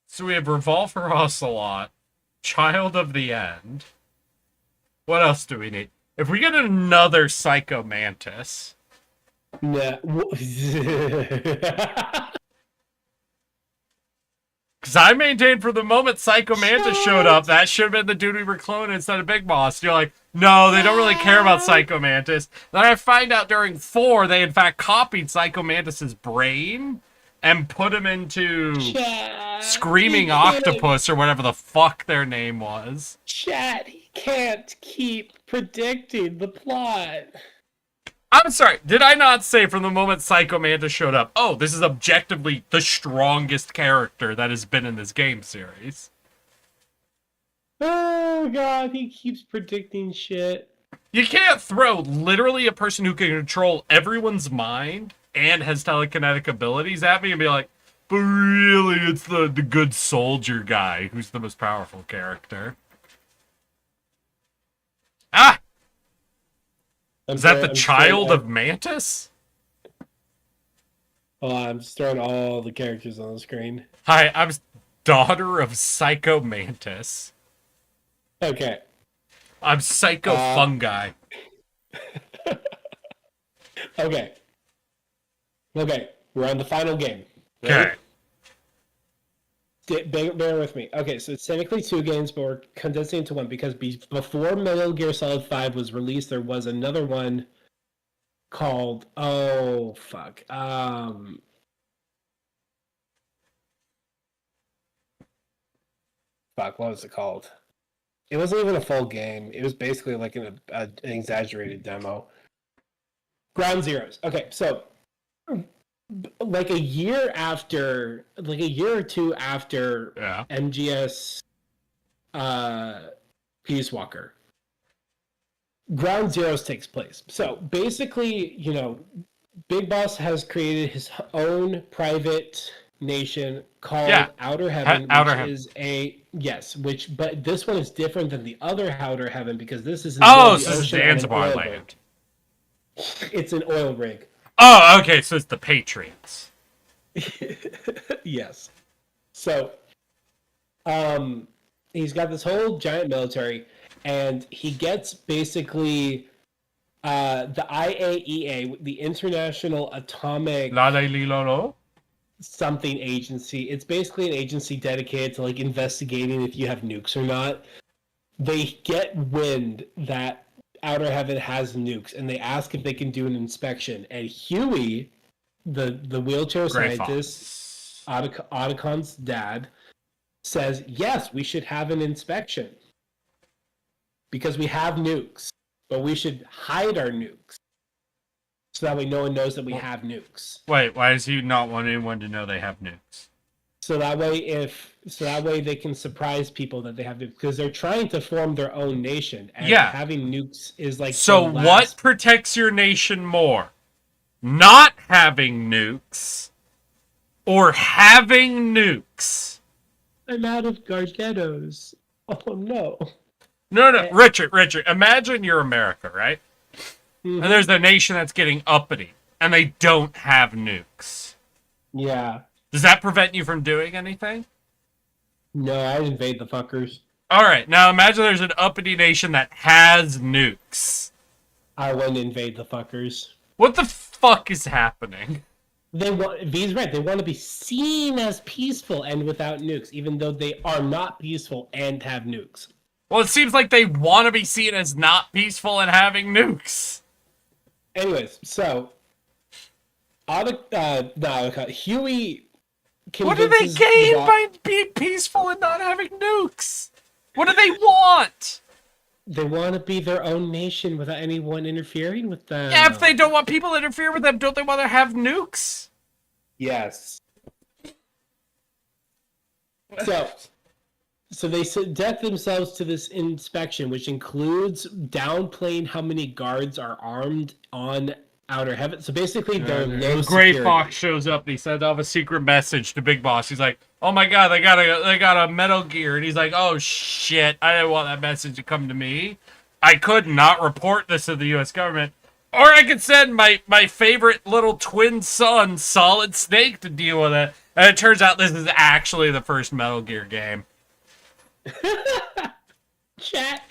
So we have Revolver Ocelot, Child of the End. What else do we need? If we get another Psycho Mantis. No. Because I maintained for the moment Psycho Mantis showed up, that should have been the dude we were cloning instead of Big Boss. You're like, no, they don't really care about Psycho Mantis. Then I find out during 4, they in fact copied Psycho Mantis's brain and put him into Screaming Octopus or whatever the fuck their name was. Chat, he can't keep predicting the plot. I'm sorry, did I not say from the moment Psycho Mantis showed up, oh, this is objectively the strongest character that has been in this game series? Oh god, he keeps predicting shit. You can't throw literally a person who can control everyone's mind and has telekinetic abilities at me and be like, but really, it's the good soldier guy who's the most powerful character. Ah! Is that the child of Mantis? Oh, I'm just throwing all the characters on the screen. Hi, I'm daughter of Psycho Mantis. Okay. I'm Psycho Fungi. Okay. Okay, we're on the final game. Okay. Bear with me. Okay, so it's technically 2 games, but we're condensing into one because before Metal Gear Solid 5 was released, there was another one called fuck, what was it called? It wasn't even a full game. It was basically like an exaggerated demo. Ground Zeroes. Okay, so like a year or two after MGS Peace Walker, Ground Zeroes takes place. So basically, you know, Big Boss has created his own private nation called Outer Heaven, but this one is different than the other Outer Heaven because this is so this is Zanzibar land. It's an oil rig. Oh, okay, so it's the Patriots. Yes. So, he's got this whole giant military, and he gets basically the IAEA, the International Atomic something agency. It's basically an agency dedicated to like investigating if you have nukes or not. They get wind that Outer Heaven has nukes, and they ask if they can do an inspection. And Huey, the wheelchair scientist, Otacon's dad, says, yes, we should have an inspection. Because we have nukes, but we should hide our nukes. So that way no one knows that we have nukes. Wait, why does he not want anyone to know they have nukes? So that way they can surprise people that they have nukes, because they're trying to form their own nation, and having nukes is like. So what protects your nation more? Not having nukes or having nukes? I'm out of Gargettos. Oh no. No, Richard, imagine you're America, right? Mm-hmm. And there's a nation that's getting uppity, and they don't have nukes. Yeah. Does that prevent you from doing anything? No, I'd invade the fuckers. Alright, now imagine there's an uppity nation that has nukes. I wouldn't invade the fuckers. What the fuck is happening? V's right, they want to be seen as peaceful and without nukes, even though they are not peaceful and have nukes. Well, it seems like they want to be seen as not peaceful and having nukes. Anyways, so Huey. What do they gain by being peaceful and not having nukes? What do they want? They want to be their own nation without anyone interfering with them. Yeah, if they don't want people to interfere with them, don't they want to have nukes? Yes. So they subject themselves to this inspection, which includes downplaying how many guards are armed on outer heaven. So basically, they're low Gray security. Fox shows up and he sends off a secret message to Big Boss. He's like, "Oh my god, they got a Metal Gear," and he's like, "Oh shit, I didn't want that message to come to me. I could not report this to the U.S. government, or I could send my favorite little twin son, Solid Snake, to deal with it." And it turns out this is actually the first Metal Gear game. Chat.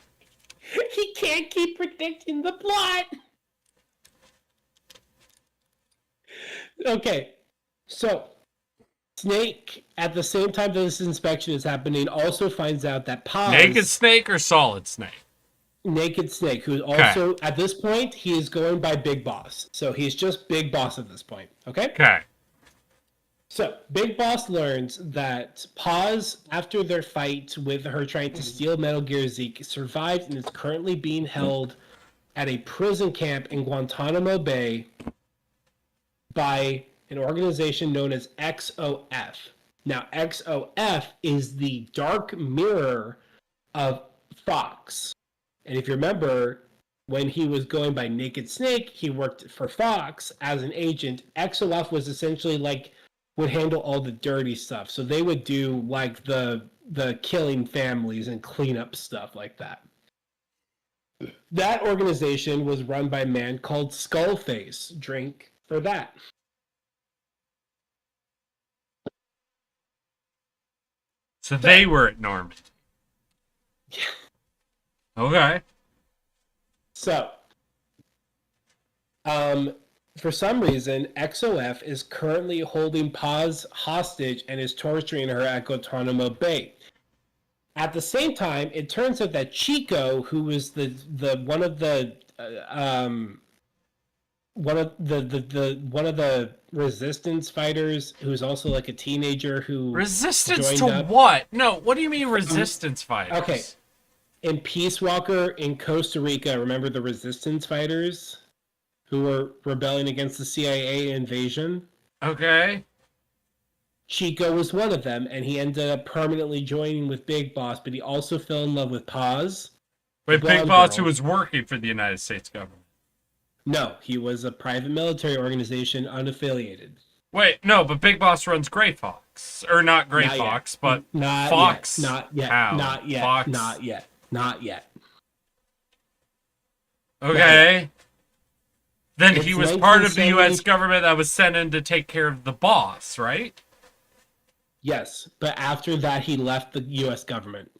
He can't keep predicting the plot. Okay, so Snake, at the same time that this inspection is happening, also finds out that Paz, Naked Snake or Solid Snake? Naked Snake, who also at this point he is going by Big Boss, so he's just Big Boss at this point. Okay. Okay. So Big Boss learns that Paz, after their fight with her trying to steal Metal Gear Zeke, survived and is currently being held at a prison camp in Guantanamo Bay by an organization known as XOF. Now, XOF is the dark mirror of Fox. And if you remember, when he was going by Naked Snake, he worked for Fox as an agent. XOF was essentially like, would handle all the dirty stuff. So they would do like the killing families and cleanup stuff like that. That organization was run by a man called Skullface. Drink for that. So they were at Normandy. Yeah. Okay. So, for some reason, XOF is currently holding Paz hostage and is torturing her at Guantanamo Bay. At the same time, it turns out that Chico, who was the one of the resistance fighters, who's also like a teenager who Resistance joined to up. what? No, what do you mean resistance fighters? Okay. In Peace Walker in Costa Rica, remember the resistance fighters who were rebelling against the CIA invasion? Okay. Chico was one of them, and he ended up permanently joining with Big Boss, but he also fell in love with Paz. Wait, Blonde Big Boss girl. who was working for the United States government. No, he was a private military organization, unaffiliated. Wait, no, but Big Boss runs Gray Fox. Or not Gray Not yet. Fox, but Not Fox. yet. Not yet. How? Not yet. Fox. Not yet. Not yet. Okay. Then he It's was part of the 1970 U.S. government that was sent in to take care of the boss, right? Yes, but after that, he left the U.S. government.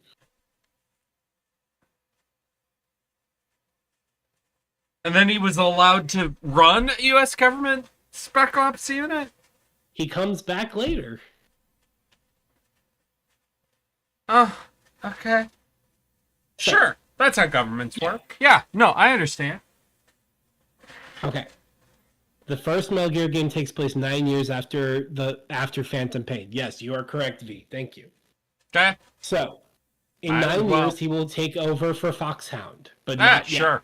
And then he was allowed to run a U.S. government Spec Ops unit? He comes back later. Oh, okay. Sure. That's how governments work. Yeah, no, I understand. Okay. The first Metal Gear game takes place 9 years after Phantom Pain. Yes, you are correct, V. Thank you. Okay. So, in I- 9 well- years, he will take over for Foxhound, but not yet. Sure.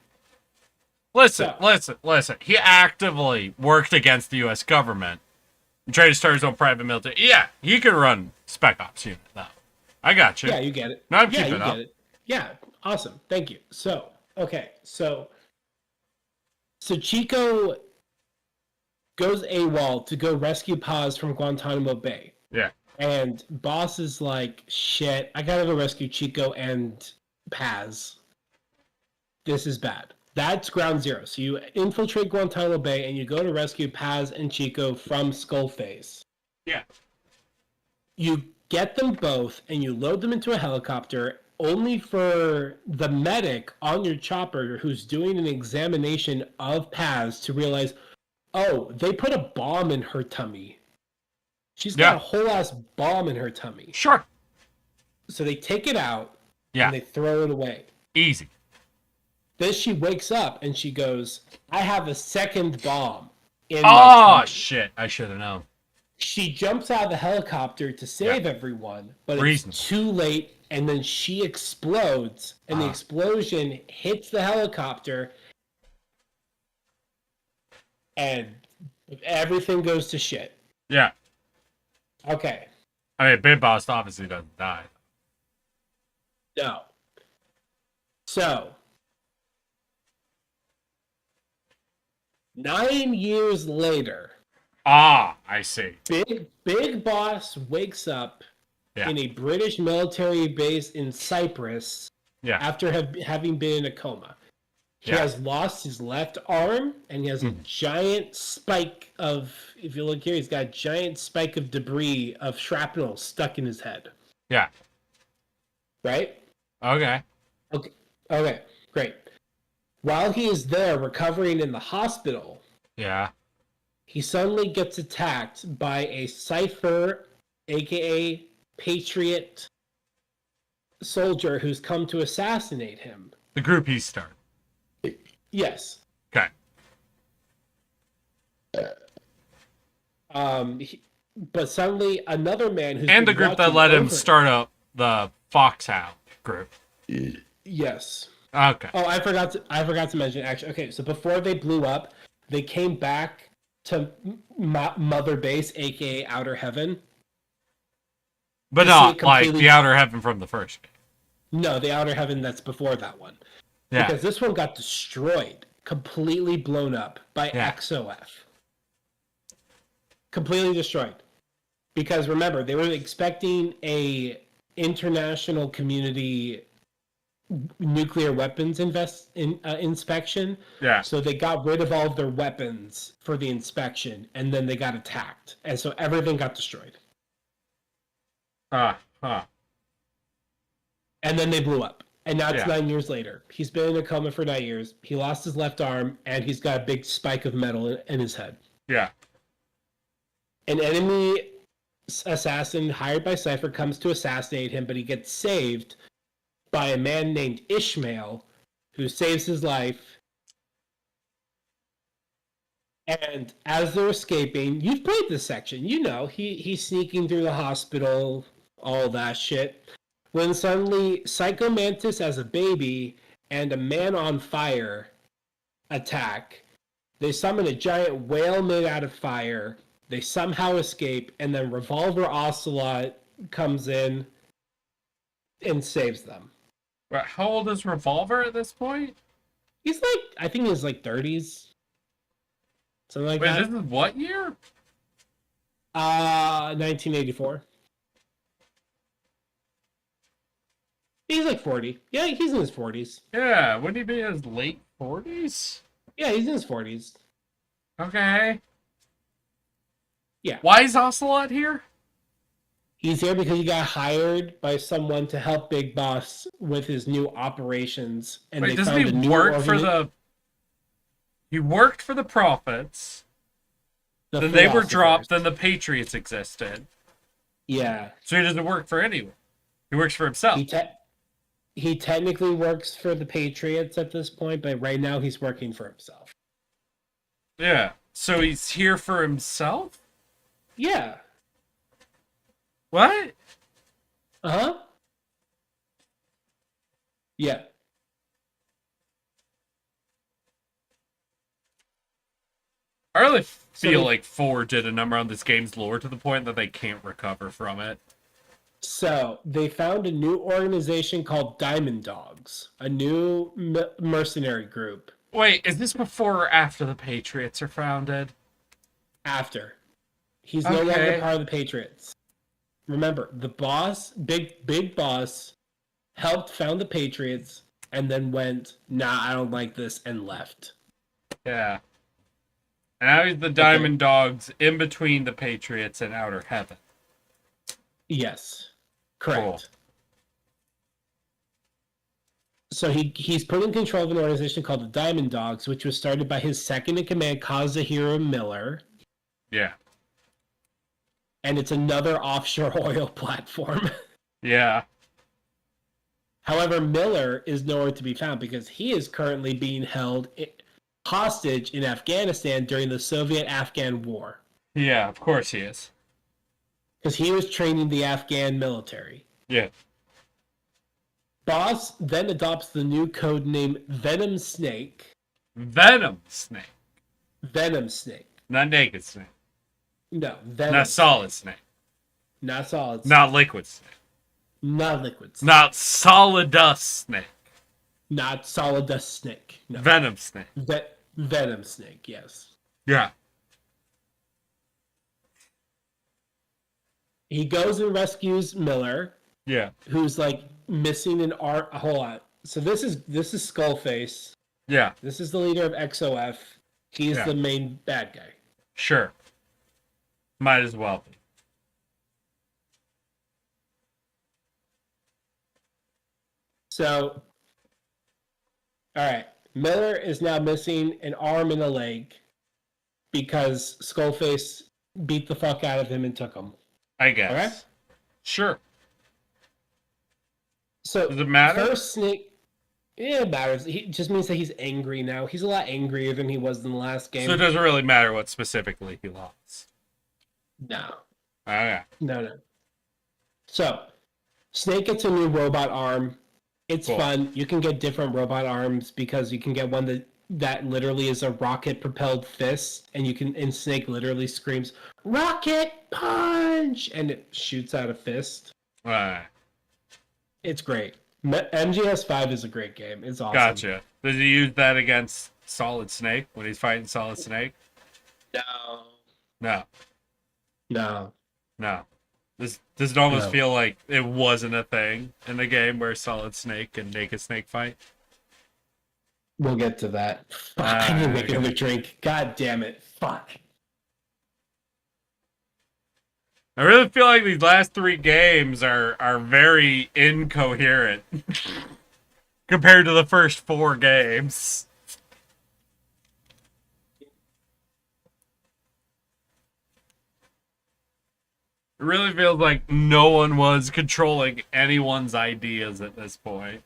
Listen, So- listen. He actively worked against the U.S. government and tried to start his own private military. Yeah, he can run Spec Ops unit, though. I got you. Yeah, you get it. No, I'm yeah, keeping you up. get it. Yeah, awesome. Thank you. So, okay, so Chico goes AWOL to go rescue Paz from Guantanamo Bay. Yeah. And Boss is like, shit, I gotta go rescue Chico and Paz. This is bad. That's ground zero. So you infiltrate Guantanamo Bay and you go to rescue Paz and Chico from Skullface. Yeah. You get them both and you load them into a helicopter, only for the medic on your chopper who's doing an examination of Paz to realize, oh, they put a bomb in her tummy. She's got Yeah. a whole ass bomb in her tummy. Sure. So they take it out Yeah. and they throw it away. Easy. Then she wakes up and she goes, I have a second bomb in Oh, my tummy. shit. I should have known. She jumps out of the helicopter to save everyone, but Reasonable. it's too late, and then she explodes, and the explosion hits the helicopter, and everything goes to shit. Yeah. Okay, I mean, Big Boss obviously doesn't die. no. So, 9 years later, Ah, I see. Big Boss wakes up Yeah. in a British military base in Cyprus Yeah. after having been in a coma. He Yeah. has lost his left arm, and he has a giant spike of, if you look here, he's got a giant spike of debris of shrapnel stuck in his head. Yeah. Right? Okay. Okay, great. While he is there recovering in the hospital, Yeah. he suddenly gets attacked by a Cypher, aka Patriot soldier who's come to assassinate him. The group he started. Yes. Okay. But suddenly another man who's And the been group that watching let him over- start up the Foxhound group. Yes. Okay. Oh, I forgot to mention actually. Okay, so before they blew up, they came back to Mother Base, aka Outer Heaven. But You see not it like completely- the Outer Heaven from the first game. No, the Outer Heaven that's before that one. Yeah. Because this one got destroyed, completely blown up by Yeah. XOF. Completely destroyed. Because remember, they were expecting a international community nuclear weapons inspection. Yeah. So they got rid of all of their weapons for the inspection, and then they got attacked, and so everything got destroyed. Huh. And then they blew up. And now it's Yeah. 9 years later. He's been in a coma for 9 years. He lost his left arm, and he's got a big spike of metal in his head. Yeah. An enemy assassin hired by Cypher comes to assassinate him, but he gets saved by a man named Ishmael, who saves his life. And as they're escaping, you've played this section, you know, he's sneaking through the hospital, all that shit. When suddenly Psycho Mantis as a baby and a man on fire attack, they summon a giant whale made out of fire. They somehow escape, and then Revolver Ocelot comes in and saves them. But how old is Revolver at this point? He's like, I think he's like 30s. Something like Wait, that. this is what year? 1984. He's like 40. Yeah, he's in his 40s. Yeah, wouldn't he be in his late 40s? Yeah, he's in his 40s. Okay. Yeah. Why is Ocelot here? He's here because he got hired by someone to help Big Boss with his new operations. And Wait, they doesn't found he a new work for organi- He worked for the Prophets. the Then they were philosophers. dropped, then the Patriots existed. Yeah. So he doesn't work for anyone. He works for himself. He technically works for the Patriots at this point, but right now he's working for himself. Yeah. So he's here for himself? Yeah. What? Uh-huh. Yeah. I really feel they- like 4 did a number on this game's lore to the point that they can't recover from it. So they found a new organization called Diamond Dogs, a new mercenary group. Wait, is this before or after the Patriots are founded? After, he's no longer Okay. part of the Patriots. Remember, the boss, big boss, helped found the Patriots, and then went, "Nah, I don't like this," and left. Yeah. And now he's the Diamond Dogs in between the Patriots and Outer Heaven. Yes, correct. Cool. So he's put in control of an organization called the Diamond Dogs, which was started by his second in command, Kazuhiro Miller, Yeah. and it's another offshore oil platform. Yeah. However, Miller is nowhere to be found because he is currently being held hostage in Afghanistan during the Soviet-Afghan War. Yeah, of course he is. Because he was training the Afghan military. Yeah. Boss then adopts the new code name Venom Snake. Venom Snake. Venom Snake. Not Naked Snake. No, Venom. Not Solid Snake. Not solid. Not Liquid Snake. Not liquid. Snake. Not Solidus Snake. Not Solidus Snake. No. Venom Snake. Venom Snake, yes. Yeah. He goes and rescues Miller, Yeah. who's like missing an arm. Hold on. So this is Skullface. Yeah. This is the leader of XOF. He's Yeah. the main bad guy. Sure. Might as well be. So, all right. Miller is now missing an arm and a leg because Skullface beat the fuck out of him and took him. I guess. All right. Sure. So Does it matter? First Snake. Yeah, it matters. He just means that he's angry now. He's a lot angrier than he was in the last game. So it doesn't really matter what specifically he lost. No. Oh, yeah. No. So, Snake gets a new robot arm. It's Cool. fun. You can get different robot arms because you can get one that literally is a rocket propelled fist, and Snake literally screams "Rocket Punch!" and it shoots out a fist. Right. It's great. MGS5 is a great game. It's awesome. Gotcha. Does he use that against Solid Snake when he's fighting Solid Snake? No. No. This does it almost No. feel like it wasn't a thing in the game where Solid Snake and Naked Snake fight? We'll get to that. Fuck, I need to make okay. another drink. God damn it. Fuck. I really feel like these last 3 games are very incoherent compared to the first 4 games. It really feels like no one was controlling anyone's ideas at this point.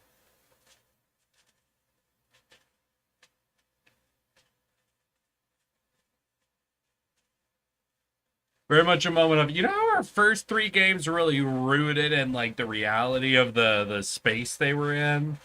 Very much a moment of, how our first 3 games were really rooted in like the reality of the space they were in,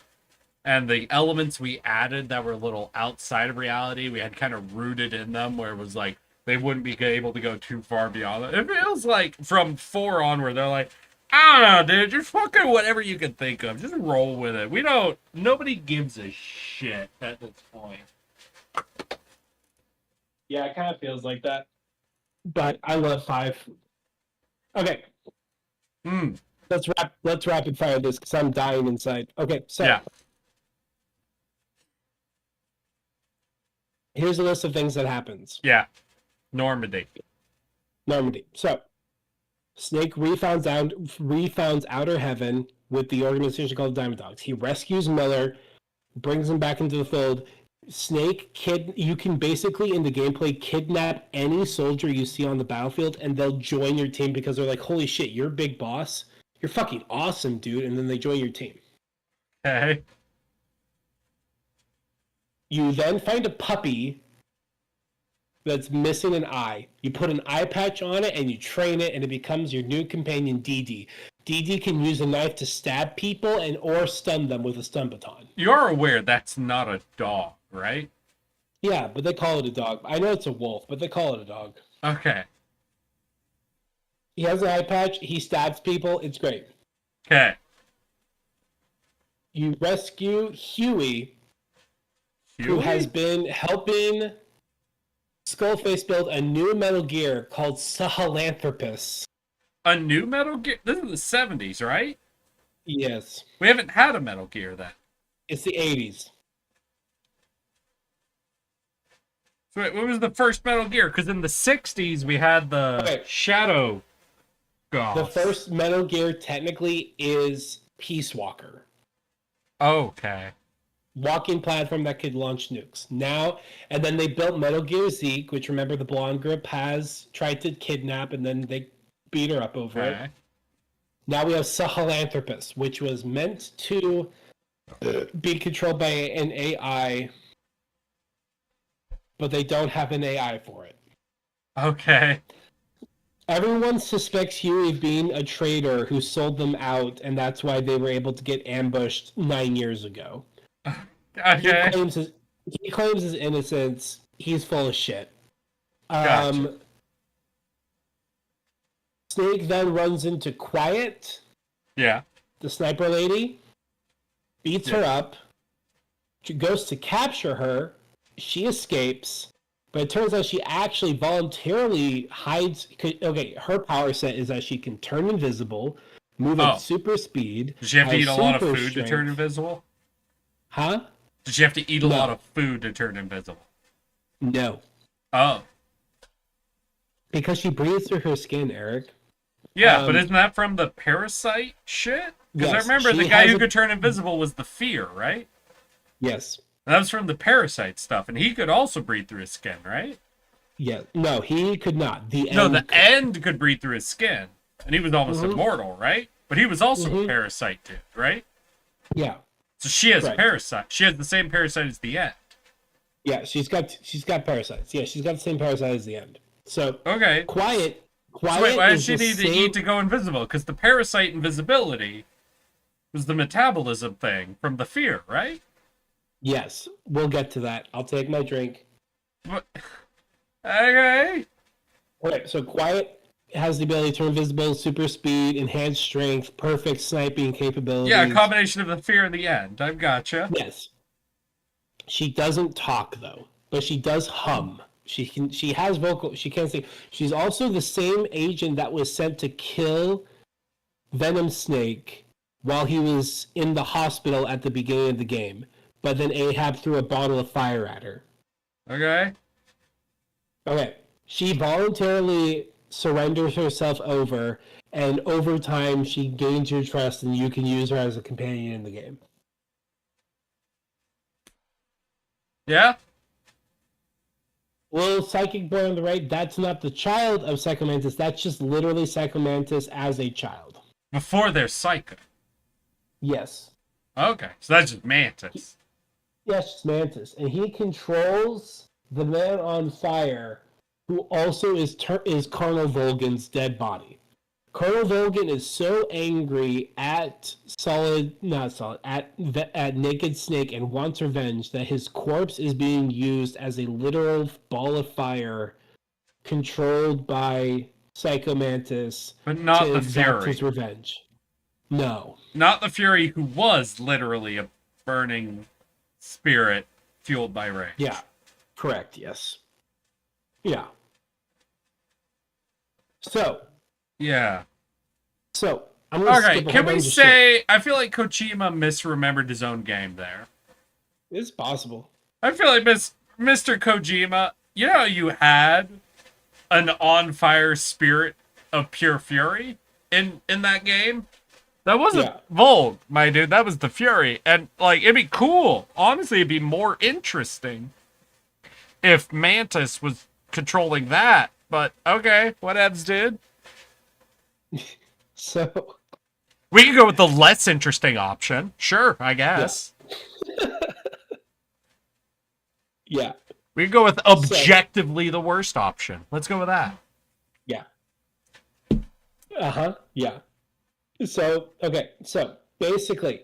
and the elements we added that were a little outside of reality, we had kind of rooted in them, where it was like they wouldn't be able to go too far beyond it. It feels like from 4 onward, they're like, I don't know, dude, just fucking whatever you can think of, just roll with it. Nobody gives a shit at this point. Yeah, it kind of feels like that. But I love 5. Okay, let's rapid fire this because I'm dying inside. Okay, so Yeah. here's a list of things that happens. Yeah. Normandy. So Snake refounds Outer Heaven with the organization called Diamond Dogs. He rescues Miller, brings him back into the fold. Snake you can basically in the gameplay kidnap any soldier you see on the battlefield and they'll join your team because they're like, holy shit, you're a big boss. You're fucking awesome, dude. And then they join your team. Okay. You then find a puppy that's missing an eye. You put an eye patch on it and you train it and it becomes your new companion, DD. DD can use a knife to stab people or stun them with a stun baton. You are aware that's not a dog, right? Yeah, but they call it a dog. I know it's a wolf, but they call it a dog. Okay. He has an eye patch. He stabs people. It's great. Okay. You rescue Huey, who has been helping Skullface build a new Metal Gear called Sahelanthropus. A new Metal Gear? This is the 70s, right? Yes. We haven't had a Metal Gear then. It's the 80s. So wait, what was the first Metal Gear? Because in the 60s, we had the Okay. Shadow God. The first Metal Gear technically is Peace Walker. Okay. Walking platform that could launch nukes. Now, and then they built Metal Gear Zeke, which remember the blonde girl has tried to kidnap and then they beat her up over it. Okay. Now we have Sahelanthropus, which was meant to be controlled by an AI, but they don't have an AI for it. Okay. Everyone suspects Huey of being a traitor who sold them out, and that's why they were able to get ambushed 9 years ago. Okay. He claims his innocence. He's full of shit. Gotcha. Snake then runs into Quiet, Yeah. the sniper lady, beats her up, she goes to capture her, she escapes, but it turns out she actually voluntarily hides. Okay, her power set is that she can turn invisible, move Oh. at super speed. Did she have to has eat a lot of super food to turn invisible? Huh? Did she have to eat a No. lot of food to turn invisible? No, Oh. because she breathes through her skin, Eric. Yeah, but isn't that from the parasite shit? Because I Yes, remember the she guy has who a- could turn invisible was the Fear, right? Yes. That was from the parasite stuff, and he could also breathe through his skin, right? Yeah. No, he could not. No, the End could breathe through his skin, and he was almost Mhm. immortal, right? But he was also a Mhm. parasite dude, right? Yeah. So she has Correct. parasite. She has the same parasite as the End. Yeah. She's got parasites. Yeah, she's got the same parasite as the End. So Okay. Quiet. So wait, why does is she the need to same- eat to go invisible? Because the parasite invisibility was the metabolism thing from the Fear, right? Yes, we'll get to that. I'll take my drink. But, okay. Okay, so Quiet has the ability to turn invisible, super speed, enhanced strength, perfect sniping capabilities. Yeah, a combination of the Fear and the End. I've gotcha. Yes. She doesn't talk though, but she does hum. She has vocal. She can't sing. She's also the same agent that was sent to kill Venom Snake while he was in the hospital at the beginning of the game. But then Ahab threw a bottle of fire at her. Okay. Okay. She voluntarily surrenders herself over, and over time she gains your trust, and you can use her as a companion in the game. Yeah? Little psychic boy on the right, that's not the child of Psycho Mantis. That's just literally Psycho Mantis as a child. Before they're psycho. Yes. Okay. So that's just Mantis. Yes, it's Mantis. And he controls the man on fire, who also is Colonel Volgan's dead body. Colonel Volgan is so angry at at Naked Snake and wants revenge that his corpse is being used as a literal ball of fire controlled by Psycho Mantis But not to the exact Fury. his revenge. No. Not the Fury who was literally a burning spirit fueled by rage. Yeah. Correct, yes. Yeah. So, Yeah. I'm gonna Okay, skip a can whole we bunch of shit. say I feel like Kojima misremembered his own game there. It's possible. I feel like Mr. Kojima, you know, you had an on-fire spirit of pure fury in that game. That wasn't Yeah. Volg, my dude. That was the Fury, and like it'd be cool. Honestly, it'd be more interesting if Mantis was controlling that. But okay, whatevs, dude. So, We can go with the less interesting option. Sure, I guess. yeah. We can go with objectively the worst option. Let's go with that. Yeah. Uh-huh. Yeah. So, okay. So, basically,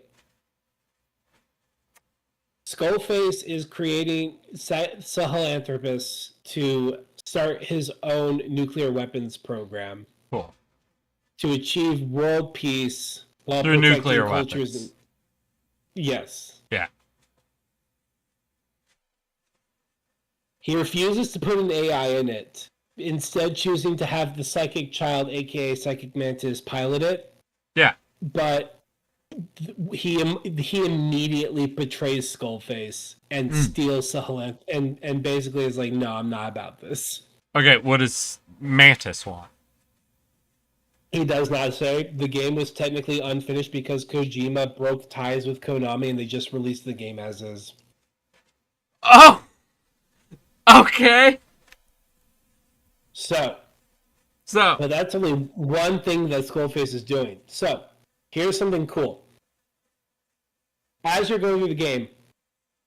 Skullface is creating Sahelanthropus to start his own nuclear weapons program Cool. to achieve world peace while Through protecting nuclear cultures. weapons. Yes. Yeah. He refuses to put an AI in it, instead choosing to have the Psychic Child, aka Psychic Mantis, pilot it. Yeah. But he immediately betrays Skullface and steals Sahelanth and basically is like, no, I'm not about this. Okay, what does Mantis want? He does not say. The game was technically unfinished because Kojima broke ties with Konami and they just released the game as is. Oh! Okay. So, So, but that's only one thing that Skullface is doing. So, here's something cool. As you're going through the game,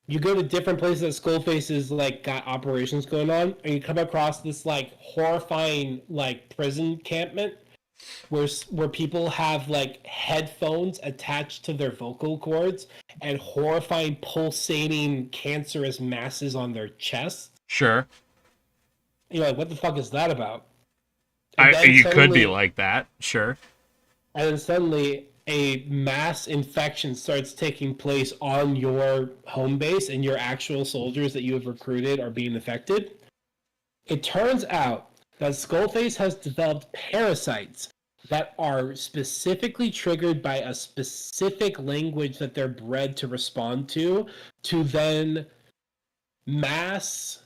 you go to different places that Skullface is like got operations going on, and you come across this like horrifying like prison encampment where people have like headphones attached to their vocal cords and horrifying pulsating cancerous masses on their chests. sure. You're like, what the fuck is that about? And I, then you could be suddenly- like that. Sure. And then suddenly, a mass infection starts taking place on your home base and your actual soldiers that you have recruited are being affected, it turns out that Skullface has developed parasites that are specifically triggered by a specific language that they're bred to respond to then mass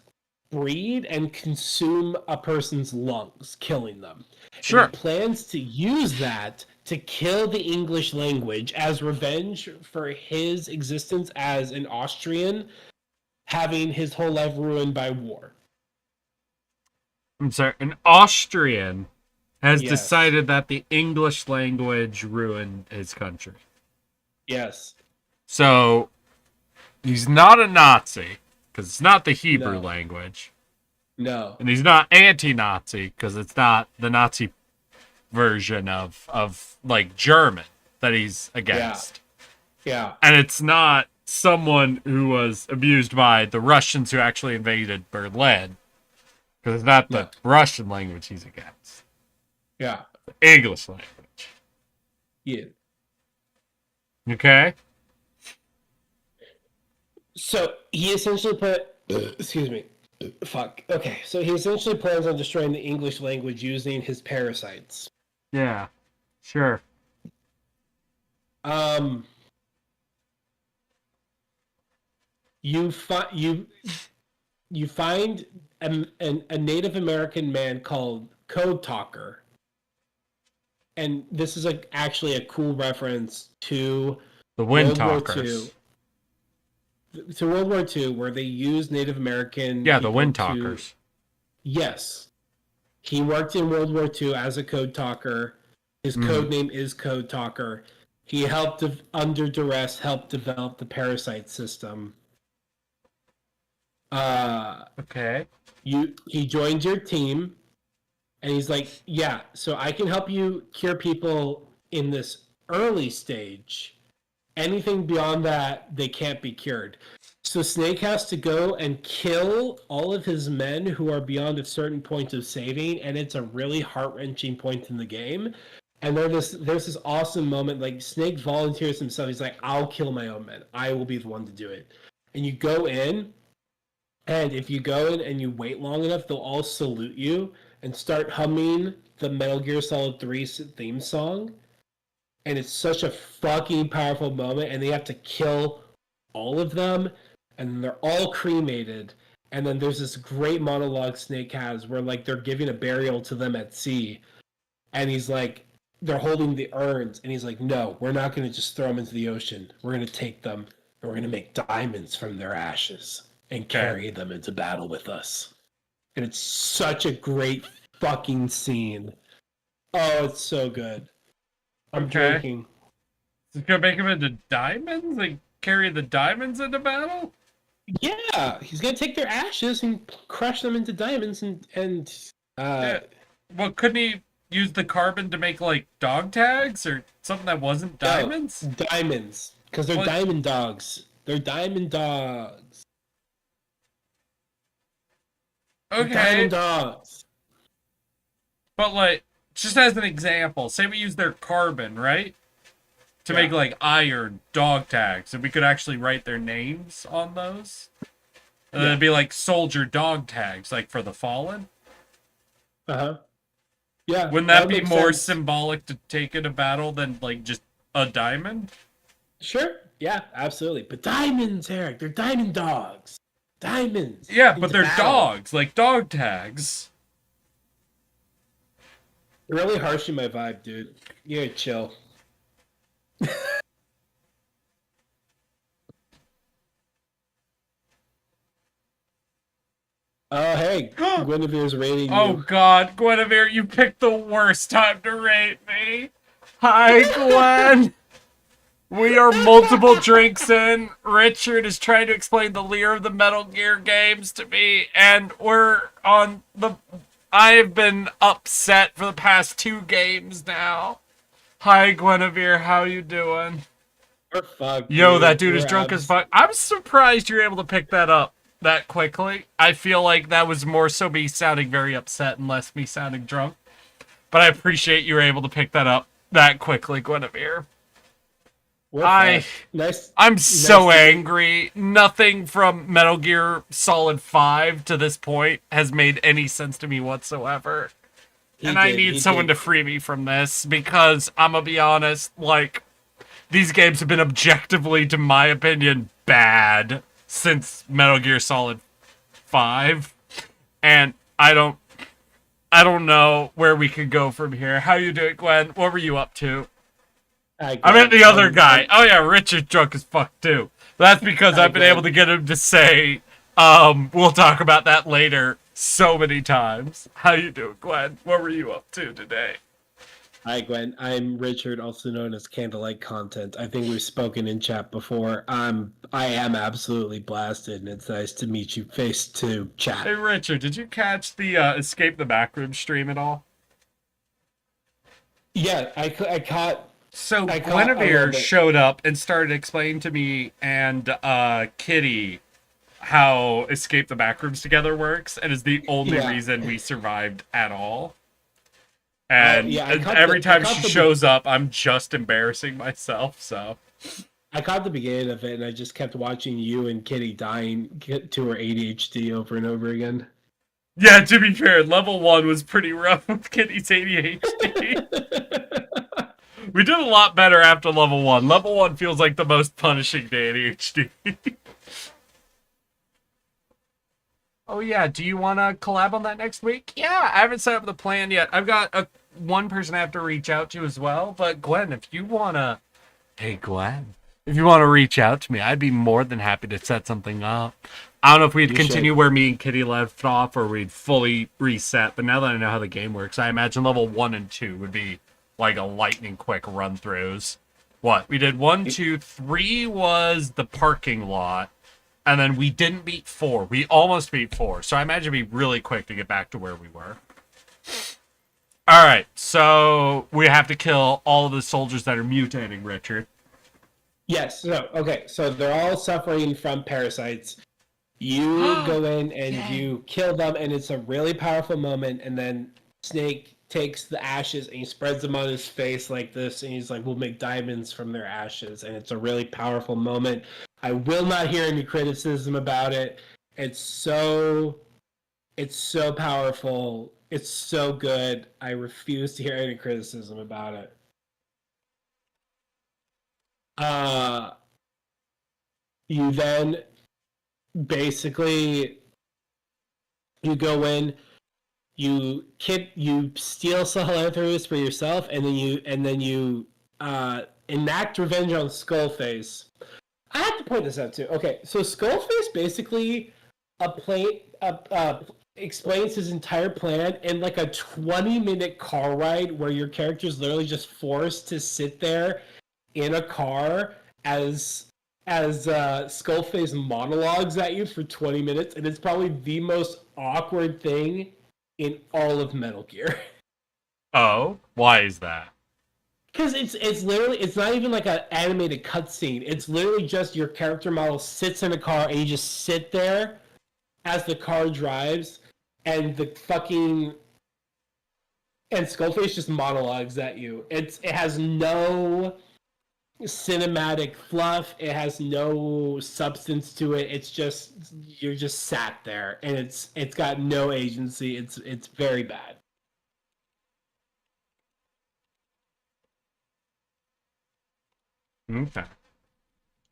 breed and consume a person's lungs, killing them. Sure. And he plans to use that to kill the English language as revenge for his existence as an Austrian, having his whole life ruined by war. I'm sorry, an Austrian has Yes. decided that the English language ruined his country. Yes. So he's not a Nazi because it's not the Hebrew No. language, No. and he's not anti-Nazi because it's not the Nazi version of like German that he's against. Yeah. And it's not someone who was abused by the Russians who actually invaded Berlin. Because it's not the No. Russian language he's against. Yeah. The English language. Yeah. Okay? So he essentially excuse me. Fuck. Okay. So he essentially plans on destroying the English language using his parasites. Yeah. Sure. You find a Native American man called Code Talker, and this is actually a cool reference to The Wind World War Talkers. II. To World War II, where they used Native American. Yeah, the people Wind to- Talkers. Yes, he worked in World War II as a code talker. His code name is Code Talker. He helped under duress help develop the parasite system. Okay. He joins your team, and he's like, yeah, so I can help you cure people in this early stage. Anything beyond that, they can't be cured. So Snake has to go and kill all of his men who are beyond a certain point of saving, and it's a really heart-wrenching point in the game. And there's this awesome moment, like Snake volunteers himself. He's like, I'll kill my own men. I will be the one to do it. And you go in, and if you go in and you wait long enough, they'll all salute you and start humming the Metal Gear Solid 3 theme song. And it's such a fucking powerful moment, and they have to kill all of them, and they're all cremated. And then there's this great monologue Snake has where like they're giving a burial to them at sea, and he's like, they're holding the urns, and he's like, no, we're not going to just throw them into the ocean. We're going to take them, and we're going to make diamonds from their ashes and carry them into battle with us. And it's such a great fucking scene. Oh, it's so good. I'm Okay. joking. Is it gonna make him into diamonds? Like carry the diamonds into battle? Yeah, he's gonna take their ashes and crush them into diamonds Yeah. Well, couldn't he use the carbon to make like dog tags or something that wasn't diamonds? diamonds, because they're What? diamond dogs. They're diamond dogs. They're Okay. diamond dogs. But like, just as an example, say we use their carbon, right? To make Yeah. like iron dog tags, and we could actually write their names on those. And then it'd be like soldier dog tags, like for the fallen. Uh-huh. Yeah. Wouldn't that would be make more sense. symbolic to take in a battle than like just a diamond? Sure. Yeah, absolutely. But diamonds, Eric, they're diamond dogs. Diamonds. Yeah, into but they're battle. dogs, like dog tags. You're really harshing my vibe, dude. Yeah, chill. Oh, hey, Guinevere's rating Oh you. god, Guinevere, you picked the worst time to rate me. Hi, Gwen. We are multiple drinks in. Richard is trying to explain the leer of the Metal Gear games to me, and we're on the... I've been upset for the past 2 games now. Hi, Guinevere, how you doing? We're fucked. Yo, that dude is We're drunk as abs- fuck. I'm surprised you're able to pick that up that quickly. I feel like that was more so me sounding very upset and less me sounding drunk. But I appreciate you were able to pick that up that quickly, Guinevere. We're I- fine. Nice. I'm so nice to- angry. Nothing from Metal Gear Solid 5 to this point has made any sense to me whatsoever. And I need someone to free me from this because I'm gonna be honest, like, these games have been objectively, to my opinion, bad since Metal Gear Solid 5. And I don't know where we could go from here. How you doing, Gwen? What were you up to? I meant the other guy. Oh yeah, Richard's drunk as fuck too. That's because I've been able to get him to say, we'll talk about that later so many times. How you doing, Gwen? What were you up to today? Hi, Gwen. I'm Richard, also known as Candlelight Content. I think we've spoken in chat before. I am absolutely blasted, and it's nice to meet you face to chat. Hey Richard, did you catch the Escape the Backroom stream at all? Yeah, I caught. So I caught a little Guinevere bit. showed up and started explaining to me and Kitty how Escape the Backrooms together works, and is the only Yeah. reason we survived at all. And yeah, I caught every the- I time caught she the- shows up, I'm just embarrassing myself. So I caught the beginning of it, and I just kept watching you and Kitty dying to her ADHD over and over again. yeah, to be fair, level 1 was pretty rough with Kitty's ADHD. We did a lot better after level 1. Level 1 feels like the most punishing to ADHD. Oh yeah, do you want to collab on that next week? Yeah, I haven't set up the plan yet. I've got one person I have to reach out to as well. But Gwen, if you want to... Hey Gwen, if you want to reach out to me, I'd be more than happy to set something up. I don't know if we'd You continue should. where me and Kitty left off or we'd fully reset. But now that I know how the game works, I imagine level 1 and 2 would be like a lightning quick run throughs. What? We did 1, 2, 3 was the parking lot. And then we didn't beat 4. We almost beat 4. So I imagine it'd be really quick to get back to where we were. Alright, so we have to kill all of the soldiers that are mutating, Richard. Yes. So okay. So they're all suffering from parasites. You go in and you kill them, and it's a really powerful moment. And then Snake takes the ashes and he spreads them on his face like this, and he's like, "We'll make diamonds from their ashes." And it's a really powerful moment. I will not hear any criticism about it. It's so powerful. It's so good. I refuse to hear any criticism about it. You then basically you go in, you steal Sahelanthropus for yourself, and then you enact revenge on Skullface. I have to point this out too. Okay, so Skullface basically explains his entire plan in like a 20-minute car ride where your character is literally just forced to sit there in a car as Skullface monologues at you for 20 minutes, and it's probably the most awkward thing in all of Metal Gear. Oh? Why is that? Because it's literally, it's not even like an animated cutscene. It's literally just your character model sits in a car and you just sit there as the car drives, and and Skullface just monologues at you. It has no cinematic fluff. It has no substance to it. It's just, you're just sat there, and it's got no agency. It's very bad. Okay.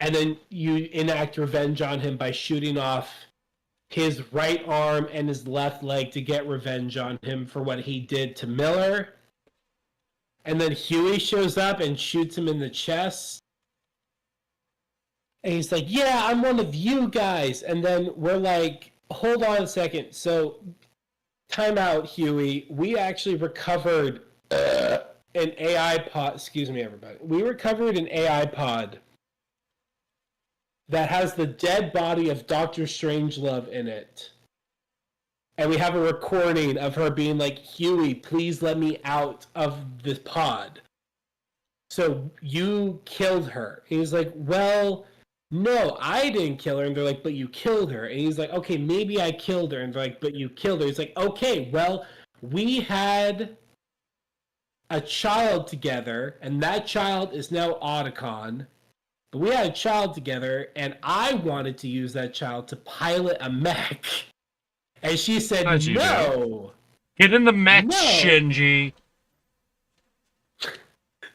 And then you enact revenge on him by shooting off his right arm and his left leg to get revenge on him for what he did to Miller. And then Huey shows up and shoots him in the chest. And he's like, "Yeah, I'm one of you guys." And then we're like, "Hold on a second. So, time out, Huey. We actually recovered an AI pod." Excuse me, everybody. We recovered an AI pod that has the dead body of Dr. Strangelove in it. And we have a recording of her being like, "Huey, please let me out of this pod. So you killed her." And he's like, "Well, no, I didn't kill her." And they're like, "But you killed her." And he's like, "Okay, maybe I killed her." And they're like, "But you killed her." He's like, "Okay, well, we had a child together, and that child is now Otacon. but we had a child together, and I wanted to use that child to pilot a mech. And she said, How'd you no. Get in the mech, No. Shinji.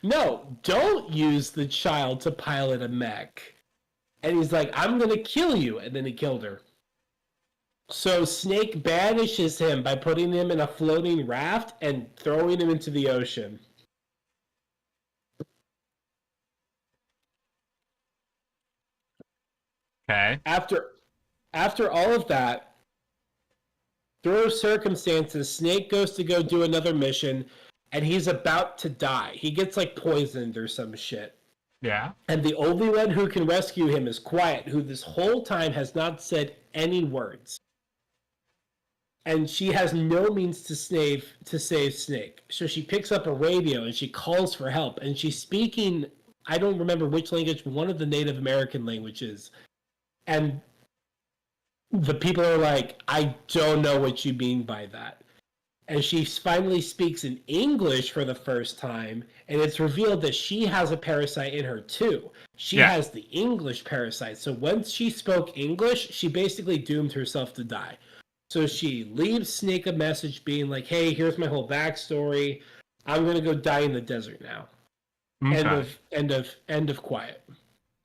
No, don't use the child to pilot a mech. And he's like, I'm going to kill you. And then he killed her. So Snake banishes him by putting him in a floating raft and throwing him into the ocean. Okay. After all of that, through circumstances, Snake goes to go do another mission, and he's about to die. He gets like poisoned or some shit. Yeah. And the only one who can rescue him is Quiet, who this whole time has not said any words. And she has no means to save Snake. So she picks up a radio and she calls for help. And she's speaking, I don't remember which language, but one of the Native American languages. And the people are like, I don't know what you mean by that. And she finally speaks in English for the first time, and it's revealed that she has a parasite in her too. She has the English parasite. So once she spoke English, she basically doomed herself to die. So she leaves Snake a message being like, hey, here's my whole backstory. I'm going to go die in the desert now. Okay. End of Quiet.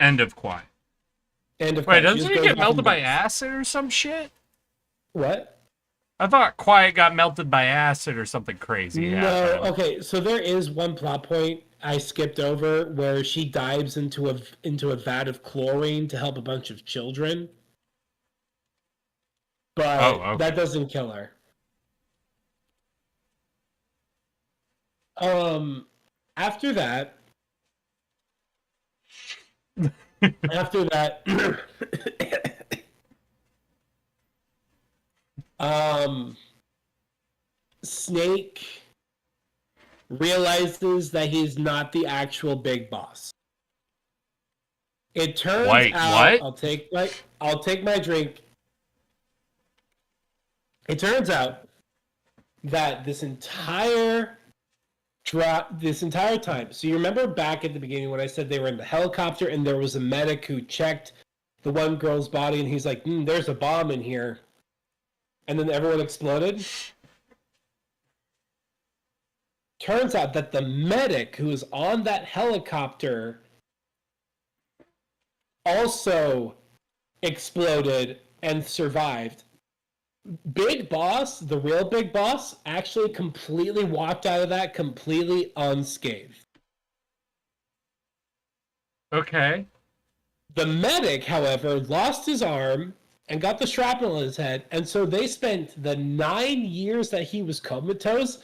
End of Quiet. End of Wait, Quiet. doesn't he get melted by acid or some shit? What? I thought Quiet got melted by acid or something crazy. No, okay. So there is one plot point I skipped over where she dives into a vat of chlorine to help a bunch of children, but that doesn't kill her. After that, Snake realizes that he's not the actual big boss. It turns out, what? I'll take my drink. It turns out that this entire time. So you remember back at the beginning when I said they were in the helicopter and there was a medic who checked the one girl's body and he's like, there's a bomb in here. And then everyone exploded. Turns out that the medic who was on that helicopter also exploded and survived. Big Boss, the real Big Boss, actually completely walked out of that completely unscathed. Okay. The medic, however, lost his arm and got the shrapnel in his head, and so they spent the 9 years that he was comatose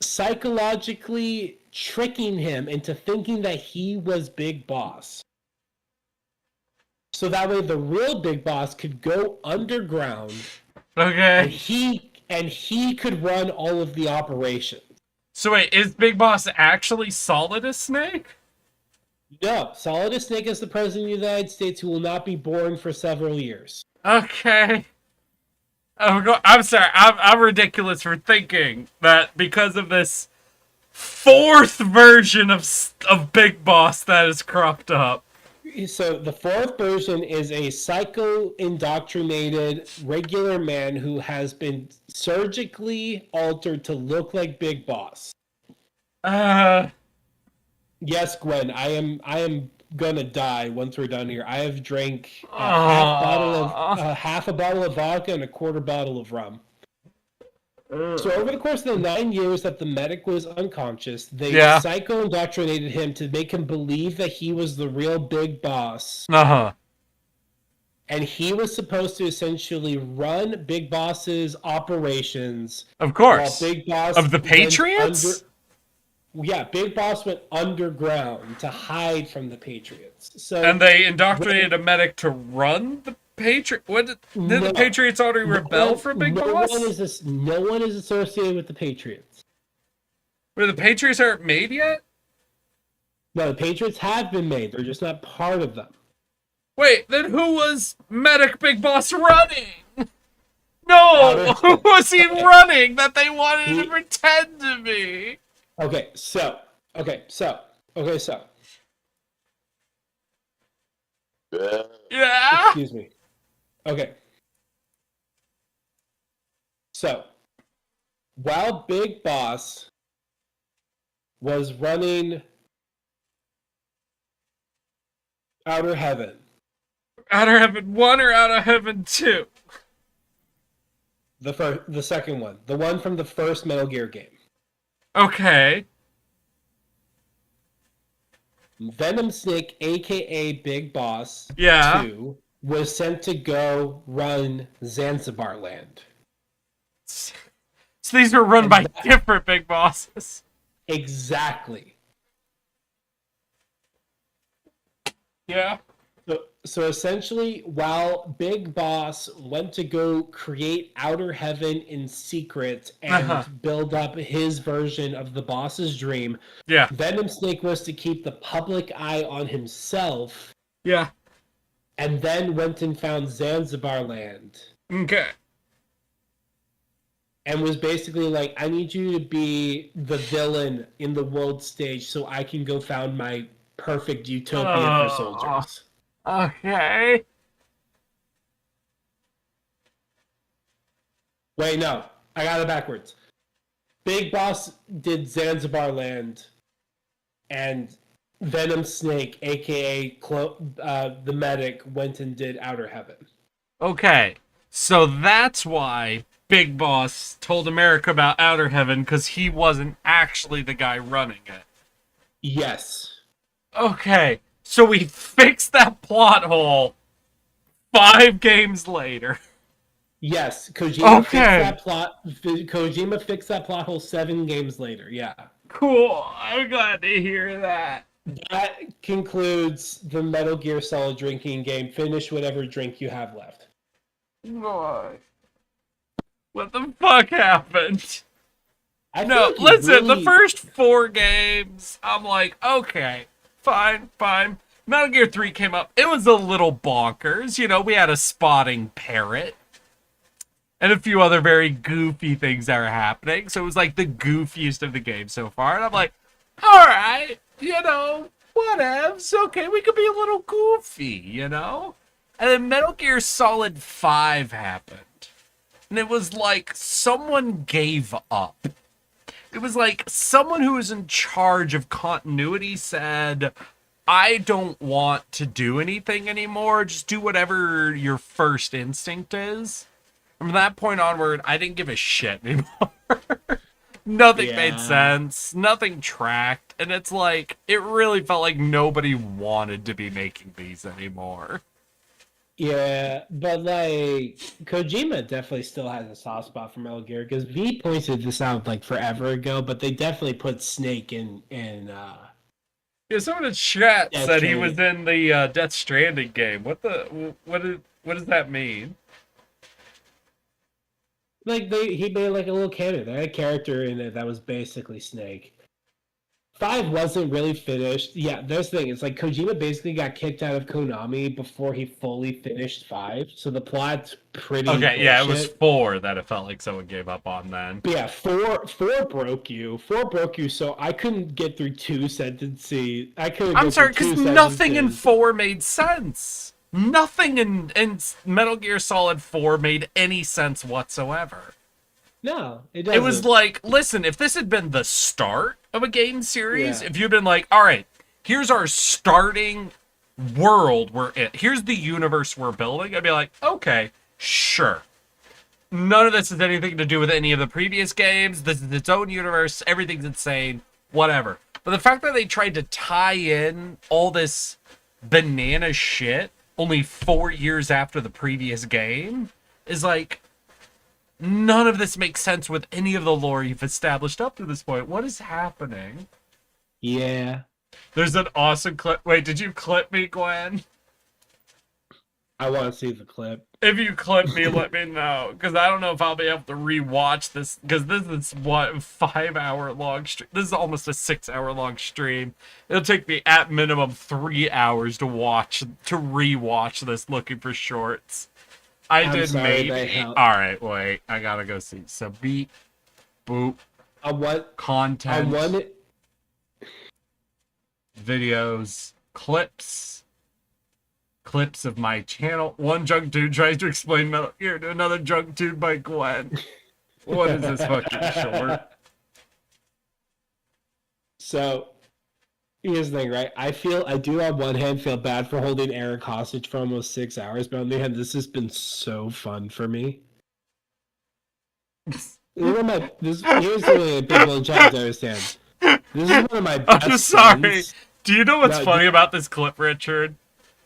psychologically tricking him into thinking that he was Big Boss. So that way the real Big Boss could go underground. Okay. And he could run all of the operations. So wait, is Big Boss actually Solidus Snake? No, Solidus Snake is the president of the United States who will not be born for several years. Okay. I'm sorry. I'm ridiculous for thinking that because of this fourth version of Big Boss that is cropped up. So the fourth version is a psycho-indoctrinated regular man who has been surgically altered to look like Big Boss. Yes, Gwen, I am gonna die once we're done here. I have drank half a bottle of vodka and a quarter bottle of rum. So over the course of the 9 years that the medic was unconscious, they psycho-indoctrinated him to make him believe that he was the real Big Boss. Uh-huh. And he was supposed to essentially run Big Boss's operations. Of course. While Big Boss of the Patriots? Big Boss went underground to hide from the Patriots. So and they indoctrinated a medic to run the Patriot. Did the Patriots already rebel for Big Boss? No one is associated with the Patriots. Were the Patriots aren't made yet? No, the Patriots have been made. They're just not part of them. Wait, then who was medic Big Boss running? No, who was he running that they wanted to pretend to be? Okay, so Yeah. Excuse me. Okay. So, while Big Boss was running Outer Heaven, Outer Heaven 1 or Outer Heaven 2? the second one, the one from the first Metal Gear game, Okay. Venom Snake, aka Big Boss Yeah. 2, was sent to go run Zanzibar Land. So these were run And by that- different big bosses. Exactly. Yeah. So essentially, while Big Boss went to go create Outer Heaven in secret and build up his version of the boss's dream, Yeah. Venom Snake was to keep the public eye on himself, Yeah. and then went and found Zanzibar Land, Okay. and was basically like, I need you to be the villain in the world stage so I can go found my perfect utopia for soldiers. Okay. Wait, no. I got it backwards. Big Boss did Zanzibar Land, and Venom Snake, aka the medic, went and did Outer Heaven. Okay. So that's why Big Boss told America about Outer Heaven, because he wasn't actually the guy running it. Yes. Okay. So we fixed that plot hole 5 games later. Yes. Kojima fixed Okay. that plot. Kojima fixed that plot hole 7 games later. Yeah. Cool. I'm glad to hear that. That concludes the Metal Gear Solid drinking game. Finish whatever drink you have left. What the fuck happened? I feel No, like you listen, the really- first 4 games, I'm like, okay, fine. Metal Gear 3 came up. It was a little bonkers. You know, we had a spotting parrot and a few other very goofy things that were happening. So it was like the goofiest of the games so far. And I'm like, all right, you know, whatevs. Okay, we could be a little goofy, you know? And then Metal Gear Solid 5 happened. And it was like someone gave up. It was like someone who was in charge of continuity said, I don't want to do anything anymore. Just do whatever your first instinct is. From that point onward, I didn't give a shit anymore. Nothing made Yeah. sense. Nothing tracked. And it's like, it really felt like nobody wanted to be making these anymore. Yeah, but like Kojima definitely still has a soft spot for Metal Gear because V pointed this out like forever ago, but they definitely put Snake in Yeah, someone in chat Death said he Stranding. was in the Death Stranding game. What does that mean? like he made like a little canon. They had a character in it that was basically Snake. 5 wasn't really finished. Yeah, there's the thing. It's like Kojima basically got kicked out of Konami before he fully finished 5, so the plot's pretty. Okay, yeah, it was bullshit. 4 that it felt like someone gave up on then. But yeah, four broke you. 4 broke you, so I couldn't get through 2 sentences. I couldn't. I'm get sorry, through because 2 nothing in sentences. 4 made sense. Nothing in Metal Gear Solid 4 made any sense whatsoever. No, it It doesn't. was like, listen, if this had been the start of a game series, Yeah. if you'd been like, all right, here's our starting world here's the universe we're building, I'd be like, okay, sure. None of this has anything to do with any of the previous games. This is its own universe. Everything's insane. Whatever. But the fact that they tried to tie in all this banana shit only 4 years after the previous game is like, none of this makes sense with any of the lore you've established up to this point. What is happening? Yeah, There's an awesome clip. Wait, did you clip me, Gwen? I want to see the clip. If you clip me, let me know. Because I don't know if I'll be able to rewatch this. Because this is, what, 5-hour long stream. This is almost a 6-hour long stream. It'll take me at minimum 3 hours to rewatch this looking for shorts. I'm did sorry, maybe. they help. Alright, wait. I gotta go see. So beep, boop, I want. content, it. videos, clips, clips of my channel. One drunk dude tries to explain Metal Gear to another drunk dude by Gwen. What is this fucking short? So, here's the thing, right? I do on one hand feel bad for holding Eric hostage for almost 6 hours, but on the other hand, this has been so fun for me. Here's the way people in chat to understand. This is one of my best I'm sorry. friends. Do you know what's No, funny about this clip, Richard?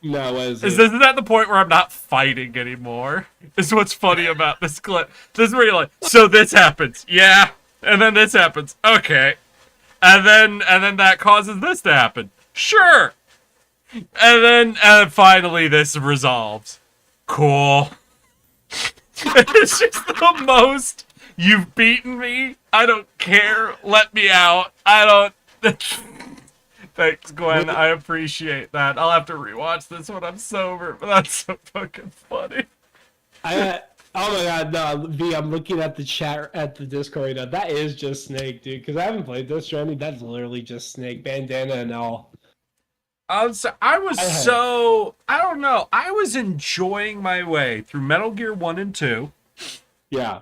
No, what is Is it? this is at the point where I'm not fighting anymore? Is what's funny about this clip. This is where you're like, so this happens, yeah, and then this happens, okay, and then that causes this to happen, sure, and then finally this resolves. Cool. It's just the most. You've beaten me. I don't care. Let me out. I don't. Thanks, Gwen. I appreciate that. I'll have to rewatch this when I'm sober, but that's so fucking funny. Oh my god, no, V, I'm looking at the chat at the Discord right now. That is just Snake, dude, because I haven't played this Stranding. That's literally just Snake, bandana and all. I don't know. I was enjoying my way through Metal Gear 1 and 2. Yeah.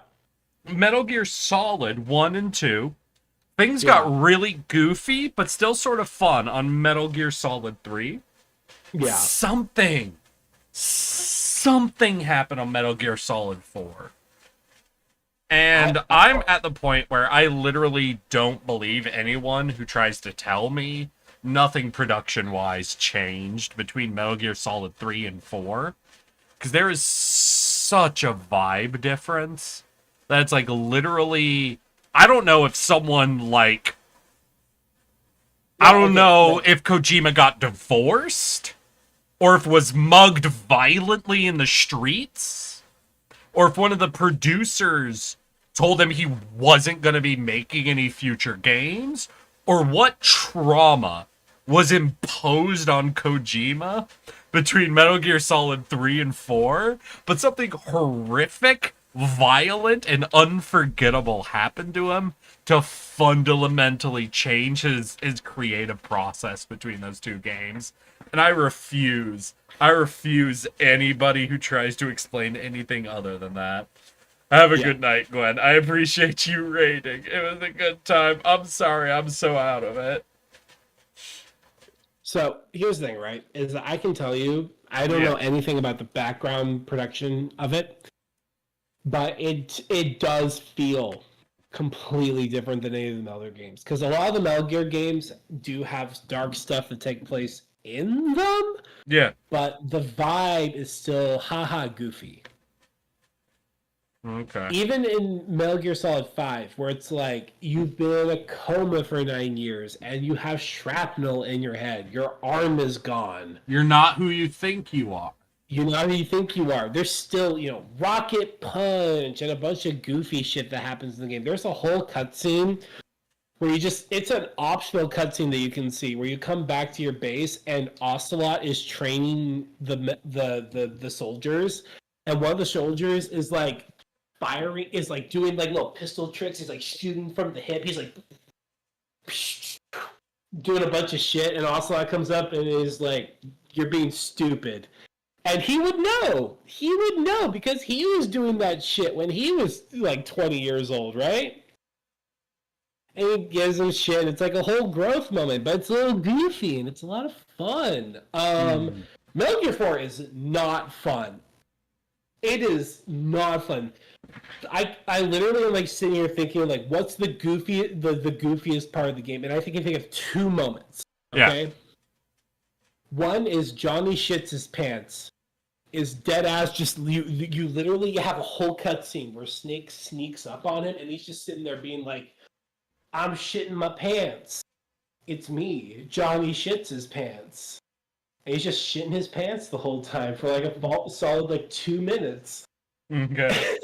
Metal Gear Solid 1 and 2. Things Yeah. got really goofy, but still sort of fun on Metal Gear Solid 3. Yeah. Something happened on Metal Gear Solid 4. And I'm at the point where I literally don't believe anyone who tries to tell me nothing production-wise changed between Metal Gear Solid 3 and 4. Because there is such a vibe difference that it's like literally... I don't know if someone like... I don't know if Kojima got divorced, or if was mugged violently in the streets, or if one of the producers told him he wasn't going to be making any future games, or what trauma was imposed on Kojima between Metal Gear Solid 3 and 4, but something horrific, violent, and unforgettable happened to him to fundamentally change his creative process between those two games. And I refuse anybody who tries to explain anything other than that. Have a good night, Gwen. I appreciate you rating. It was a good time. I'm sorry, I'm so out of it. So here's the thing, right? Is that I can tell you, I don't know anything about the background production of it, but it does feel completely different than any of the Metal Gear games. Because a lot of the Metal Gear games do have dark stuff that take place in them, Yeah. but the vibe is still haha goofy. Okay. Even in Metal Gear Solid 5, where it's like you've been in a coma for 9 years and you have shrapnel in your head, your arm is gone. You're not who you think you are. You know who you think you are. There's still, rocket punch and a bunch of goofy shit that happens in the game. There's a whole cutscene where it's an optional cutscene that you can see where you come back to your base and Ocelot is training the soldiers, and one of the soldiers is like doing like little pistol tricks. He's like shooting from the hip. He's like doing a bunch of shit, and Ocelot comes up and is like, "You're being stupid." And he would know. He would know because he was doing that shit when he was like 20 years old, right? And he gives him shit. It's like a whole growth moment, but it's a little goofy and it's a lot of fun. Metal Gear 4 is not fun. It is not fun. I literally am like sitting here thinking like, what's the goofiest part of the game? And I can think of two moments. Okay. Yeah. One is Johnny shits his pants. Is dead ass just you literally have a whole cutscene where Snake sneaks up on him and he's just sitting there being like, "I'm shitting my pants. It's me, Johnny shits his pants." And he's just shitting his pants the whole time for like a solid like 2 minutes. Okay.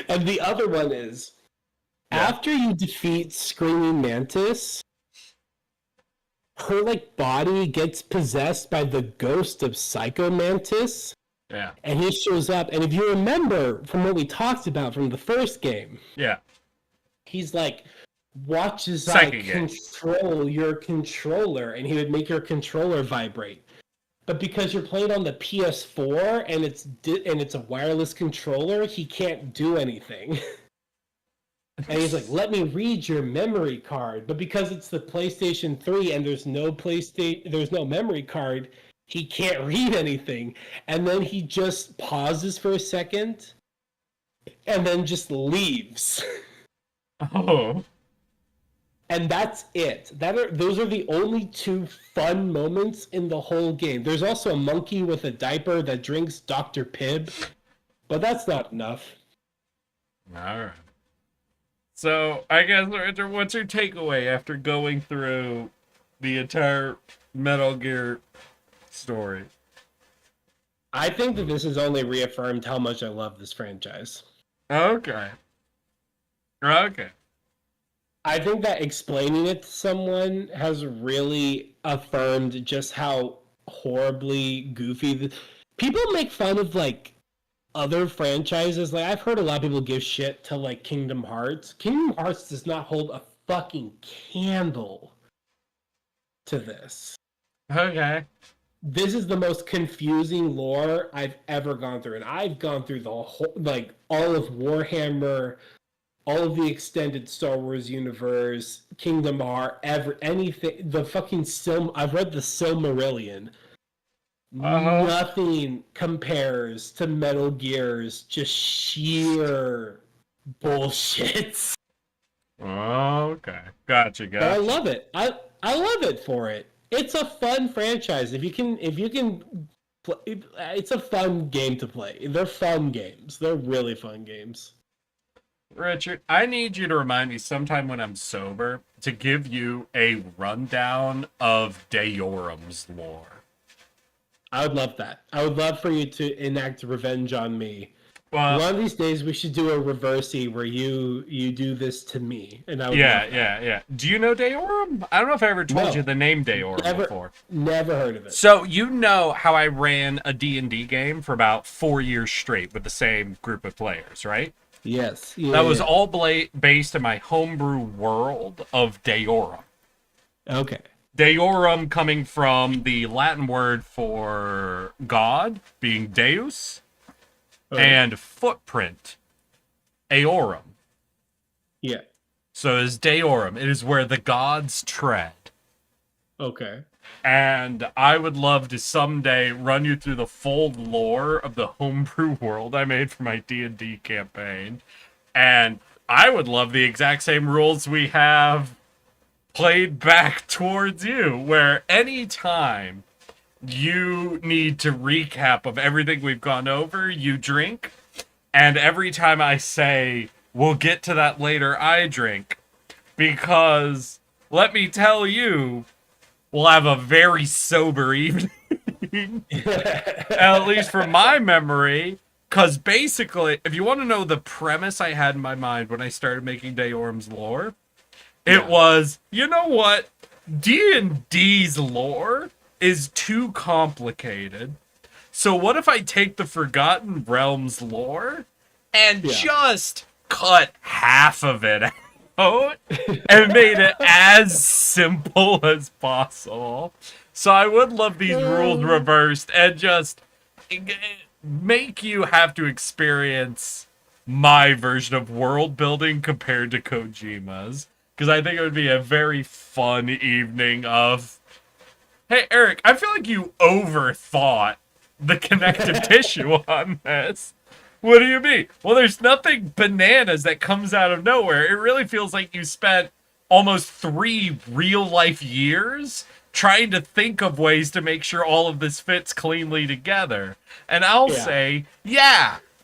And the other one is after you defeat Screaming Mantis, her like body gets possessed by the ghost of Psycho Mantis. Yeah. And he shows up, and if you remember from what we talked about from the first game, he's like, "Watch as I control your controller," and he would make your controller vibrate. but because you're playing on the PS4 and it's a wireless controller, he can't do anything. And he's like, "Let me read your memory card." But because it's the PlayStation 3 and there's no memory card, he can't read anything. And then he just pauses for a second and then just leaves. Oh. And that's it. Those are the only two fun moments in the whole game. There's also a monkey with a diaper that drinks Dr. Pibb, but that's not enough. All right. So, I guess, Richard, what's your takeaway after going through the entire Metal Gear story? I think that this has only reaffirmed how much I love this franchise. Okay. Okay. I think that explaining it to someone has really affirmed just how horribly goofy people make fun of, like, other franchises. Like, I've heard a lot of people give shit to, like, Kingdom Hearts. Kingdom Hearts does not hold a fucking candle to this. Okay. This is the most confusing lore I've ever gone through, and I've gone through the whole, like, all of Warhammer, all of the extended Star Wars universe, Kingdom Hearts, anything, the fucking I've read the Silmarillion. Nothing compares to Metal Gear's just sheer bullshit. Okay. Gotcha. But I love it. I love it for it. It's a fun franchise. If you can it's a fun game to play. They're fun games. They're really fun games. Richard, I need you to remind me sometime when I'm sober to give you a rundown of Deorum's lore. I would love that. I would love for you to enact revenge on me. Well, one of these days we should do a reversey where you do this to me, and I would yeah. Do you know Deorum? I don't know if I ever told you the name Deorum before. Never heard of it. So you know how I ran a D&D game for about 4 years straight with the same group of players, right? Yes. That was all based in my homebrew world of Deorum. Okay. Deorum coming from the Latin word for God, being Deus, and footprint, Aorum. Yeah. So it's Deorum. It is where the gods tread. Okay. And I would love to someday run you through the full lore of the homebrew world I made for my D&D campaign. And I would love the exact same rules we have played back towards you, where any time you need to recap of everything we've gone over, you drink. And every time I say, we'll get to that later, I drink. Because, let me tell you, we'll have a very sober evening. At least from my memory. Because basically, if you want to know the premise I had in my mind when I started making Deorum's lore, it was, you know what? D&D's lore is too complicated. So what if I take the Forgotten Realms lore and just cut half of it out and made it as simple as possible? So I would love these rules reversed and just make you have to experience my version of world building compared to Kojima's. Because I think it would be a very fun evening of, hey, Eric, I feel like you overthought the connective tissue on this. What do you mean? Well, there's nothing bananas that comes out of nowhere. It really feels like you spent almost 3 real-life years trying to think of ways to make sure all of this fits cleanly together. And I'll say,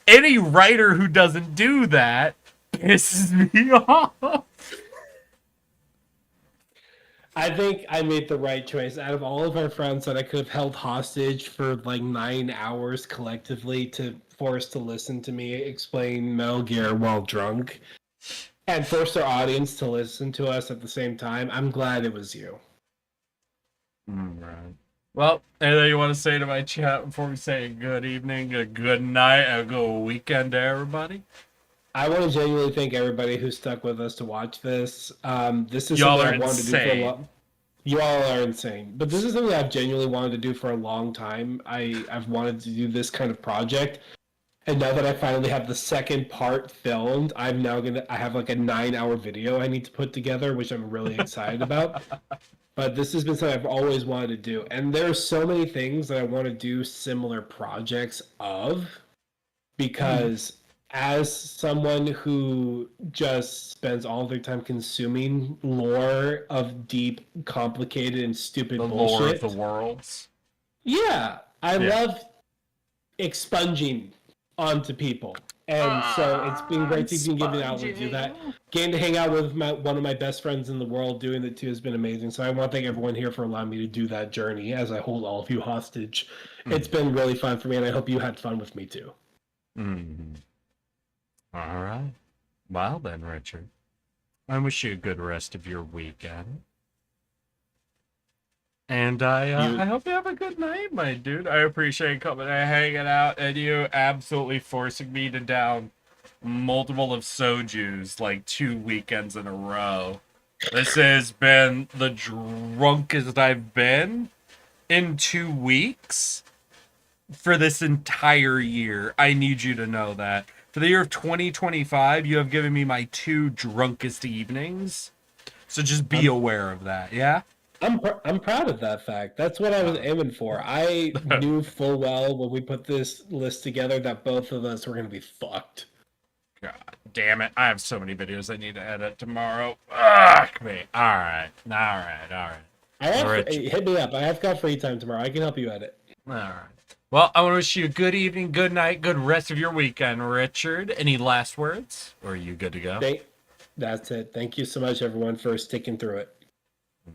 any writer who doesn't do that pisses me off. I think I made the right choice. Out of all of our friends that I could have held hostage for like 9 hours collectively to force to listen to me explain Metal Gear while drunk and force our audience to listen to us at the same time, I'm glad it was you. Right. Well, anything you want to say to my chat before we say good evening, a good night, a good weekend to everybody? I want to genuinely thank everybody who stuck with us to watch this. This is Y'all something are I wanted to do for a insane. while. You all are insane. But this is something I've genuinely wanted to do for a long time. I've wanted to do this kind of project. And now that I finally have the second part filmed, I have like a 9-hour video I need to put together, which I'm really excited about. But this has been something I've always wanted to do. And there are so many things that I want to do similar projects of, because as someone who just spends all their time consuming lore of deep, complicated, and stupid The lore bullshit, of the worlds. yeah, I Yeah. love expunging onto people. And so it's been great to be given out to do that. Getting to hang out with one of my best friends in the world doing it too has been amazing. So I want to thank everyone here for allowing me to do that journey as I hold all of you hostage. It's been really fun for me, and I hope you had fun with me too. Mm. All right. Well then, Richard. I wish you a good rest of your weekend. And I hope you have a good night, my dude. I appreciate coming and hanging out, and you absolutely forcing me to down multiple of sojus like 2 weekends in a row. This has been the drunkest I've been in 2 weeks for this entire year. I need you to know that. For the year of 2025, you have given me my 2 drunkest evenings. So just be aware of that, yeah? I'm proud of that fact. That's what I was aiming for. I knew full well when we put this list together that both of us were going to be fucked. God damn it. I have so many videos I need to edit tomorrow. Fuck me. Alright. Hit me up. I have got free time tomorrow. I can help you edit. Alright. Well, I want to wish you a good evening, good night, good rest of your weekend, Richard. Any last words? Or are you good to go? That's it. Thank you so much, everyone, for sticking through it.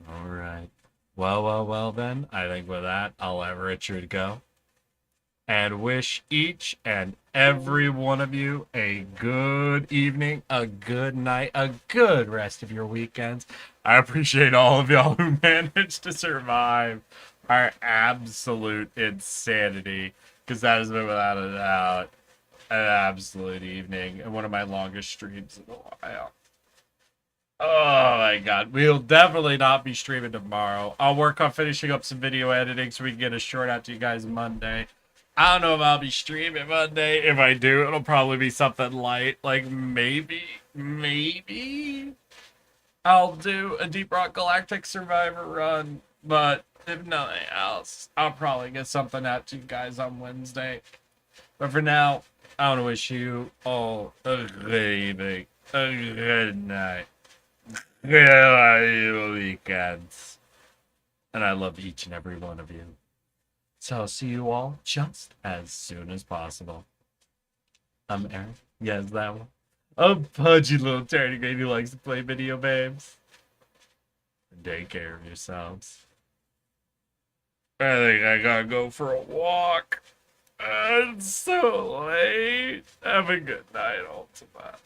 All right. Well, then. I think with that, I'll let Richard go. And wish each and every one of you a good evening, a good night, a good rest of your weekends. I appreciate all of y'all who managed to survive our absolute insanity, because that has been, without a doubt, an absolute evening and one of my longest streams in a while. Oh my god, we'll definitely not be streaming tomorrow. I'll work on finishing up some video editing so we can get a short out to you guys Monday. I don't know if I'll be streaming Monday. If I do, it'll probably be something light. Like maybe I'll do a Deep Rock Galactic Survivor run. But if nothing else, I'll probably get something out to you guys on Wednesday. But for now, I want to wish you all a good evening, a good night. Good weekends. And I love each and every one of you. So I'll see you all just as soon as possible. I'm Aaron. Yes, that one. A pudgy little tardigrade who likes to play video games. Take care of yourselves. I think I gotta go for a walk. It's so late. Have a good night, Ultima.